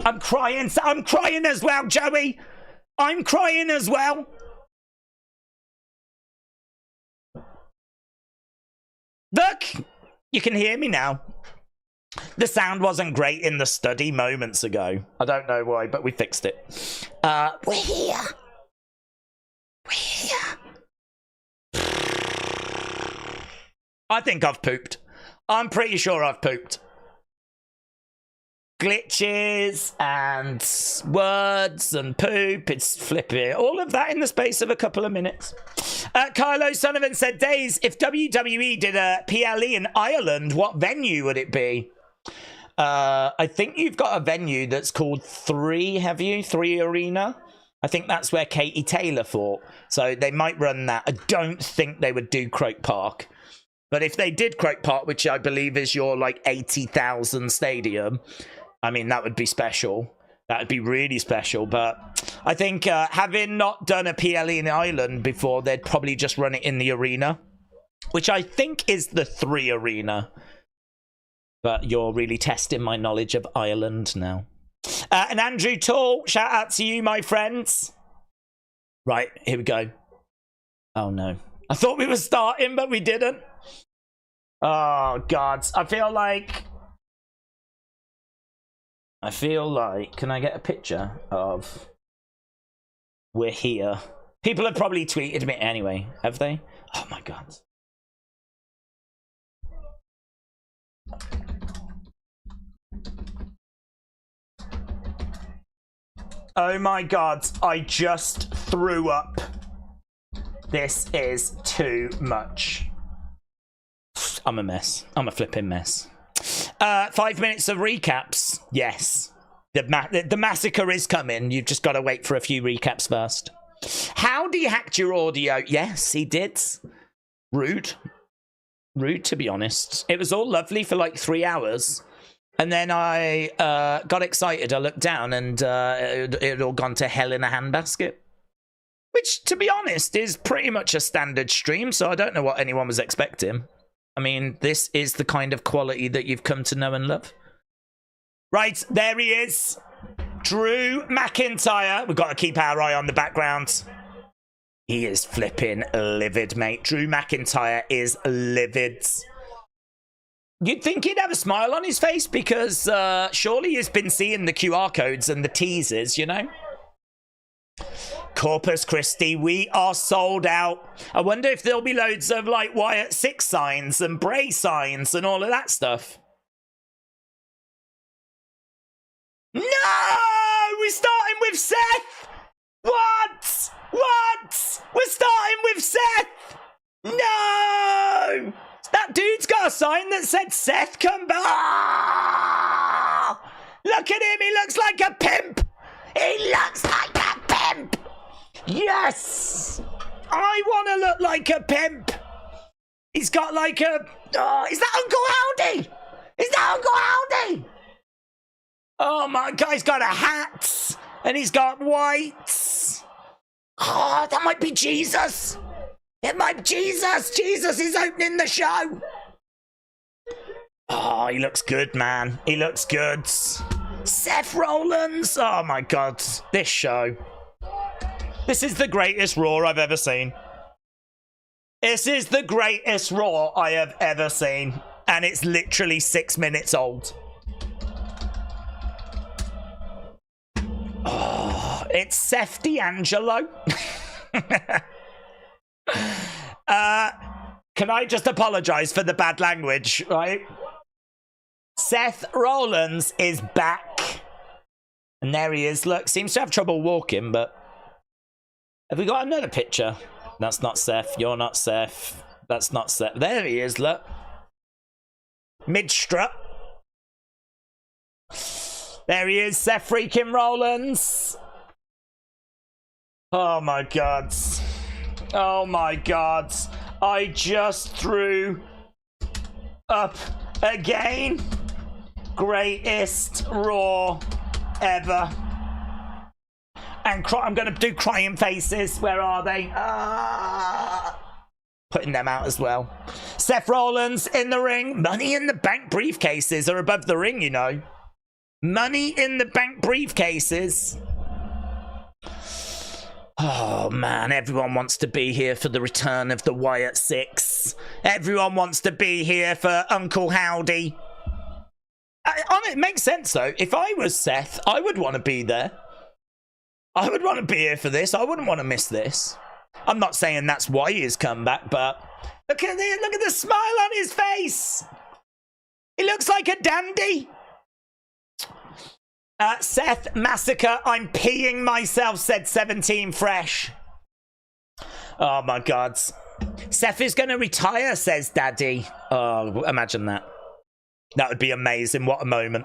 I'm crying as well, Joey. I'm crying as well. Look, you can hear me now. The sound wasn't great in the study moments ago. I don't know why, but we fixed it. We're here. We're here. I think I've pooped. I'm pretty sure I've pooped. Glitches and words and poop, it's flipping. All of that in the space of a couple of minutes. Kyle O'Sullivan said, Daze, if WWE did a PLE in Ireland, what venue would it be? I think you've got a venue that's called 3, have you? 3 Arena? I think that's where Katie Taylor fought. So they might run that. I don't think they would do Croke Park. But if they did Croke Park, which I believe is your like 80,000 stadium, I mean, that would be special. That would be really special. But I think having not done a PLE in Ireland before, they'd probably just run it in the arena, which I think is the 3 Arena. But you're really testing my knowledge of Ireland now. And Andrew Tall, shout out to you, my friends. Right, here we go. Oh, no. I thought we were starting, but we didn't. Oh, God. I feel like... Can I get a picture of we're here? People have probably tweeted me anyway, have they? Oh my God. Oh my God, I just threw up. This is too much. I'm a mess. I'm a flipping mess. 5 minutes of recaps. Yes. The massacre is coming. You've just got to wait for a few recaps first. Howdy hacked your audio. Yes, he did. Rude. Rude, to be honest. It was all lovely for like 3 hours. And then I got excited. I looked down and it had all gone to hell in a handbasket. Which, to be honest, is pretty much a standard stream. So I don't know what anyone was expecting. I mean, this is the kind of quality that you've come to know and love. Right, there he is. Drew McIntyre. We've got to keep our eye on the background. He is flipping livid, mate. Drew McIntyre is livid. You'd think he'd have a smile on his face because surely he's been seeing the QR codes and the teasers, you know? Corpus Christi, we are sold out. I wonder if there'll be loads of like Wyatt 6 signs and Bray signs and all of that stuff. No! We're starting with Seth! What? What? We're starting with Seth! No! That dude's got a sign that said Seth come back. Oh! Look at him, he looks like a pimp! He looks like a pimp! Yes! I want to look like a pimp! He's got like a... Oh, is that Uncle Howdy? Is that Uncle Howdy? Oh my God, he's got a hat! And he's got whites! Oh, that might be Jesus! It might be Jesus! Jesus is opening the show! Oh, he looks good, man. He looks good. Seth Rollins! Oh my God, this show. This is the greatest Raw I've ever seen. This is the greatest Raw I have ever seen. And it's literally 6 minutes old. Oh, it's Seth D'Angelo. Can I just apologize for the bad language, right? Seth Rollins is back. And there he is. Look, seems to have trouble walking, but... Have we got another picture? That's not Seth. You're not Seth. That's not Seth. There he is, look. Mid-strut. There he is, Seth freaking Rollins. Oh my god. Oh my god. I just threw up again. Greatest Raw ever. And I'm going to do crying faces. Where are they? Putting them out as well. Seth Rollins in the ring. Money in the Bank briefcases are above the ring, you know. Money in the Bank briefcases. Oh, man. Everyone wants to be here for the return of the Wyatt Six. Everyone wants to be here for Uncle Howdy. It makes sense, though. If I was Seth, I would want to be there. I would want to be here for this. I wouldn't want to miss this. I'm not saying that's why he's come back, but look at the smile on his face. He looks like a dandy. Seth Massacre, I'm peeing myself, said 17 Fresh. Oh my god. Seth is going to retire, says Daddy. Oh, imagine that. That would be amazing. What a moment.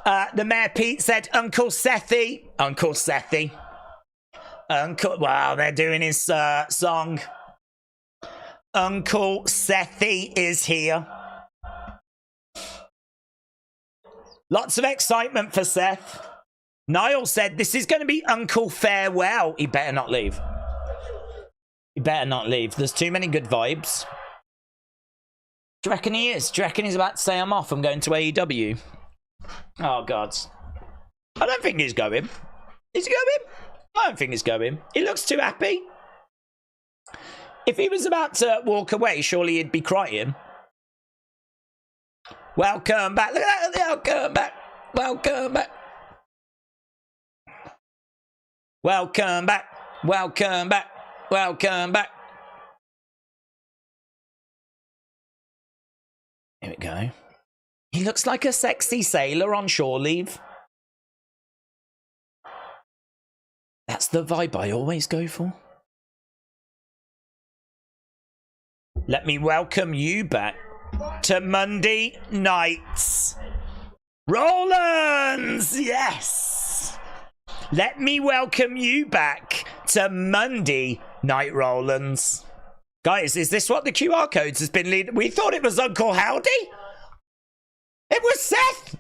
The Mayor Pete said, Uncle Sethy. Uncle Sethy. Wow, they're doing his song. Uncle Sethy is here. Lots of excitement for Seth. Niall said, this is going to be Uncle Farewell. He better not leave. He better not leave. There's too many good vibes. Do you reckon he is? Do you reckon he's about to say, I'm off, I'm going to AEW? Oh, God. I don't think he's going. Is he going? I don't think he's going. He looks too happy. If he was about to walk away, surely he'd be crying. Welcome back. Look at that. Welcome back. Welcome back. Welcome back. Welcome back. Welcome back. Here we go. He looks like a sexy sailor on shore leave. That's the vibe I always go for. Let me welcome you back to Monday nights. Rollins! Yes! Let me welcome you back to Monday Night Rollins. Guys, is this what the QR codes has been leading? We thought it was Uncle Howdy. It was Seth.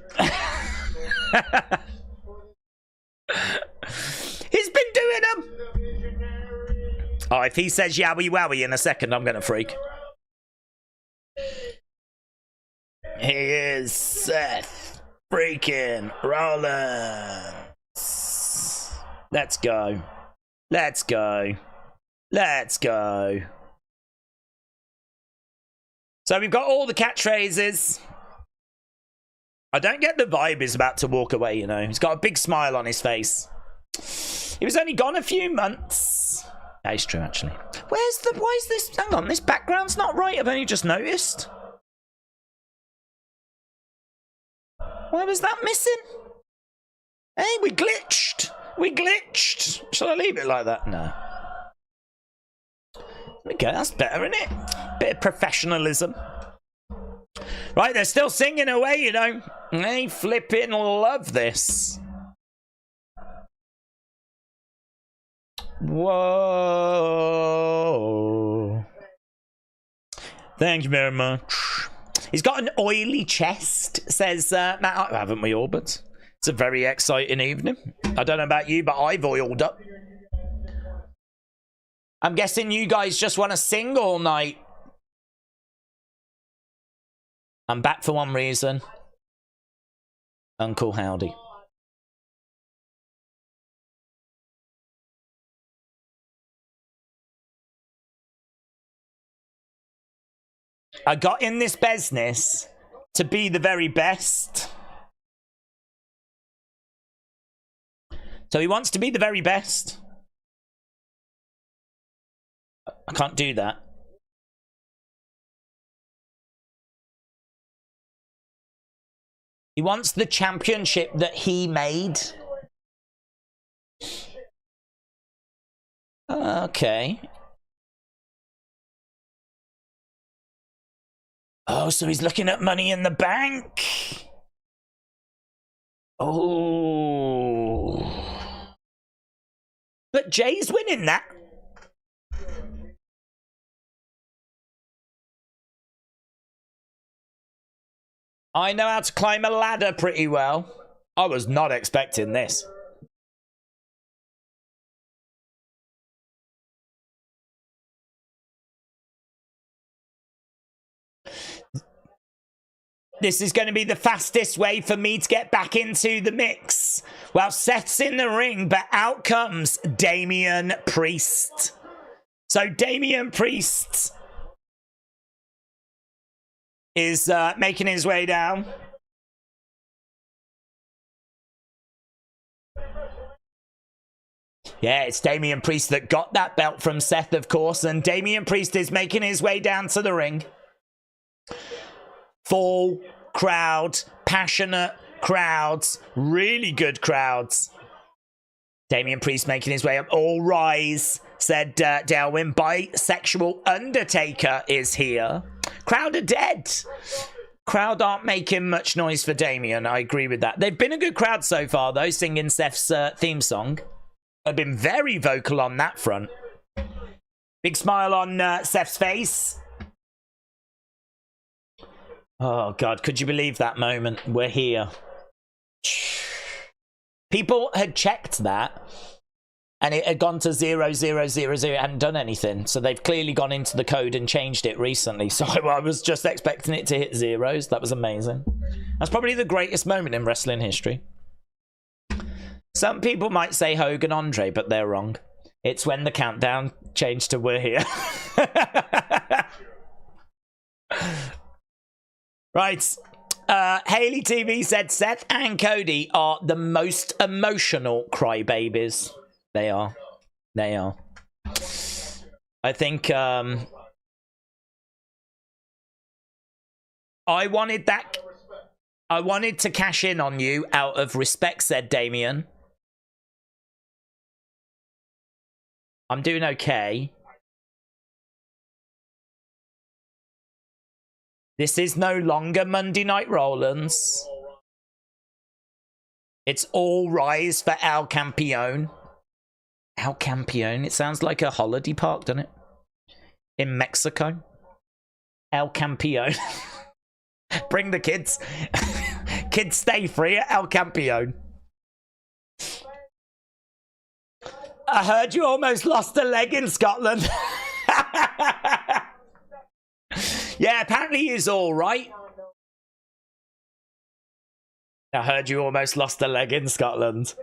He's been doing them. Oh, if he says yowie wowie in a second, I'm going to freak. He is Seth freaking Rollins. Let's go. Let's go. Let's go. So we've got all the catchphrases. I don't get the vibe he's about to walk away, you know. He's got a big smile on his face. He was only gone a few months. That is true, actually. Why is this? Hang on, this background's not right. I've only just noticed. Why was that missing? Hey, we glitched. We glitched. Shall I leave it like that? No. There we go. That's better, isn't it? Bit of professionalism. Right, they're still singing away, you know. They flipping love this. Whoa. Thank you very much. He's got an oily chest, says Matt. Haven't we all? But it's a very exciting evening. I don't know about you, but I've oiled up. I'm guessing you guys just want to sing all night. I'm back for one reason. Uncle Howdy. I got in this business to be the very best. So he wants to be the very best. I can't do that. He wants the championship that he made. Okay. Oh, so he's looking at Money in the Bank. Oh. But Jay's winning that. I know how to climb a ladder pretty well. I was not expecting this. This is going to be the fastest way for me to get back into the mix. Well, Seth's in the ring, but out comes Damian Priest. So Damian Priest is making his way down. Yeah, it's Damian Priest that got that belt from Seth, of course, and Damian Priest is making his way down to the ring. Full crowd, passionate crowds, really good crowds. Damian Priest making his way up. All rise, said Delwyn. Bisexual Undertaker is here. Crowd are dead. Crowd aren't making much noise for Damian. I agree with that. They've been a good crowd so far, though, singing Seth's theme song. I've been very vocal on that front. Big smile on Seth's face. Oh, God, could you believe that moment? We're here. People had checked that, and it had gone to 0000. It hadn't done anything. So they've clearly gone into the code and changed it recently. So I was just expecting it to hit zeros. That was amazing. That's probably the greatest moment in wrestling history. Some people might say Hogan Andre, but they're wrong. It's when the countdown changed to we're here. Right. Haley TV said Seth and Cody are the most emotional crybabies. They are. They are. I think I wanted that. I wanted to cash in on you out of respect, said Damien. I'm doing okay. This is no longer Monday Night Rollins. It's all rise for El Campeon. El Campeon? It sounds like a holiday park, doesn't it? In Mexico. El Campeon. Bring the kids. Kids stay free at El Campeon. I heard you almost lost a leg in Scotland. Yeah, apparently he's all right. I heard you almost lost a leg in Scotland.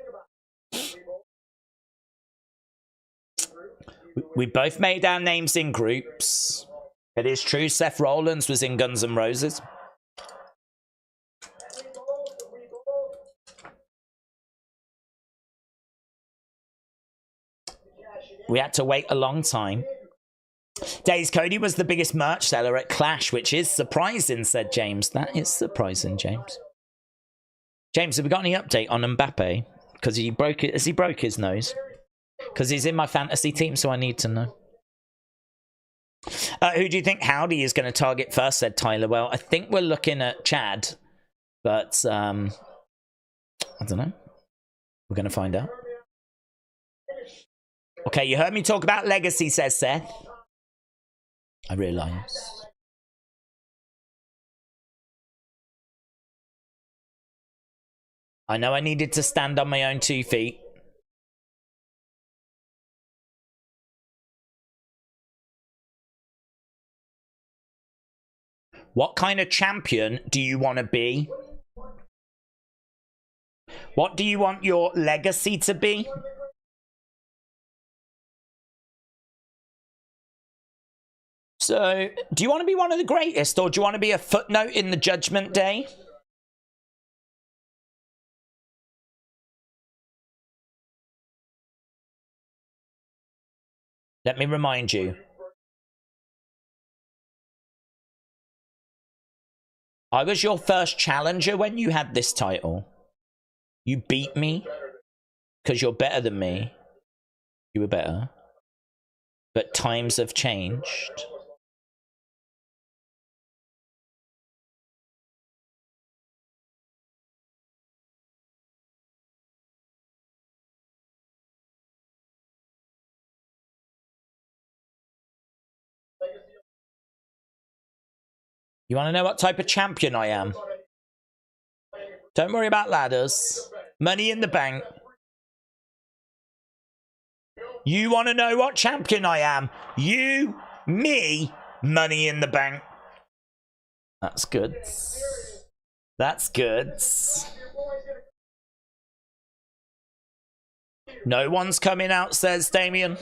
We both made our names in groups. It is true, Seth Rollins was in Guns N' Roses. We had to wait a long time. Daze Cody was the biggest merch seller at Clash, which is surprising, said James. That is surprising, James. James, have we got any update on Mbappe? Because he broke it. Has he broke his nose? Because he's in my fantasy team, so I need to know. Who do you think Howdy is going to target first, said Tyler. Well, I think we're looking at Chad, but I don't know. We're going to find out. Okay, you heard me talk about legacy, says Seth. I realise. I know I needed to stand on my own 2 feet. What kind of champion do you want to be? What do you want your legacy to be? So, do you want to be one of the greatest, or do you want to be a footnote in the Judgment Day? Let me remind you. I was your first challenger when you had this title. You beat me because you're better than me. You were better. But times have changed. You want to know what type of champion I am? Don't worry about ladders. Money in the bank. You want to know what champion I am? You, me, money in the bank. That's good. That's good. No one's coming out, says Damien.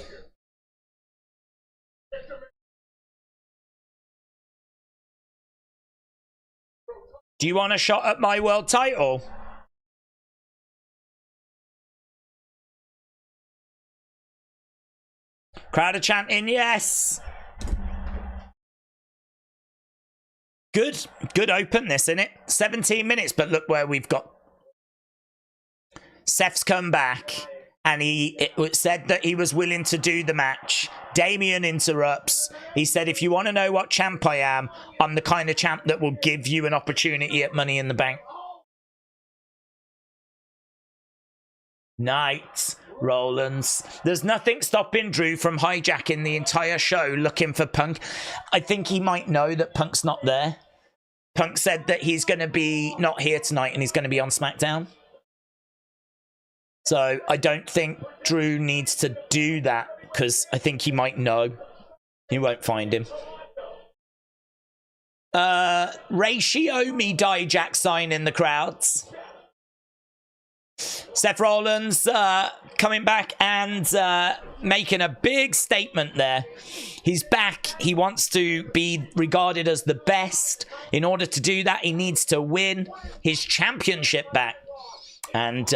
Do you want a shot at my world title? Crowd are chanting, yes. Good open this, isn't it? 17 minutes, but look where we've got. Seth's come back, and it said that he was willing to do the match. Damien interrupts. He said, if you want to know what champ I am, I'm the kind of champ that will give you an opportunity at Money in the Bank. Night, Rollins. There's nothing stopping Drew from hijacking the entire show looking for Punk. I think he might know that Punk's not there. Punk said that he's going to be not here tonight and he's going to be on SmackDown. So I don't think Drew needs to do that because I think he might know. He won't find him. Ray Shiomi Dijak sign in the crowds. Seth Rollins coming back and making a big statement there. He's back. He wants to be regarded as the best. In order to do that, he needs to win his championship back. And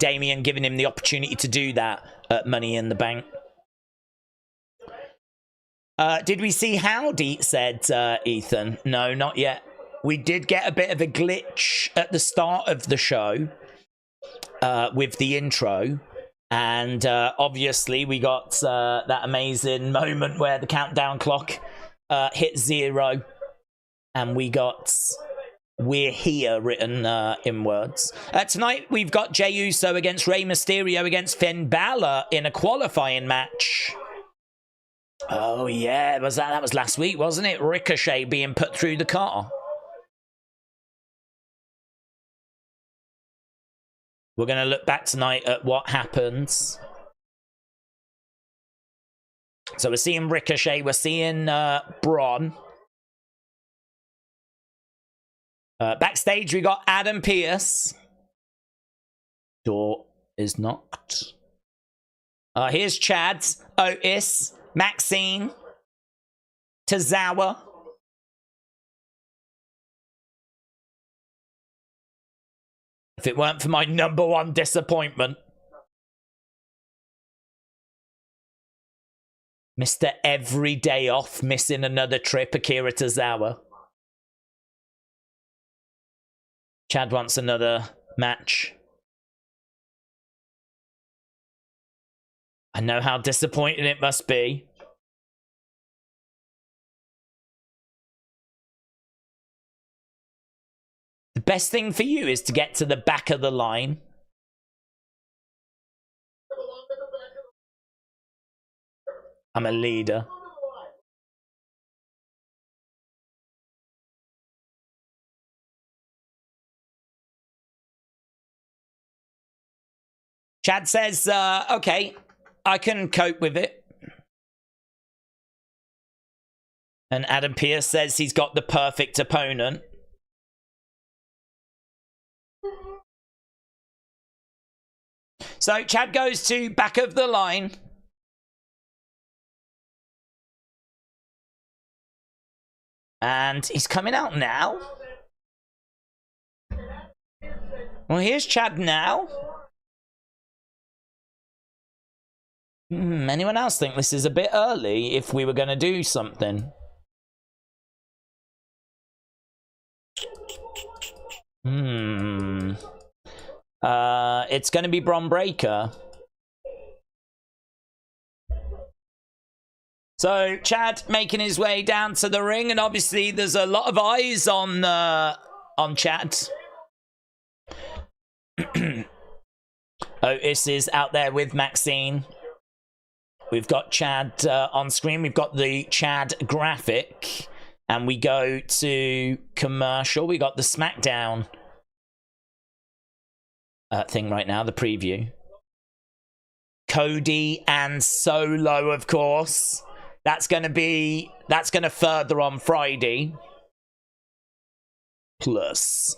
Damien giving him the opportunity to do that at Money in the Bank. Did we see Howdy, said Ethan. No, not yet. We did get a bit of a glitch at the start of the show with the intro. And obviously we got that amazing moment where the countdown clock hit 0. And we got "We're Here" written in words. Tonight we've got Jey Uso against Rey Mysterio against Finn Balor in a qualifying match. Oh yeah, that was last week, wasn't it? Ricochet being put through the car. We're going to look back tonight at what happens. So we're seeing Ricochet, we're seeing Braun. Backstage, we got Adam Pearce. Door is knocked. Here's Chad, Otis, Maxine, Tozawa. If it weren't for my #1 disappointment. Mr. Every Day Off, missing another trip, Akira Tozawa. Chad wants another match. I know how disappointing it must be. The best thing for you is to get to the back of the line. I'm a leader. Chad says, okay, I can cope with it. And Adam Pearce says he's got the perfect opponent. So Chad goes to back of the line. And he's coming out now. Well, here's Chad now. Anyone else think this is a bit early if we were going to do something? It's going to be Bron Breakker. So Chad making his way down to the ring, and obviously there's a lot of eyes on Chad. Otis is out there with Maxine. We've got Chad on screen. We've got the Chad graphic, and we go to commercial. We got the SmackDown thing right now, the preview. Cody and Solo, of course. That's going to further on Friday. Plus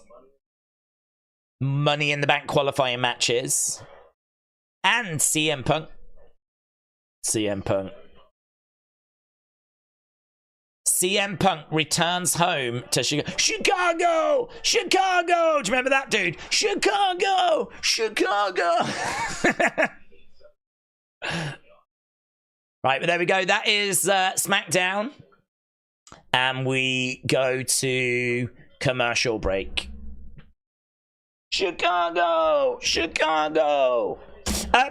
Money in the Bank qualifying matches. And CM Punk. CM Punk returns home to Chicago! Chicago! Do you remember that, dude? Chicago! Right, but there we go. That is SmackDown. And we go to commercial break. Chicago!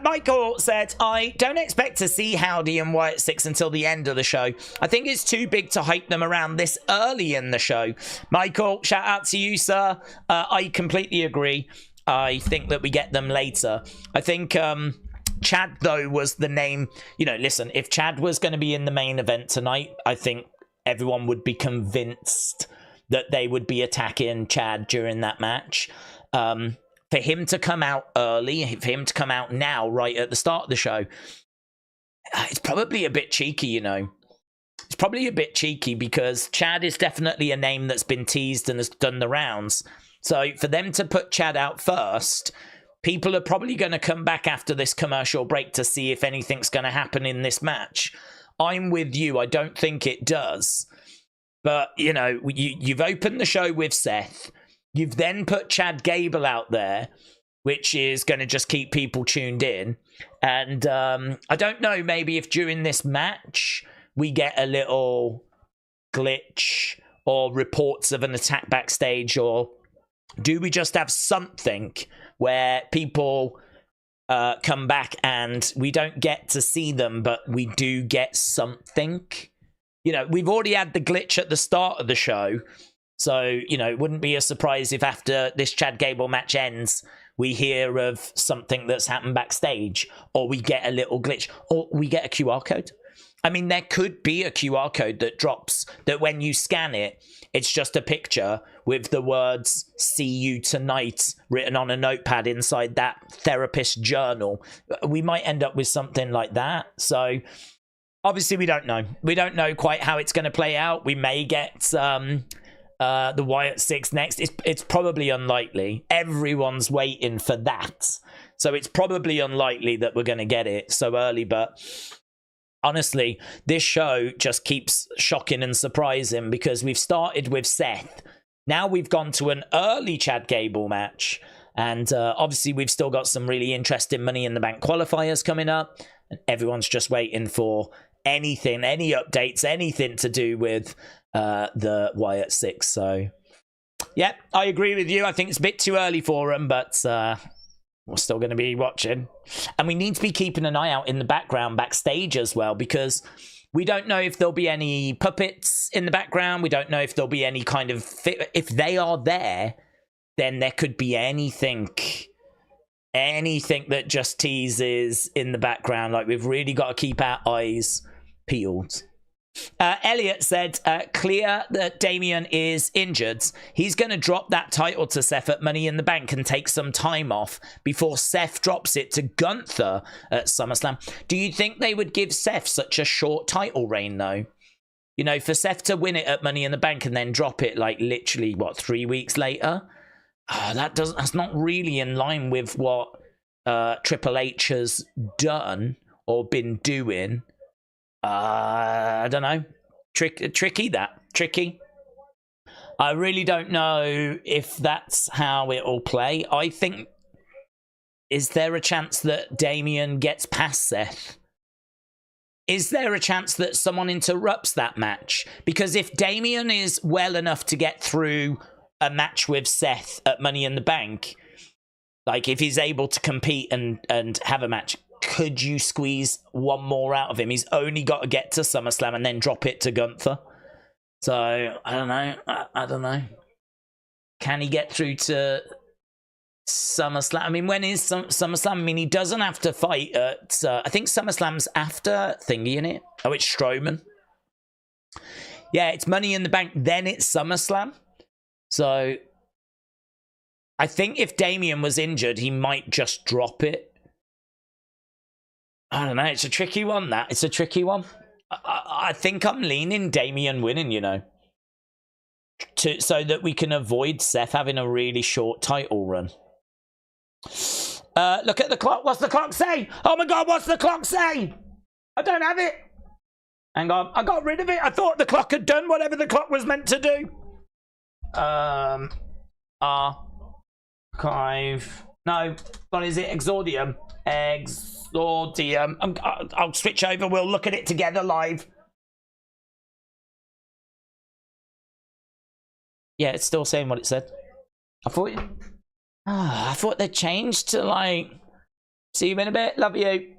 Michael said, I don't expect to see Howdy and Wyatt 6 until the end of the show. I think it's too big to hype them around this early in the show. Michael, shout out to you, sir. I completely agree. I think that we get them later. I think Chad, though, was the name. You know, listen, if Chad was going to be in the main event tonight, I think everyone would be convinced that they would be attacking Chad during that match. For him to come out early, for him to come out now, right at the start of the show, it's probably a bit cheeky, you know. It's probably a bit cheeky because Chad is definitely a name that's been teased and has done the rounds. So for them to put Chad out first, people are probably going to come back after this commercial break to see if anything's going to happen in this match. I'm with you. I don't think it does. But, you know, you've opened the show with Seth. You've then put Chad Gable out there, which is going to just keep people tuned in. And I don't know, maybe if during this match we get a little glitch or reports of an attack backstage, or do we just have something where people come back and we don't get to see them, but we do get something? You know, we've already had the glitch at the start of the show. So, you know, it wouldn't be a surprise if after this Chad Gable match ends, we hear of something that's happened backstage, or we get a little glitch, or we get a QR code. I mean, there could be a QR code that drops, that when you scan it, it's just a picture with the words "See you tonight" written on a notepad inside that therapist's journal. We might end up with something like that. So obviously we don't know. We don't know quite how it's going to play out. We may get the Wyatt 6 next. It's probably unlikely. Everyone's waiting for that. So it's probably unlikely that we're going to get it so early. But honestly, this show just keeps shocking and surprising because we've started with Seth. Now we've gone to an early Chad Gable match. And obviously we've still got some really interesting Money in the Bank qualifiers coming up. And everyone's just waiting for anything, any updates, anything to do with the Wyatt 6. So, yeah, I agree with you. I think it's a bit too early for them, but we're still going to be watching. And we need to be keeping an eye out in the background, backstage as well, because we don't know if there'll be any puppets in the background. We don't know if there'll be any kind of... If they are there, then there could be anything that just teases in the background. Like, we've really got to keep our eyes peeled. Elliot said, clear that Damian is injured. He's going to drop that title to Seth at Money in the Bank and take some time off before Seth drops it to Gunther at SummerSlam. Do you think they would give Seth such a short title reign, though? You know, for Seth to win it at Money in the Bank and then drop it, like, literally, 3 weeks later? That's not really in line with what Triple H has done or been doing. I don't know. Tricky. I really don't know if that's how it will play. I think, is there a chance that Damian gets past Seth? Is there a chance that someone interrupts that match? Because if Damian is well enough to get through a match with Seth at Money in the Bank, like if he's able to compete and have a match, could you squeeze one more out of him? He's only got to get to SummerSlam and then drop it to Gunther. So I don't know. I don't know. Can he get through to SummerSlam? I mean, when is SummerSlam? I mean, he doesn't have to fight at... I think SummerSlam's after Thingy, innit? Oh, it's Strowman. Yeah, it's Money in the Bank, then it's SummerSlam. So I think if Damian was injured, he might just drop it. I don't know. It's a tricky one, that. It's a tricky one. I think I'm leaning Damian winning, you know, so that we can avoid Seth having a really short title run. Look at the clock. What's the clock say? Oh my God, what's the clock say? I don't have it. Hang on. I got rid of it. I thought the clock had done whatever the clock was meant to do. Archive. No, what is it? Exordium. Exordium. I'll switch over. We'll look at it together live. Yeah, it's still saying what it said. I thought they changed to like, see you in a bit. Love you.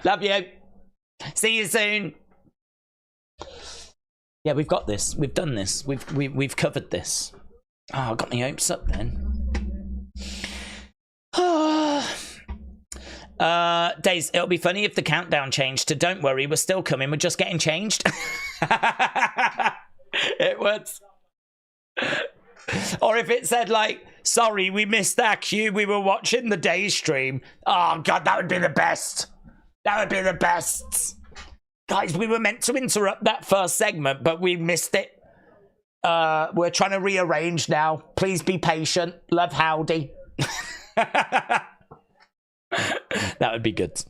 Love you. See you soon. Yeah, we've got this. We've done this. We've covered this. Oh, I got my hopes up then. Daze, it'll be funny if the countdown changed to "Don't worry, we're still coming. We're just getting changed." It would. Or if it said like, "Sorry, we missed that cue. We were watching the Daze stream." Oh God, that would be the best. That would be the best. Guys, we were meant to interrupt that first segment, but we missed it. We're trying to rearrange now. Please be patient. Love, Howdy. That would be good.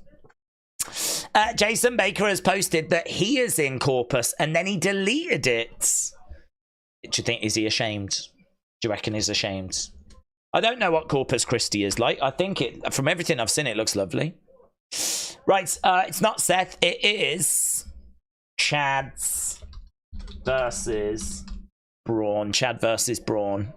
Jason Baker has posted that he is in Corpus and then he deleted it. Do you think, is he ashamed? Do you reckon he's ashamed? I don't know what Corpus Christi is like. I think it, from everything I've seen, it looks lovely. Right, it's not Seth. It is Chad's versus Braun. Chad versus Braun.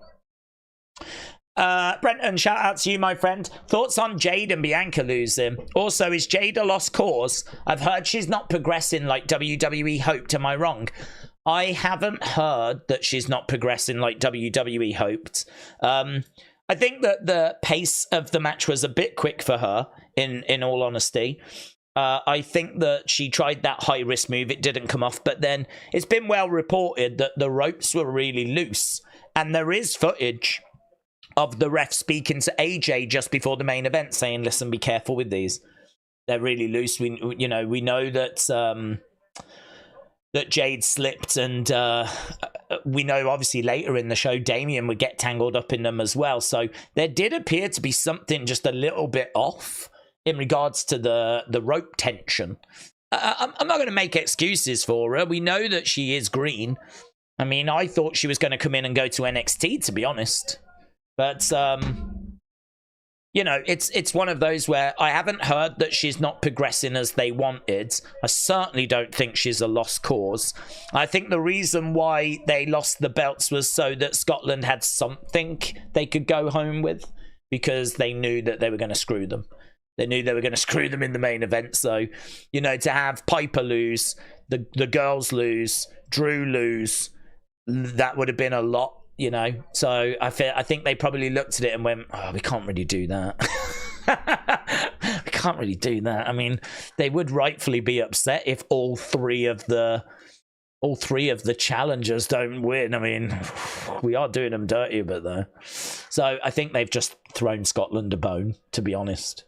Brenton, shout out to you, my friend. Thoughts on Jade and Bianca losing? Also, is Jade a lost cause? I've heard she's not progressing like WWE hoped. Am I wrong? I haven't heard that she's not progressing like WWE hoped. I think that the pace of the match was a bit quick for her, in all honesty. I think that she tried that high-risk move. It didn't come off. But then it's been well reported that the ropes were really loose. And there is footage of the ref speaking to AJ just before the main event saying, listen, be careful with these. They're really loose. We know that that Jade slipped, and we know obviously later in the show Damian would get tangled up in them as well. So there did appear to be something just a little bit off in regards to the rope tension. I'm not going to make excuses for her. We know that she is green. I mean, I thought she was going to come in and go to NXT, to be honest. But, you know, it's one of those where I haven't heard that she's not progressing as they wanted. I certainly don't think she's a lost cause. I think the reason why they lost the belts was so that Scotland had something they could go home with, because they knew that they were going to screw them. They knew they were going to screw them in the main event. So, you know, to have Piper lose, the girls lose, Drew lose, that would have been a lot. You know, so I think they probably looked at it and went, oh, we can't really do that. We can't really do that. I mean, they would rightfully be upset if all three of the challengers don't win. I mean, we are doing them dirty a bit though. So I think they've just thrown Scotland a bone, to be honest.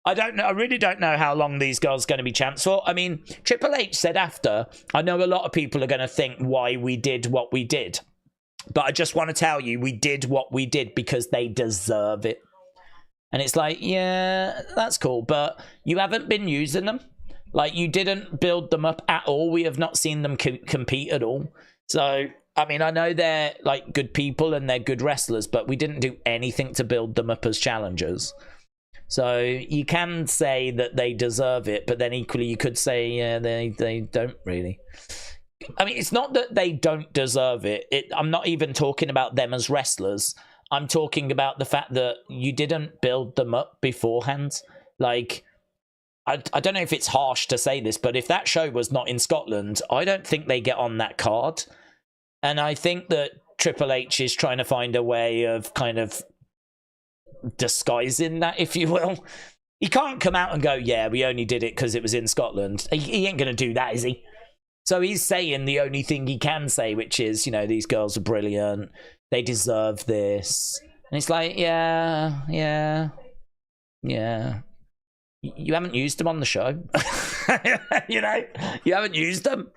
I don't know. I really don't know how long these girls are going to be champs for. I mean, Triple H said after, I know a lot of people are going to think why we did what we did. But I just want to tell you, we did what we did because they deserve it. And it's like, yeah, that's cool. But you haven't been using them. Like, you didn't build them up at all. We have not seen them compete at all. So, I mean, I know they're, like, good people and they're good wrestlers, but we didn't do anything to build them up as challengers. So, you can say that they deserve it, but then equally you could say, yeah, they don't really. I mean, it's not that they don't deserve it. I'm not even talking about them as wrestlers. I'm talking about the fact that you didn't build them up beforehand. Like, I don't know if it's harsh to say this, but if that show was not in Scotland, I don't think they get on that card. And I think that Triple H is trying to find a way of kind of disguising that, if you will. He can't come out and go, yeah, we only did it because it was in Scotland. He ain't going to do that, is he? So he's saying the only thing he can say, which is, you know, these girls are brilliant. They deserve this. And it's like, yeah. You haven't used them on the show. You know, you haven't used them.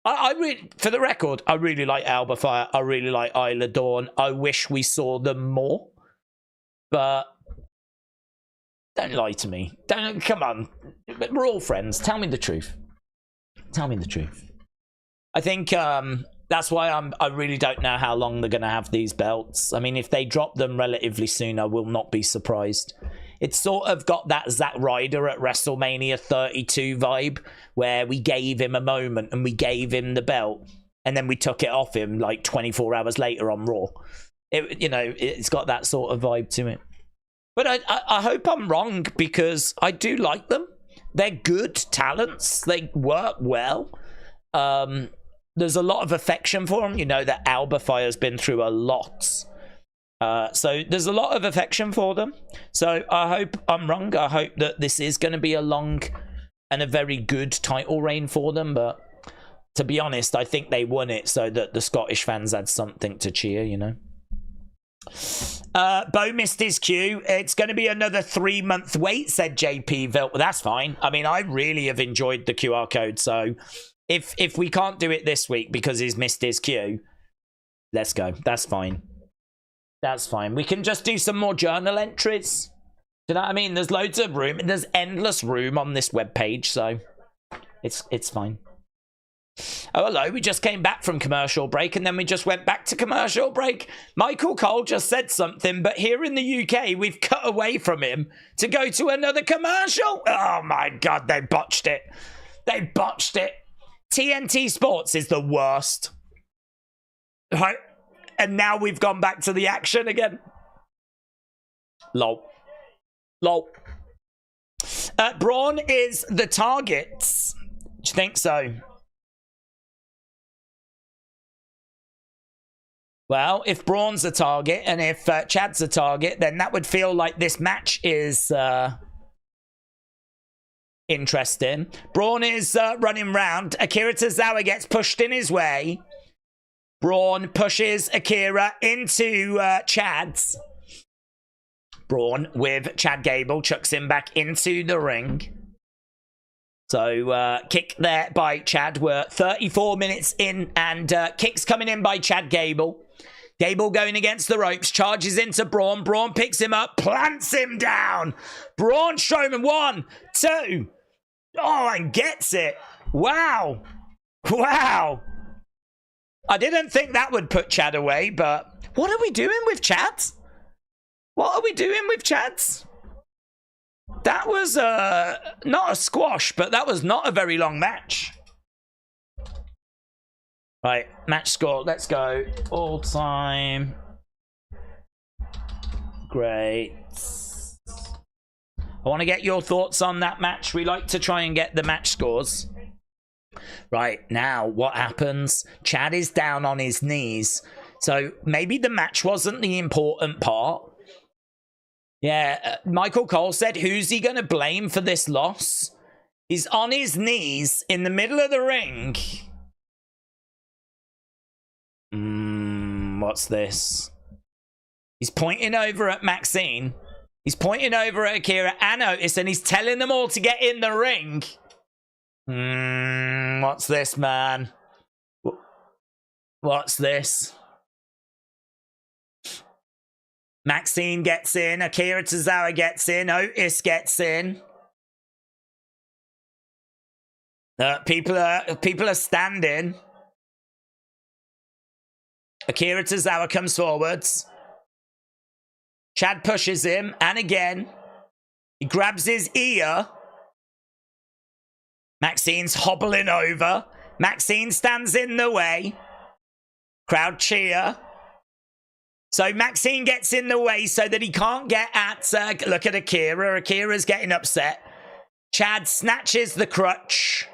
I really, for the record, I really like Alba Fire. I really like Isla Dawn. I wish we saw them more. But don't lie to me. Don't, come on. We're all friends. Tell me the truth. Tell me the truth. I think that's why I really don't know how long they're going to have these belts. I mean, if they drop them relatively soon, I will not be surprised. It's sort of got that Zack Ryder at WrestleMania 32 vibe, where we gave him a moment and we gave him the belt, and then we took it off him like 24 hours later on Raw. You know, it's got that sort of vibe to it. But I hope I'm wrong, because I do like them. They're good talents. They work well. There's a lot of affection for them. You know that Alba Fire's been through a lot. So there's a lot of affection for them. So I hope I'm wrong. I hope that this is going to be a long and a very good title reign for them. But to be honest, I think they won it so that the Scottish fans had something to cheer, you know. Bo missed his cue. It's going to be another 3-month wait, said JP Vilt. Well, that's fine. I mean, I really have enjoyed the QR code. So if we can't do it this week because he's missed his cue, let's go. That's fine. That's fine. We can just do some more journal entries. Do you know what I mean? There's loads of room. There's endless room on this webpage, so it's fine. Oh, hello. We just came back from commercial break, and then we just went back to commercial break. Michael Cole just said something, but here in the UK, we've cut away from him to go to another commercial. Oh, my God. They botched it. They botched it. TNT Sports is the worst. Right? And now we've gone back to the action again. Lol. Lol. Braun is the target. Do you think so? Well, if Braun's a target and if Chad's a target, then that would feel like this match is interesting. Braun is running round. Akira Tozawa gets pushed in his way. Braun pushes Akira into Chad's. Braun with Chad Gable chucks him back into the ring. So kick there by Chad. We're 34 minutes in and kicks coming in by Chad Gable. Gable going against the ropes, charges into Braun. Braun picks him up, plants him down. Braun Strowman, 1, 2. Oh, and gets it. Wow. Wow. I didn't think that would put Chad away, but what are we doing with Chad? What are we doing with Chad? That was not a squash, but that was not a very long match. Right, match score. Let's go. All time. Great. I want to get your thoughts on that match. We like to try and get the match scores. Right, now what happens? Chad is down on his knees. So maybe the match wasn't the important part. Yeah, Michael Cole said, who's he going to blame for this loss? He's on his knees in the middle of the ring. What's this? He's pointing over at Maxine. He's pointing over at Akira and Otis, and he's telling them all to get in the ring. What's this, man? What's this? Maxine gets in. Akira Tozawa gets in. Otis gets in. People are standing. Akira Tozawa comes forwards. Chad pushes him, and again, he grabs his ear. Maxine's hobbling over. Maxine stands in the way. Crowd cheer. So Maxine gets in the way so that he can't get at... look at Akira. Akira's getting upset. Chad snatches the crutch.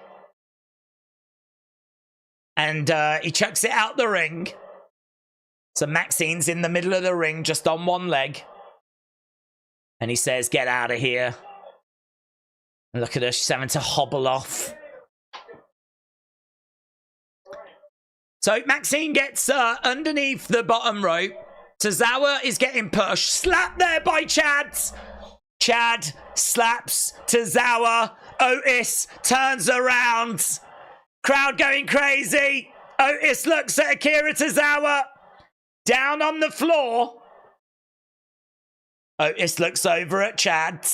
And he chucks it out the ring. So Maxine's in the middle of the ring, just on one leg. And he says, get out of here. And look at her, she's having to hobble off. So Maxine gets underneath the bottom rope. Tozawa is getting pushed. Slap there by Chad. Chad slaps Tozawa. Otis turns around. Crowd going crazy. Otis looks at Akira Tozawa. Down on the floor. Otis looks over at Chad.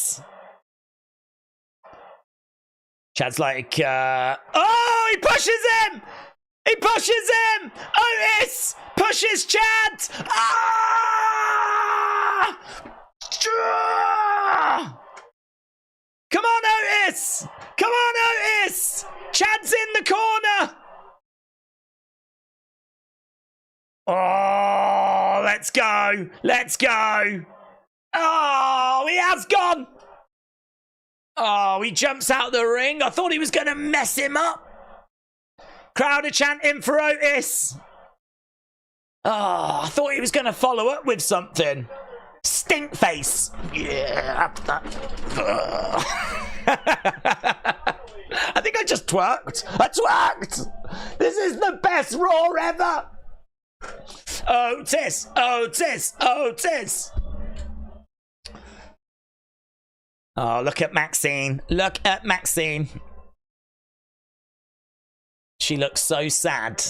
Chad's like, oh, he pushes him! He pushes him! Otis pushes Chad! Ah! Come on, Otis! Come on, Otis! Chad's in the corner! Oh, let's go! Let's go! Oh, he has gone! Oh, he jumps out the ring. I thought he was going to mess him up. Crowd are chanting for Otis. Oh, I thought he was going to follow up with something. Stink face. Yeah. I think I just twerked. I twerked. This is the best Raw ever. Otis, Otis, Otis. Oh, look at Maxine. Look at Maxine. She looks so sad.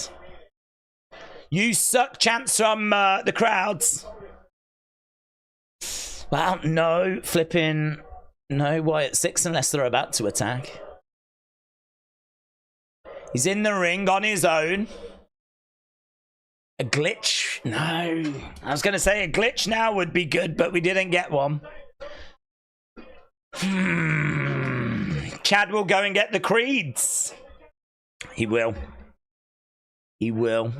You suck, chants from the crowds. Well, no flipping... No Wyatt 6 unless they're about to attack. He's in the ring on his own. A glitch? No. I was going to say a glitch now would be good, but we didn't get one. Chad will go and get the creeds. He will. He will.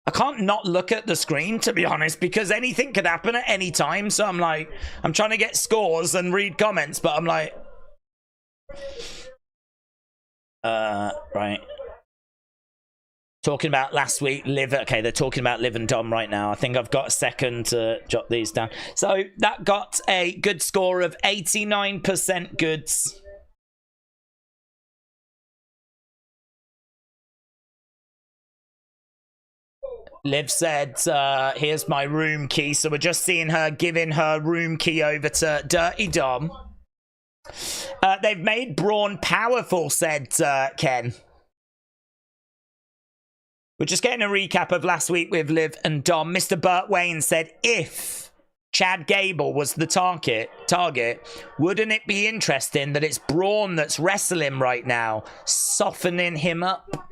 I can't not look at the screen, to be honest, because anything could happen at any time. So I'm like, I'm trying to get scores and read comments, but I'm like... right. Talking about last week, Liv. Okay, they're talking about Liv and Dom right now. I think I've got a second to jot these down. So that got a good score of 89% goods. Liv said, here's my room key. So we're just seeing her giving her room key over to Dirty Dom. They've made Braun powerful, said Ken. We're just getting a recap of last week with Liv and Dom. Mr. Burt Wayne said, if Chad Gable was the target, wouldn't it be interesting that it's Braun that's wrestling right now, softening him up?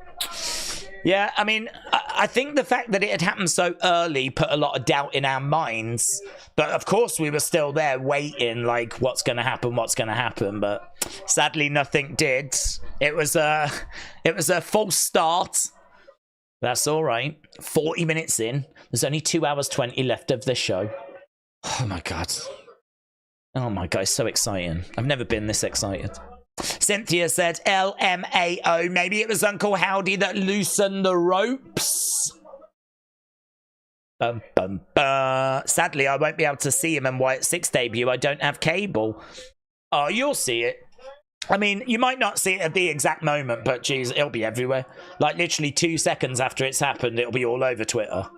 Yeah, I mean, I think the fact that it had happened so early put a lot of doubt in our minds. But of course, we were still there waiting, like, what's going to happen, what's going to happen. But sadly, nothing did. It was a false start. That's all right. 40 minutes in. There's only 2 hours 20 left of the show. Oh, my God. Oh, my God. It's so exciting. I've never been this excited. Cynthia said LMAO. Maybe it was Uncle Howdy that loosened the ropes. Bum, bum, bum. Sadly, I won't be able to see him in Wyatt 6 debut. I don't have cable. Oh, you'll see it. I mean, you might not see it at the exact moment, but geez, it'll be everywhere. Like literally 2 seconds after it's happened, it'll be all over Twitter.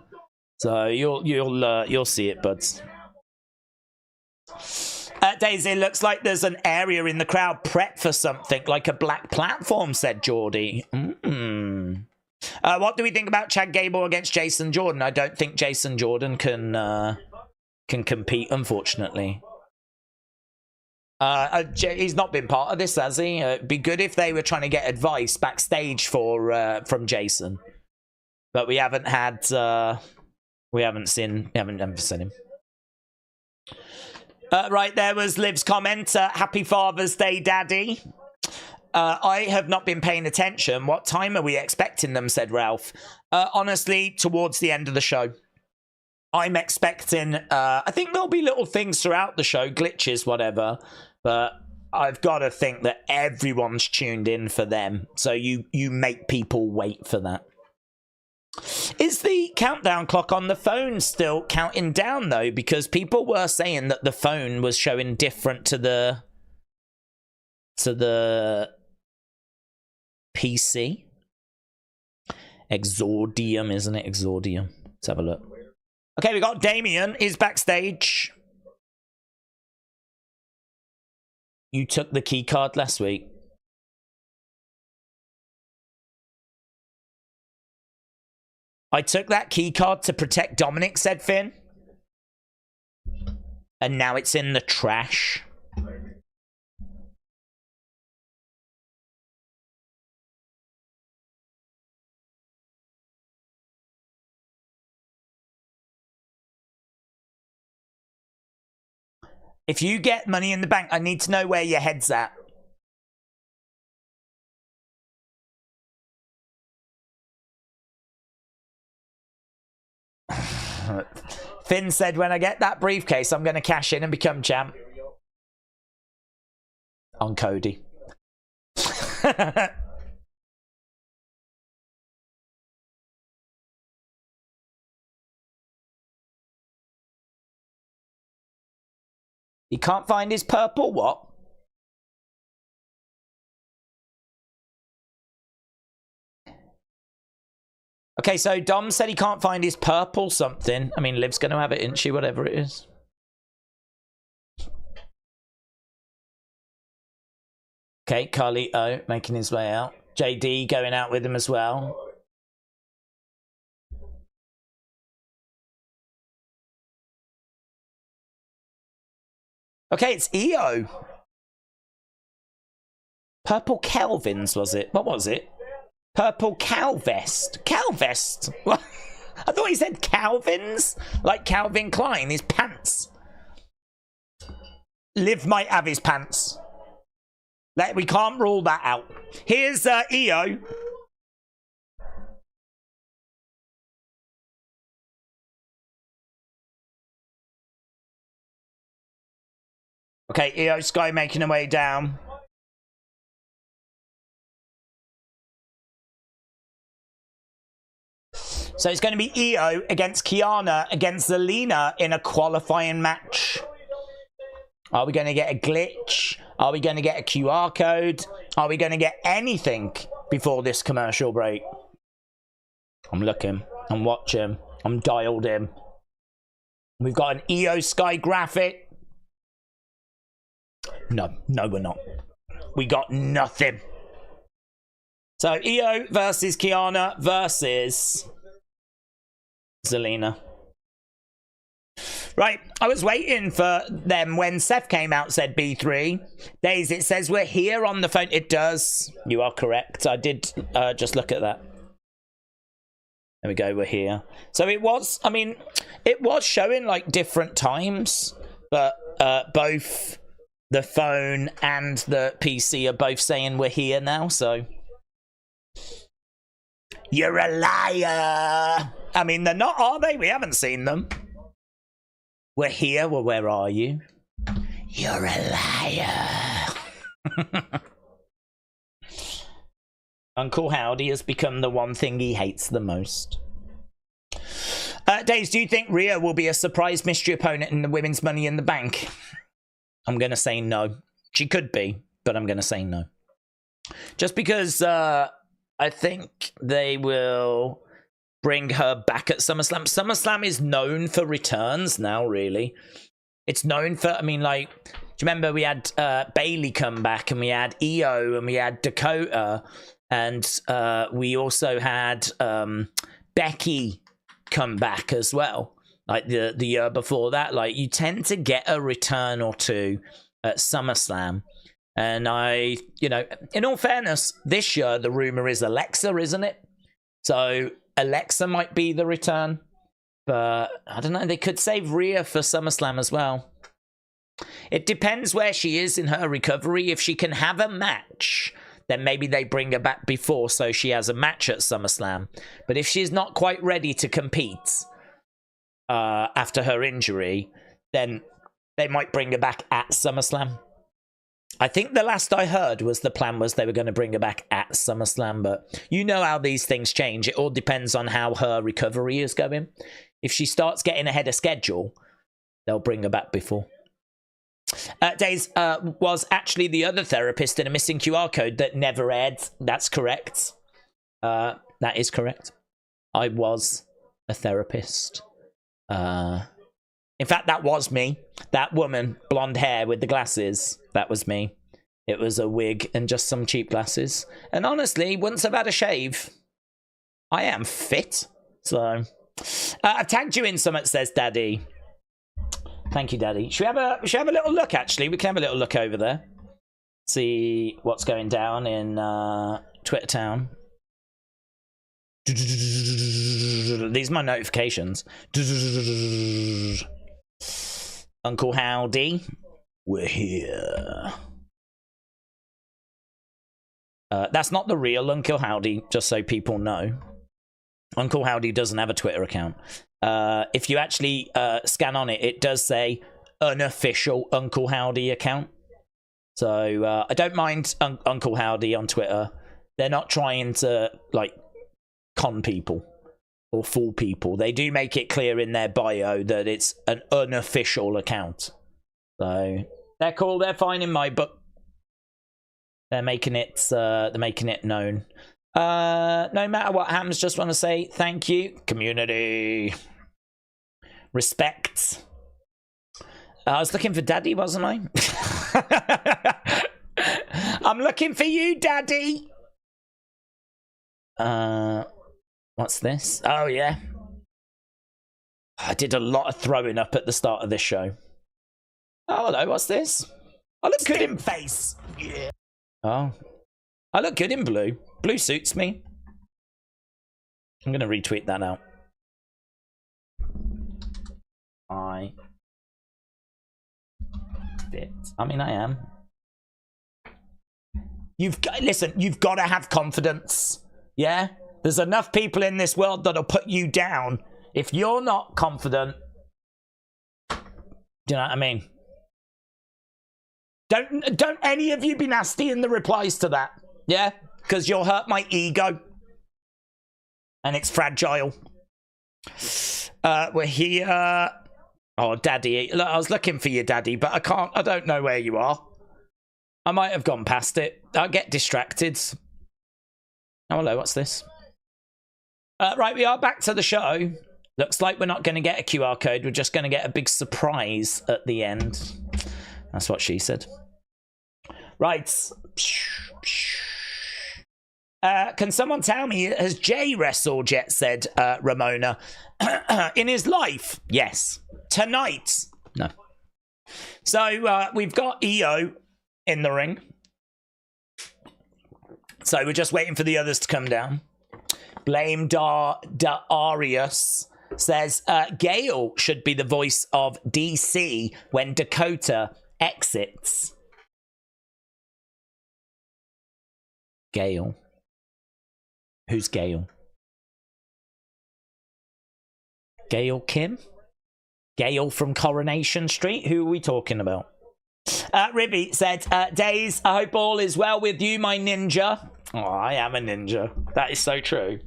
So you'll see it, buds. Daisy, looks like there's an area in the crowd prepped for something like a black platform, said Geordie. What do we think about Chad Gable against Jason Jordan? I don't think Jason Jordan can compete, unfortunately. He's not been part of this, has he? It'd be good if they were trying to get advice backstage from Jason, but we haven't had. We haven't ever seen him. Right, there was Liv's comment. Happy Father's Day, Daddy. I have not been paying attention. What time are we expecting them, said Ralph. Honestly, towards the end of the show. I'm expecting, I think there'll be little things throughout the show, glitches, whatever, but I've got to think that everyone's tuned in for them. So you make people wait for that. Is the countdown clock on the phone still counting down, though? Because people were saying that the phone was showing different to the PC. Exordium, isn't it? Exordium. Let's have a look. Okay, we got Damien. He's backstage. You took the key card last week. I took that key card to protect Dominik, said Finn. And now it's in the trash. If you get Money in the Bank, I need to know where your head's at. Finn said, when I get that briefcase, I'm going to cash in and become champ. On Cody. He can't find his purple what? Okay, so Dom said he can't find his purple something. I mean, Liv's going to have it, isn't she? Whatever it is. Okay, Carlito making his way out. JD going out with him as well. Okay, it's EO. Purple Calvins, was it? What was it? Purple Calvest. Calvest? What? I thought he said Calvins. Like Calvin Klein, his pants. Liv might have his pants. We can't rule that out. Here's EO. Okay, EO Sky making her way down. So it's going to be EO against Kiana against Zelina in a qualifying match. Are we going to get a glitch? Are we going to get a QR code? Are we going to get anything before this commercial break? I'm looking. I'm watching. I'm dialed in. We've got an EO Sky graphic. No, we're not. We got nothing. So EO versus Kiana versus Zelina. Right, I was waiting for them when Seth came out, said B3. Daze, it says we're here on the phone. It does. You are correct. I did just look at that. There we go, we're here. So it was, I mean, it was showing like different times, but both the phone and the PC are both saying we're here now, so. You're a liar. I mean, they're not, are they? We haven't seen them. We're here. Well, where are you? You're a liar. Uncle Howdy has become the one thing he hates the most. Daze, do you think Rhea will be a surprise mystery opponent in the Women's Money in the Bank? I'm going to say no. She could be, but I'm going to say no. Just because I think they will bring her back at SummerSlam. SummerSlam is known for returns now, really. It's known for, I mean, like, do you remember we had Bayley come back, and we had Io, and we had Dakota, and we also had Becky come back as well, like the year before that. Like, you tend to get a return or two at SummerSlam. And I, you know, in all fairness, this year the rumor is Alexa, isn't it? So Alexa might be the return, but I don't know. They could save Rhea for SummerSlam as well. It depends where she is in her recovery. If she can have a match then maybe they bring her back before so she has a match at SummerSlam. But if she's not quite ready to compete after her injury, then they might bring her back at SummerSlam. I think the last I heard was the plan was they were going to bring her back at SummerSlam, but you know how these things change. It all depends on how her recovery is going. If she starts getting ahead of schedule, they'll bring her back before. Daze was actually the other therapist in a missing QR code that never aired. That's correct. That is correct. I was a therapist. In fact, that was me. That woman, blonde hair with the glasses, that was me. It was a wig and just some cheap glasses. And honestly, once I've had a shave, I am fit. So, I've tagged you in something, says Daddy. Thank you, Daddy. Should we have a little look, actually? We can have a little look over there. See what's going down in Twitter Town. These are my notifications. Uncle Howdy, we're here. That's not the real Uncle Howdy, just so people know. Uncle Howdy doesn't have a Twitter account. If you actually scan on it, it does say unofficial Uncle Howdy account. So I don't mind Uncle Howdy on Twitter. They're not trying to, like, con people or fool people. They do make it clear in their bio that it's an unofficial account. So they're cool. They're fine in my book. They're making it known. No matter what happens, just want to say thank you, community. Respect. I was looking for Daddy, wasn't I? I'm looking for you, Daddy. What's this? Oh, yeah. I did a lot of throwing up at the start of this show. Oh, hello, what's this? I look good in face. Yeah. Oh. I look good in blue. Blue suits me. I'm going to retweet that out. I fit. I mean, I am. Listen, you've got to have confidence. Yeah? There's enough people in this world that'll put you down. If you're not confident, do you know what I mean? Don't any of you be nasty in the replies to that. Yeah? Because you'll hurt my ego. And it's fragile. We're here. Oh, Daddy. Look, I was looking for you, Daddy, but I don't know where you are. I might have gone past it. I'll get distracted. Oh, hello, what's this? Right, we are back to the show. Looks like we're not going to get a QR code. We're just going to get a big surprise at the end. That's what she said. Right. Can someone tell me, has Jay wrestled yet, said Ramona. In his life? Yes. Tonight? No. So, we've got EO in the ring. So, we're just waiting for the others to come down. Blame Darius says, Gail should be the voice of DC when Dakota exits. Gail. Who's Gail? Gail Kim? Gail from Coronation Street? Who are we talking about? Ribby said, Daze, I hope all is well with you, my ninja. Oh, I am a ninja. That is so true.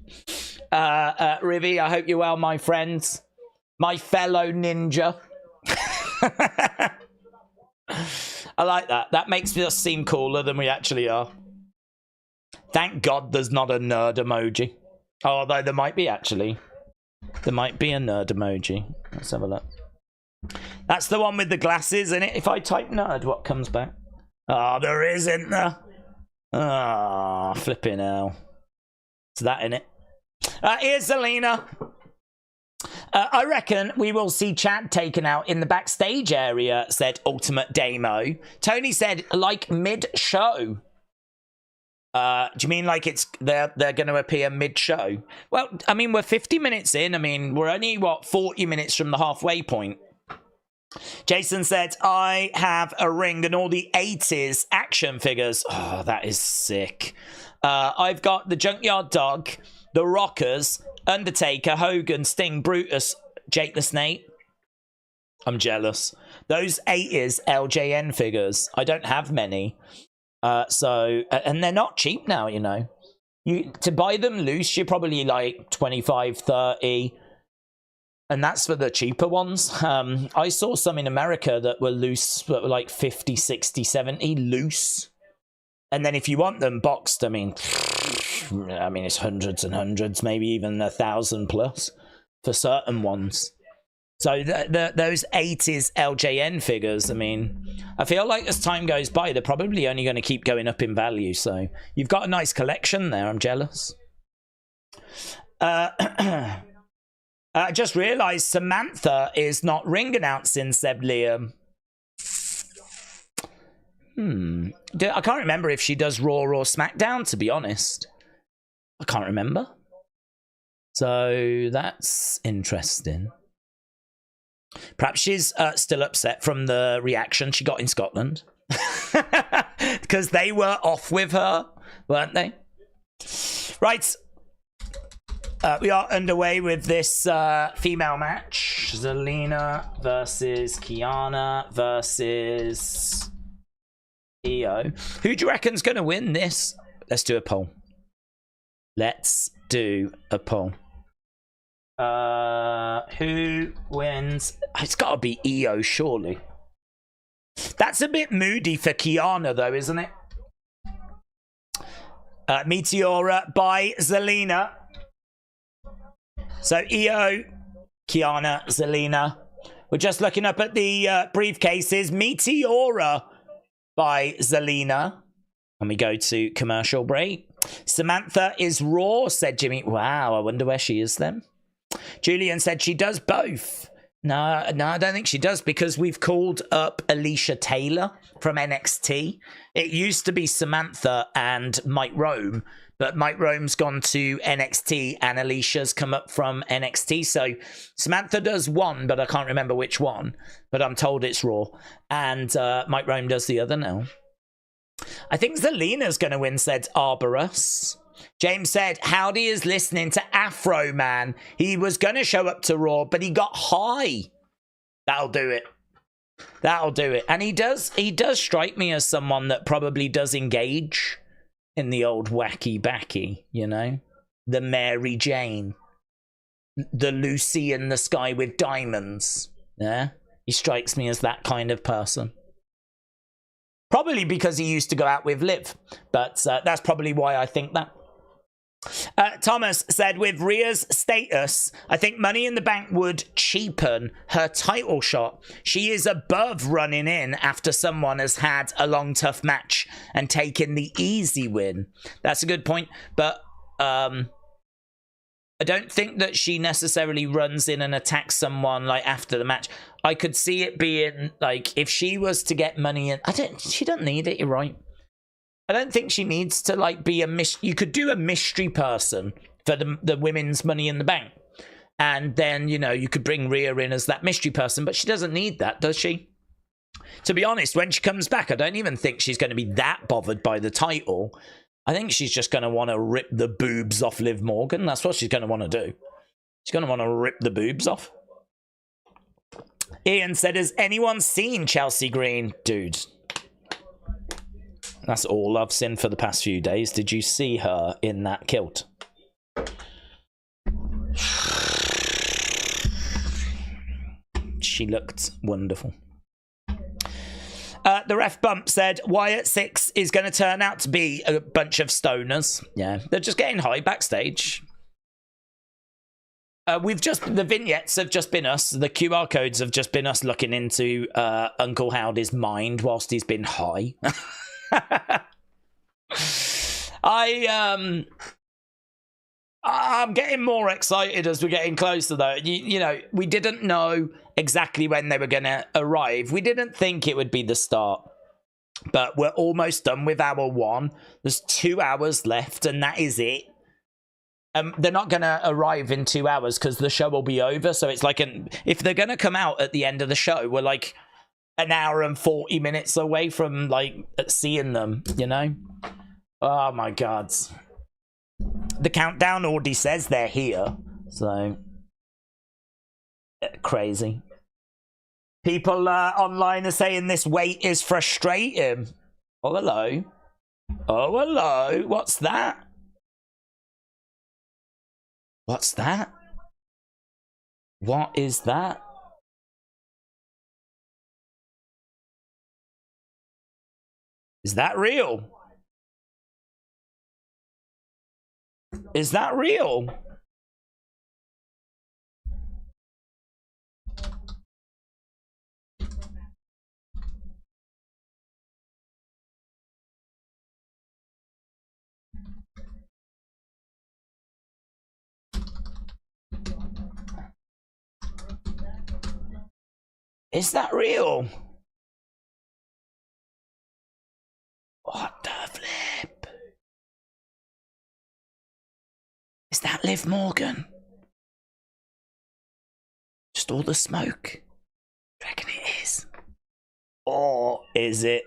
Ribby, I hope you're well, my friends. My fellow ninja. I like that. That makes us seem cooler than we actually are. Thank God there's not a nerd emoji. Although there might be, actually. There might be a nerd emoji. Let's have a look. That's the one with the glasses in it. If I type nerd, what comes back? Oh, there isn't there. Ah, oh, flipping hell. Is that in it? Here's Selena. I reckon we will see Chad taken out in the backstage area, said Ultimate Damo. Tony said, like mid-show. Do you mean like it's they're going to appear mid-show? Well, I mean, we're 50 minutes in. I mean, we're only, 40 minutes from the halfway point. Jason said, I have a ring and all the 80s action figures. Oh, that is sick. I've got the Junkyard Dog, the Rockers, Undertaker, Hogan, Sting, Brutus, Jake the Snake. I'm jealous. Those 80s LJN figures, I don't have many. And they're not cheap now, you know. To buy them loose, you're probably like 25, 30. And that's for the cheaper ones. I saw some in America that were loose, but were like 50, 60, 70 loose. And then if you want them boxed, I mean, it's hundreds and hundreds, maybe even 1,000 plus for certain ones. So those 80s LJN figures, I mean, I feel like as time goes by, they're probably only going to keep going up in value. So you've got a nice collection there. I'm jealous. I just realised Samantha is not ring announcing, Seb Liam. I can't remember if she does Raw or SmackDown, to be honest. I can't remember. So that's interesting. Perhaps she's still upset from the reaction she got in Scotland. Because they were off with her, weren't they? Right. We are underway with this female match. Zelina versus Kiana versus Io. Who do you reckon's going to win this? Let's do a poll. Let's do a poll. Who wins? It's got to be Io, surely. That's a bit moody for Kiana, though, isn't it? Meteora by Zelina. So Io, Kiana, Zelina. We're just looking up at the briefcases. Meteora by Zelina. And we go to commercial break. Samantha is Raw, said Jimmy. Wow, I wonder where she is then. Julian said she does both. No, I don't think she does, because we've called up Alicia Taylor from NXT. It used to be Samantha and Mike Rome, but Mike Rome's gone to NXT and Alicia's come up from NXT. So Samantha does one, but I can't remember which one. But I'm told it's Raw. And Mike Rome does the other now. I think Zelina's going to win, said Arborus. James said, Howdy is listening to Afro Man. He was going to show up to Raw, but he got high. That'll do it. That'll do it. And he does strike me as someone that probably does engage in the old wacky backy, you know? The Mary Jane. The Lucy in the sky with diamonds. Yeah? He strikes me as that kind of person. Probably because he used to go out with Liv. But that's probably why I think that. Thomas said, with Rhea's status, I think Money in the Bank would cheapen her title shot. She is above running in after someone has had a long, tough match and taken the easy win. That's a good point. But I don't think that she necessarily runs in and attacks someone like after the match. I could see it being like if she was to get Money in. She doesn't need it. You're right. I don't think she needs to like be a you could do a mystery person for the women's Money in the Bank, and then you know you could bring Rhea in as that mystery person, but she doesn't need that, does she? To be honest, when she comes back, I don't even think she's going to be that bothered by the title. I think she's just going to want to rip the boobs off Liv Morgan. That's what she's going to want to do. She's going to want to rip the boobs off. Ian said, has anyone seen Chelsea Green? Dude. That's all I've seen for the past few days. Did you see her in that kilt? She looked wonderful. The ref bump said Wyatt 6 is going to turn out to be a bunch of stoners. Yeah, they're just getting high backstage. The vignettes have just been us. The QR codes have just been us looking into Uncle Howdy's mind whilst he's been high. I'm getting more excited as we're getting closer, though. You know, we didn't know exactly when they were going to arrive. We didn't think it would be the start, but we're almost done with hour 1. There's 2 hours left, and that is it. They're not going to arrive in 2 hours because the show will be over. So it's like if they're going to come out at the end of the show, we're like an hour and 40 minutes away from like seeing them, you know? Oh my God. The countdown already says they're here. So crazy. People online are saying this wait is frustrating. Oh, hello. Oh, hello. What's that? What's that? What is that? Is that real? Is that real? Is that real? What the flip? Is that Liv Morgan? Just all the smoke? I reckon it is. Or is it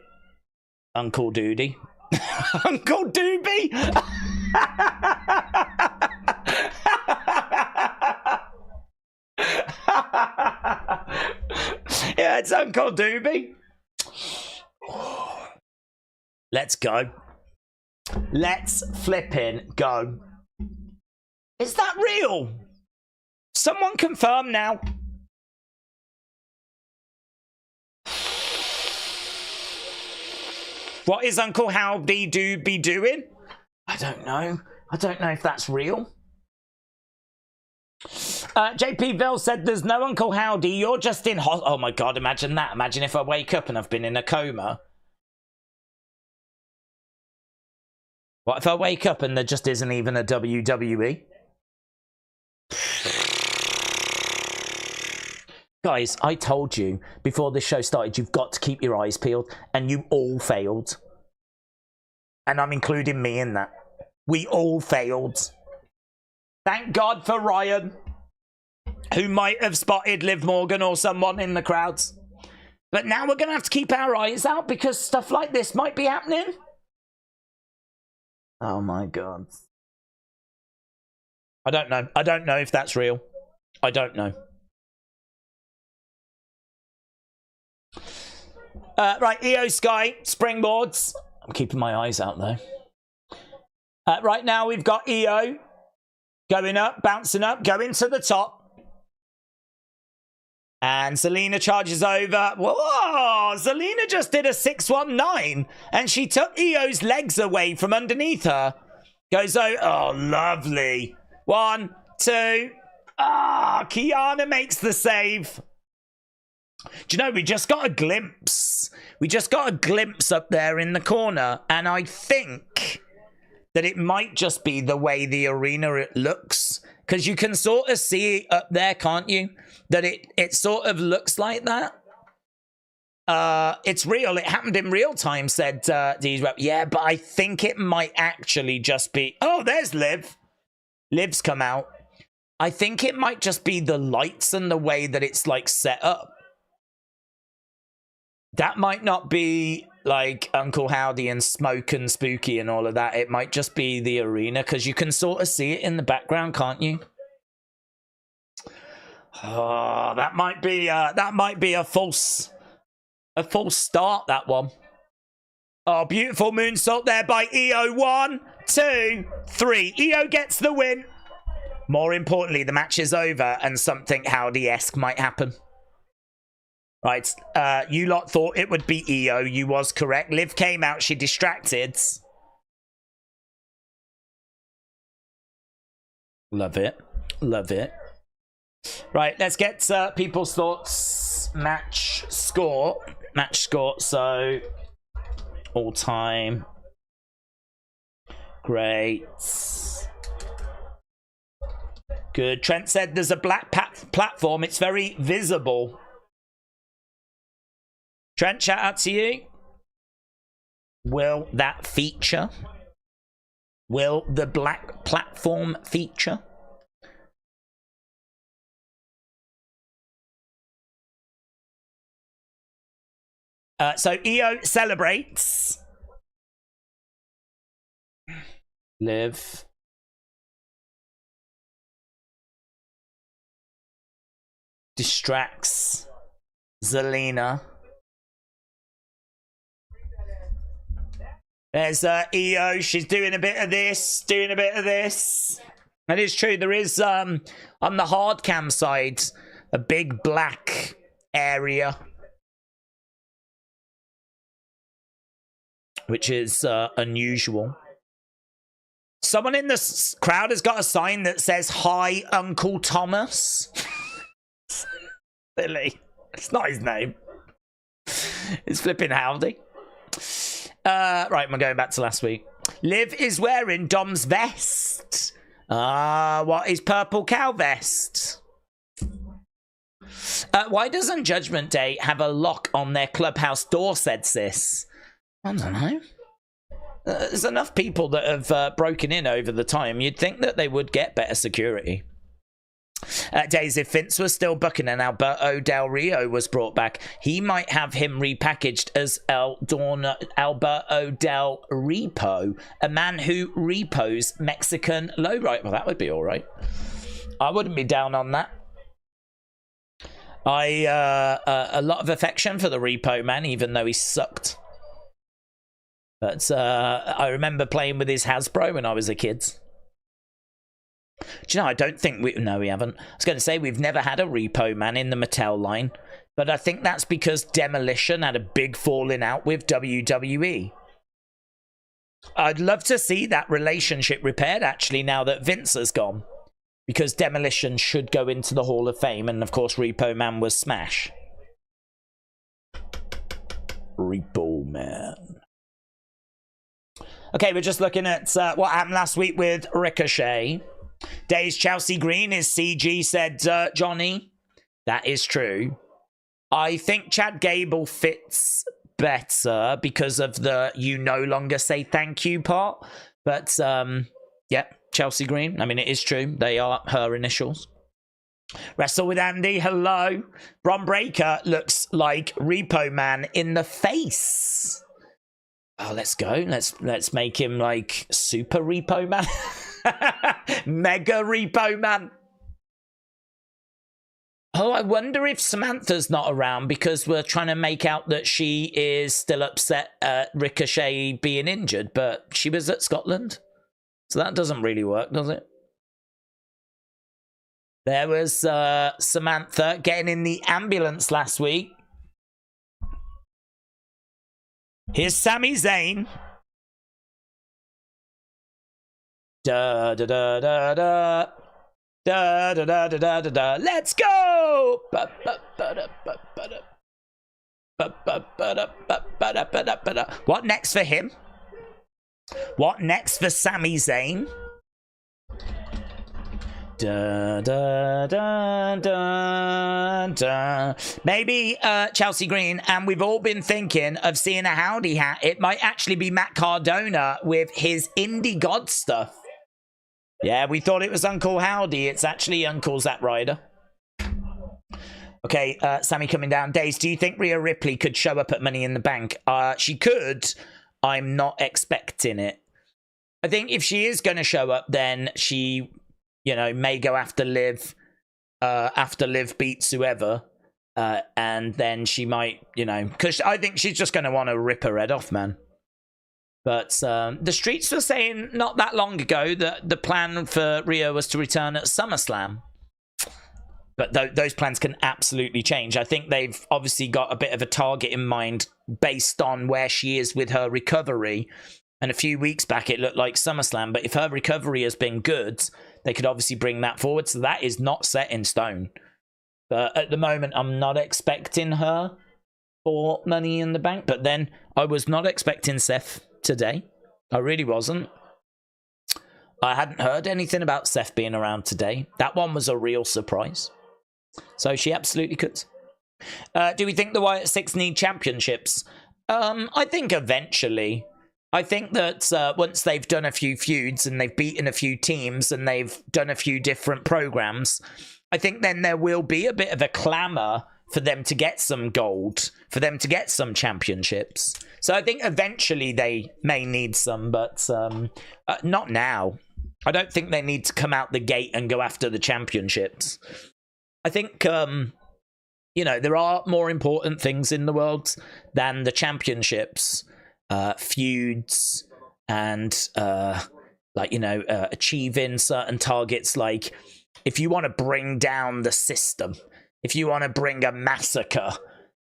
Uncle Doody? Uncle Doobie? Yeah, it's Uncle Doobie. Let's go. Let's flippin' go. Is that real? Someone confirm now. What is Uncle Howdy be doing? I don't know. I don't know if that's real. JP Bill said there's no Uncle Howdy. You're just in oh my God, imagine that. Imagine if I wake up and I've been in a coma. What if I wake up and there just isn't even a WWE? Guys, I told you before this show started, you've got to keep your eyes peeled, and you all failed. And I'm including me in that. We all failed. Thank God for Ryan, who might have spotted Liv Morgan or someone in the crowds. But now we're going to have to keep our eyes out because stuff like this might be happening. Oh my God. I don't know. I don't know if that's real. I don't know. Right, EO Sky, springboards. I'm keeping my eyes out though. Right now we've got EO going up, bouncing up, going to the top. And Zelina charges over. Whoa! Zelina just did a 619 and she took EO's legs away from underneath her. Goes over. Oh, lovely. 1, 2. Ah, Kiana makes the save. Do you know, we just got a glimpse. We just got a glimpse up there in the corner. And I think that it might just be the way the arena looks. Because you can sort of see up there, can't you? That it sort of looks like that. It's real. It happened in real time, said D's Rep. Yeah, but I think it might actually just be... Oh, there's Liv. Liv's come out. I think it might just be the lights and the way that it's like set up. That might not be like Uncle Howdy and Smoke and Spooky and all of that. It might just be the arena because you can sort of see it in the background, can't you? Oh, that might be a false start, that one. Oh, beautiful moonsault there by EO. 1, 2, 3. EO gets the win. More importantly, the match is over and something Howdy-esque might happen. Right, you lot thought it would be EO. You was correct. Liv came out. She distracted. Love it. Love it. Right, let's get people's thoughts. Match score. So, all time. Great. Good. Trent said there's a black platform. It's very visible. Trent, shout out to you. Will that feature? Will the black platform feature? So EO celebrates. Liv. Distracts Zelina. There's EO. She's doing a bit of this, doing a bit of this. That is true. There is, on the hard cam side, a big black area, which is unusual. Someone in the crowd has got a sign that says, "Hi, Uncle Thomas." Silly. It's not his name. It's flipping Howdy. Right, I'm going back to last week. Liv is wearing Dom's vest. What is Purple Cow vest? Why doesn't Judgment Day have a lock on their clubhouse door, said Sis? I don't know. There's enough people that have broken in over the time. You'd think that they would get better security. Days, if Vince was still booking and Alberto Del Rio was brought back, he might have him repackaged as Alberto Del Repo, a man who repos Mexican lowrider. Well, that would be all right. I wouldn't be down on that. A lot of affection for the Repo man, even though he sucked. But I remember playing with his Hasbro when I was a kid. Do you know, I don't think we... No, we haven't. I was going to say, we've never had a Repo Man in the Mattel line. But I think that's because Demolition had a big falling out with WWE. I'd love to see that relationship repaired, actually, now that Vince has gone. Because Demolition should go into the Hall of Fame. And, of course, Repo Man was Smash. Repo Man. Okay, we're just looking at what happened last week with Ricochet. Days Chelsea Green is CG, said Johnny. That is true. I think Chad Gable fits better because of the "you no longer say thank you" part. But, yeah, Chelsea Green. I mean, it is true. They are her initials. Wrestle with Andy. Hello. Bron Breakker looks like Repo Man in the face. Oh, let's go. Let's make him like Super Repo Man. Mega Repo Man. Oh, I wonder if Samantha's not around because we're trying to make out that she is still upset at Ricochet being injured, but she was at Scotland. So that doesn't really work, does it? There was Samantha getting in the ambulance last week. Here's Sami Zayn. Da da da da da da da da da da da da. Let's go! What next for him? What next for Sami Zayn? Da, da, da, da, da. Maybe Chelsea Green, and we've all been thinking of seeing a Howdy hat. It might actually be Matt Cardona with his Indie God stuff. Yeah, we thought it was Uncle Howdy. It's actually Uncle Zack Ryder. Okay, Sammy coming down. Days, do you think Rhea Ripley could show up at Money in the Bank? She could. I'm not expecting it. I think if she is going to show up, then she... you know, may go after Liv beats whoever, and then she might, you know, because I think she's just going to want to rip her head off, man. But the streets were saying not that long ago that the plan for Rio was to return at SummerSlam. But those plans can absolutely change. I think they've obviously got a bit of a target in mind based on where she is with her recovery. And a few weeks back, it looked like SummerSlam. But if her recovery has been good, they could obviously bring that forward. So that is not set in stone. But at the moment, I'm not expecting her for Money in the Bank. But then I was not expecting Seth today. I really wasn't. I hadn't heard anything about Seth being around today. That one was a real surprise. So she absolutely could. Do we think the Wyatt Six need championships? I think eventually... I think that once they've done a few feuds and they've beaten a few teams and they've done a few different programs, I think then there will be a bit of a clamour for them to get some gold, for them to get some championships. So I think eventually they may need some, but not now. I don't think they need to come out the gate and go after the championships. I think, you know, there are more important things in the world than the championships. Feuds and like, you know, achieving certain targets. Like if you want to bring down the system, if you want to bring a massacre,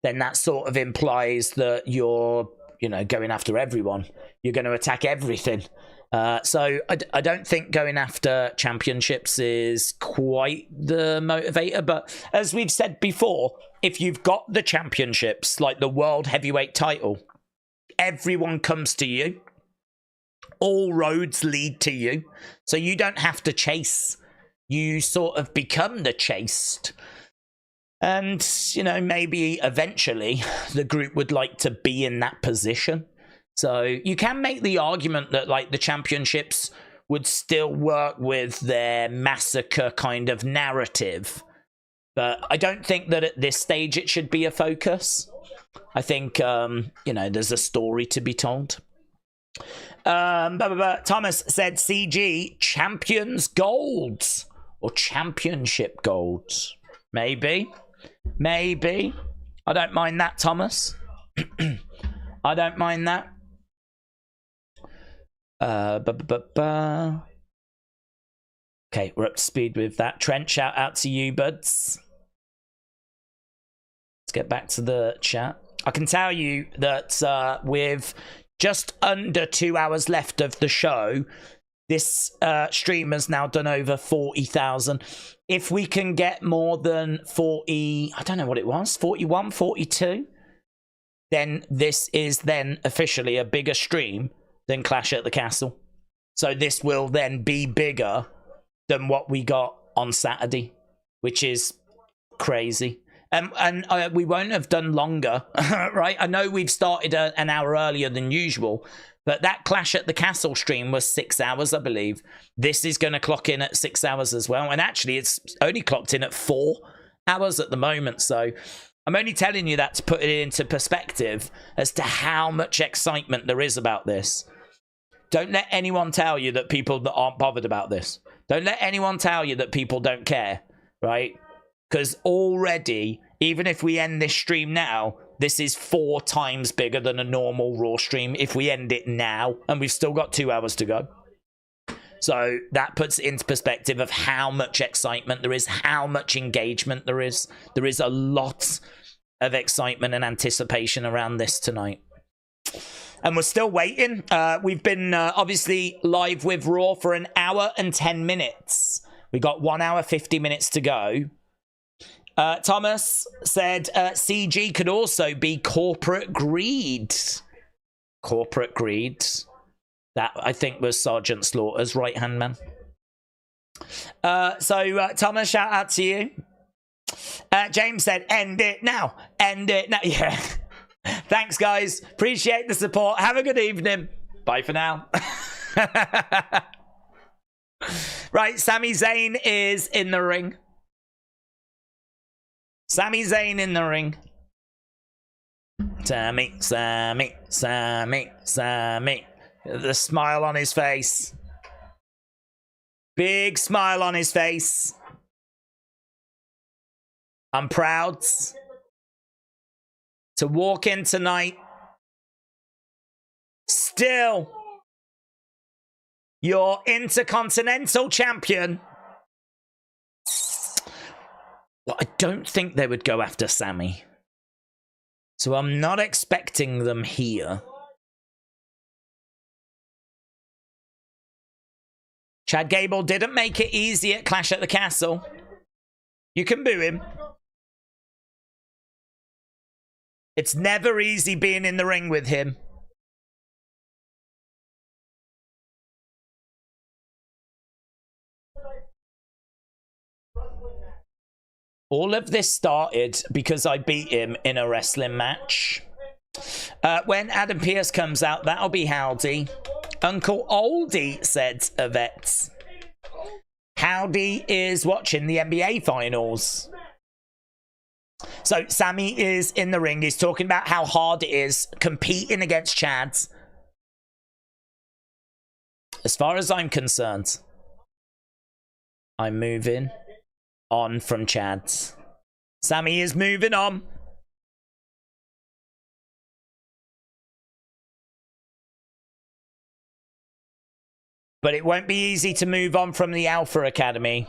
then that sort of implies that you're, you know, going after everyone. You're going to attack everything. So I don't think going after championships is quite the motivator, but as we've said before, if you've got the championships, like the world heavyweight title, everyone comes to you. All roads lead to you. So you don't have to chase. You sort of become the chased. And, you know, maybe eventually the group would like to be in that position. So you can make the argument that, like, the championships would still work with their massacre kind of narrative. But I don't think that at this stage it should be a focus. I think, you know, there's a story to be told. Thomas said CG Champions Golds or Championship Golds. Maybe. Maybe. I don't mind that, Thomas. I don't mind that. Okay, we're up to speed with that. Trent, shout out to you, buds. Let's get back to the chat. I can tell you that with just under 2 hours left of the show, this stream has now done over 40,000. If we can get more than 40, I don't know what it was, 41, 42, then this is then officially a bigger stream than Clash at the Castle. So this will then be bigger than what we got on Saturday, which is crazy. And we won't have done longer, right? I know we've started an hour earlier than usual, but that Clash at the Castle stream was 6 hours, I believe. This is going to clock in at 6 hours as well. And actually, it's only clocked in at 4 hours at the moment. So I'm only telling you that to put it into perspective as to how much excitement there is about this. Don't let anyone tell you that people that aren't bothered about this. Don't let anyone tell you that people don't care, right? Because already, even if we end this stream now, this is 4 times bigger than a normal Raw stream if we end it now, and we've still got 2 hours to go. So that puts it into perspective of how much excitement there is, how much engagement there is. There is a lot of excitement and anticipation around this tonight. And we're still waiting. We've been obviously live with Raw for an hour and 10 minutes. We got 1 hour, 50 minutes to go. Thomas said CG could also be corporate greed. Corporate greed. That, I think, was Sergeant Slaughter's right-hand man. So, Thomas, shout out to you. James said, end it now. End it now. Yeah. Thanks, guys. Appreciate the support. Have a good evening. Bye for now. Right, Sami Zayn is in the ring. Sami Zayn in the ring. Sami. The smile on his face. Big smile on his face. I'm proud to walk in tonight. Still your Intercontinental Champion. Well, I don't think they would go after Sami. So I'm not expecting them here. Chad Gable didn't make it easy at Clash at the Castle. You can boo him. It's never easy being in the ring with him. All of this started because I beat him in a wrestling match. When Adam Pearce comes out, that'll be Howdy. Uncle Oldie, said Yvette. Howdy is watching the NBA finals. So Sami is in the ring. He's talking about how hard it is competing against Chad's. As far as I'm concerned, I'm moving on from Chad's. Sami is moving on. But it won't be easy to move on from the Alpha Academy.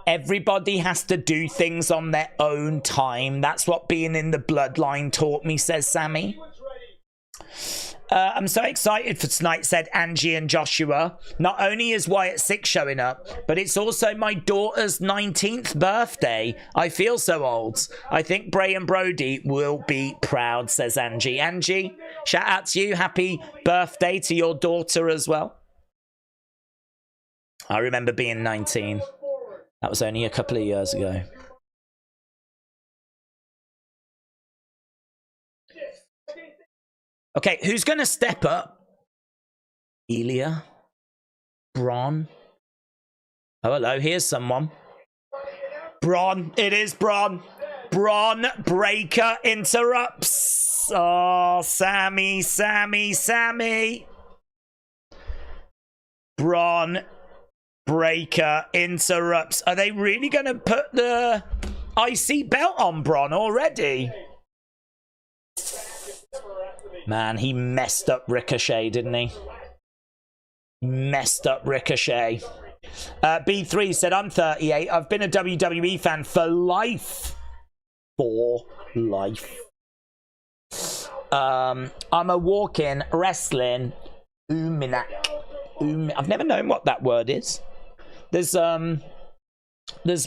Everybody has to do things on their own time. That's what being in the bloodline taught me, says Sami. I'm so excited for tonight, said Angie and Joshua. Not only is Wyatt 6 showing up, but it's also my daughter's 19th birthday. I feel so old. I think Bray and Brody will be proud, says Angie. Angie, shout out to you. Happy birthday to your daughter as well. I remember being 19. That was only a couple of years ago. Okay, who's going to step up? Elia? Braun? Oh, hello, here's someone. Braun, it is Braun. Braun Breaker interrupts. Oh, Sami. Braun Breaker interrupts. Are they really going to put the IC belt on Braun already? Man, he messed up Ricochet, didn't he? Messed up Ricochet. B3 said, I'm 38. I've been a WWE fan for life. For life. I'm a walk-in wrestling Uminak. I've never known what that word is. There's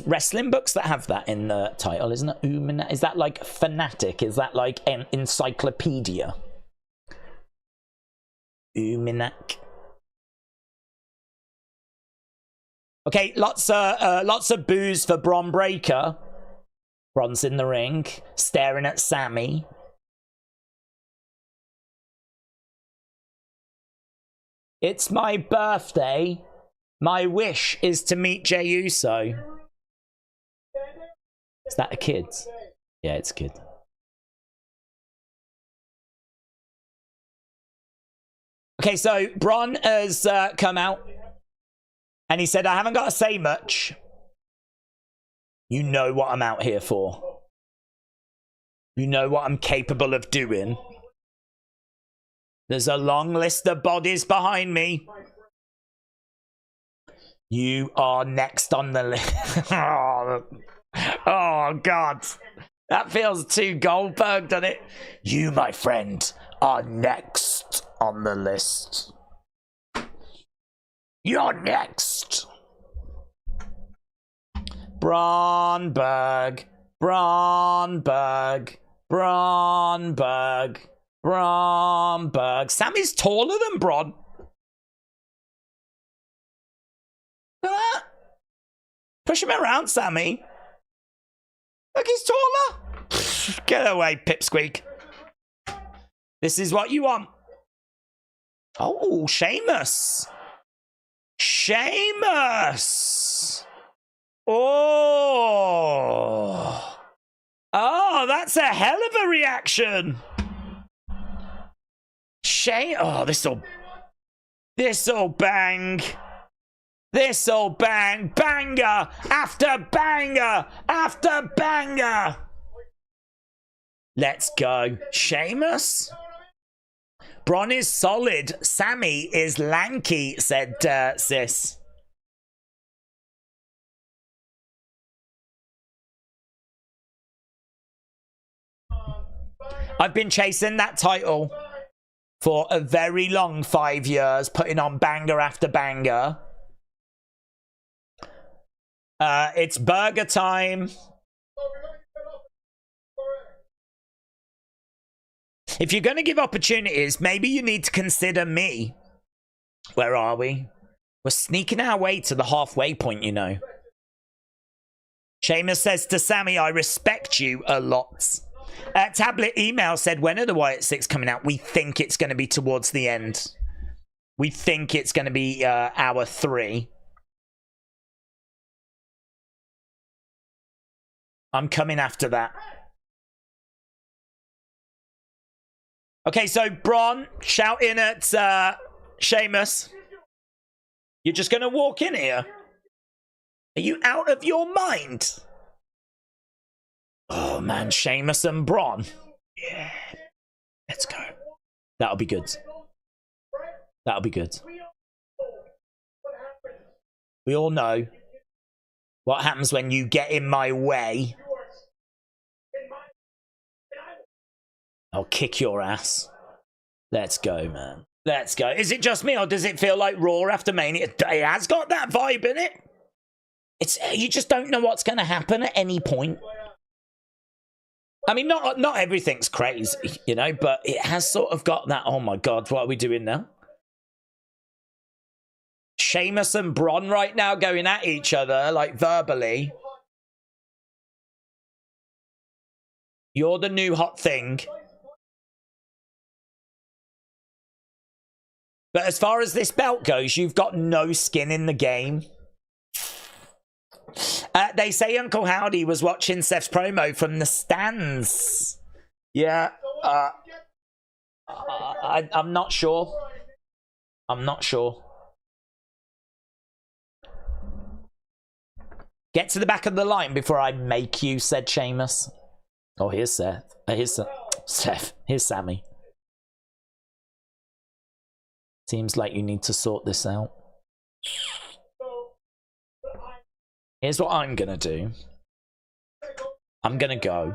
wrestling books that have that in the title, isn't it? Uminak. Is that like fanatic? Is that like an encyclopedia? Uminak. Okay, lots of boos for Braun Breaker. Braun's in the ring, staring at Sami. It's my birthday. My wish is to meet Jey Uso. Is that a kid? Yeah, it's a kid. Okay, so Braun has come out. And he said, I haven't got to say much. You know what I'm out here for. You know what I'm capable of doing. There's a long list of bodies behind me. You are next on the list. Oh, God. That feels too Goldberg, doesn't it? You, my friend, are next on the list. You're next. Braunberg. Sami's taller than Braun. Look at that. Push him around, Sami. Look, he's taller. Get away, Pipsqueak. This is what you want. Oh, Sheamus. Oh. Oh, that's a hell of a reaction. Oh, this'll bang. This'll bang. Banger after banger after banger. Let's go. Sheamus? Braun is solid. Sami is lanky, said Sis. I've been chasing that title for a very long 5 years, putting on banger after banger. It's burger time. If you're going to give opportunities, maybe you need to consider me. Where are we? We're sneaking our way to the halfway point, you know. Sheamus says to Sami, I respect you a lot. Tablet email said, when are the Wyatt 6 coming out? We think it's going to be towards the end. We think it's going to be hour 3. I'm coming after that. Okay, so Braun shouting at Sheamus. You're just going to walk in here? Are you out of your mind? Oh, man, Sheamus and Braun. Yeah. Let's go. That'll be good. That'll be good. We all know what happens when you get in my way. I'll kick your ass. Let's go, man. Let's go. Is it just me, or does it feel like Raw after Mania? It has got that vibe in it. It's you just don't know what's going to happen at any point. I mean, not everything's crazy, you know, but it has sort of got that, oh my God, what are we doing now? Sheamus and Braun right now going at each other, like verbally. You're the new hot thing. But as far as this belt goes, you've got no skin in the game. They say Uncle Howdy was watching Seth's promo from the stands. Yeah. I'm not sure. I'm not sure. Get to the back of the line before I make you, said Sheamus. Oh, here's Seth. Here's Seth. Here's Sami. Seems like you need to sort this out. Here's what I'm gonna do. I'm gonna go.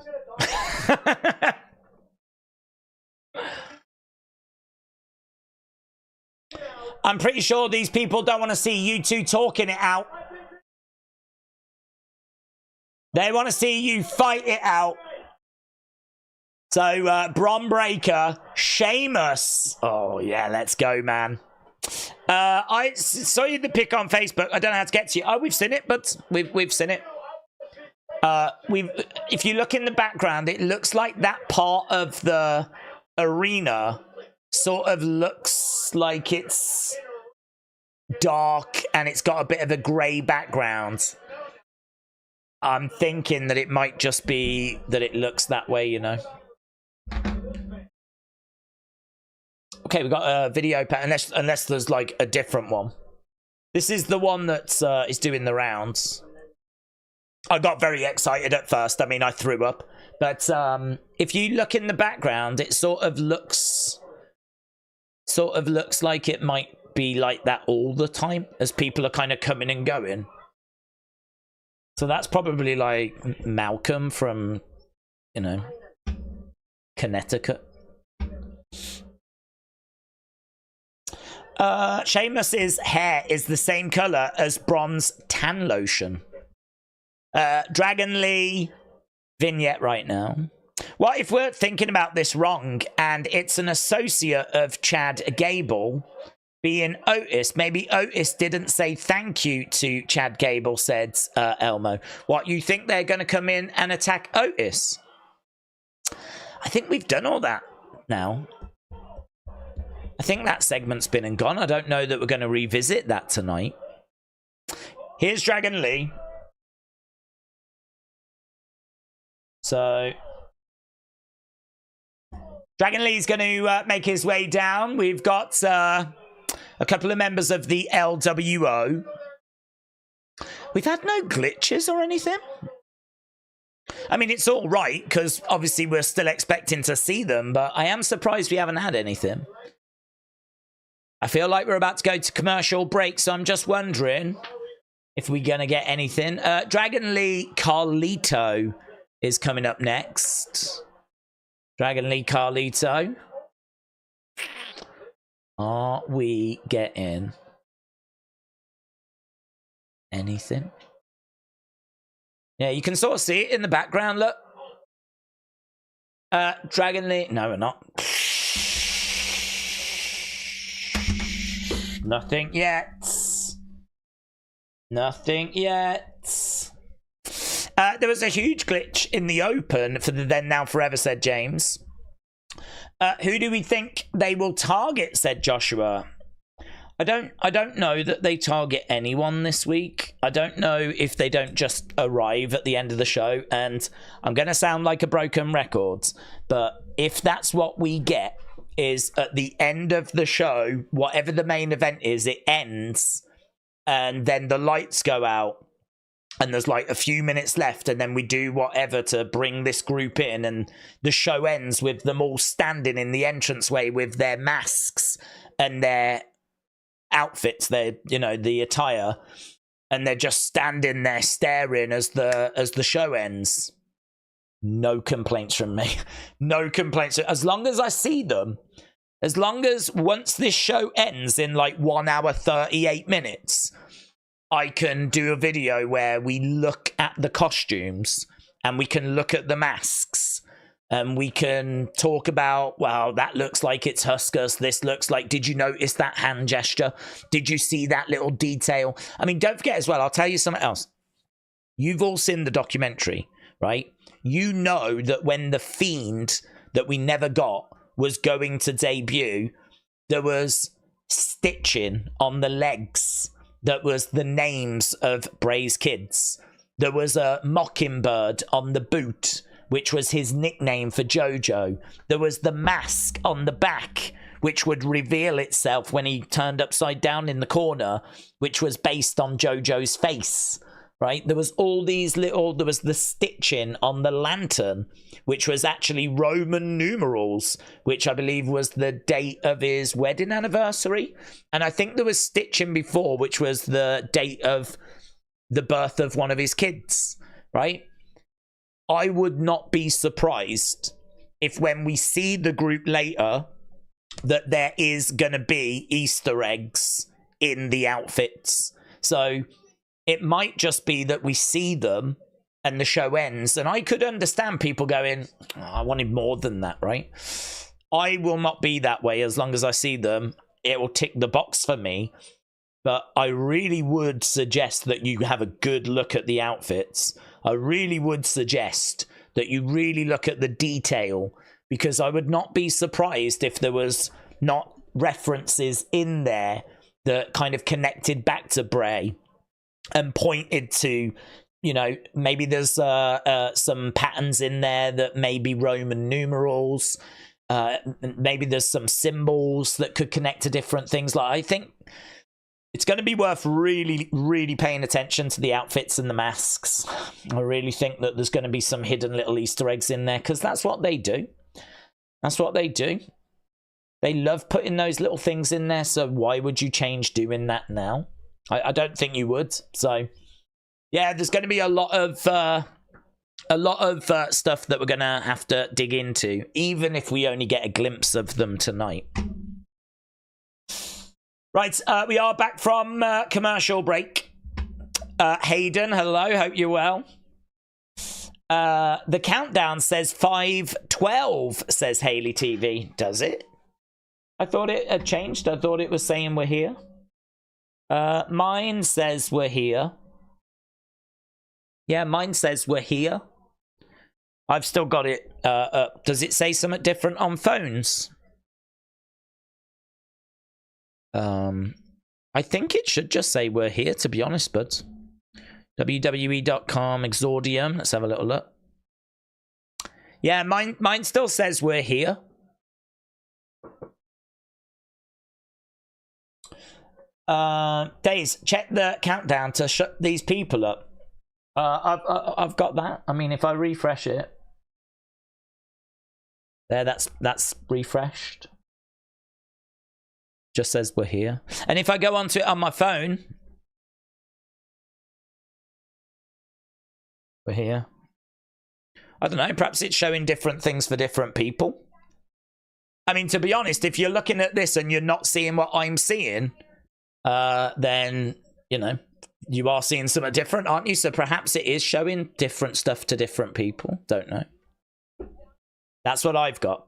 I'm pretty sure these people don't want to see you two talking it out. They want to see you fight it out. So, Bron Breakker, Sheamus. Oh, yeah, let's go, man. I saw you the pic on Facebook. I don't know how to get to you. Oh, we've seen it, but we've seen it. If you look in the background, it looks like that part of the arena sort of looks like it's dark and it's got a bit of a grey background. I'm thinking that it might just be that it looks that way, you know. Okay, we've got a video unless there's like a different one. This is the one that is doing the rounds. I got very excited at first. I mean, I threw up. But if you look in the background, it sort of looks like it might be like that all the time as people are kind of coming and going. So that's probably like Malcolm from, you know, Connecticut. Sheamus's hair is the same color as Bron's tan lotion. Dragon Lee vignette right now. What if we're thinking about this wrong and it's an associate of Chad Gable being Otis? Maybe Otis didn't say thank you to Chad Gable, said Elmo. What, you think they're going to come in and attack Otis? I think we've done all that now. I think that segment's been and gone. I don't know that we're going to revisit that tonight. Here's Dragon Lee. So, Dragon Lee's going to make his way down. We've got a couple of members of the LWO. We've had no glitches or anything. I mean, it's all right, because obviously we're still expecting to see them, but I am surprised we haven't had anything. I feel like we're about to go to commercial break, so I'm just wondering if we're going to get anything. Dragon Lee Carlito is coming up next. Dragon Lee Carlito. Are we getting anything? Yeah, you can sort of see it in the background, look. Dragon Lee... No, we're not. Nothing yet. Nothing yet. There was a huge glitch in the open for the Then Now Forever, said James. Who do we think they will target, said Joshua. I don't know that they target anyone this week. I don't know if they don't just arrive at the end of the show, and I'm going to sound like a broken record, but if that's what we get, is at the end of the show, whatever the main event is, it ends, and then the lights go out, and there's like a few minutes left, and then we do whatever to bring this group in, and the show ends with them all standing in the entranceway with their masks and their outfits, their, you know, the attire, and they're just standing there staring as the show ends. No complaints from me. No complaints. As long as I see them, as long as once this show ends in like 1 hour 38 minutes, I can do a video where we look at the costumes and we can look at the masks and we can talk about, well, that looks like it's Huskers. This looks like, did you notice that hand gesture? Did you see that little detail? I mean, don't forget as well, I'll tell you something else. You've all seen the documentary, right? You know that when the Fiend that we never got was going to debut, there was stitching on the legs that was the names of Bray's kids. There was a mockingbird on the boot, which was his nickname for Jojo. There was the mask on the back, which would reveal itself when he turned upside down in the corner, which was based on Jojo's face, right? There was all these little, there was the stitching on the lantern, which was actually Roman numerals, which I believe was the date of his wedding anniversary. And I think there was stitching before, which was the date of the birth of one of his kids, right? I would not be surprised if when we see the group later that there is going to be Easter eggs in the outfits. So it might just be that we see them and the show ends. And I could understand people going, oh, I wanted more than that, right? I will not be that way. As long as I see them, it will tick the box for me. But I really would suggest that you have a good look at the outfits. I really would suggest that you really look at the detail, because I would not be surprised if there was not references in there that kind of connected back to Bray and pointed to, you know, maybe there's some patterns in there that may be Roman numerals. Maybe there's some symbols that could connect to different things. Like, I think it's going to be worth really, really paying attention to the outfits and the masks. I really think that there's going to be some hidden little Easter eggs in there, because that's what they do. That's what they do. They love putting those little things in there, so why would you change doing that now? I don't think you would. So, yeah, there's going to be a lot of stuff that we're going to have to dig into, even if we only get a glimpse of them tonight. Right, we are back from commercial break. Hayden, hello, hope you're well. The countdown says 5:12, says Haley TV. Does it? I thought it had changed. I thought it was saying we're here. Mine says we're here. Yeah, mine says we're here. I've still got it up. Does it say something different on phones? I think it should just say we're here, to be honest, buds. WWE.com Exordium. Let's have a little look. Yeah, mine still says we're here. Daze, check the countdown to shut these people up. I've got that. I mean, if I refresh it, there, that's refreshed. Just says we're here. And if I go onto it on my phone, we're here. I don't know, perhaps it's showing different things for different people. I mean, to be honest, if you're looking at this and you're not seeing what I'm seeing, then, you know, you are seeing something different, aren't you? So perhaps it is showing different stuff to different people. Don't know. That's what I've got.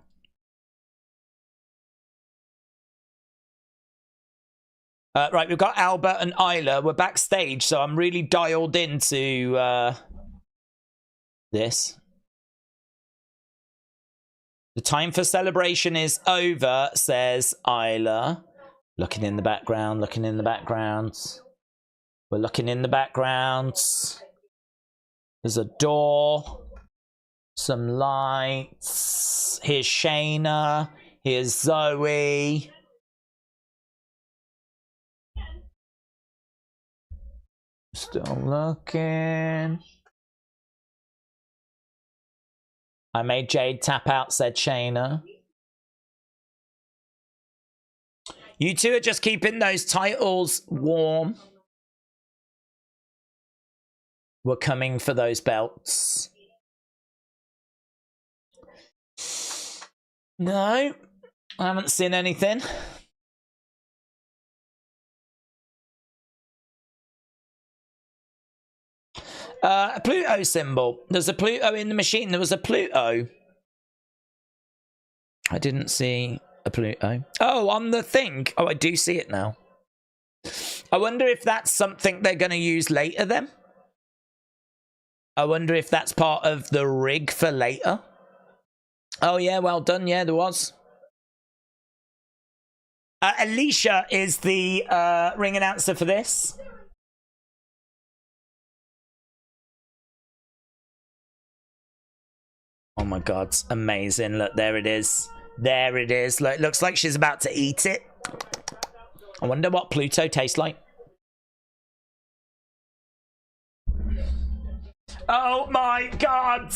Right, we've got Albert and Isla. We're backstage, so I'm really dialed into this. The time for celebration is over, says Isla. Looking in the background, looking in the background. We're looking in the background. There's a door. Some lights. Here's Shayna. Here's Zoe. Still looking. I made Jade tap out, said Shayna. You two are just keeping those titles warm. We're coming for those belts. No, I haven't seen anything. A Pluto symbol. There's a Pluto in the machine. There was a Pluto. I didn't see a Pluto. Oh, on the thing. Oh, I do see it now. I wonder if that's something they're going to use later then. I wonder if that's part of the rig for later. Oh, yeah, well done. Yeah, there was. Alicia is the ring announcer for this. Oh my God, it's amazing. Look, there it is. There it is. Look, it looks like she's about to eat it. I wonder what Pluto tastes like. Oh my God.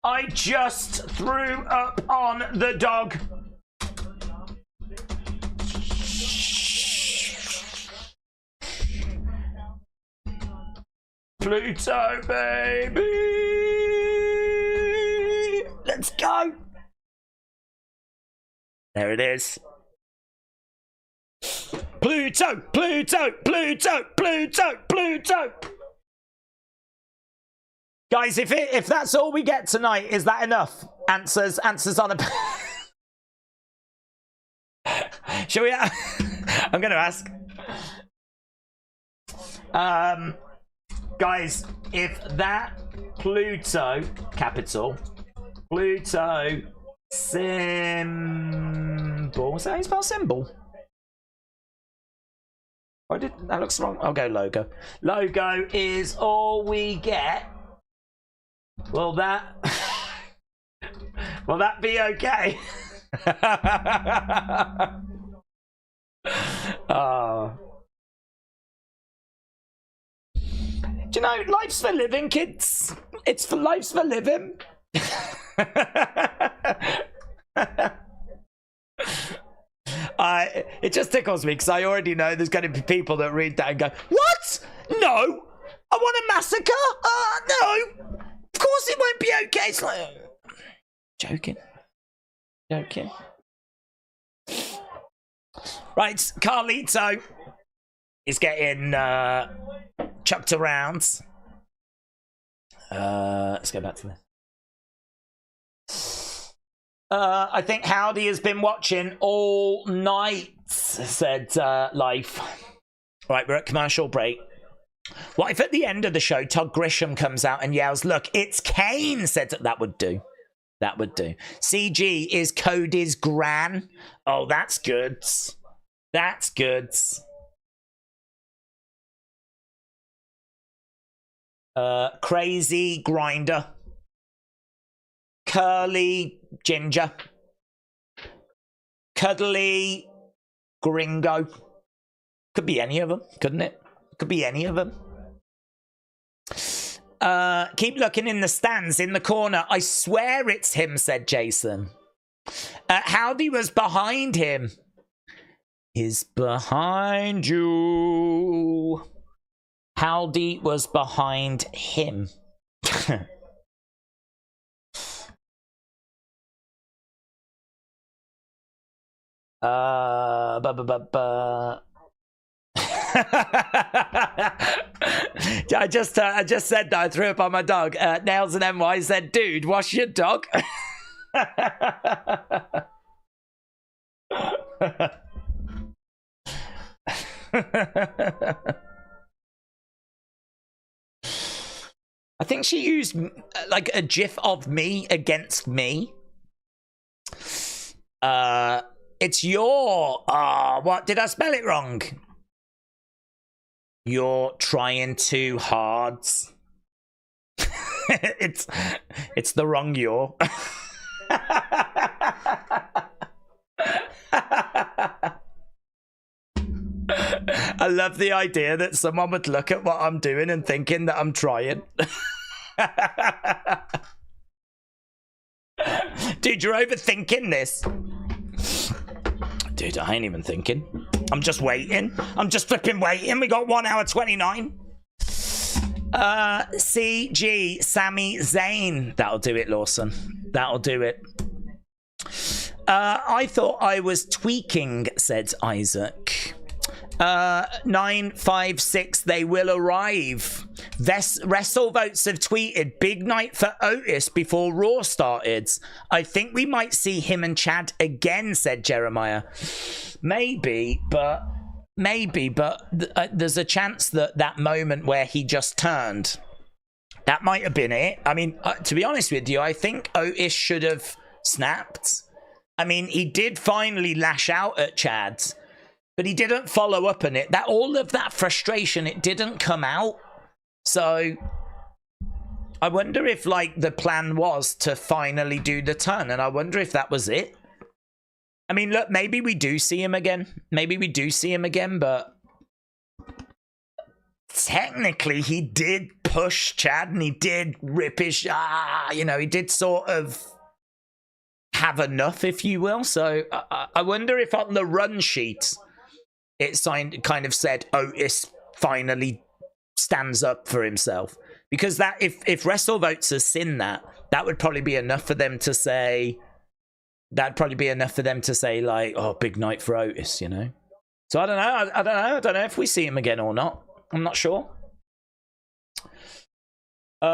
I just threw up on the dog. Pluto, baby. Let's go. There it is. Pluto, Pluto, Pluto, Pluto, Pluto. Guys, if that's all we get tonight, is that enough? Answers on a... Shall we... I'm going to ask. Guys, if that Pluto, capital, Pluto symbol, is that how you spell symbol? Oh, that looks wrong. I'll go logo. Logo is all we get. Will that be okay? Oh. Do you know, life's for living, kids. It's for life's for living. It just tickles me because I already know there's going to be people that read that and go, "What? No, I want a massacre? No, of course it won't be okay." It's like, joking. Right, Carlito is getting chucked around. Let's go back to this. I think Howdy has been watching all night, said Life. Right, we're at commercial break. What if at the end of the show, Todd Grisham comes out and yells, "Look, it's Kane," said that would do. That would do. CG is Cody's gran. Oh, that's good. That's good. Crazy Grinder. Curly Ginger. Cuddly Gringo. Could be any of them, couldn't it? Could be any of them. Keep looking in the stands in the corner. I swear it's him, said Jason. Howdy was behind him. Is behind you. Howdy was behind him. I just said that I threw up on my dog. Nails and NY said, "Dude, wash your dog." I think she used like a gif of me against me. It's your... what? Did I spell it wrong? You're trying too hard. it's the wrong your. I love the idea that someone would look at what I'm doing and thinking that I'm trying. Dude, you're overthinking this. Dude, I ain't even thinking. I'm just waiting. I'm just flipping waiting. We got 1 hour 29. CG, Sami Zayn. That'll do it, Lawson. That'll do it. I thought I was tweaking, said Isaac. 956, they will arrive. Wrestle Votes have tweeted, big night for Otis before Raw started. I think we might see him and Chad again, said Jeremiah. Maybe, but there's a chance that that moment where he just turned, that might have been it. I mean, to be honest with you, I think Otis should have snapped. I mean, he did finally lash out at Chad, but he didn't follow up on it. That all of that frustration, it didn't come out. So I wonder if like the plan was to finally do the turn, and I wonder if that was it. I mean, look, maybe we do see him again. Maybe we do see him again, but technically he did push Chad and he did rip his, you know, he did sort of have enough, if you will. So I wonder if on the run sheet it kind of said Otis finally stands up for himself, because that if WrestleVotes has seen that would probably be enough for them to say. That'd probably be enough for them to say, like, oh, big night for Otis, you know. So I don't know. I don't know if we see him again or not. I'm not sure. Days,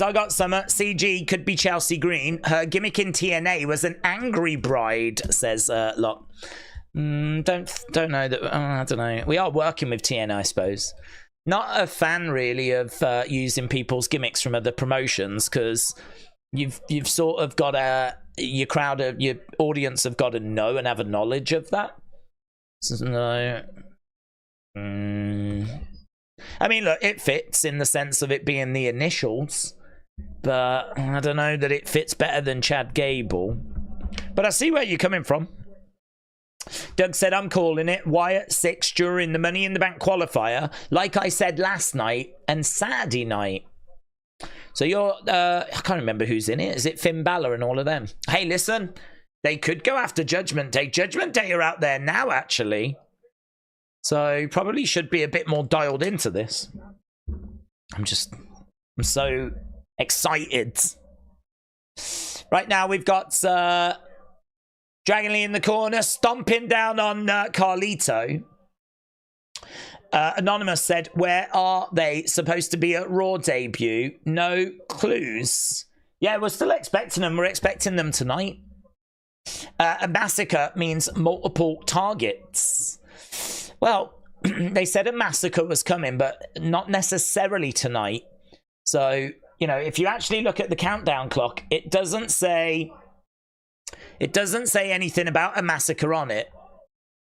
I got some. CG could be Chelsea Green. Her gimmick in TNA was an angry bride, says Lot. Don't know that. I don't know. We are working with TNA, I suppose. Not a fan really of using people's gimmicks from other promotions, because you've sort of got your audience have got to know and have a knowledge of that. So no. I mean, look, it fits in the sense of it being the initials, but I don't know that it fits better than Chad Gable. But I see where you're coming from. Doug said, I'm calling it Wyatt 6 during the Money in the Bank qualifier, like I said last night and Saturday night. So you're, I can't remember who's in it. Is it Finn Balor and all of them? Hey, listen, they could go after Judgment Day. Judgment Day are out there now, actually. So probably should be a bit more dialed into this. I'm so excited. Right now we've got Dragon Lee in the corner, stomping down on Carlito. Anonymous said, where are they supposed to be at Raw debut? No clues. Yeah, we're still expecting them. We're expecting them tonight. A massacre means multiple targets. Well, they said a massacre was coming, but not necessarily tonight. So, you know, if you actually look at the countdown clock, it doesn't say anything about a massacre on it.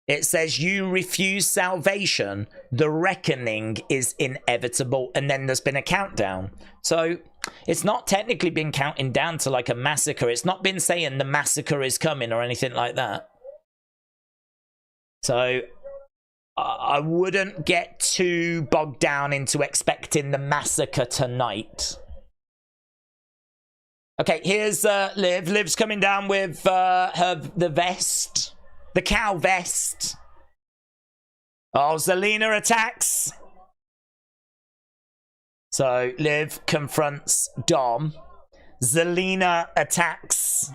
It says you refuse salvation, the reckoning is inevitable, and then there's been a countdown. So it's not technically been counting down to like a massacre. It's not been saying the massacre is coming or anything like that. So I wouldn't get too bogged down into expecting the massacre tonight. Okay, here's Liv. Liv's coming down with the vest. The cow vest. Oh, Zelina attacks. So Liv confronts Dom. Zelina attacks.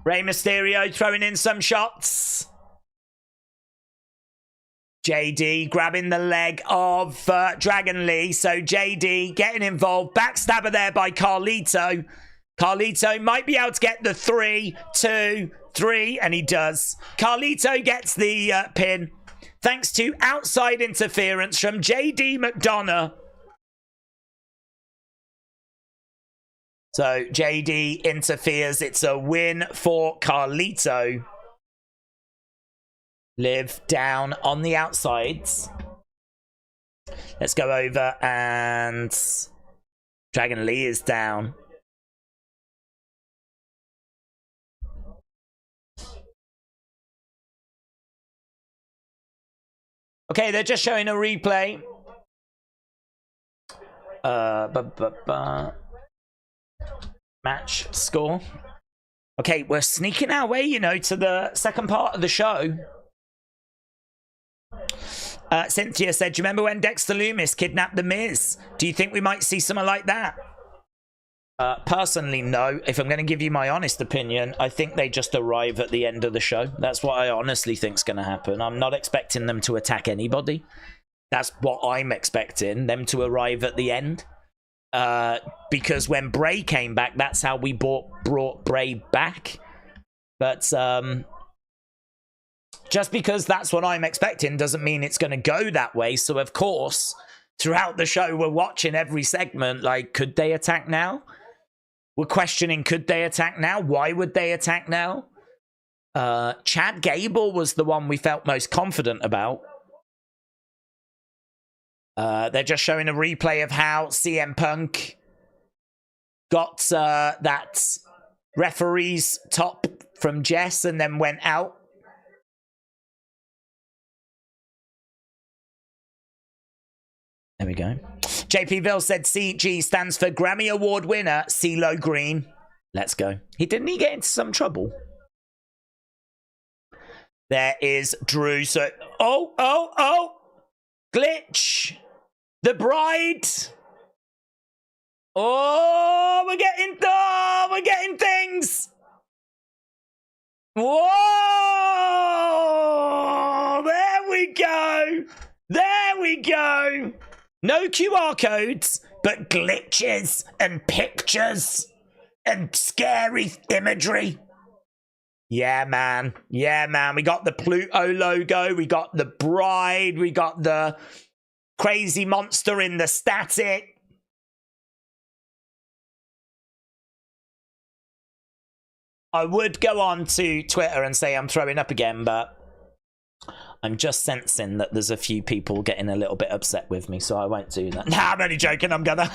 Rey Mysterio throwing in some shots. JD grabbing the leg of Dragon Lee. So JD getting involved. Backstabber there by Carlito. Carlito might be able to get the 3, 2, 3, and he does. Carlito gets the pin thanks to outside interference from JD McDonough. So JD interferes. It's a win for Carlito. Liv down on the outsides. Let's go over, and Dragon Lee is down. Okay, they're just showing a replay. Match score. Okay, we're sneaking our way, you know, to the second part of the show. Cynthia said, do you remember when Dexter Lumis kidnapped The Miz? Do you think we might see something like that? Personally, no. If I'm going to give you my honest opinion, I think they just arrive at the end of the show. That's what I honestly think is going to happen. I'm not expecting them to attack anybody. That's what I'm expecting, them to arrive at the end. Because when Bray came back, that's how we brought Bray back. But just because that's what I'm expecting doesn't mean it's going to go that way. So, of course, throughout the show, we're watching every segment. Like, could they attack now? We're questioning, could they attack now? Why would they attack now? Chad Gable was the one we felt most confident about. They're just showing a replay of how CM Punk got that referee's top from Jess and then went out. There we go. JP Ville said CG stands for Grammy Award winner CeeLo Green. Let's go. Didn't he get into some trouble? There is Drew. So, oh. Glitch. The bride. Oh, we're getting things. Whoa. There we go. No QR codes, but glitches and pictures and scary imagery. Yeah, man. We got the Pluto logo. We got the bride. We got the crazy monster in the static. I would go on to Twitter and say I'm throwing up again, but I'm just sensing that there's a few people getting a little bit upset with me, so I won't do that. Nah, I'm only joking. I'm gonna.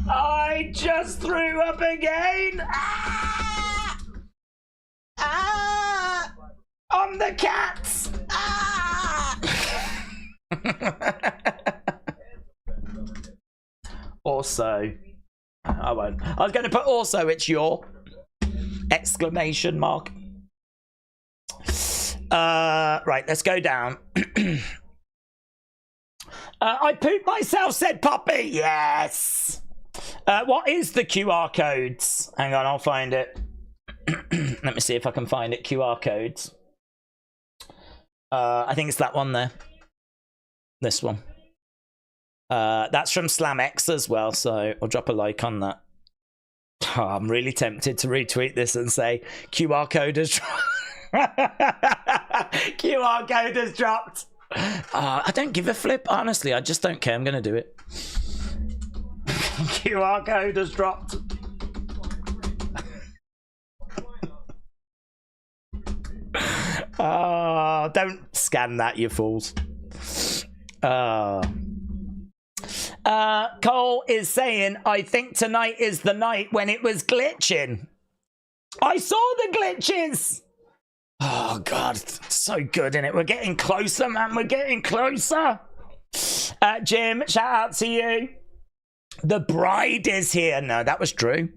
I just threw up again. On the cats. Also, I won't. I was going to put also, it's your exclamation mark. Right, let's go down. I pooped myself, said Poppy. Yes. What is the QR codes? Hang on, I'll find it. Let me see if I can find it. QR codes. I think it's that one there. This one. That's from SlamX as well, so I'll drop a like on that. Oh, I'm really tempted to retweet this and say QR code has QR code has dropped. I don't give a flip, honestly. I just don't care. I'm going to do it. QR code has dropped. Oh, don't scan that, you fools. Cole is saying, I think tonight is the night when it was glitching. I saw the glitches. Oh, God. So good, innit? We're getting closer, man. We're getting closer. Jim, shout out to you. The bride is here. No, that was Drew.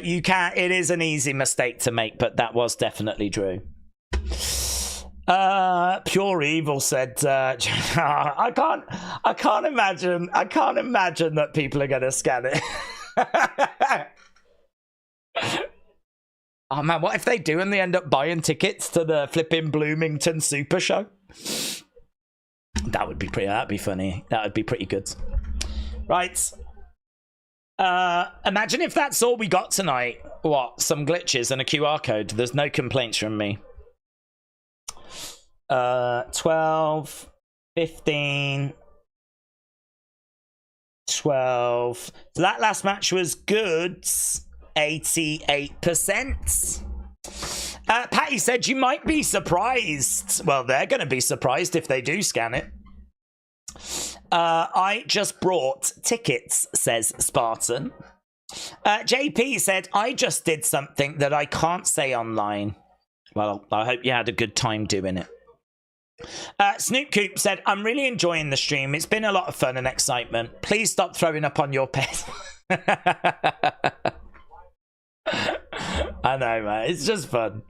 You can't. It is an easy mistake to make, but that was definitely Drew. Pure Evil said, I can't imagine that people are gonna scan it. Oh man, what if they do and they end up buying tickets to the flipping Bloomington Super Show? That'd be funny. That would be pretty good. Right. Imagine if that's all we got tonight. What? Some glitches and a QR code. There's no complaints from me. 12, 15, 12. So that last match was good. 88%. Patty said you might be surprised. Well, they're going to be surprised if they do scan it. I just brought tickets, says Spartan. JP said, I just did something that I can't say online. Well, I hope you had a good time doing it. Snoop Coop said, I'm really enjoying the stream. It's been a lot of fun and excitement. Please stop throwing up on your pet. I know, man. It's just fun.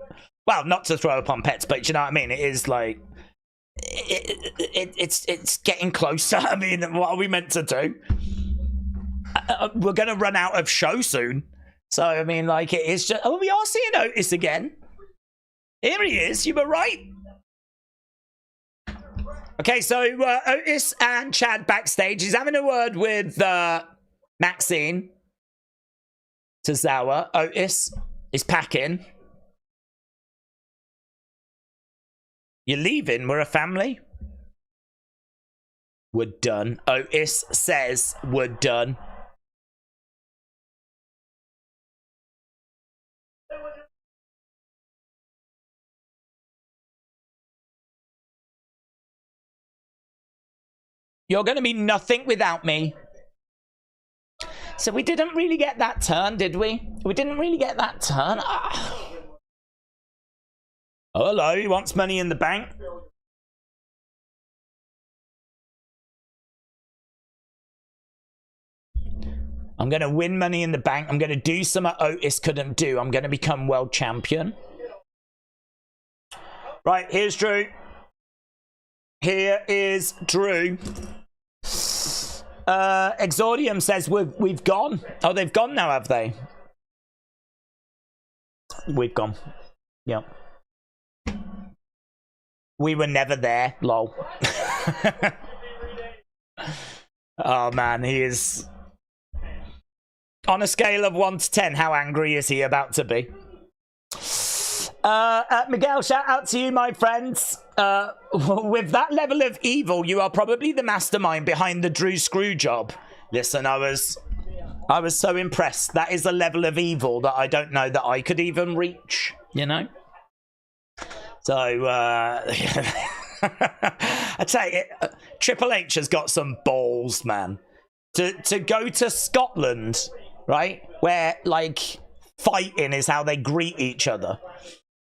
Well, not to throw up on pets, but you know what I mean? It is like... It's getting closer. I mean, what are we meant to do? We're going to run out of show soon. So, I mean, like, it is just... Oh, we are seeing Otis again. Here he is. You were right. Okay, so Otis and Chad backstage. He's having a word with Maxine Tozawa. Otis is packing. You're leaving? We're a family? We're done. Otis says we're done. You're going to be nothing without me. So we didn't really get that turn, did we? We didn't really get that turn. Oh, hello. He wants money in the bank. I'm going to win money in the bank. I'm going to do something Otis couldn't do. I'm going to become world champion. Right, here's Drew. Here is Drew. Exordium says we've gone. Oh, they've gone now, have they? We've gone. Yep. We were never there. Lol. Oh, man, he is... On a scale of 1 to 10, how angry is he about to be? Miguel, shout out to you, my friends. With that level of evil, you are probably the mastermind behind the Drew screw job. Listen, I was so impressed. That is a level of evil that I don't know that I could even reach, you know? So, I tell you, Triple H has got some balls, man. To go to Scotland, right? Where, like, fighting is how they greet each other.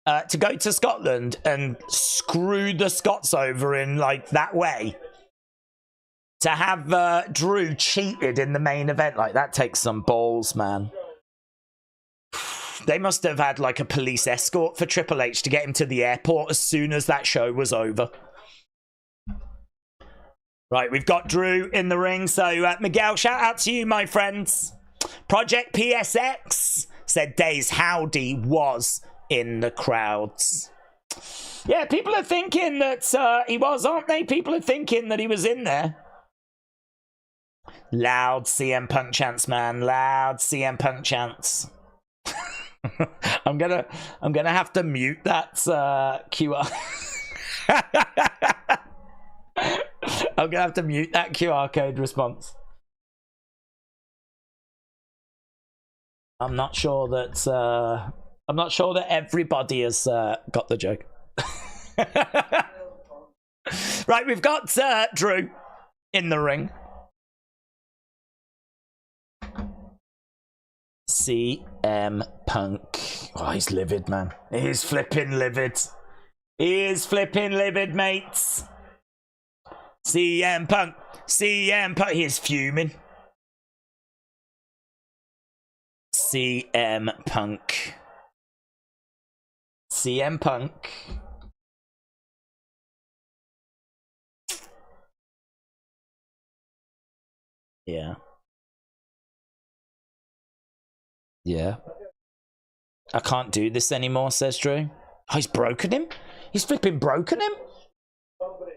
To go to Scotland and screw the Scots over in, like, that way. To have Drew cheated in the main event, like, that takes some balls, man. They must have had, like, a police escort for Triple H to get him to the airport as soon as that show was over. Right, we've got Drew in the ring. So, Miguel, shout out to you, my friends. Project PSX said Daze Howdy was in the crowds. Yeah, people are thinking that he was, aren't they? People are thinking that he was in there. Loud CM Punk chants, man. Loud CM Punk chants. I'm gonna have to mute that QR. I'm gonna have to mute that QR code response. I'm not sure that everybody has got the joke. Right, we've got Drew in the ring. CM Punk. Oh, he's livid, man. He's flipping livid. He is flipping livid, mates. CM Punk. CM Punk. He is fuming. CM Punk. CM Punk. Yeah. Yeah. I can't do this anymore, says Drew. Oh, he's broken him? He's flipping broken him?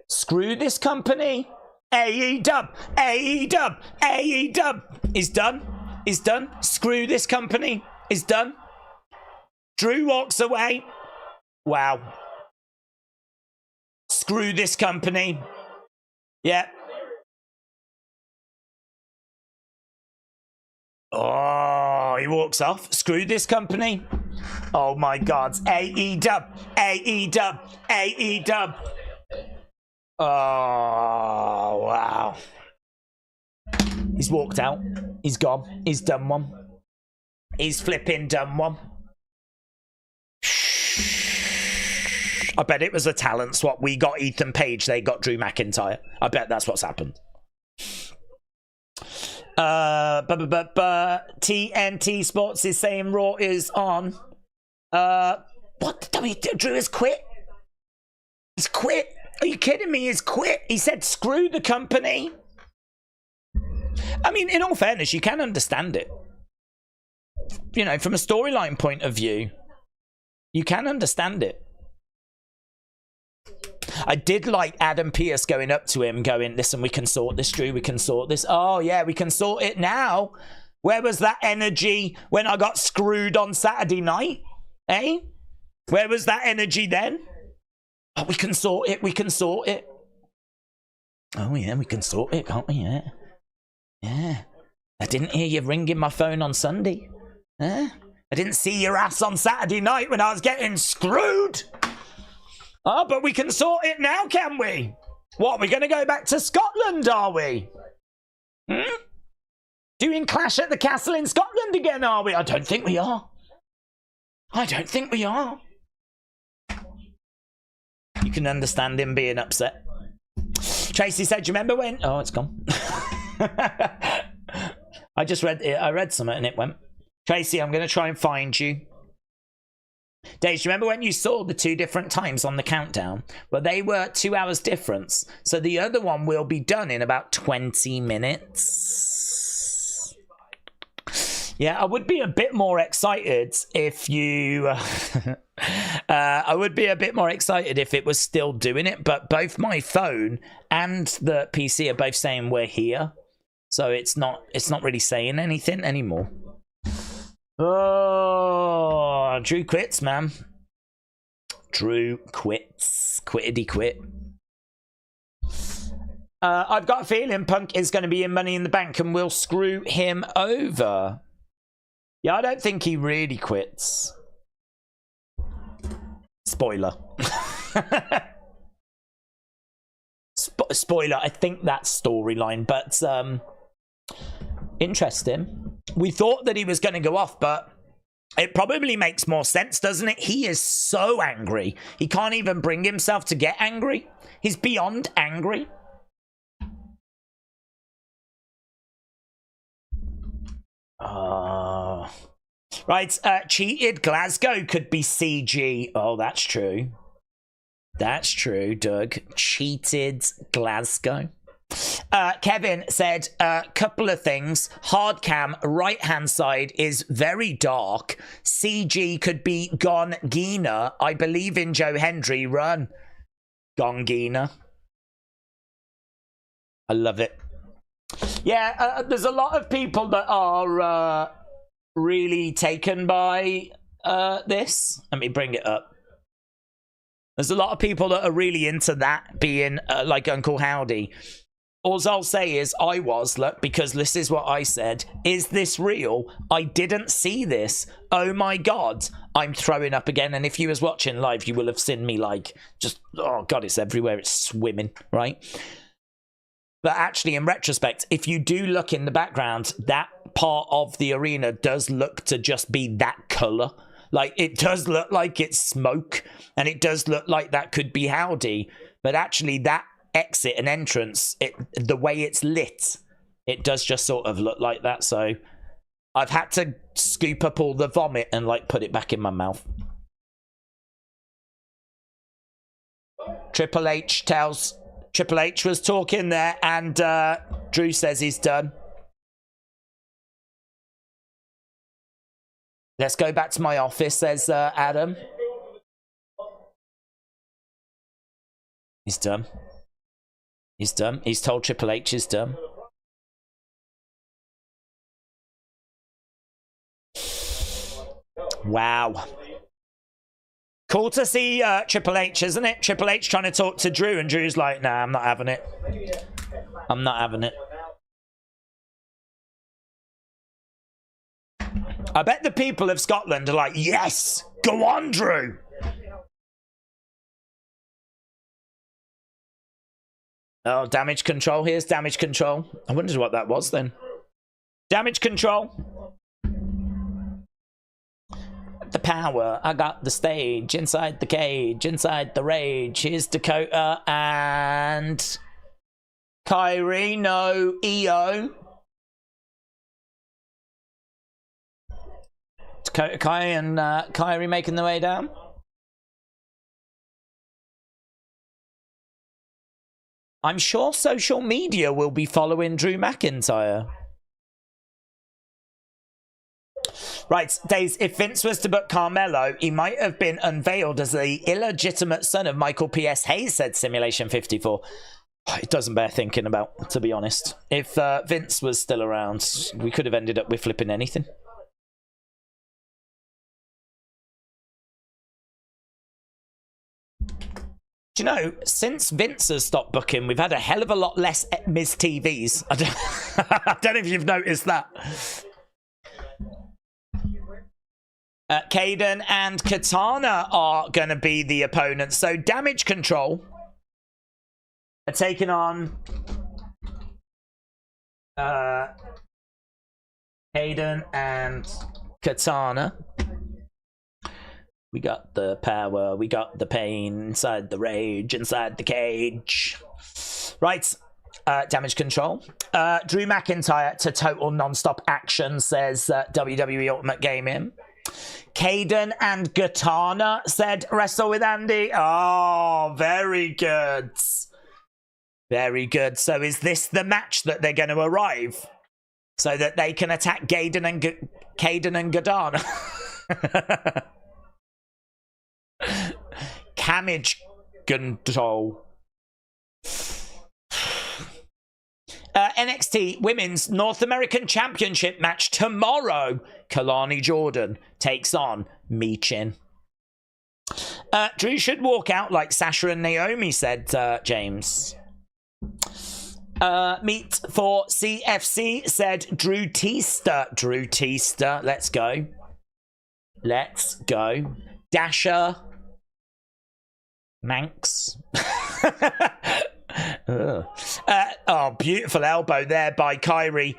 Screw this company. AE-dub, AE-dub, AE-dub. He's done. He's done. Screw this company. He's done. Drew walks away. Wow. Screw this company. Yeah. Oh, he walks off. Screw this company. Oh my God. AE-dub, AE-dub, AE-dub. Oh, wow. He's walked out. He's gone. He's done one. He's flipping done one. I bet it was a talent swap. We got Ethan Page. They got Drew McIntyre. I bet that's what's happened. TNT Sports is saying Raw is on. What? Drew has quit? He's quit? Are you kidding me? He's quit. He said, screw the company. I mean, in all fairness, you can understand it. You know, from a storyline point of view, you can understand it. I did like Adam Pearce going up to him, going, listen, we can sort this, Drew. We can sort this. Oh, yeah, we can sort it now. Where was that energy when I got screwed on Saturday night? Eh? Where was that energy then? Oh, we can sort it. We can sort it. Oh, yeah, we can sort it, can't we? Yeah. Yeah. I didn't hear you ringing my phone on Sunday. I didn't see your ass on Saturday night when I was getting screwed. Oh, but we can sort it now, can we? What, we're going to go back to Scotland, are we? Doing Clash at the Castle in Scotland again, are we? I don't think we are. I don't think we are. You can understand him being upset. Tracy said, do you remember when... Oh, it's gone. I just read it. I read something and it went. Tracy, I'm going to try and find you. Daze, do you remember when you saw the 2 different times on the countdown? Well, they were 2 hours difference. So the other one will be done in about 20 minutes. Yeah, I would be a bit more excited if you... I would be a bit more excited if it was still doing it. But both my phone and the PC are both saying we're here. So it's not really saying anything anymore. Oh, Drew quits, man. Drew quits. Quittity quit. I've got a feeling Punk is going to be in Money in the Bank and we'll screw him over. Yeah, I don't think he really quits. Spoiler. Spoiler, I think that's storyline, but interesting. We thought that he was going to go off, but it probably makes more sense, doesn't it? He is so angry. He can't even bring himself to get angry. He's beyond angry. Right, cheated Glasgow could be CG. Oh, that's true. That's true, Doug. Cheated Glasgow. Kevin said a couple of things. Hard cam, right hand side is very dark. CG could be Gongina. I believe in Joe Hendry. Run. Gongina. I love it. Yeah, there's a lot of people that are really taken by this. Let me bring it up. There's a lot of people that are really into that being like Uncle Howdy. All I'll say is look, because this is what I said. Is this real? I didn't see this. Oh my God. I'm throwing up again. And if you was watching live, you will have seen me like just, oh God, it's everywhere. It's swimming, right? But actually, in retrospect, if you do look in the background, that part of the arena does look to just be that color. Like, it does look like it's smoke. And it does look like that could be Howdy. But actually, that exit and entrance, the way it's lit, it does just sort of look like that. So I've had to scoop up all the vomit and like put it back in my mouth. Triple H was talking there, and Drew says he's done. Let's go back to my office, says Adam. He's done. He's done. He's told Triple H is done. Wow. Cool to see Triple H, isn't it? Triple H trying to talk to Drew, and Drew's like, nah, I'm not having it. I'm not having it. I bet the people of Scotland are like, yes, go on, Drew. Oh, damage control. Here's damage control. I wondered what that was then. Damage control. The power. I got the stage. Inside the cage. Inside the rage. Here's Dakota and Kyrie. No, EO. Dakota Kai and Kyrie making their way down. I'm sure social media will be following Drew McIntyre. Right, Daze, if Vince was to book Carmelo, he might have been unveiled as the illegitimate son of Michael P.S. Hayes, said Simulation 54. It doesn't bear thinking about, to be honest. If Vince was still around, we could have ended up with flipping anything. Do you know, since Vince has stopped booking, we've had a hell of a lot less Miz TVs. I don't know if you've noticed that. Caden and Katana are going to be the opponents. So Damage Control are taking on Caden and Katana. We got the power, we got the pain, inside the rage, inside the cage. Right, Damage Control. Drew McIntyre to total non-stop action, says WWE Ultimate Gaming. Caden and Katana said wrestle with Andy. Oh, very good. Very good. So is this the match that they're going to arrive? So that they can attack Caden and Gadana? Damage Control. NXT Women's North American Championship match tomorrow. Kalani Jordan takes on Michin. Drew should walk out like Sasha and Naomi, said James. Meet for CFC, said Drew Teaster. Drew Teaster, let's go. Let's go. Dasher. Manx. Oh, beautiful elbow there by Kyrie.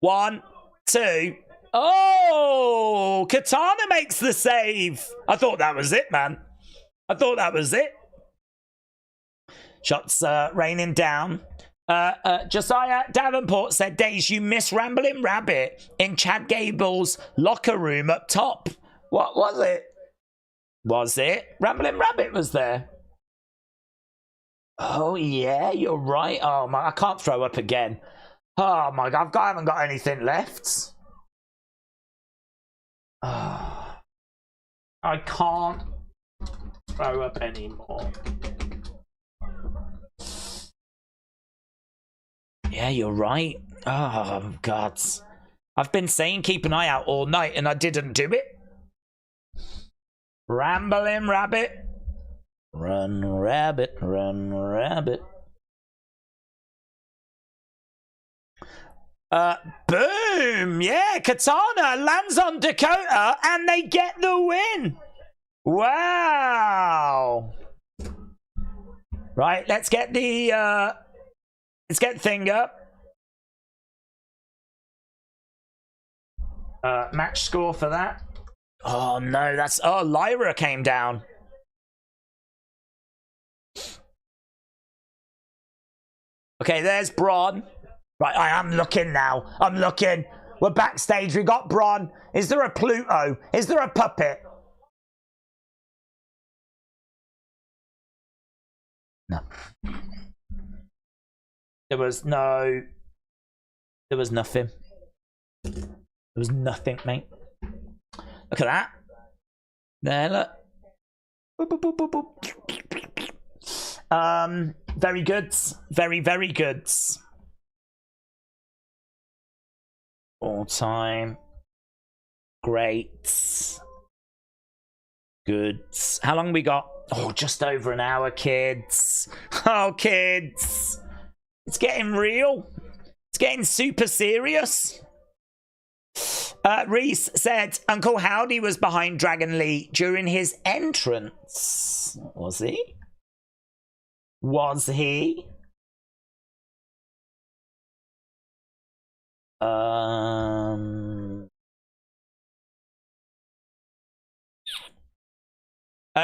1, 2. Oh, Katana makes the save. I thought that was it, man. I thought that was it. Shots raining down. Josiah Davenport said, Daze, you miss Rambling Rabbit in Chad Gable's locker room up top. What was it? Was it? Rambling Rabbit was there. Oh, yeah, you're right. Oh, my, I can't throw up again. Oh, my God, I haven't got anything left. Oh, I can't throw up anymore. Yeah, you're right. Oh, God. I've been saying keep an eye out all night, and I didn't do it. Rambling Rabbit. Run, rabbit, run, rabbit. Boom! Yeah, Katana lands on Dakota and they get the win. Wow. Right, let's get the thing up. Match score for that. Oh no, that's Lyra came down. Okay, there's Braun. Right, I am looking now. I'm looking. We're backstage. We got Braun. Is there a Pluto? Is there a puppet? No. There was no... There was nothing. There was nothing, mate. Look at that. There, look. Boop, boop, boop, boop, boop. Very good. Very, very good. All time. Great. Good. How long we got? Oh, just over an hour, kids. Oh, kids. It's getting real. It's getting super serious. Reese said Uncle Howdy was behind Dragon Lee during his entrance. Was he? Was he?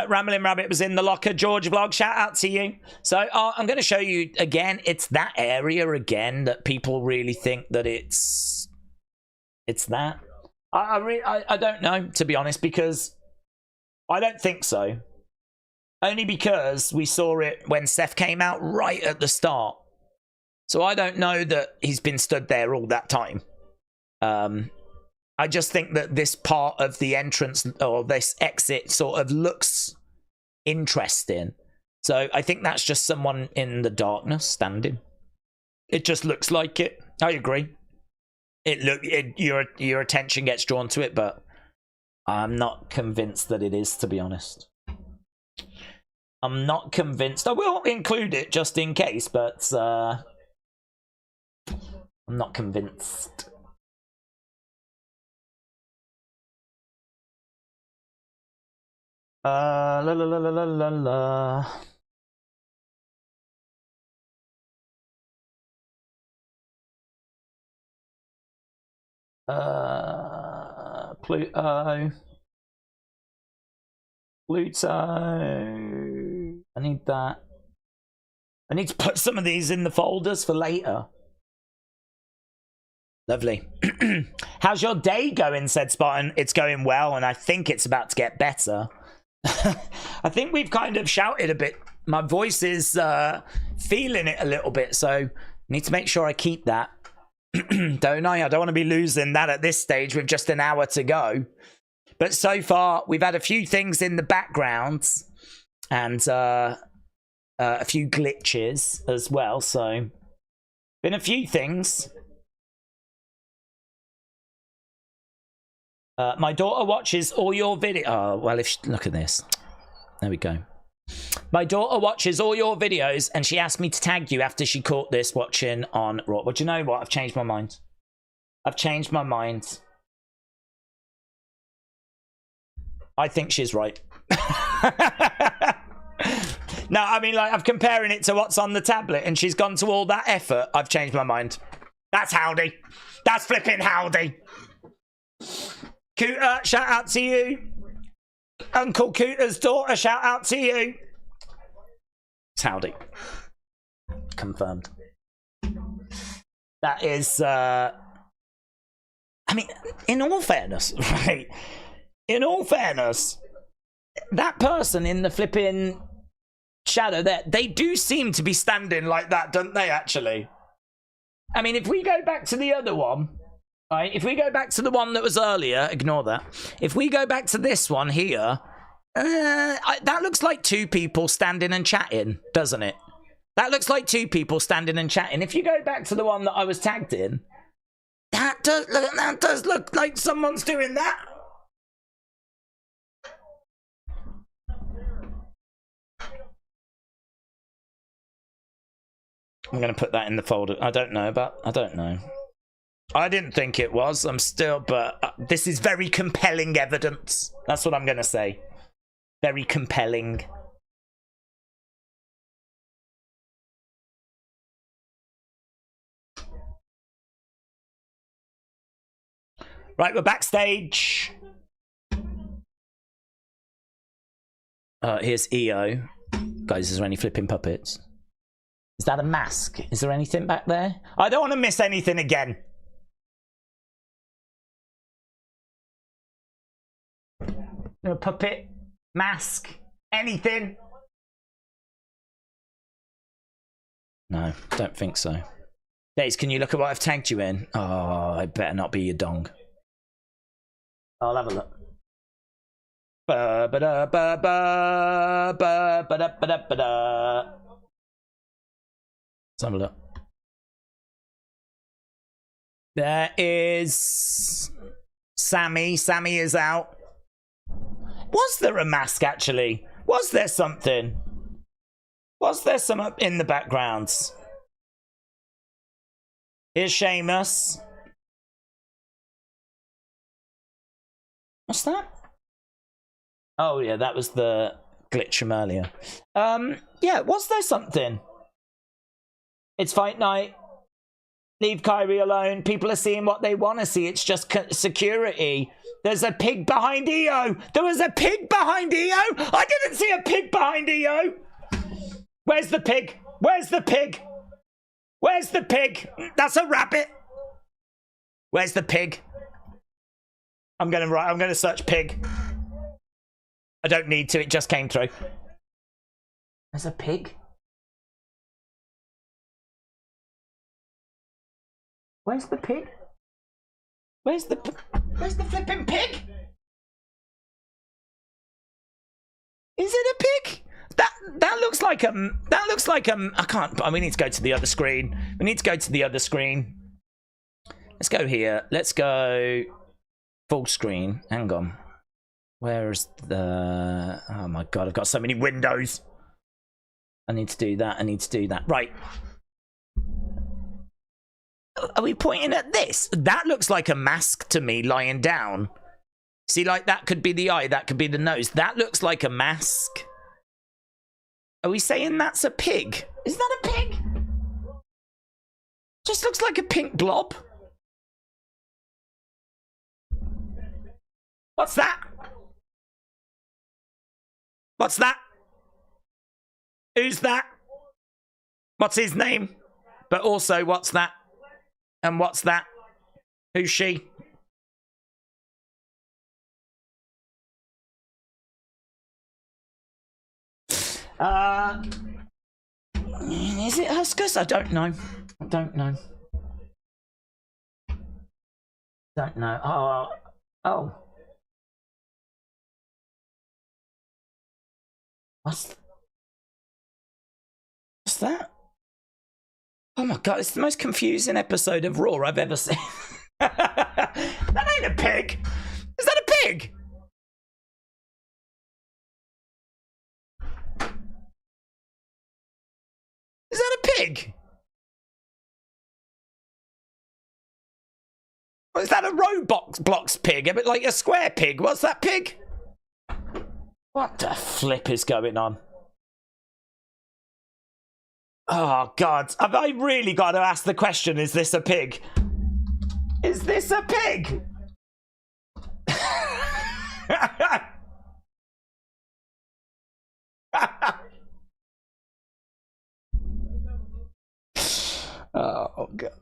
Rambling Rabbit was in the locker. George Vlog, shout out to you. So I'm going to show you again. It's that area again that people really think that it's that. I don't know, to be honest, because I don't think so. Only because we saw it when Seth came out right at the start. So I don't know that he's been stood there all that time. I just think that this part of the entrance or this exit sort of looks interesting. So I think that's just someone in the darkness standing. It just looks like it. I agree. Your attention gets drawn to it, but I'm not convinced that it is, to be honest. I'm not convinced. I will include it just in case, but I'm not convinced. La la la la la la la. Pluto. I need that. I need to put some of these in the folders for later. Lovely. How's your day going, said Spartan. It's going well, and I think it's about to get better. I think we've kind of shouted a bit. My voice is feeling it a little bit, so I need to make sure I keep that. Don't I? I don't want to be losing that at this stage with just an hour to go. But so far, we've had a few things in the background and a few glitches as well. So, been a few things. My daughter watches all your videos. Oh, well, look at this. There we go. My daughter watches all your videos, and she asked me to tag you after she caught this watching on Raw. Well, do you know what? I've changed my mind. I've changed my mind. I think she's right. No, I mean, like, I'm comparing it to what's on the tablet, and she's gone to all that effort. I've changed my mind. That's Howdy. That's flipping Howdy. Cooter, shout out to you. Uncle Cooter's daughter, shout out to you. It's Howdy. Confirmed. That is, I mean, in all fairness, right? In all fairness, that person in the flipping shadow there, they do seem to be standing like that, don't they, actually? I mean, if we go back to the other one, right? If we go back to the one that was earlier, ignore that. If we go back to this one here, that looks like two people standing and chatting, doesn't it? That looks like two people standing and chatting. If you go back to the one that I was tagged in, that does look like someone's doing that. I'm going to put that in the folder. I don't know. I didn't think it was. I'm still, but this is very compelling evidence. That's what I'm going to say. Very compelling. Right, we're backstage. Here's EO. Guys, is there any flipping puppets? Is that a mask? Is there anything back there? I don't want to miss anything again. No puppet, mask, anything? No, don't think so. Daze, can you look at what I've tagged you in? Oh, it better not be your dong. I'll have a look. Ba ba da ba ba ba ba da ba da ba da. Let's have a look. There is Sami. Sami is out. Was there a mask, actually? Was there something? Was there some up in the backgrounds? Here's Sheamus. What's that? Oh, yeah, that was the glitch from earlier. Yeah, was there something? It's fight night. Leave Kyrie alone. People are seeing what they want to see. It's just security. There's a pig behind EO. There was a pig behind EO. I didn't see a pig behind EO. Where's the pig? Where's the pig? Where's the pig? That's a rabbit. Where's the pig? I'm gonna search pig. I don't need to. It just came through. There's a pig. Where's the pig? Where's the flipping pig? Is it a pig? That looks like I can't. We need to go to the other screen. We need to go to the other screen. Let's go here. Let's go full screen. Hang on. Where's the? Oh my god! I've got so many windows. I need to do that. I need to do that. Right. Are we pointing at this? That looks like a mask to me lying down. See, like that could be the eye, that could be the nose. That looks like a mask. Are we saying that's a pig? Is that a pig? Just looks like a pink blob. What's that? What's that? Who's that? What's his name? But also, what's that? And what's that? Who's she? Is it Huskus? I don't know. I don't know. Don't know. Oh. What's that? Oh my god, it's the most confusing episode of Raw I've ever seen. That ain't a pig. Is that a pig? Is that a pig? Or is that a Roblox pig? A bit like a square pig. What's that pig? What the flip is going on? Oh, God. Have I really got to ask the question, is this a pig? Is this a pig? Oh, God.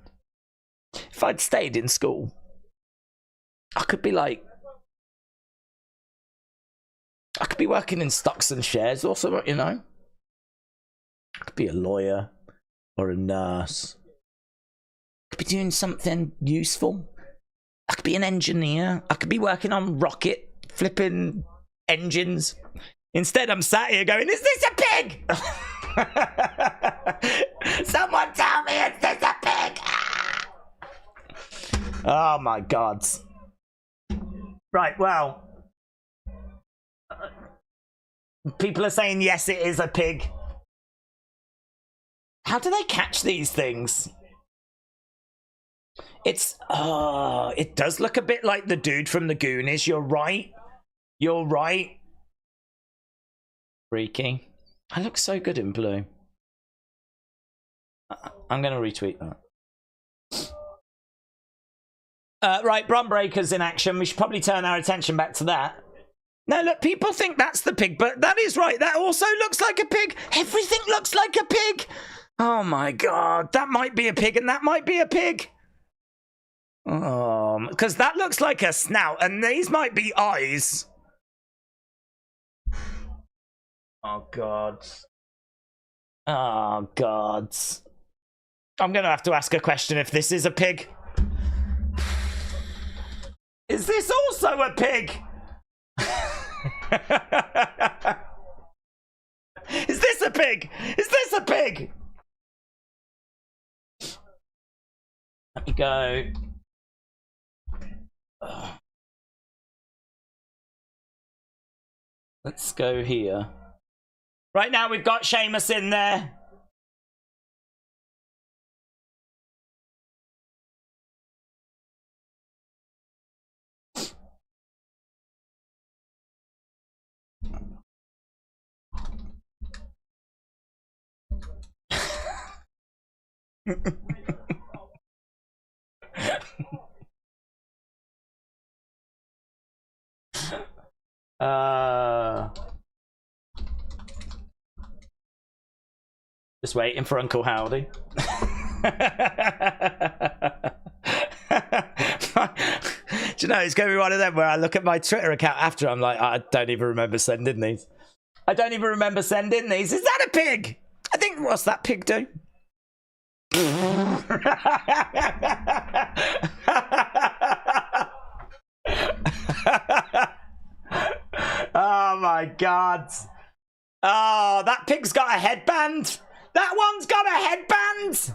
If I'd stayed in school, I could be like... I could be working in stocks and shares or something, you know? I could be a lawyer or a nurse. I could be doing something useful. I could be an engineer. I could be working on rocket flipping engines. Instead, I'm sat here going, is this a pig? Someone tell me, is this a pig? Oh my god. Right, well. People are saying, yes, it is a pig. How do they catch these things? It's, it does look a bit like the dude from the Goonies. You're right. You're right. Freaky. I look so good in blue. I'm going to retweet that. Right, Bron Breaker's in action. We should probably turn our attention back to that. No, look, people think that's the pig, but that is right. That also looks like a pig. Everything looks like a pig. Oh my god, that might be a pig and that might be a pig. Because that looks like a snout and these might be eyes. Oh god. Oh god. I'm going to have to ask a question if this is a pig. Is this also a pig? Is this a pig? Is this a pig? You go. Let's go here. Right now we've got Sheamus in there. Just waiting for Uncle Howdy. Do you know, it's going to be one of them where I look at my Twitter account after, I'm like, I don't even remember sending these. I don't even remember sending these. Is that a pig? I think, what's that pig do? Oh my god. Oh, that pig's got a headband. That one's got a headband.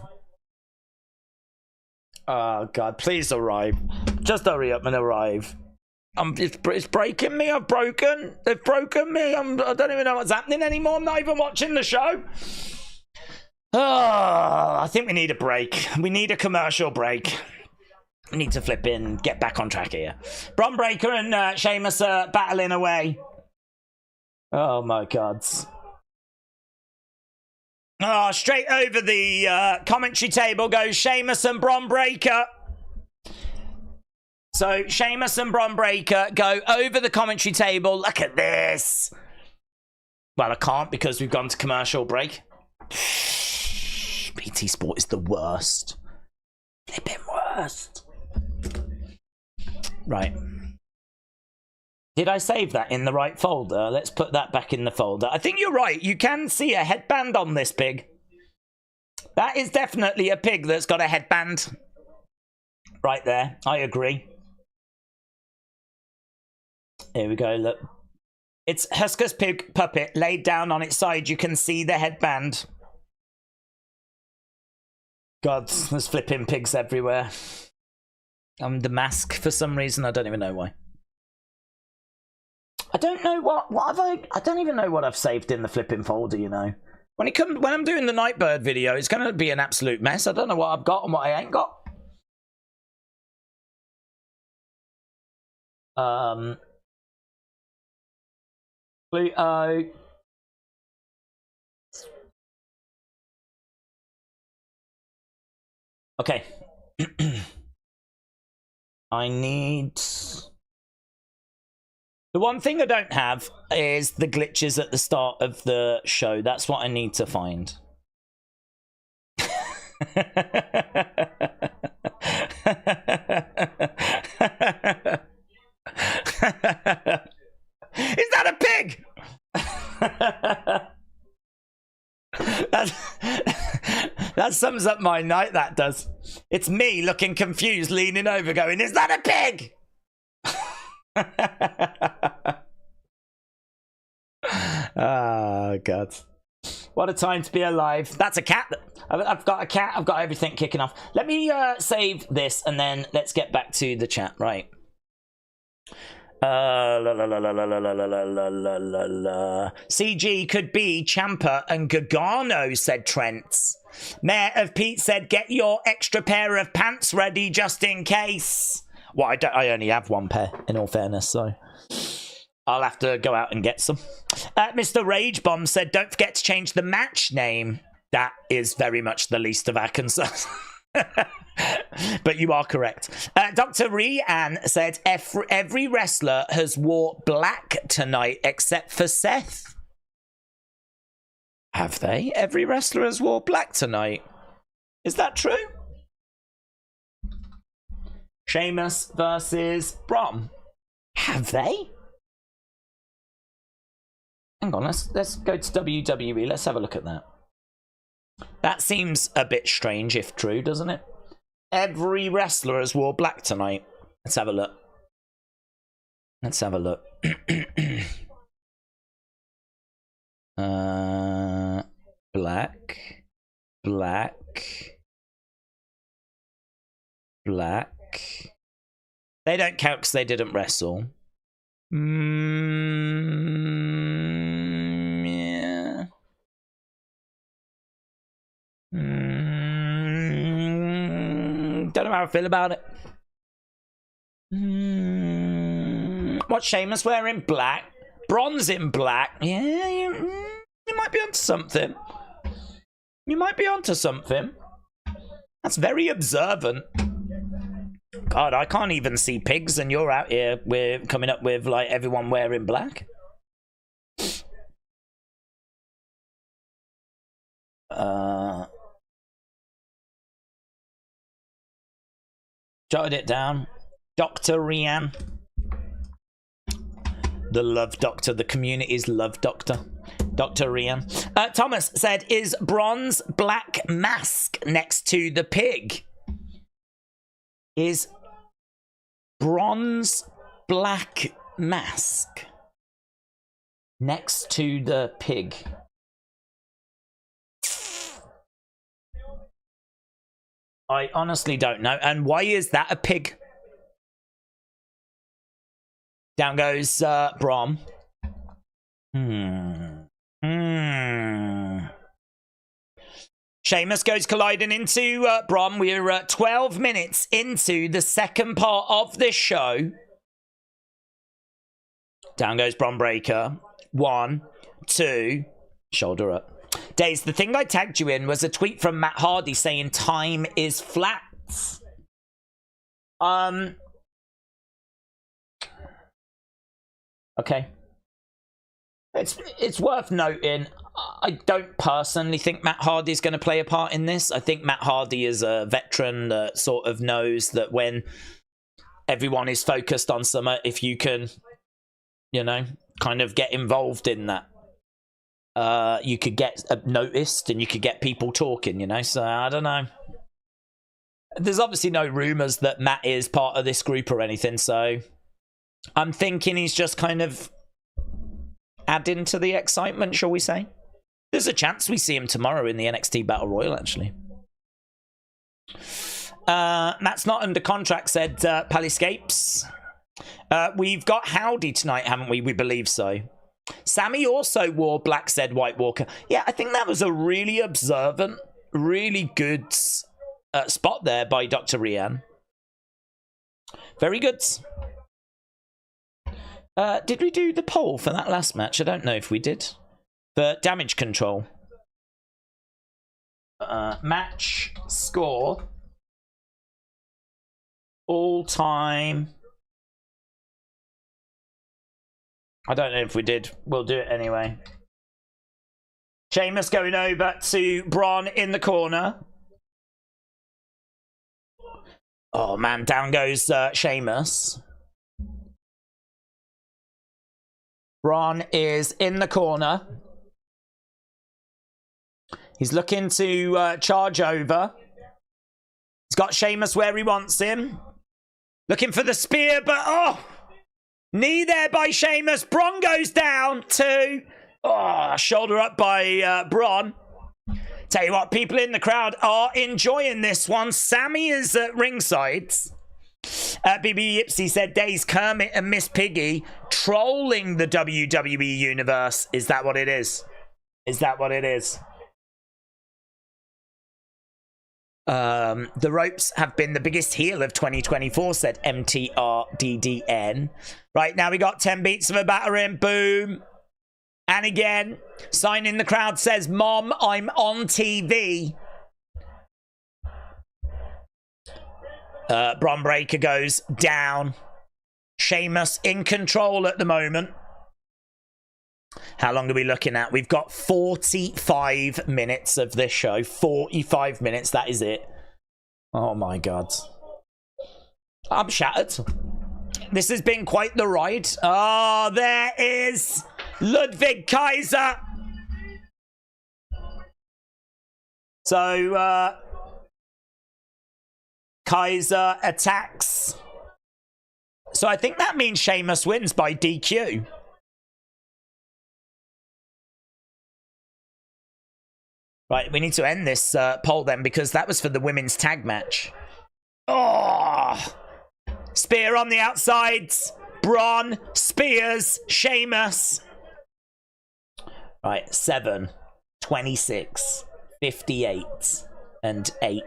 Oh god, please arrive. Just hurry up and arrive. It's breaking me. They've broken me. I don't even know what's happening anymore. I'm not even watching the show. Oh, I think we need a break. We need a commercial break. We need to flip in, get back on track here. Bron Breakker and Sheamus are battling away. Oh my god. Oh, straight over the commentary table goes Sheamus and Bron Breakker. So Sheamus and Bron Breakker go over the commentary table. Look at this. Well, I can't because we've gone to commercial break. BT Sport is the worst. Flipping worst. Right. Did I save that in the right folder? Let's put that back in the folder. I think you're right. You can see a headband on this pig. That is definitely a pig that's got a headband. Right there. I agree. Here we go. Look. It's Husker's pig puppet laid down on its side. You can see the headband. God, there's flipping pigs everywhere. The mask for some reason. I don't even know why. I don't know what have I don't even know what I've saved in the flipping folder, you know. When I'm doing the Nightbird video, it's going to be an absolute mess. I don't know what I've got and what I ain't got. Pluto. Okay. I need... The one thing I don't have is the glitches at the start of the show. That's what I need to find. Is that a pig? That sums up my night, that does. It's me looking confused, leaning over going, is that a pig? Oh god, what a time to be alive. That's a cat. I've got a cat. I've got everything kicking off. Let me save this and then let's get back to the chat. Right. CG could be Ciampa and Gargano, said Trent. Mayor of Pete said, get your extra pair of pants ready just in case. Well, I only have one pair, in all fairness, so I'll have to go out and get some. Mr. Rage Bomb said, don't forget to change the match name. That is very much the least of our concerns. But you are correct. Dr. Rian said, every wrestler has wore black tonight except for Seth. Have they? Every wrestler has wore black tonight. Is that true? Sheamus versus Brom. Have they? Hang on, let's go to WWE. Let's have a look at that. That seems a bit strange if true, doesn't it? Every wrestler has wore black tonight. Let's have a look. Let's have a look. Black. black. They don't count because they didn't wrestle. Yeah. Don't know how I feel about it. What's Sheamus wearing? Black. Bronze in black. Yeah, you might be onto something. You might be onto something. That's very observant. God, I can't even see pigs, and you're out here. We're coming up with like everyone wearing black. Jotted it down. Dr. Rian. The love doctor. The community's love doctor. Dr. Rian. Thomas said, is bronze black mask next to the pig? Is bronze black mask next to the pig? I honestly don't know. And why is that a pig? Down goes Brom. Sheamus goes colliding into Brom. We're 12 minutes into the second part of this show. Down goes Brom Breaker. 1, 2, shoulder up. Daze, the thing I tagged you in was a tweet from Matt Hardy saying time is flat. Okay. It's worth noting, I don't personally think Matt Hardy is going to play a part in this. I think Matt Hardy is a veteran that sort of knows that when everyone is focused on something, if you can, you know, kind of get involved in that, you could get noticed and you could get people talking, you know? So, I don't know. There's obviously no rumours that Matt is part of this group or anything, so I'm thinking he's just kind of adding to the excitement, shall we say? There's a chance we see him tomorrow in the NXT Battle Royal, actually. Matt's not under contract, said Paliscapes. We've got Howdy tonight, haven't we? We believe so. Sami also wore black, said White Walker. Yeah, I think that was a really observant, really good spot there by Dr. Rian. Very good. Did we do the poll for that last match? I don't know if we did. For damage control. Match score. All time. I don't know if we did. We'll do it anyway. Sheamus going over to Braun in the corner. Oh man, down goes Sheamus. Braun is in the corner. He's looking to charge over. He's got Sheamus where he wants him. Looking for the spear, but oh! Knee there by Sheamus. Braun goes down. 2. Oh, shoulder up by Braun. Tell you what, people in the crowd are enjoying this one. Sami is at ringside. BB Yipsy said, Daze, Kermit and Miss Piggy trolling the WWE Universe. Is that what it is? Is that what it is? The ropes have been the biggest heel of 2024, said MTRDDN. Right, now we got 10 beats of a battering. Boom. And again, sign in the crowd says, Mom, I'm on TV. Bron Breakker goes down. Sheamus in control at the moment. How long are we looking at? We've got 45 minutes of this show. 45 minutes, that is it. Oh my God. I'm shattered. This has been quite the ride. Oh, there is Ludwig Kaiser. So, Kaiser attacks. So I think that means Sheamus wins by DQ. Right, we need to end this poll then, because that was for the women's tag match. Oh! Spear on the outsides. Braun, Spears, Sheamus. Right, 7, 26, 58, and 8.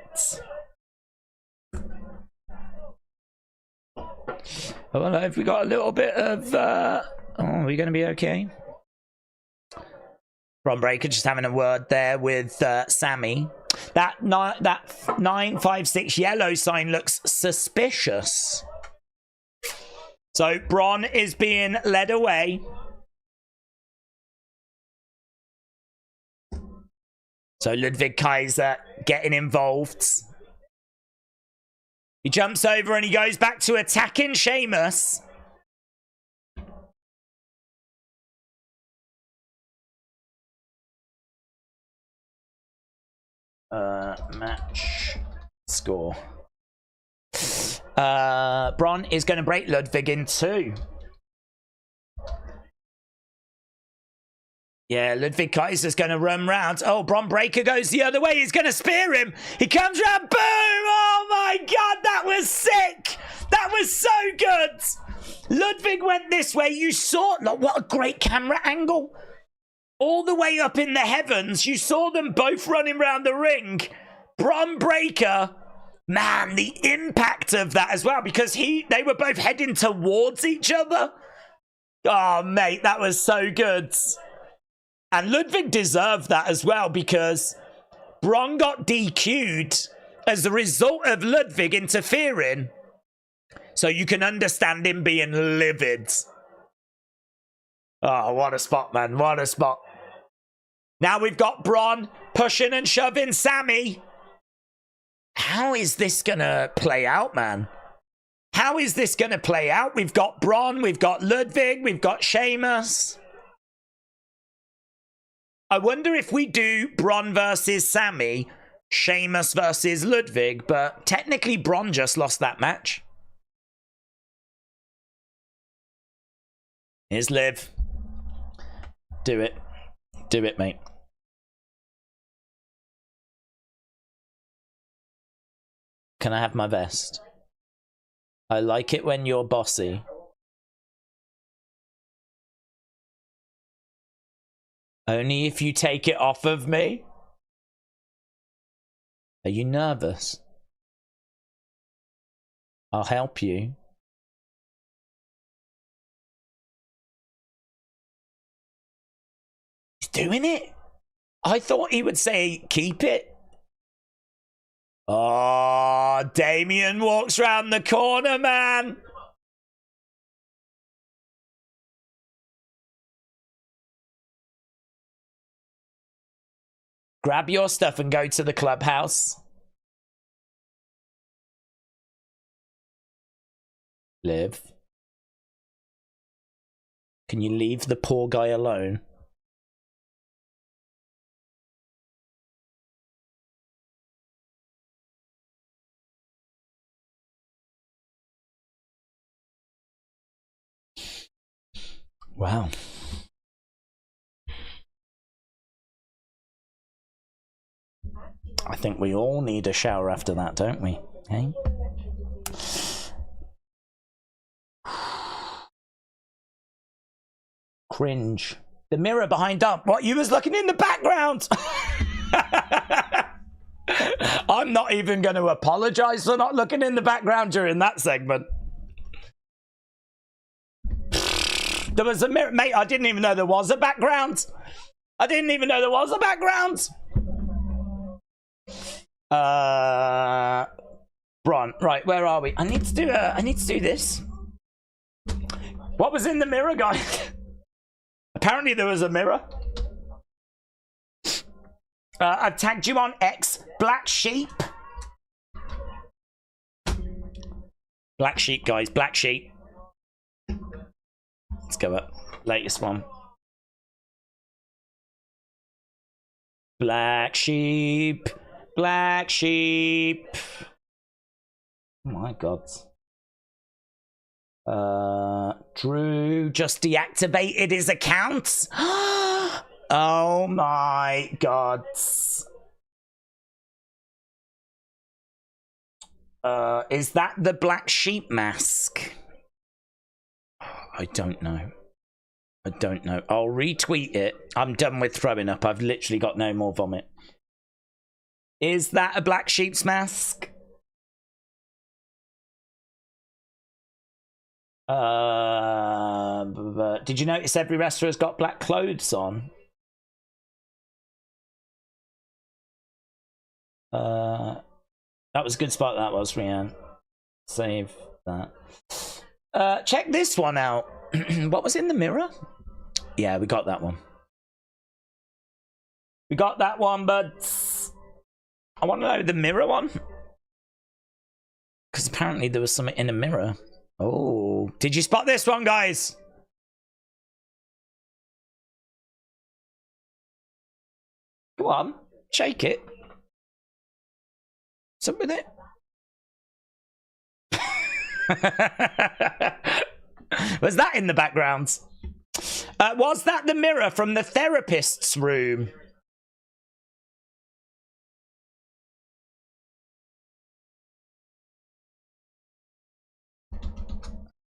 Well, have we got a little bit of... Oh, are we going to be okay? Bron Breakker just having a word there with Sami. That 956 yellow sign looks suspicious. So Braun is being led away. So Ludwig Kaiser getting involved. He jumps over and he goes back to attacking Sheamus. Match score. Braun is going to break Ludwig in 2. Yeah, Ludwig Kaiser's going to run round. Oh, Bron Breakker goes the other way. He's going to spear him. He comes round. Boom! Oh, my God. That was sick. That was so good. Ludwig went this way. You saw... Look, what a great camera angle. All the way up in the heavens. You saw them both running round the ring. Bron Breakker... Man, the impact of that as well. Because they were both heading towards each other. Oh, mate. That was so good. And Ludwig deserved that as well because Bron got DQ'd as a result of Ludwig interfering. So you can understand him being livid. Oh, what a spot, man. What a spot. Now we've got Bron pushing and shoving Sami. How is this going to play out, man? How is this going to play out? We've got Bron, we've got Ludwig, we've got Sheamus. I wonder if we do Bron versus Sami, Sheamus versus Ludwig, but technically Bron just lost that match. Here's Liv. Do it. Do it, mate. Can I have my vest? I like it when you're bossy. Only if you take it off of me? Are you nervous? I'll help you. He's doing it? I thought he would say, keep it. Oh, Damien walks round the corner, man. Grab your stuff and go to the clubhouse. Liv. Can you leave the poor guy alone? Wow. I think we all need a shower after that, don't we? Hey? Cringe. The mirror behind up. What? You was looking in the background. I'm not even going to apologize for not looking in the background during that segment. There was a mirror. Mate, I didn't even know there was a background. I didn't even know there was a background. Bron, right, where are we? I need to do this. What was in the mirror, guys? Apparently there was a mirror. I've tagged you on X, Black Sheep. Black Sheep, guys, Black Sheep. Let's go up. Latest one. Black Sheep. Black Sheep. Oh my God. Drew just deactivated his account. Oh my God. Is that the black sheep mask? I don't know. I don't know. I'll retweet it. I'm done with throwing up. I've literally got no more vomit. Is that a black sheep's mask? Did you notice every wrestler has got black clothes on? That was a good spot, that was, Rianne. Save that. Check this one out. What was in the mirror? Yeah, we got that one. We got that one, but I want to know the mirror one. Because apparently there was something in a mirror. Oh, did you spot this one, guys? Go on, shake it. What's up with it? Was that in the background? Was that the mirror from the therapist's room?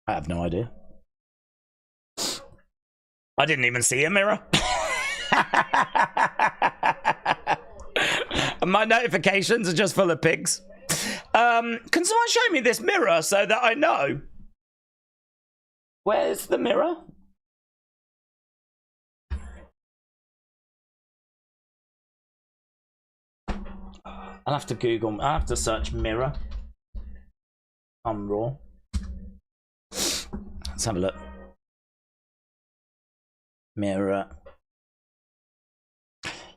I have no idea. I didn't even see a mirror. My notifications are just full of pigs. Can someone show me this mirror so that I know? Where's the mirror? I'll have to Google. I'll have to search mirror on Raw. Let's have a look. Mirror.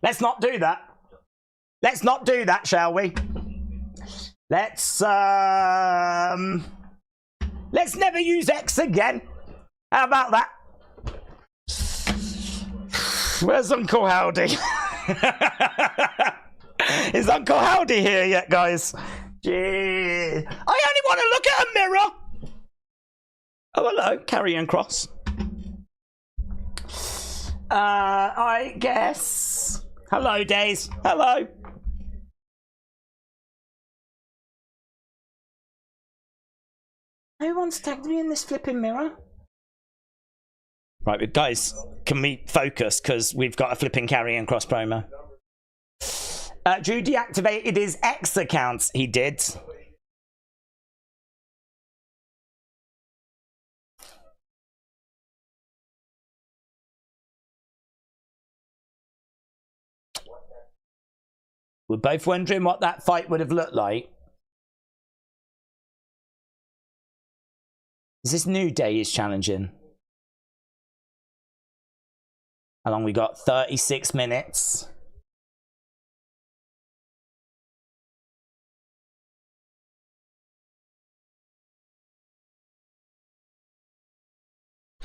Let's not do that. Let's not do that, shall we? Let's never use X again. How about that? Where's Uncle Howdy? Is Uncle Howdy here yet, guys? Gee. I only want to look at a mirror. Oh, hello, Karrion Kross. I guess. Hello, Daze. Hello. Who wants to tag me in this flipping mirror? Right, but guys, can we focus? Because we've got a flipping Karrion Kross promo. Drew deactivated his X account. He did. We're both wondering what that fight would have looked like. Is this New Day is challenging? How long we got? 36 minutes.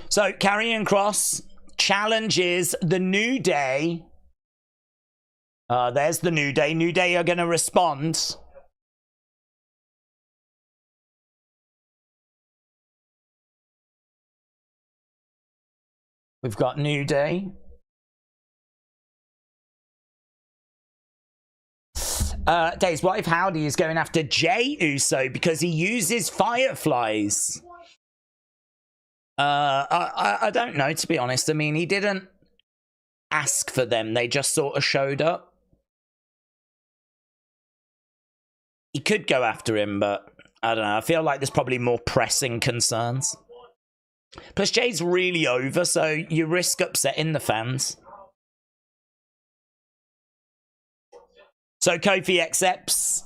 So, Karrion Kross challenges the New Day. There's the New Day. New Day are going to respond. We've got New Day. Daze, what if Howdy is going after Jey Uso because he uses fireflies? I don't know, to be honest. I mean, he didn't ask for them. They just sort of showed up. He could go after him, but I don't know. I feel like there's probably more pressing concerns. Plus, Jay's really over, so you risk upsetting the fans. So Kofi accepts.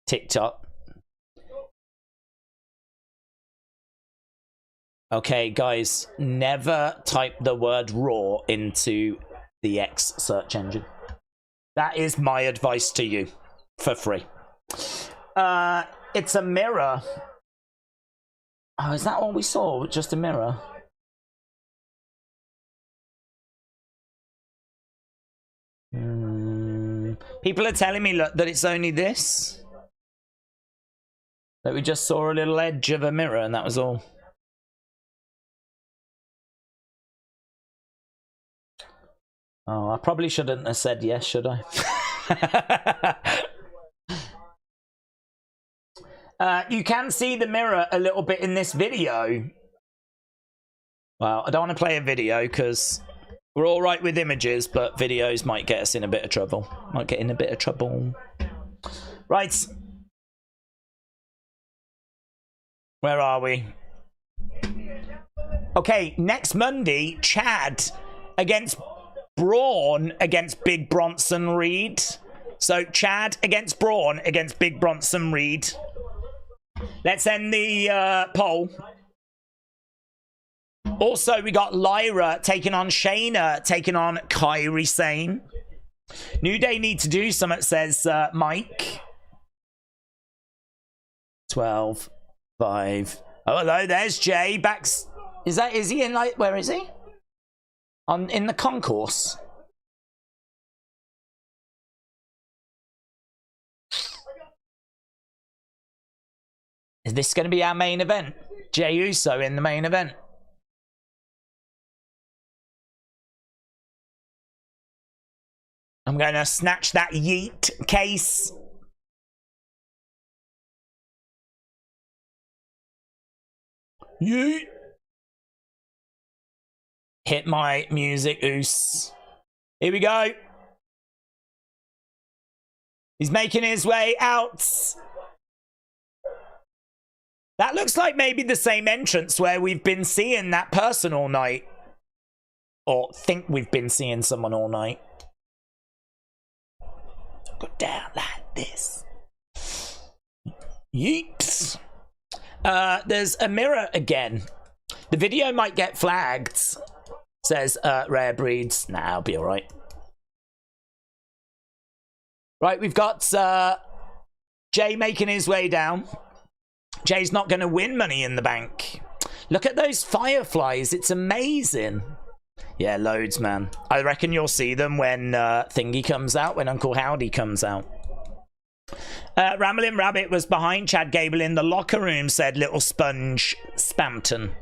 TikTok. Okay, guys, never type the word Raw into the X search engine. That is my advice to you, for free. It's a mirror. Oh, is that all we saw? Just a mirror? People are telling me, look, that it's only this. That we just saw a little edge of a mirror and that was all. Oh, I probably shouldn't have said yes, should I? You can see the mirror a little bit in this video. Well, I don't want to play a video because we're all right with images, but videos might get us in a bit of trouble. Might get in a bit of trouble. Right. Where are we? Okay, next Monday, Chad against Braun against Big Bronson Reed. So Chad against Braun against Big Bronson Reed. Let's end the poll. Also, we got Lyra taking on Shayna, taking on Kairi Sane. New Day need to do something, says Mike. 12, 5. Oh, hello, there's Jay. Back. Is he in, like, where is he? In the concourse. Is this going to be our main event? Jey Uso in the main event. I'm going to snatch that yeet case. Yeet. Hit my music, Oos. Here we go. He's making his way out. That looks like maybe the same entrance where we've been seeing that person all night. Or think we've been seeing someone all night. Go down like this. Yeet. There's a mirror again. The video might get flagged, says Rare Breeds. Nah, I'll be alright. Right, we've got Jay making his way down. Jay's not going to win Money in the Bank. Look at those fireflies. It's amazing. Yeah, loads, man. I reckon you'll see them when Thingy comes out, when Uncle Howdy comes out. Ramblin' Rabbit was behind Chad Gable in the locker room, said Little Sponge Spampton.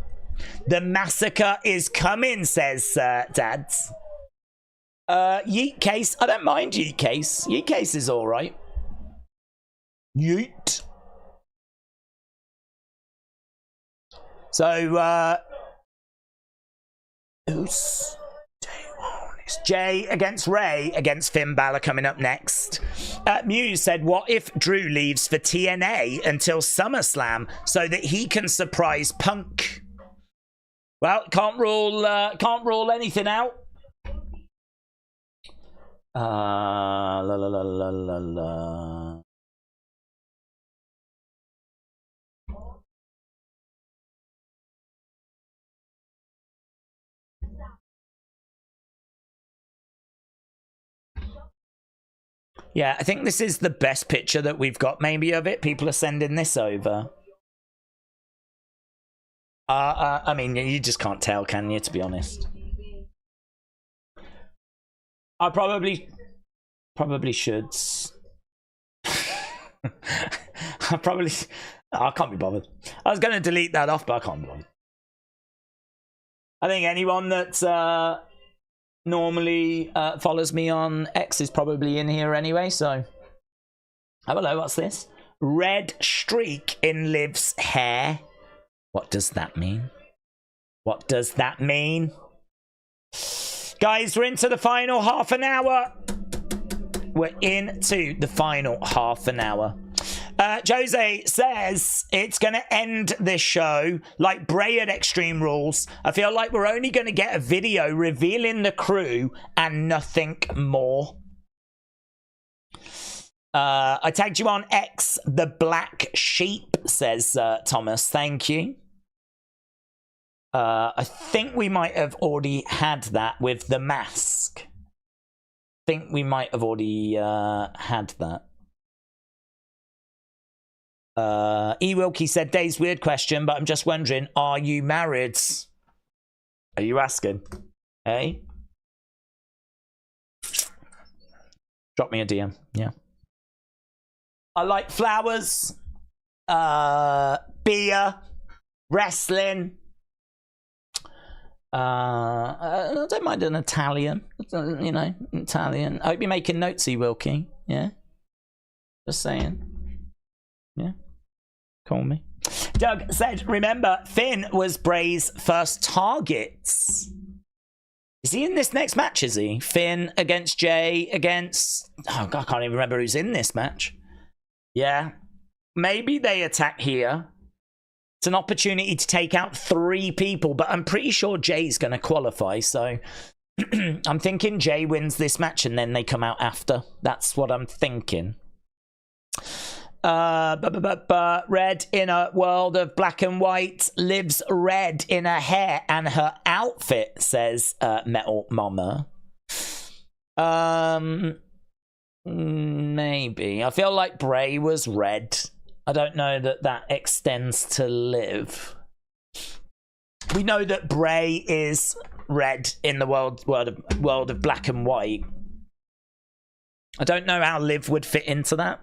The massacre is coming, says Dads. Yeet Case. I don't mind Yeet Case. Yeet Case is all right. Yeet. So, it's Jay against Ray against Finn Balor coming up next. Muse said, what if Drew leaves for TNA until SummerSlam so that he can surprise Punk? Well, can't rule anything out. La la la la la la. Yeah, I think this is the best picture that we've got maybe of it. People are sending this over. I mean, you just can't tell, can you, to be honest? I probably should. I can't be bothered. I was going to delete that off, but I can't be bothered. I think anyone that normally follows me on X is probably in here anyway, so. Oh, hello, what's this? Red streak in Liv's hair. What does that mean? What does that mean? Guys, we're into the final half an hour. We're into the final half an hour. Jose says it's going to end this show like Bray at Extreme Rules. I feel like we're only going to get a video revealing the crew and nothing more. I tagged you on X, the Black Sheep, says Thomas. Thank you. I think we might have already had that with the mask. I think we might have already had that. E. Wilkie said, Dave's weird question, but I'm just wondering, are you married? Are you asking? Hey? Drop me a DM, yeah. I like flowers, beer, wrestling, I don't mind an Italian. You know, Italian. I hope you're making notesy, Wilkie. Yeah. Just saying. Yeah. Call me. Doug said, remember, Finn was Bray's first targets. Is he in this next match, is he? Finn against Jay against... Oh, God, I can't even remember who's in this match. Yeah. Maybe they attack here. It's an opportunity to take out 3 people, but I'm pretty sure Jay's going to qualify, so... I'm thinking Jay wins this match and then they come out after. That's what I'm thinking. Red in a world of black and white lives red in her hair and her outfit, says Metal Mama. Maybe. I feel like Bray was red. I don't know that that extends to Liv. We know that Bray is red in the world of black and white. I don't know how Liv would fit into that.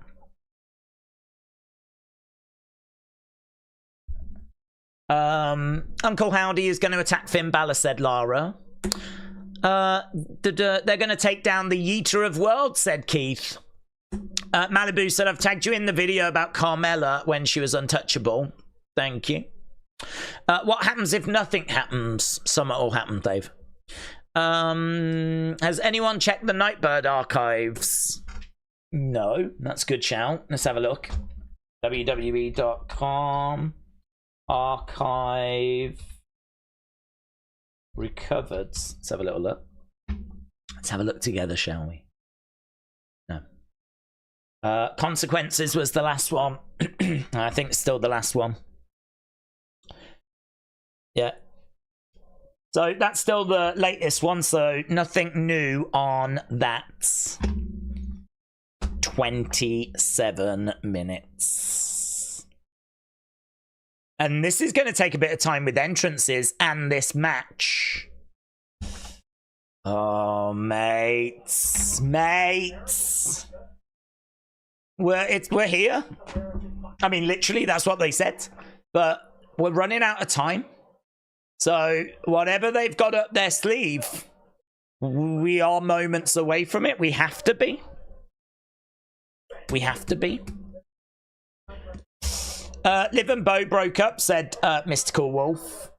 Uncle Howdy is going to attack Finn Balor, said Lara. They're going to take down the Yeeter of Worlds, said Keith. Malibu said, I've tagged you in the video about Carmella when she was untouchable. Thank you. What happens if nothing happens? Something will happen, Dave. Has anyone checked the Nightbird archives? No, that's a good shout. Let's have a look. WWE.com archive recovered. Let's have a little look. Let's have a look together, shall we? No. Consequences was the last one. I think it's still the last one. Yeah. So that's still the latest one, so nothing new on that. 27 minutes. And this is going to take a bit of time with entrances and this match. Oh, mates. Mates. We're here. I mean, literally, that's what they said. But we're running out of time. So whatever they've got up their sleeve, we are moments away from it. We have to be. We have to be. Liv and Bo broke up, said Mystical Wolf.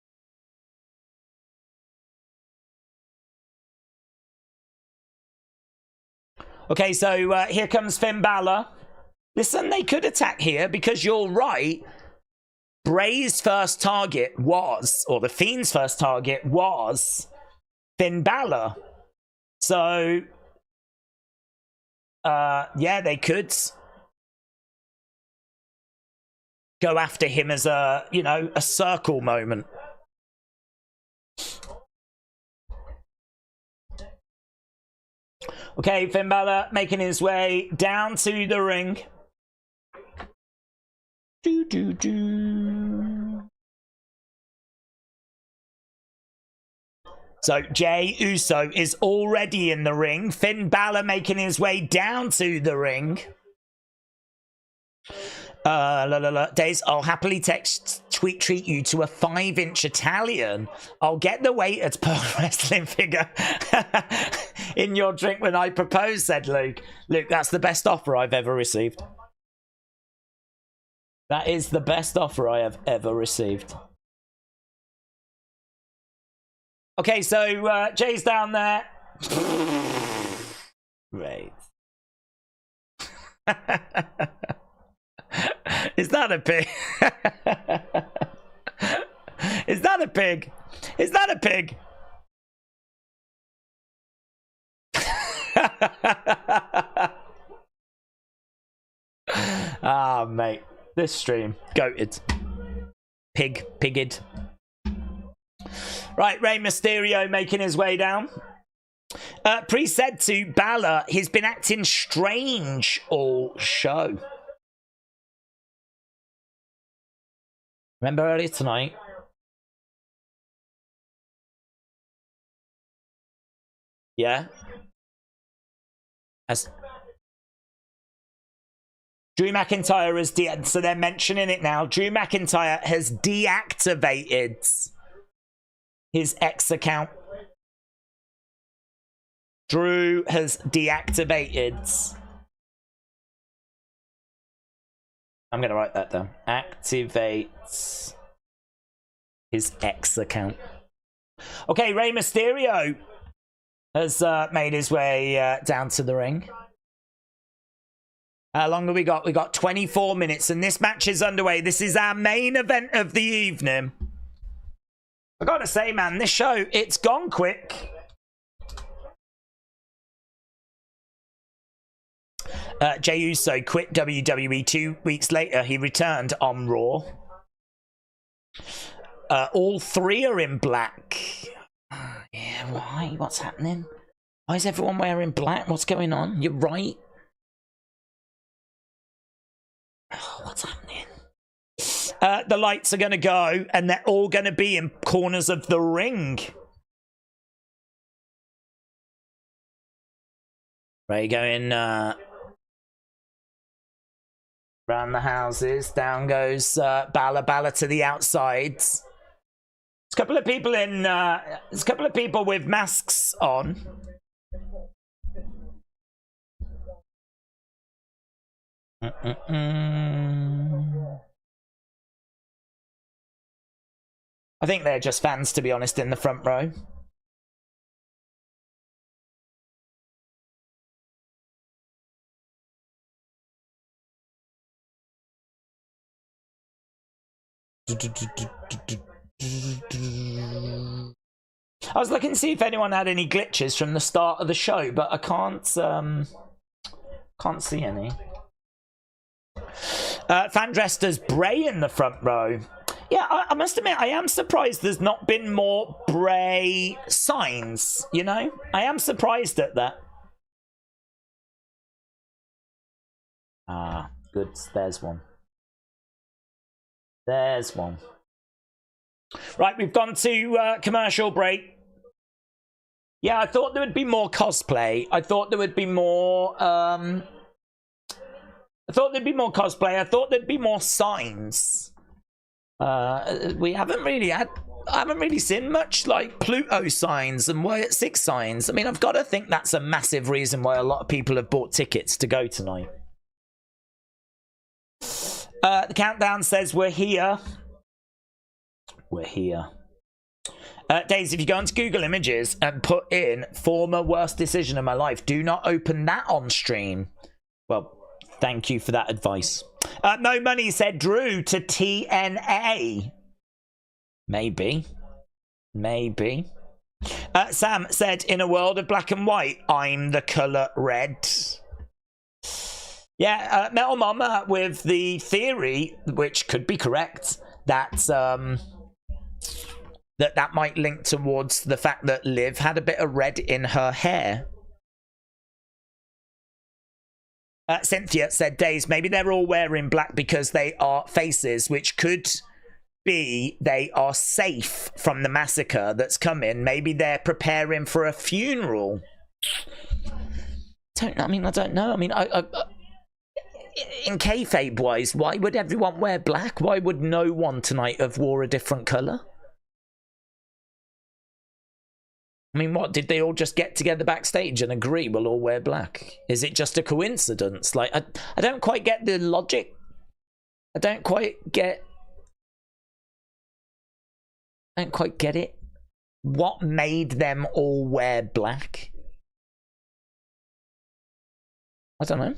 Okay, so here comes Finn Balor. Listen, they could attack here because you're right. Bray's first target was, or the Fiend's first target was Finn Balor. So, yeah, they could go after him as a, you know, a circle moment. Okay, Finn Balor making his way down to the ring. So Jey Uso is already in the ring. Finn Balor making his way down to the ring. Daze, I'll happily tweet treat you to a 5-inch Italian. I'll get the waiter to put a wrestling figure in your drink when I propose, said Luke. Luke, that's the best offer I've ever received. That is the best offer I have ever received. Okay, so Jay's down there. Right. Is that a pig? Is that a pig? Is that a pig? Ah, mate. This stream. Goated. Pigged. Right, Rey Mysterio making his way down. Priest said to Balor, he's been acting strange all show. Remember earlier tonight? Yeah? As Drew McIntyre has so they're mentioning it now. Drew McIntyre has deactivated his X account. Drew has deactivated. I'm going to write that down. Activates his X account. Okay, Rey Mysterio has made his way down to the ring. How long have we got? We got 24 minutes, and this match is underway. This is our main event of the evening. I gotta say, man, this show, it's gone quick. Jey Uso quit WWE 2 weeks later. He returned on Raw. All three are in black. Yeah, why? What's happening? Why is everyone wearing black? What's going on? You're right. Oh, what's happening? The lights are going to go, and they're all going to be in corners of the ring. Ray going round the houses. Down goes Bala to the outsides. There's a couple of people in. There's a couple of people with masks on. I think they're just fans, to be honest, in the front row. I was looking to see if anyone had any glitches from the start of the show, but I can't see any. Fan dressed as Bray in the front row. Yeah, I must admit, I am surprised there's not been more Bray signs, you know? I am surprised at that. Ah, good. There's one. There's one. Right, we've gone to commercial break. Yeah, I thought there would be more cosplay. I thought there would be more... I thought there'd be more cosplay. I thought there'd be more signs. We haven't really had... I haven't really seen much like Pluto signs and Wyatt 6 signs. I mean, I've got to think that's a massive reason why a lot of people have bought tickets to go tonight. The countdown says we're here. We're here. Daze, if you go into Google Images and put in former worst decision of my life, do not open that on stream. Well, thank you for that advice. No Money said Drew to TNA. Maybe. Maybe. Sam said, in a world of black and white, I'm the colour red. Yeah, Metal Mama with the theory, which could be correct, that that might link towards the fact that Liv had a bit of red in her hair. Cynthia said, Daze, maybe they're all wearing black because they are faces, which could be they are safe from the massacre that's coming. Maybe they're preparing for a funeral. I don't know. I mean, in kayfabe wise, why would everyone wear black? Why would no one tonight have wore a different colour? I mean, what, did they all just get together backstage and agree we'll all wear black? Is it just a coincidence? Like, I don't quite get the logic. I don't quite get it. What made them all wear black? I don't know.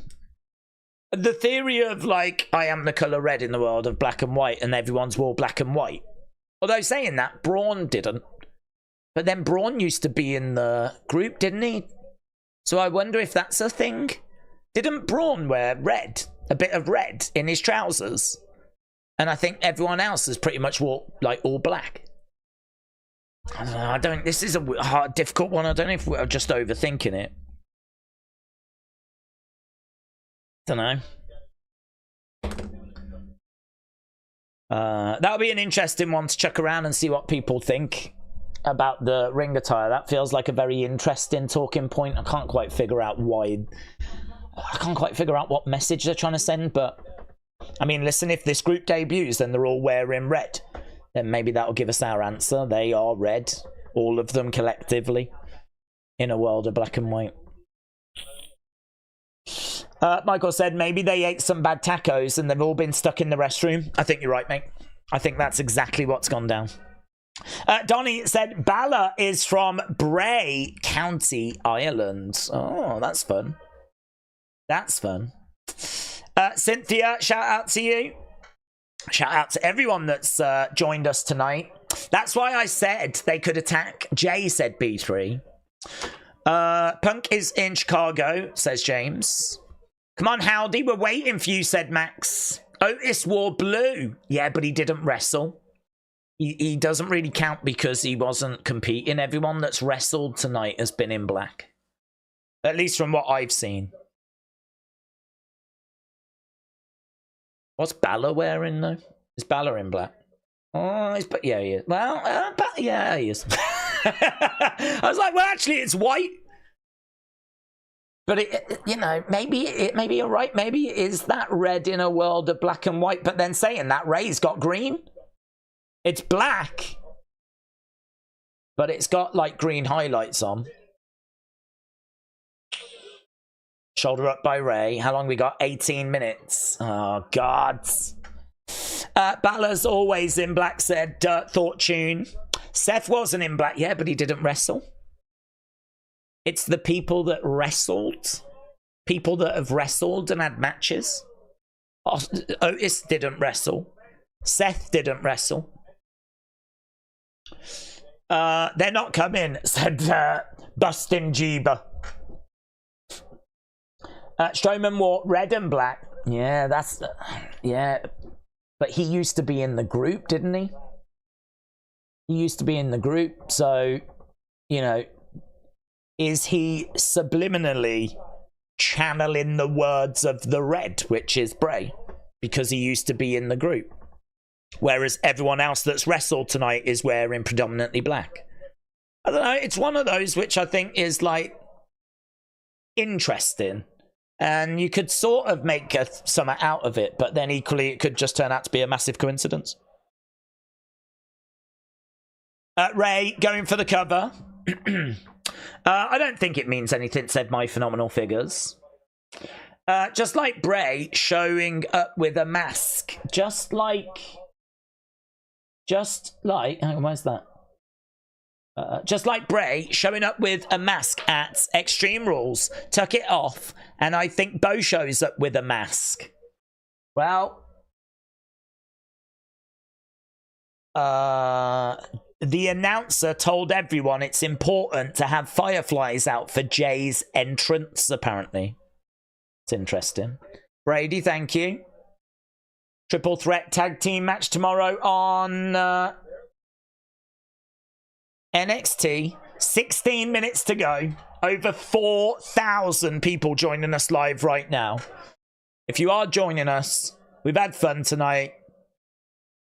The theory of, like, I am the colour red in the world of black and white and everyone's wore black and white. Although saying that, Braun didn't. But then Braun used to be in the group, didn't he? So I wonder if that's a thing. Didn't Braun wear red? A bit of red in his trousers? And I think everyone else has pretty much wore, like, all black. I don't know. This is a hard, difficult one. I don't know if we're just overthinking it. Don't know. That'll be an interesting one to chuck around and see what people think about the ring attire. That feels like a very interesting talking point. I can't quite figure out why. I can't quite figure out what message they're trying to send, but I mean, listen, if this group debuts, then they're all wearing red. then maybe that'll give us our answer. They are red, all of them collectively, in a world of black and white. Michael said maybe they ate some bad tacos and they've all been stuck in the restroom. I think you're right, mate. I think that's exactly what's gone down. Donnie said Bala is from Bray, County Ireland. Oh, that's fun. That's fun. Cynthia, shout out to you. Shout out to everyone that's joined us tonight. That's why I said they could attack. Jay said B3. Punk is in Chicago, says James. Come on, Howdy, we're waiting for you, said Max. Otis wore blue. Yeah, but he didn't wrestle. He doesn't really count because he wasn't competing. Everyone that's wrestled tonight has been in black. At least from what I've seen. What's Balor wearing, though? Is Balor in black? Oh, yeah, he is. Well, yeah, he is. I was like, well, actually, it's white. But, maybe you're right. Maybe it is that red in a world of black and white. But then saying that Ray's got green. It's black. But it's got, like, green highlights on. Shoulder up by Ray. How long we got? 18 minutes. Oh, God. Balor's always in black, said Dirt Fortune. Seth wasn't in black, yeah, but he didn't wrestle. It's the people that wrestled. People that have wrestled and had matches. Otis didn't wrestle. Seth didn't wrestle. They're not coming, said Bustin' Jeeba. Strowman wore red and black. Yeah, that's... yeah. But he used to be in the group, didn't he? He used to be in the group, so, is he subliminally channeling the words of the red, which is Bray? Because he used to be in the group. Whereas everyone else that's wrestled tonight is wearing predominantly black. I don't know, it's one of those which I think is, like, interesting. And you could sort of make something out of it, but then equally it could just turn out to be a massive coincidence. Ray, going for the cover. I don't think it means anything, said My Phenomenal Figures. Just like Bray showing up with a mask. Just like... hang on, where's that? Just like Bray showing up with a mask at Extreme Rules. Tuck it off. And I think Bo shows up with a mask. Well... the announcer told everyone it's important to have fireflies out for Jay's entrance, apparently. It's interesting. Brady, thank you. Triple threat tag team match tomorrow on NXT. 16 minutes to go. Over 4,000 people joining us live right now. If you are joining us, we've had fun tonight.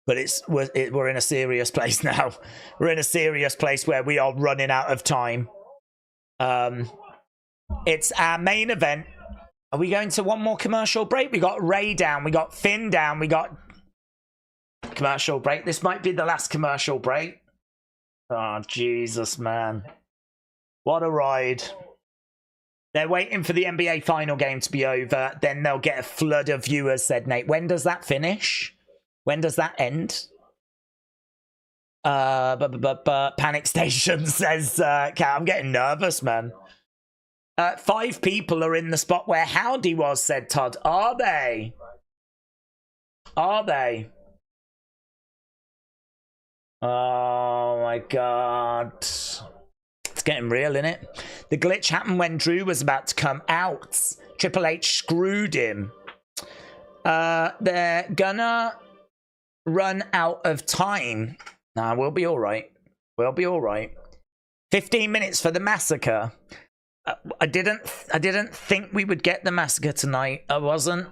But we're in a serious place now. We're in a serious place where we are running out of time. It's our main event. Are we going to one more commercial break? We got Ray down. We got Finn down. We got commercial break. This might be the last commercial break. Oh, Jesus, man. What a ride. They're waiting for the NBA final game to be over. Then they'll get a flood of viewers, said Nate. When does that finish? When does that end? Panic Station says, Cat, I'm getting nervous, man. 5 people are in the spot where Howdy was, said Todd. Are they? Are they? Oh, my God. It's getting real, isn't it? The glitch happened when Drew was about to come out. Triple H screwed him. They're gonna... run out of time. Nah, we'll be all right. We'll be all right. 15 minutes for the massacre. I didn't think we would get the massacre tonight. I wasn't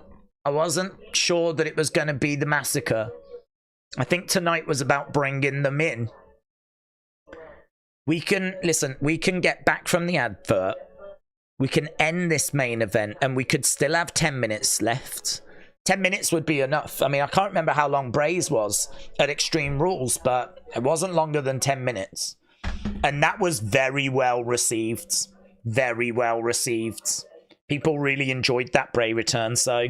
sure that it was going to be the massacre. I think tonight was about bringing them in. We can get back from the advert. We can end this main event and we could still have 10 minutes left. 10 minutes would be enough. I mean, I can't remember how long Bray's was at Extreme Rules, but it wasn't longer than 10 minutes. And that was very well received. Very well received. People really enjoyed that Bray return. So,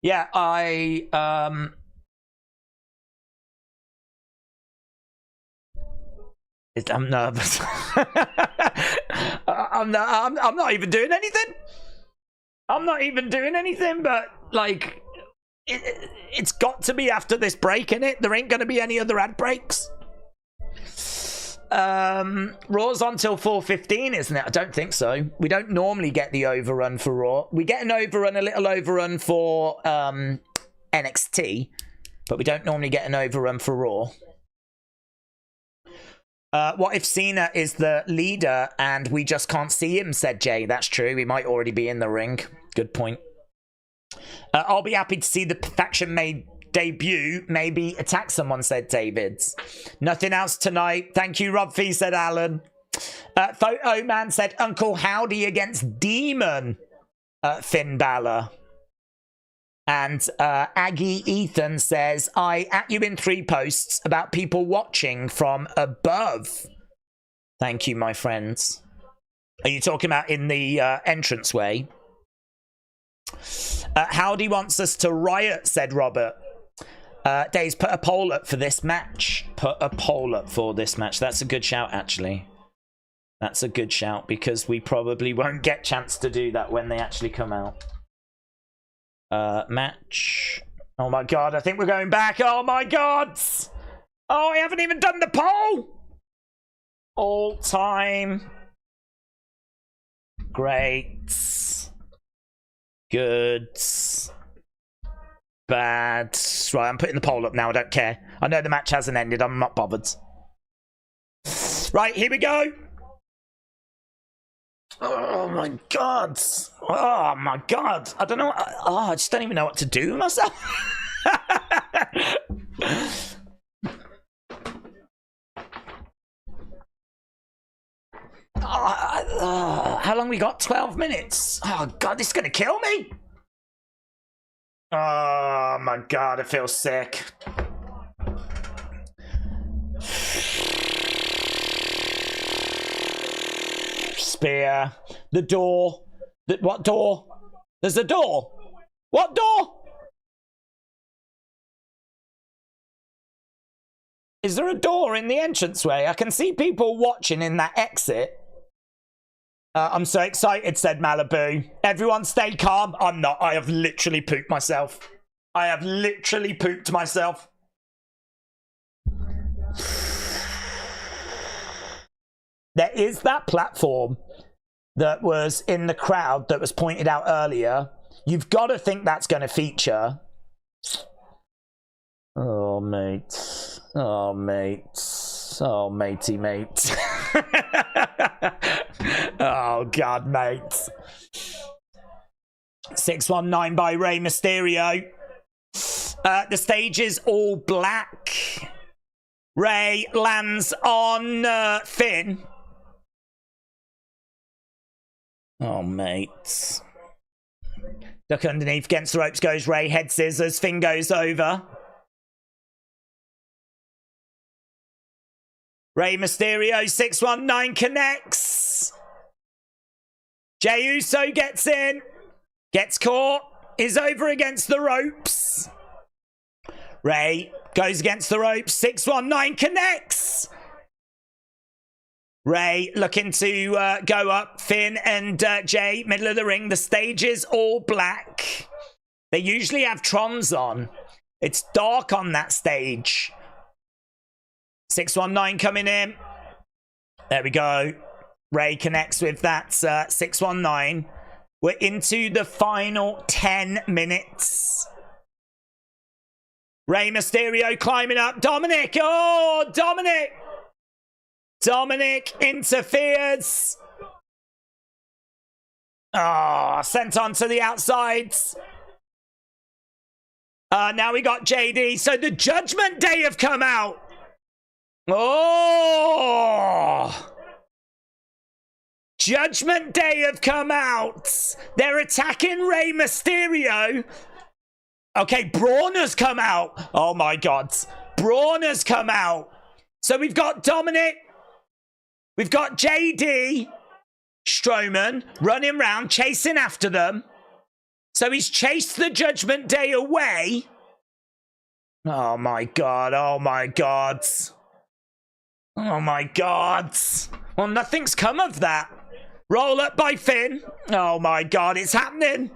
yeah, I'm nervous. I'm not even doing anything. I'm not even doing anything, but like, it's got to be after this break, innit? There ain't going to be any other ad breaks. Raw's on till 4:15, isn't it? I don't think so. We don't normally get the overrun for Raw. We get an overrun, a little overrun for NXT, but we don't normally get an overrun for Raw. What if Cena is the leader and we just can't see him, said Jay. That's true. He might already be in the ring. Good point. I'll be happy to see the faction made debut. Maybe attack someone, said Davids. Nothing else tonight. Thank you, Rob Fee, said Alan. Photo Man said Uncle Howdy against Demon Finn Balor. And Aggie Ethan says, I at you in 3 posts about people watching from above. Thank you, my friends. Are you talking about in the entranceway? Howdy wants us to riot, said Robert. Daze, put a poll up for this match. Put a poll up for this match. That's a good shout, actually. That's a good shout, because we probably won't get chance to do that when they actually come out. Match. Oh my god, I think we're going back. Oh my god! Oh, I haven't even done the poll! All time. Great. Good. Bad. Right, I'm putting the poll up now. I don't care. I know the match hasn't ended. I'm not bothered. Right, here we go. Oh my god. Oh my god. I don't know. I just don't even know what to do with myself. How long we got? 12 minutes. Oh god, this is gonna kill me. Oh my god, I feel sick. Spear. The door. What door? There's a door. What door? Is there a door in the entranceway? I can see people watching in that exit. I'm so excited, said Malibu. Everyone stay calm. I'm not. I have literally pooped myself. I have literally pooped myself. There is that platform that was in the crowd that was pointed out earlier. You've got to think that's going to feature. Oh, mate. Oh, mate. Oh, matey, mate. Oh, God, mate. 619 by Rey Mysterio. The stage is all black. Rey lands on Finn. Oh, mate. Duck underneath, against the ropes goes Rey. Head scissors. Finn goes over. Rey Mysterio, 619 connects. Jey Uso gets in. Gets caught. Is over against the ropes. Rey goes against the ropes. 619 connects. Rey looking to go up. Finn and Jey, middle of the ring. The stage is all black. They usually have Trons on. It's dark on that stage. 619 coming in. There we go. Rey connects with that 619. We're into the final 10 minutes. Rey Mysterio climbing up. Dominik. Oh, Dominik. Dominik interferes. Oh, sent on to the outsides. Now we got JD. So the Judgment Day have come out. Oh! Judgment Day have come out. They're attacking Rey Mysterio. Okay, Braun has come out. Oh my God. Braun has come out. So we've got Dominik. We've got JD Strowman running around, chasing after them. So he's chased the Judgment Day away. Oh my God. Oh my God. Oh my God. Well, nothing's come of that. Roll up by Finn. Oh my God, it's happening.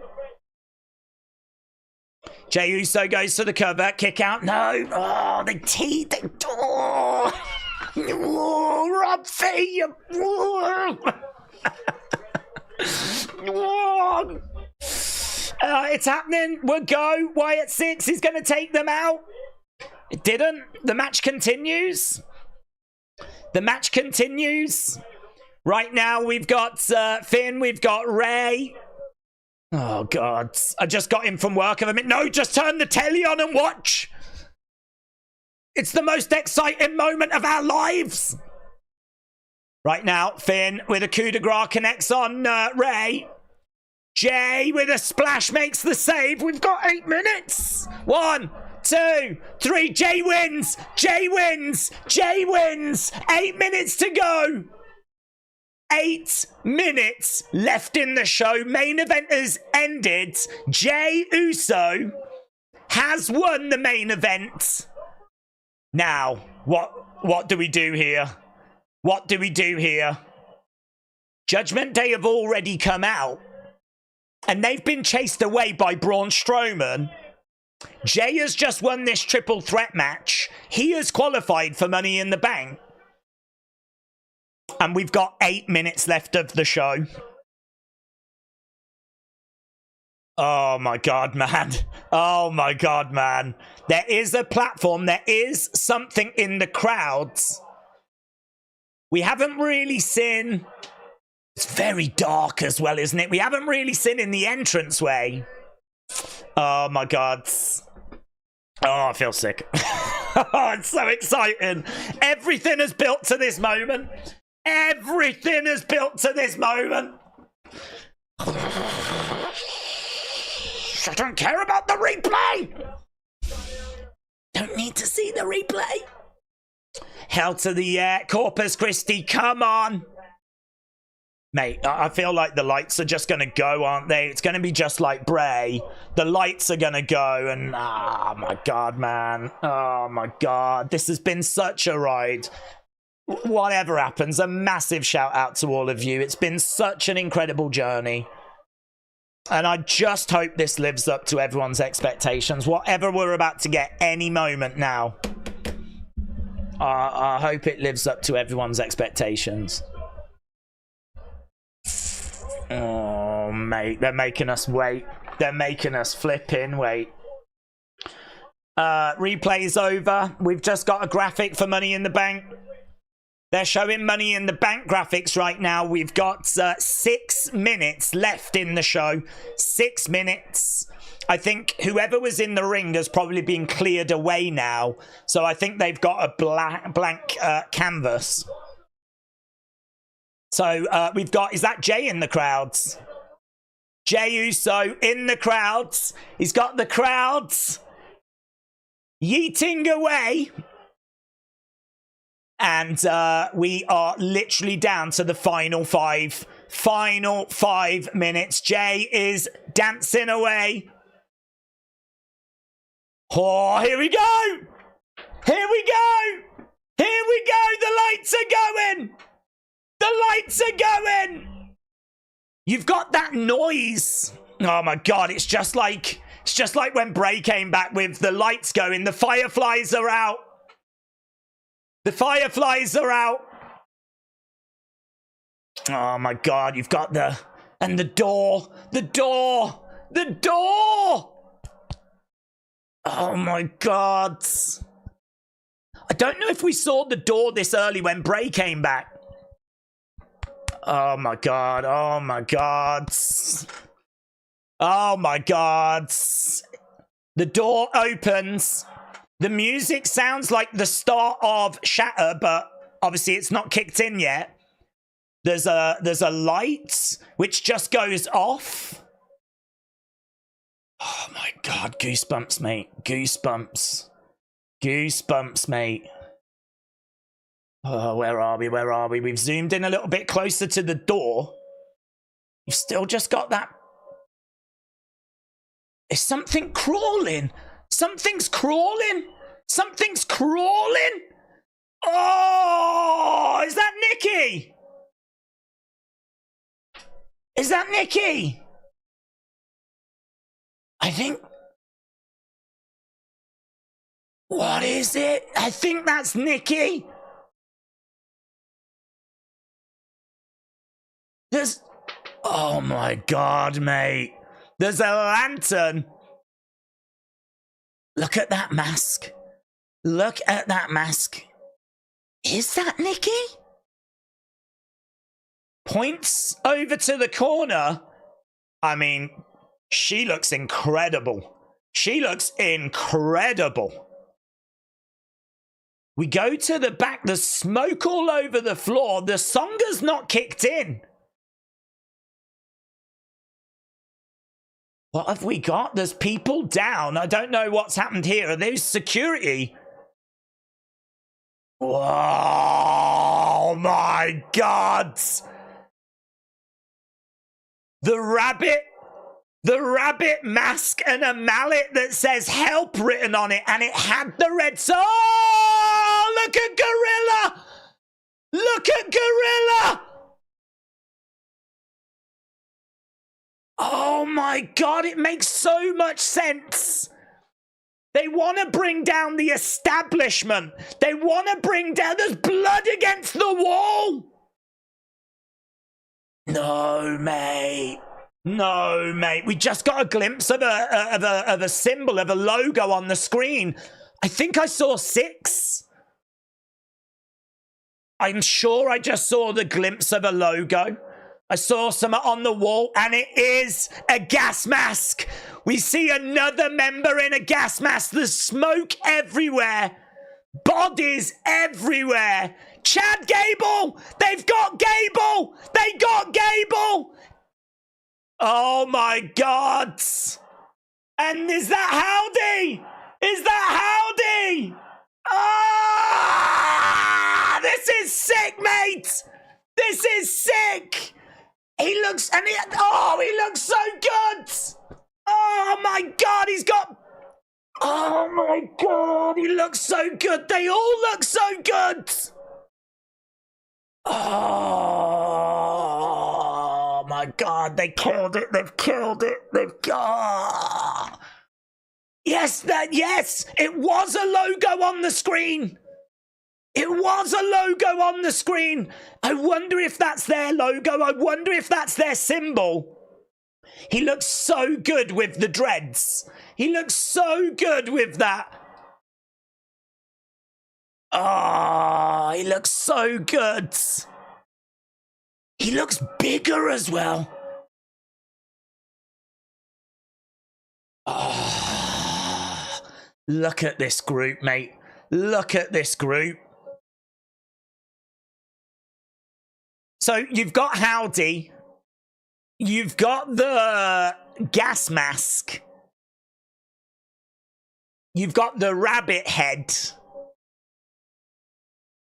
Jey Uso goes to the cover. Kick out. No. Oh, the teeth. Oh, Rob Fee. It's happening. We'll go. Wyatt 6 is going to take them out. It didn't. The match continues. The match continues. Right now, we've got Finn. We've got Ray. Oh, God. I just got in from work. No, just turn the telly on and watch. It's the most exciting moment of our lives. Right now, Finn with a coup de grace connects on Ray. Jay with a splash makes the save. We've got 8 minutes. 1, 2, 3. Jay wins. Jay wins. Jay wins. 8 minutes to go. 8 minutes left in the show. Main event has ended. Jey Uso has won the main event. Now, what do we do here? What do we do here? Judgment Day have already come out, and they've been chased away by Braun Strowman. Jey has just won this triple threat match. He has qualified for Money in the Bank. And we've got 8 minutes left of the show. Oh my God, man. Oh my God, man. There is a platform. There is something in the crowds. We haven't really seen... It's very dark as well, isn't it? We haven't really seen in the entranceway. Oh my God. Oh, I feel sick. Oh, it's so exciting. Everything is built to this moment. Everything is built to this moment. I don't care about the replay. Don't need to see the replay. Hell to the air. Corpus Christi, come on. Mate, I feel like the lights are just going to go, aren't they? It's going to be just like Bray. The lights are going to go and... Oh, my God, man. Oh, my God. This has been such a ride. Whatever happens, a massive shout out to all of you. It's been such an incredible journey. And I just hope this lives up to everyone's expectations. Whatever we're about to get any moment now. I hope it lives up to everyone's expectations. Oh, mate, they're making us wait. They're making us flipping wait. Replay's over. We've just got a graphic for Money in the Bank. They're showing Money in the Bank graphics right now. We've got 6 minutes left in the show. 6 minutes. I think whoever was in the ring has probably been cleared away now. So I think they've got a blank canvas. So we've got, is that Jey in the crowds? Jey Uso in the crowds. He's got the crowds yeeting away. And we are literally down to the final 5. Final 5 minutes. Jey is dancing away. Oh, here we go. Here we go. Here we go. The lights are going. The lights are going. You've got that noise. Oh my God, it's just like when Bray came back with the lights going. The fireflies are out. The fireflies are out. Oh my God, you've got the... And the door. The door. The door. Oh my God. I don't know if we saw the door this early when Bray came back. Oh my God. Oh my God. Oh my God. The door opens. The music sounds like the start of Shatter, but obviously it's not kicked in yet. There's a light which just goes off. Oh my God, goosebumps, mate. Goosebumps. Goosebumps, mate. Oh, where are we? Where are we? We've zoomed in a little bit closer to the door. You've still just got that. Is something crawling? Something's crawling. Something's crawling. Oh, is that Nikki? Is that Nikki? I think. What is it? I think that's Nikki. There's. Oh my God, mate. There's a lantern. Look at that mask. Look at that mask. Is that Nikki? Points over to the corner. I mean, she looks incredible. She looks incredible. We go to the back. There's smoke all over the floor. The Songa's not kicked in. What have we got? There's people down. I don't know what's happened here. Are those security? Oh my God. The rabbit mask and a mallet that says help written on it, and it had the red. Oh, look at Gorilla. Look at Gorilla. Oh my God, it makes so much sense. They want to bring down the establishment. They want to bring down. There's blood against the wall. No, mate. No, mate. We just got a glimpse of a symbol, of a logo on the screen. I think I saw 6. I'm sure I just saw the glimpse of a logo. I saw some on the wall, and it is a gas mask. We see another member in a gas mask. There's smoke everywhere. Bodies everywhere. Chad Gable! They've got Gable! They got Gable! Oh my God! And is that Howdy? Is that Howdy? Ah! This is sick, mate! This is sick! He looks, and he looks so good! Oh my God, he's got... Oh my God, he looks so good. They all look so good. Oh my God, they killed it. They've killed it. They've got... Yes, yes, it was a logo on the screen. It was a logo on the screen. I wonder if that's their logo. I wonder if that's their symbol. He looks so good with the dreads. He looks so good with that. Oh, he looks so good. He looks bigger as well. Oh, look at this group, mate. Look at this group. So you've got Howdy. You've got the gas mask. You've got the rabbit head.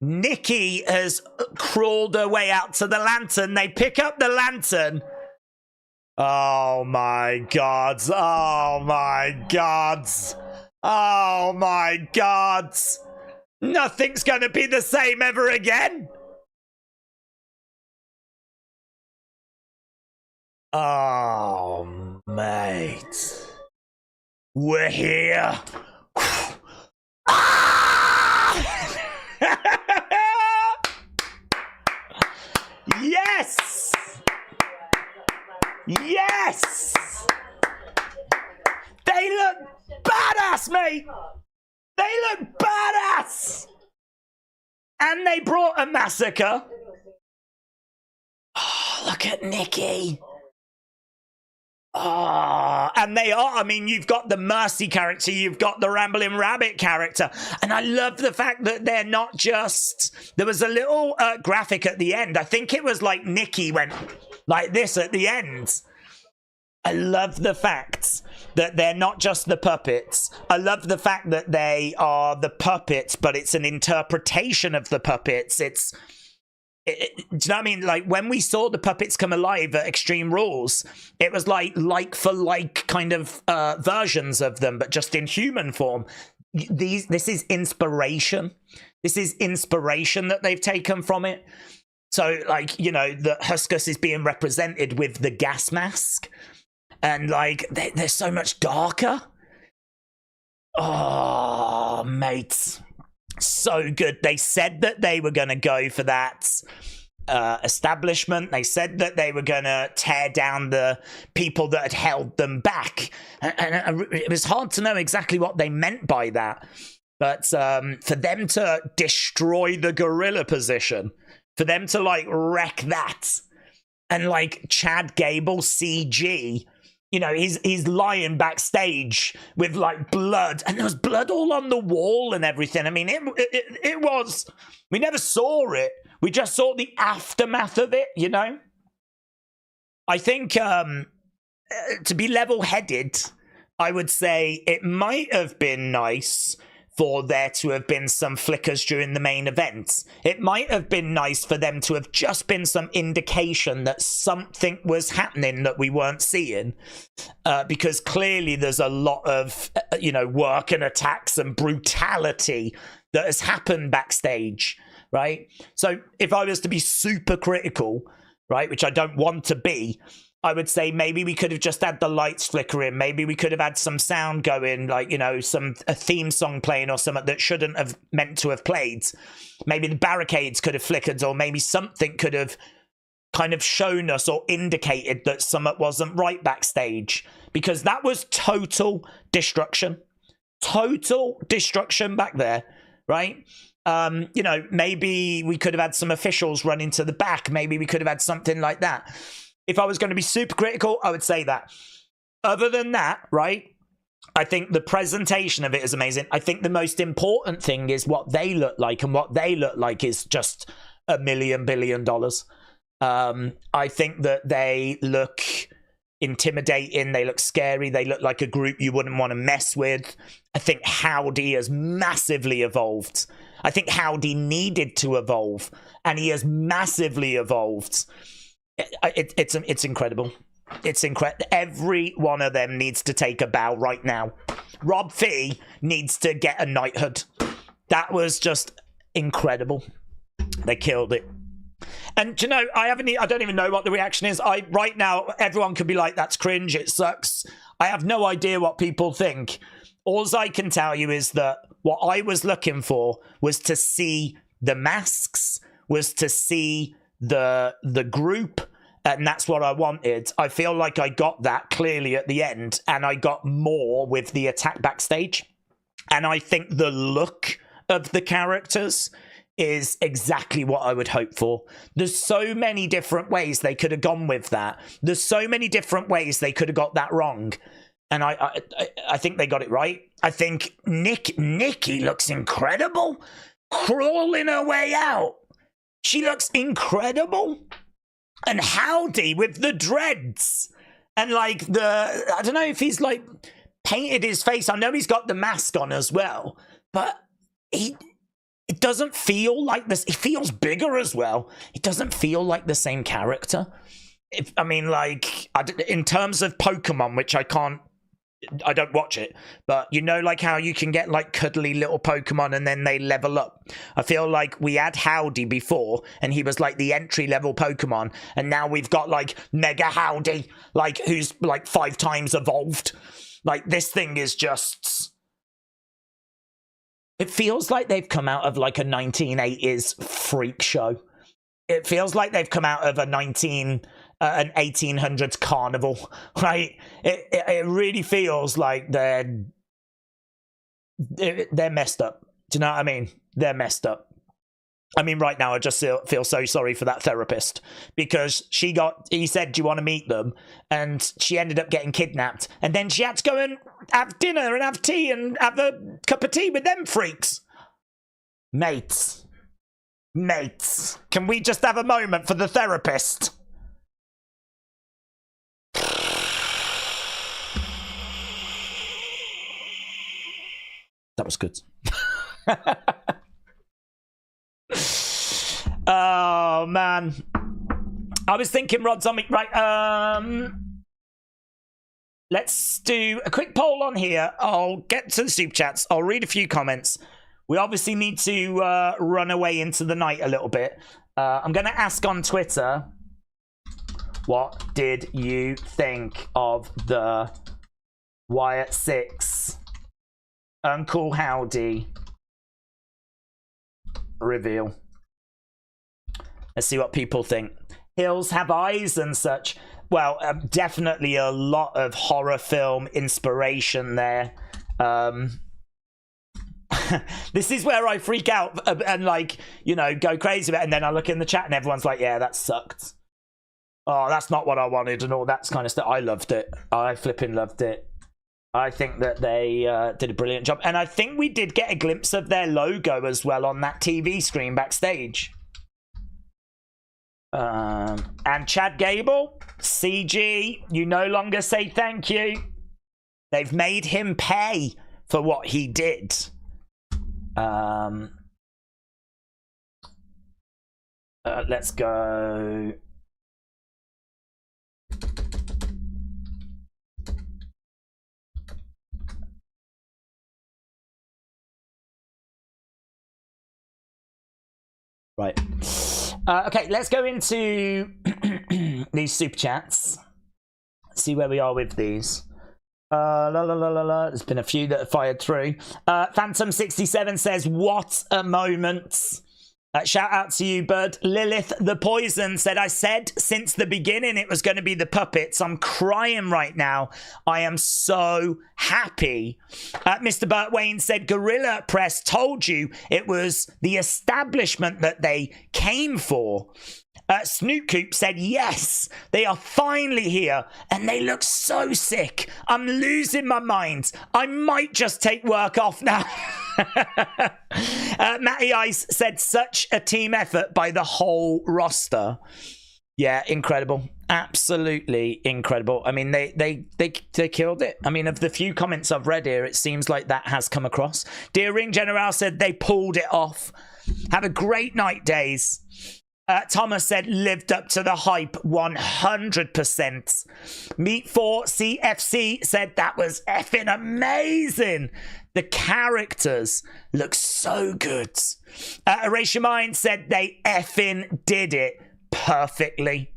Nikki has crawled her way out to the lantern. They pick up the lantern. Oh my God. Oh my God. Oh my God. Nothing's going to be the same ever again. Oh, mate. We're here. Ah! Yes! Yes! They look badass, mate! They look badass! And they brought a massacre. Oh, look at Nikki. Oh, and they are, I mean, you've got the Mercy character, you've got the Rambling Rabbit character, and I love the fact that they're not just, there was a little graphic at the end, I think it was like Nikki went like this at the end, I love the fact that they're not just the puppets. I love the fact that they are the puppets, but it's an interpretation of the puppets. Do you know what I mean? Like, when we saw the puppets come alive at Extreme Rules, it was like for like kind of versions of them, but just in human form. This is inspiration. This is inspiration that they've taken from it. So, like, you know, the Huskus is being represented with the gas mask. And, like, they're so much darker. Oh, mate. So good. They said that they were going to go for that establishment. They said that they were going to tear down the people that had held them back. And it was hard to know exactly what they meant by that. But for them to destroy the gorilla position, for them to, like, wreck that, and, like, Chad Gable CG, you know, he's lying backstage with, like, blood, and there was blood all on the wall and everything. I mean, it was, we never saw it. We just saw the aftermath of it, you know? I think, to be level-headed, I would say it might have been nice for there to have been some flickers during the main event. It might have been nice for them to have just been some indication that something was happening that we weren't seeing. Because clearly there's a lot of, you know, work and attacks and brutality that has happened backstage, right? So if I was to be super critical, right, which I don't want to be, I would say maybe we could have just had the lights flickering. Maybe we could have had some sound going, like, you know, a theme song playing or something that shouldn't have meant to have played. Maybe the barricades could have flickered, or maybe something could have kind of shown us or indicated that something wasn't right backstage, because that was total destruction. Total destruction back there, right? You know, maybe we could have had some officials run into the back. Maybe we could have had something like that. If I was going to be super critical, I would say that. Other than that, right, I think the presentation of it is amazing. I think the most important thing is what they look like, and what they look like is just $1 billion. I think that they look intimidating. They look scary. They look like a group you wouldn't want to mess with. I think Howdy has massively evolved. I think Howdy needed to evolve, and he has massively evolved. It's incredible. It's incredible. Every one of them needs to take a bow right now. Rob Fee needs to get a knighthood. That was just incredible. They killed it. And you know, I don't even know what the reaction is. Right now, everyone could be like, "That's cringe. It sucks." I have no idea what people think. All I can tell you is that what I was looking for was to see the masks, was to see the group, and that's what I wanted. I feel like I got that clearly at the end, and I got more with the attack backstage. And I think the look of the characters is exactly what I would hope for. There's so many different ways they could have gone with that. There's so many different ways they could have got that wrong. And I think they got it right. I think Nikki looks incredible, crawling her way out. She looks incredible. And Howdy with the dreads. And like I don't know if he's like painted his face. I know he's got the mask on as well. But it doesn't feel like this. It feels bigger as well. It doesn't feel like the same character. I mean, like, in terms of Pokemon, which I don't watch it, but you know, like how you can get like cuddly little Pokemon and then they level up. I feel like we had Howdy before and he was like the entry level Pokemon, and now we've got like Mega Howdy, like who's like 5 times evolved. Like, this thing is just, it feels like they've come out of like a 1980s freak show. It feels like they've come out of an 1800s carnival, right? It really feels like they're messed up. Do you know what I mean? They're messed up. I mean, right now I just feel so sorry for that therapist, because he said, "Do you want to meet them?" And she ended up getting kidnapped, and then she had to go and have dinner and have tea and have a cup of tea with them freaks. Mates, can we just have a moment for the therapist? That was good. Oh, man. I was thinking Rod Zombie. Right, let's do a quick poll on here. I'll get to the super chats. I'll read a few comments. We obviously need to run away into the night a little bit. I'm going to ask on Twitter, what did you think of the Wyatt 6 Uncle Howdy reveal? Let's see what people think. Hills have eyes and such. Well, definitely a lot of horror film inspiration there. This is where I freak out and, like, you know, go crazy about it. And then I look in the chat and everyone's like, yeah, that sucked. Oh, that's not what I wanted and all that kind of stuff. I loved it. I flipping loved it. I think that they did a brilliant job. And I think we did get a glimpse of their logo as well on that TV screen backstage. And Chad Gable, CG, you no longer say thank you. They've made him pay for what he did. Let's go. Right. Okay, let's go into these super chats. See where we are with these. There's been a few that have fired through. Phantom67 says, what a moment. Shout out to you, bud. Lilith the Poison said, I said since the beginning it was going to be the puppets. I'm crying right now. I am so happy. Mr. Burt Wayne said, Gorilla Press told you it was the establishment that they came for. Snoot Coop said, yes, they are finally here and they look so sick. I'm losing my mind. I might just take work off now. Matty Ice said, such a team effort by the whole roster. Yeah, incredible. Absolutely incredible. I mean, they killed it. I mean, of the few comments I've read here, it seems like that has come across. Dear Ring General said they pulled it off. Have a great night, Daze. Thomas said, lived up to the hype 100%. Meat 4 CFC said that was effing amazing. The characters look so good. Erase Your Mind said they effing did it perfectly.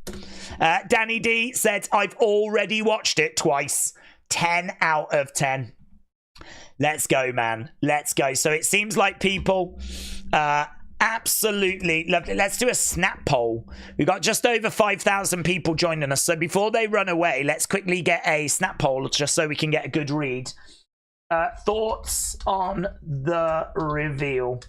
Danny D said, I've already watched it twice. 10 out of 10. Let's go, man. Let's go. So it seems like people absolutely loved it. Let's do a snap poll. We've got just over 5,000 people joining us. So before they run away, let's quickly get a snap poll just so we can get a good read. Thoughts on the reveal.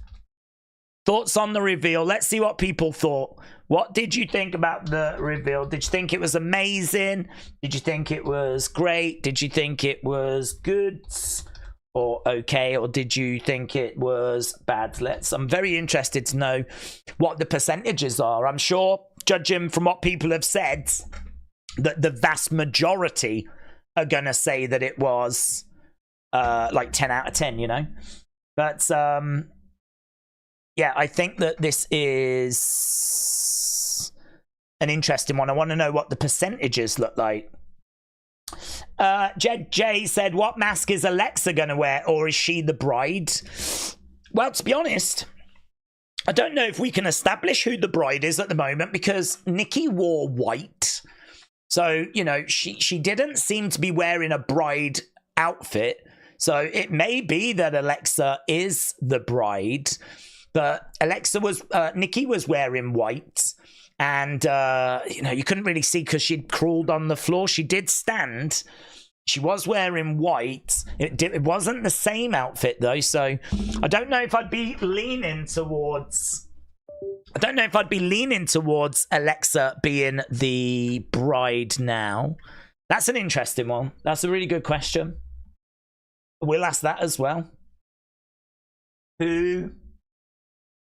Thoughts on the reveal. Let's see what people thought. What did you think about the reveal? Did you think it was amazing? Did you think it was great? Did you think it was good or okay? Or did you think it was bad? I'm very interested to know what the percentages are. I'm sure, judging from what people have said, that the vast majority are going to say that it was like 10 out of 10, you know? But yeah, I think that this is an interesting one. I want to know what the percentages look like. Jed J said, what mask is Alexa going to wear, or is she the bride? Well, to be honest, I don't know if we can establish who the bride is at the moment, because Nikki wore white. So, you know, she didn't seem to be wearing a bride outfit. So it may be that Alexa is the bride, but Nikki was wearing white. And, you know, you couldn't really see because she'd crawled on the floor. She did stand. She was wearing white. It wasn't the same outfit, though. So I don't know if I'd be leaning towards... Alexa being the bride now. That's an interesting one. That's a really good question. We'll ask that as well. Who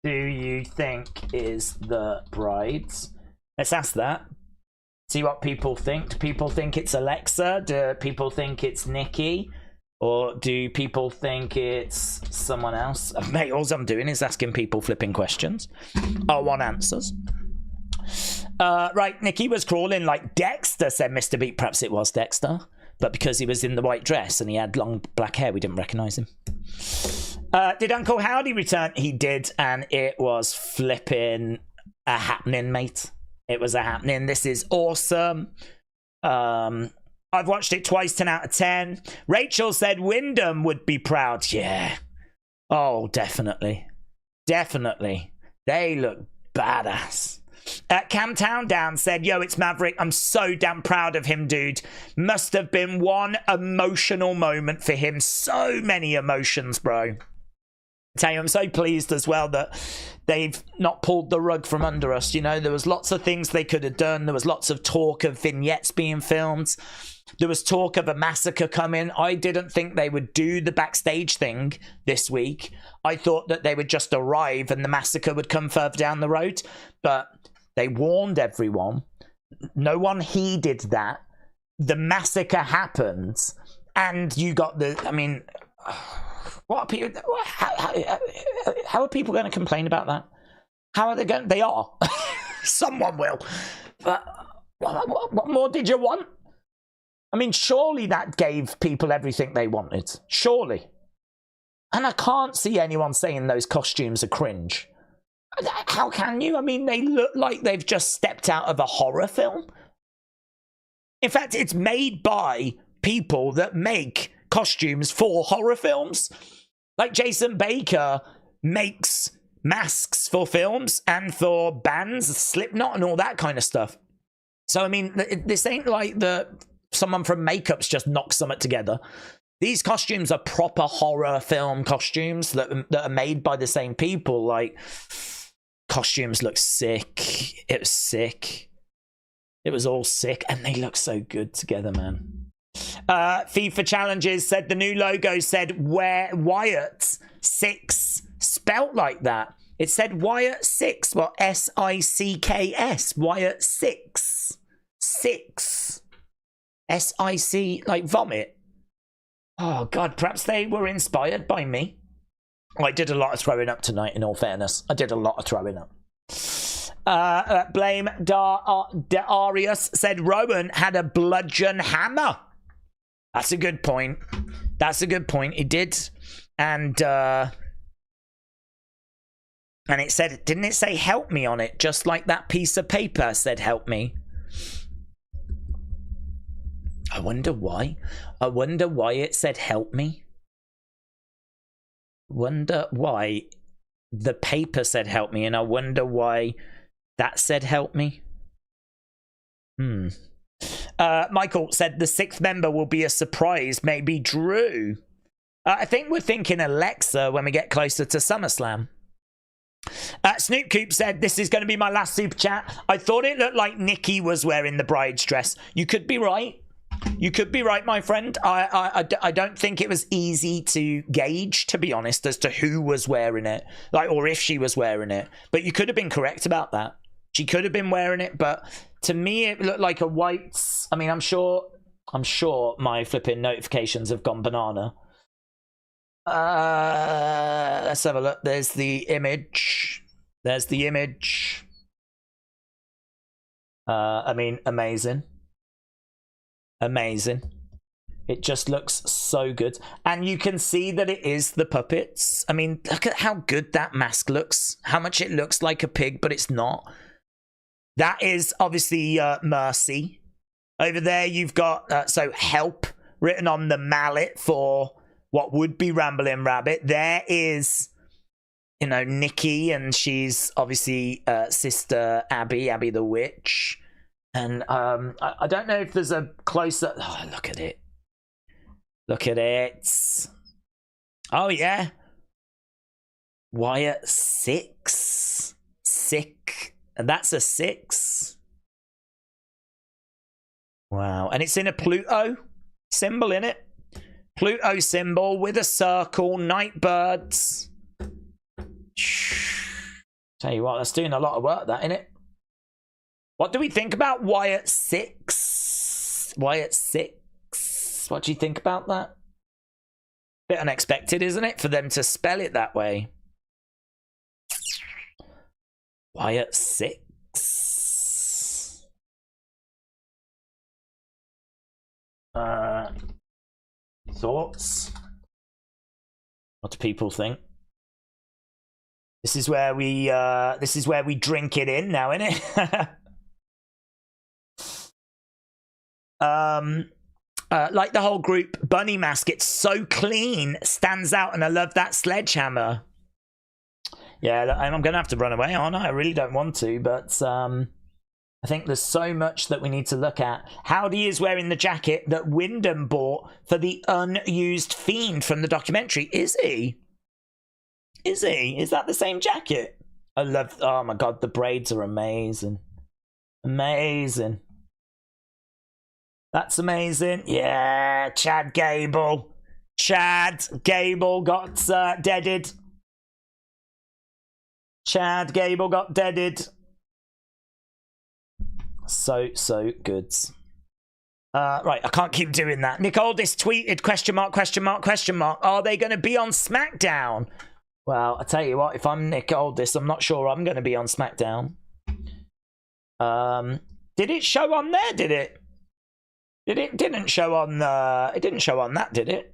do you think is the bride? Let's ask that. See what people think. Do people think it's Alexa? Do people think it's Nikki? Or do people think it's someone else? Mate, all I'm doing is asking people flipping questions. I want answers. Right, Nikki was crawling like Dexter, said Mr. Beat. Perhaps it was Dexter. But because he was in the white dress and he had long black hair, we didn't recognise him. Did Uncle Howdy return? He did, and it was flipping a happening, mate. It was a happening. This is awesome. I've watched it twice, 10 out of 10. Rachel said Wyndham would be proud. Yeah. Oh, definitely. Definitely. They look badass. Cam Down said, yo, it's Maverick. I'm so damn proud of him, dude. Must have been one emotional moment for him. So many emotions, bro. Tell you, I'm so pleased as well that they've not pulled the rug from under us. You know, there was lots of things they could have done. There was lots of talk of vignettes being filmed. There was talk of a massacre coming. I didn't think they would do the backstage thing this week. I thought that they would just arrive and the massacre would come further down the road. But they warned everyone. No one heeded that. The massacre happens. And you got the... I mean... What are people? How are people going to complain about that? How are they going? They are. Someone will. But what more did you want? I mean, surely that gave people everything they wanted. Surely. And I can't see anyone saying those costumes are cringe. How can you? I mean, they look like they've just stepped out of a horror film. In fact, it's made by people that make costumes for horror films. Like Jason Baker makes masks for films and for bands, Slipknot and all that kind of stuff. So, I mean, this ain't like someone from Makeup's just knocked something together. These costumes are proper horror film costumes that are made by the same people. Like, costumes look sick. It was sick. It was all sick. And they look so good together, man. FIFA Challenges said the new logo said where Wyatt 6 spelt like that. It said Wyatt 6, well, S-I-C-K-S, Wyatt 6. 6. S-I-C, like vomit. Oh, God, perhaps they were inspired by me. I did a lot of throwing up tonight, in all fairness. I did a lot of throwing up. Blame Darius said Rowan had a bludgeon hammer. That's a good point. That's a good point. He did. And it said, didn't it say help me on it? Just like that piece of paper said help me. I wonder why. I wonder why it said help me. Wonder why the paper said help me, and I wonder why that said help me. Michael said the 6th member will be a surprise, maybe Drew. I think we're thinking Alexa when we get closer to SummerSlam. Snoop Coop said, this is going to be my last super chat. I thought it looked like Nikki was wearing the bride's dress. You could be right. You could be right, my friend. I don't think it was easy to gauge, to be honest, as to who was wearing it, like, or if she was wearing it. But you could have been correct about that. She could have been wearing it, but to me, it looked like a white. I mean, I'm sure my flipping notifications have gone banana. Let's have a look. There's the image. There's the image. I mean, amazing. Amazing. It just looks so good. And you can see that it is the puppets. I mean, look at how good that mask looks. How much it looks like a pig, but it's not. That is obviously Mercy. Over there, you've got, so help written on the mallet for what would be Ramblin' Rabbit. There is, you know, Nikki, and she's obviously Sister Abby the Witch. And I don't know if there's a closer... Oh, look at it. Look at it. Oh, yeah. Wyatt 6. Sick. And that's a 6. Wow. And it's in a Pluto symbol in it. Pluto symbol with a circle. Night birds. Tell you what, that's doing a lot of work, that, innit? What do we think about Wyatt 6? Wyatt 6. What do you think about that? Bit unexpected, isn't it, for them to spell it that way? Wyatt 6. Thoughts? What do people think? This is where we drink it in now, isn't it? Like the whole group, Bunny Mask, it's so clean, stands out, and I love that sledgehammer. Yeah, I'm going to have to run away, aren't I? I really don't want to, but I think there's so much that we need to look at. Howdy is wearing the jacket that Wyndham bought for the unused Fiend from the documentary. Is he? Is he? Is that the same jacket? I love... Oh, my God. The braids are amazing. Amazing. That's amazing. Yeah. Chad Gable. Chad Gable got deaded. Chad Gable got deaded. So good. Right, I can't keep doing that. Nick Aldis tweeted, question mark, question mark, question mark. Are they going to be on SmackDown? Well, I tell you what, if I'm Nick Aldis, I'm not sure I'm going to be on SmackDown. Did it show on there, did it? It didn't show on it didn't show on that, did it?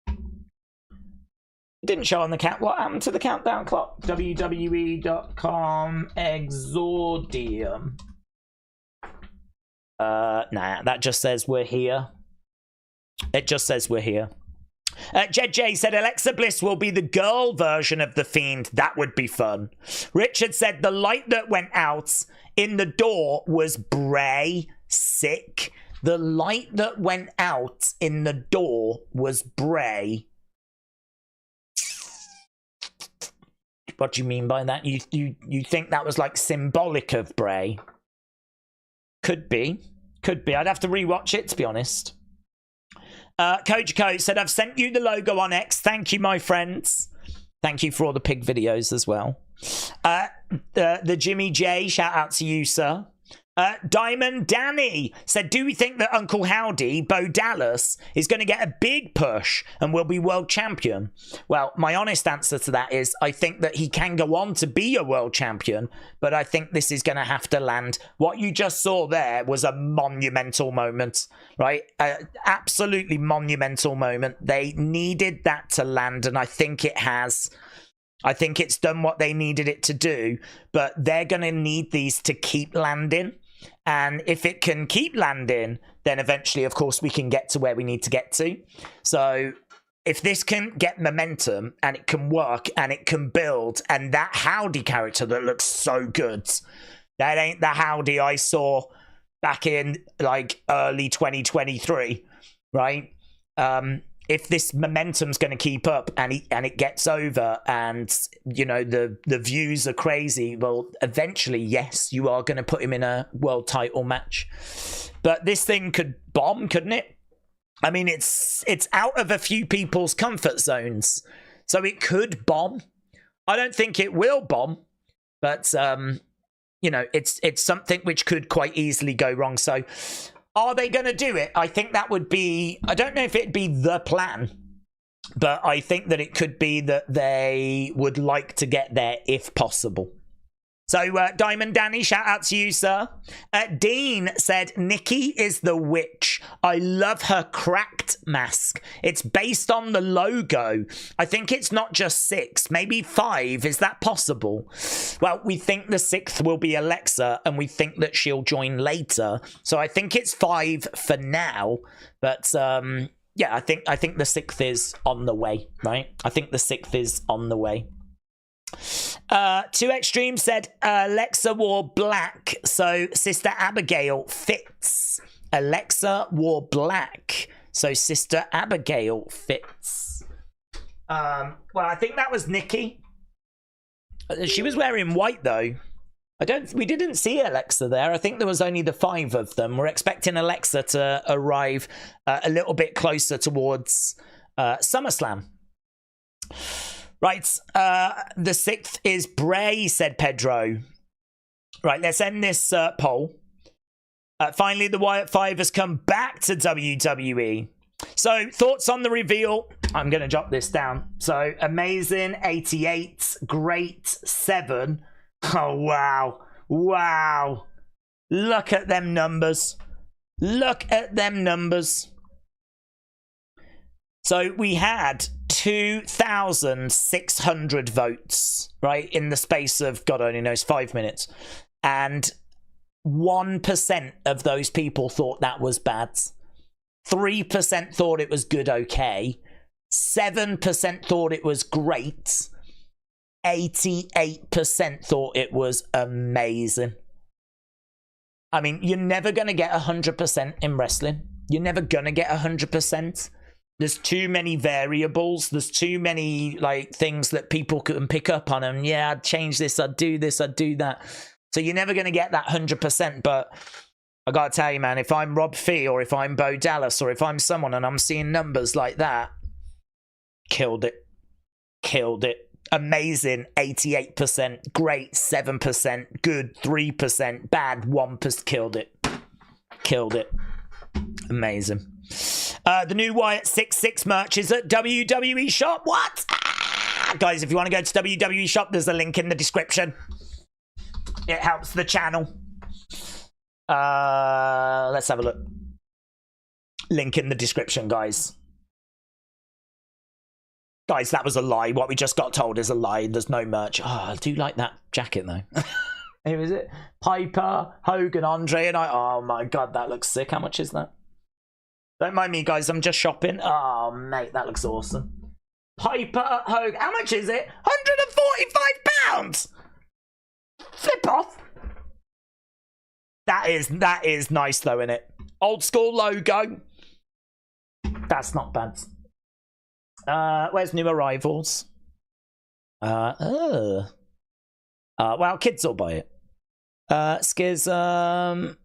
It didn't show on the count. What happened to the countdown clock? WWE.com Exordium. Nah, that just says we're here. It just says we're here. Jed J said Alexa Bliss will be the girl version of the Fiend. That would be fun. Richard said the light that went out in the door was Bray. Sick. The light that went out in the door was Bray. What do you mean by that? You think that was like symbolic of Bray? Could be. Could be. I'd have to rewatch it, to be honest. Coach Coach said, I've sent you the logo on X. Thank you, my friends. Thank you for all the pig videos as well. The Jimmy J, shout out to you, sir. Diamond Danny said, do we think that Uncle Howdy, Bo Dallas, is going to get a big push and will be world champion? Well, my honest answer to that is I think that he can go on to be a world champion, but I think this is going to have to land. What you just saw there was a monumental moment, right? Absolutely monumental moment. They needed that to land, and I think it has. I think it's done what they needed it to do, but they're going to need these to keep landing. And if it can keep landing, then eventually, of course, we can get to where we need to get to. So if this can get momentum and it can work and it can build, and that Howdy character that looks so good, that ain't the Howdy I saw back in like early 2023, right? If this momentum's going to keep up and it gets over and, you know, the views are crazy, well, eventually, yes, you are going to put him in a world title match. But this thing could bomb, couldn't it? I mean, it's out of a few people's comfort zones. So it could bomb. I don't think it will bomb. But, you know, it's something which could quite easily go wrong. So... are they going to do it? I think that would be... I don't know if it'd be the plan, but I think that it could be that they would like to get there if possible. So, Diamond Danny, shout out to you, sir. Dean said, Nikki is the witch. I love her cracked mask. It's based on the logo. I think it's not just 6, maybe 5. Is that possible? Well, we think the 6th will be Alexa, and we think that she'll join later. So I think it's 5 for now. But, yeah, I think the 6th is on the way, right? I think the 6th is on the way. 2 Extreme said Alexa wore black, so Sister Abigail fits. Alexa wore black, so Sister Abigail fits. Well, I think that was Nikki. She was wearing white though. We didn't see Alexa there. I think there was only the 5 of them. We're expecting Alexa to arrive a little bit closer towards SummerSlam. Right, the 6th is Bray, said Pedro. Right, let's end this poll. Finally, the Wyatt 5 has come back to WWE. So, thoughts on the reveal? I'm going to jot this down. So, amazing, 88. Great, 7. Oh, wow. Wow. Look at them numbers. Look at them numbers. So, we had 2,600 votes, right, in the space of, God only knows, 5 minutes. And 1% of those people thought that was bad. 3% thought it was good, okay. 7% thought it was great. 88% thought it was amazing. I mean, you're never going to get 100% in wrestling. You're never going to get 100%. There's too many variables. There's too many like things that people can pick up on. And yeah, I'd change this, I'd do this, I'd do that. So you're never going to get that 100%. But I got to tell you, man, if I'm Rob Fee or if I'm Bo Dallas or if I'm someone and I'm seeing numbers like that, killed it. Killed it. Amazing, 88%. Great, 7%. Good, 3%. Bad, 1%. Killed it. Killed it. Amazing. The new Wyatt 66 merch is at WWE Shop. What? Guys, if you want to go to WWE Shop, there's a link in the description. It helps the channel. Let's have a look. Link in the description, guys. Guys, that was a lie. What we just got told is a lie. There's no merch. Oh, I do like that jacket, though. Who is it? Piper, Hogan, Andre, and I. Oh, my God, that looks sick. How much is that? Don't mind me, guys. I'm just shopping. Oh, mate, that looks awesome. Piper, Hogan. How much is it? £145! Flip off. That is nice, though, isn't it? Old school logo. That's not bad. Where's new arrivals? Well, kids will buy it. Schism.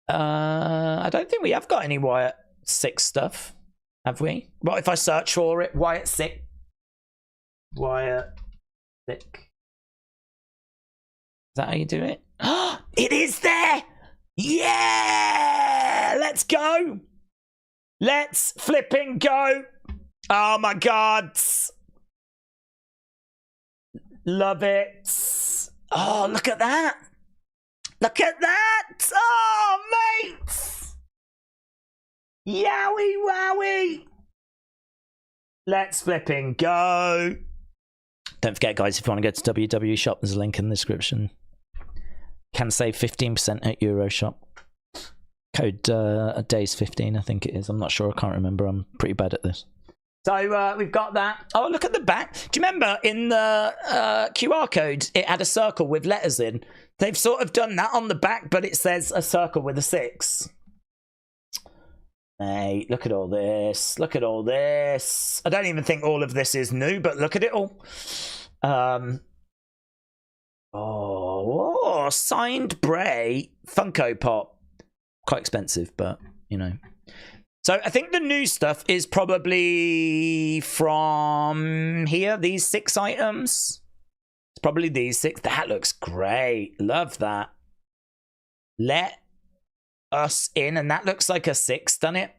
I don't think we have got any Wyatt 6 stuff, have we? What if I search for it? Wyatt 6. Wyatt 6. Is that how you do it? It is there! Yeah! Let's go! Let's flipping go! Oh my God! Love it! Oh, look at that! Look at that! Oh, mate! Yowie wowie! Let's flipping go! Don't forget, guys, if you want to go to WWE Shop, there's a link in the description. Can save 15% at Euroshop. Code Daze15, I think it is. I'm not sure. I can't remember. I'm pretty bad at this. So we've got that. Oh, look at the back. Do you remember in the QR code, it had a circle with letters in? They've sort of done that on the back, but it says a circle with a 6. Hey, look at all this. Look at all this. I don't even think all of this is new, but look at it all. Oh, signed Bray Funko Pop. Quite expensive, but, you know. So I think the new stuff is probably from here, these 6 items. It's probably these 6. That looks great. Love that. Let us in, and that looks like a 6, doesn't it?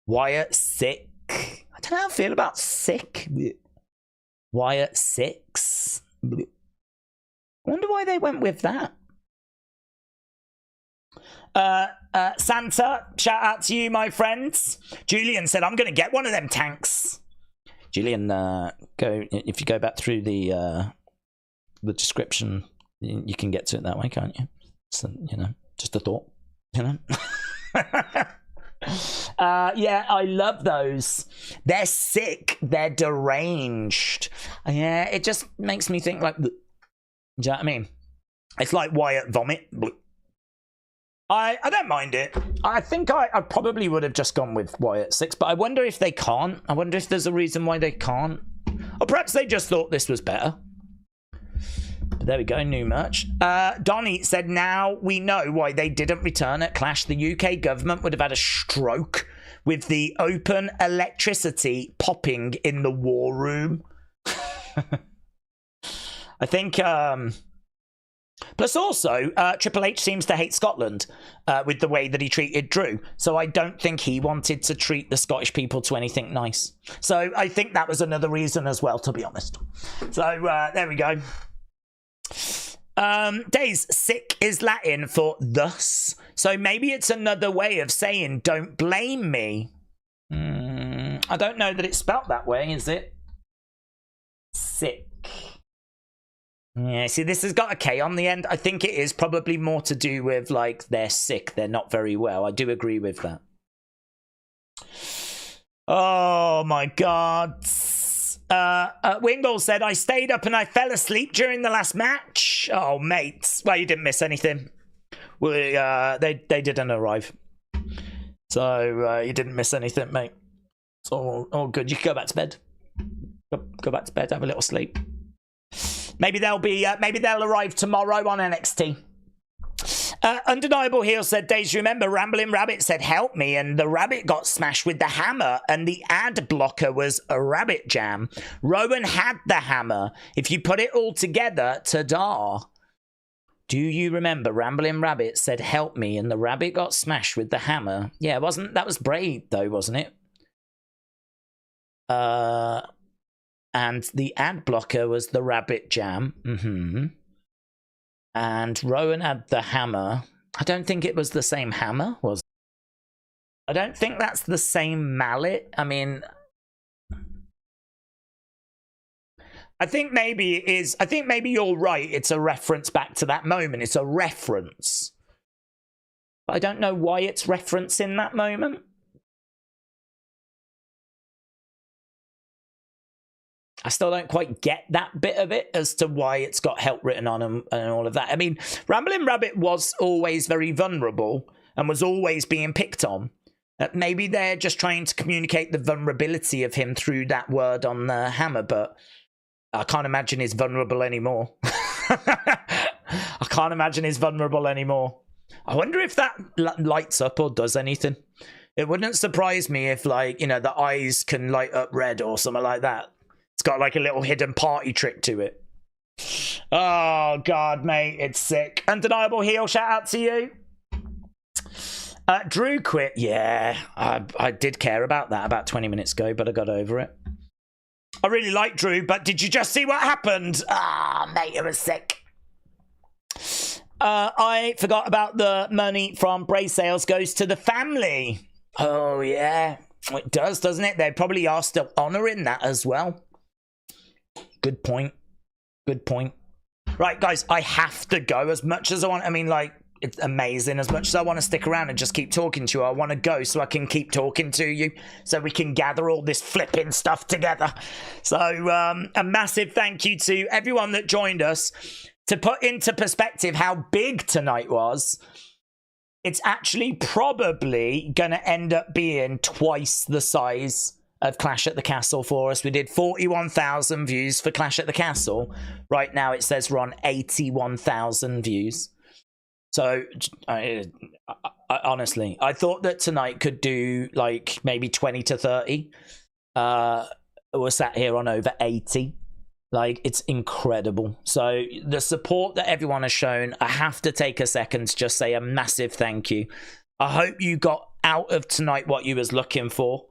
Wyatt sick. I don't know how I feel about sick. Wyatt 6. I wonder why they went with that. Santa, shout out to you, my friends. Julian said, I'm going to get one of them tanks. Julian, if you go back through the description, you can get to it that way, can't you? So, you know, just a thought, you know. Yeah, I love those. They're sick. They're deranged. Yeah, it just makes me think like, do you know what I mean? It's like Wyatt vomit. I don't mind it. I think I probably would have just gone with Wyatt 6, but I wonder if they can't. I wonder if there's a reason why they can't. Or perhaps they just thought this was better. But there we go, new merch. Donnie said, now we know why they didn't return at Clash. The UK government would have had a stroke with the open electricity popping in the war room. I think Plus also, Triple H seems to hate Scotland with the way that he treated Drew. So I don't think he wanted to treat the Scottish people to anything nice. So I think that was another reason as well, to be honest. So there we go. Daze, sick is Latin for thus. So maybe it's another way of saying don't blame me. I don't know that it's spelt that way, is it? Sick. Yeah, see, this has got a K on the end. I think it is probably more to do with, like, they're sick. They're not very well. I do agree with that. Oh, my God. Wingle said, I stayed up and I fell asleep during the last match. Oh, mate. Well, you didn't miss anything. They didn't arrive. So, you didn't miss anything, mate. It's all good. You can go back to bed. Go back to bed, have a little sleep. Maybe they'll arrive tomorrow on NXT. Undeniable Heel said, Days, remember Rambling Rabbit said help me and the rabbit got smashed with the hammer and the ad blocker was a rabbit jam. Rowan had the hammer. If you put it all together, ta-da. Do you remember Rambling Rabbit said help me and the rabbit got smashed with the hammer? Yeah, that was Bray though, wasn't it? And the ad blocker was the rabbit jam. And Rowan had the hammer. I don't think it was the same hammer, was it? I don't think that's the same mallet. I mean, I think maybe it is. I think maybe you're right. It's a reference back to that moment. It's a reference. But I don't know why it's referencing that moment. I still don't quite get that bit of it as to why it's got help written on him and all of that. I mean, Rambling Rabbit was always very vulnerable and was always being picked on. Maybe they're just trying to communicate the vulnerability of him through that word on the hammer, but I can't imagine he's vulnerable anymore. I can't imagine he's vulnerable anymore. I wonder if that lights up or does anything. It wouldn't surprise me if, like, you know, the eyes can light up red or something like that. It's got like a little hidden party trick to it. Oh, God, mate, it's sick. Undeniable Heel, shout out to you. Drew quit. Yeah, I did care about that about 20 minutes ago, but I got over it. I really like Drew, but did you just see what happened? Ah, mate, it was sick. I forgot about the money from Bray sales goes to the family. Oh, yeah. It does, doesn't it? They probably are still honouring that as well. Good point. Good point. Right, guys, I have to go as much as I want. I mean, like, it's amazing. As much as I want to stick around and just keep talking to you, I want to go so I can keep talking to you, so we can gather all this flipping stuff together. So, a massive thank you to everyone that joined us. To put into perspective how big tonight was, it's actually probably going to end up being twice the size of Clash at the Castle for us. We did 41,000 views for Clash at the Castle. Right now it says we're on 81,000 views. So I honestly, I thought that tonight could do like maybe 20 to 30. We're sat here on over 80. Like, it's incredible. So the support that everyone has shown, I have to take a second to just say a massive thank you. I hope you got out of tonight what you was looking for.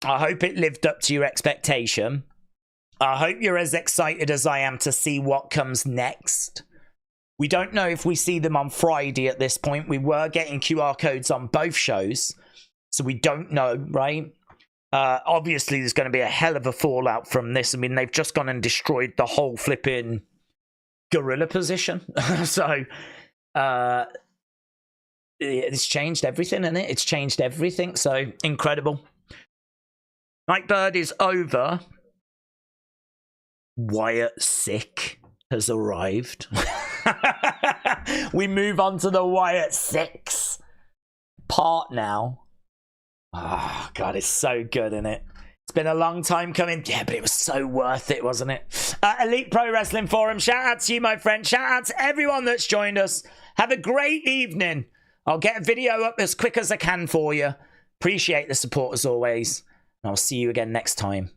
I hope it lived up to your expectation. I hope you're as excited as I am to see what comes next. We don't know if we see them on Friday at this point. We were getting QR codes on both shows, so we don't know, right? Obviously, there's going to be a hell of a fallout from this. I mean, they've just gone and destroyed the whole flipping gorilla position. So, it's changed everything, isn't it? It's changed everything. So, incredible. Nightbird is over. Wyatt sick has arrived. We move on to the Wyatt 6 part now. Oh, God, it's so good, isn't it? It's been a long time coming. Yeah, but it was so worth it, wasn't it? Elite Pro Wrestling Forum, shout out to you, my friend. Shout out to everyone that's joined us. Have a great evening. I'll get a video up as quick as I can for you. Appreciate the support as always. And I'll see you again next time.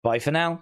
Bye for now.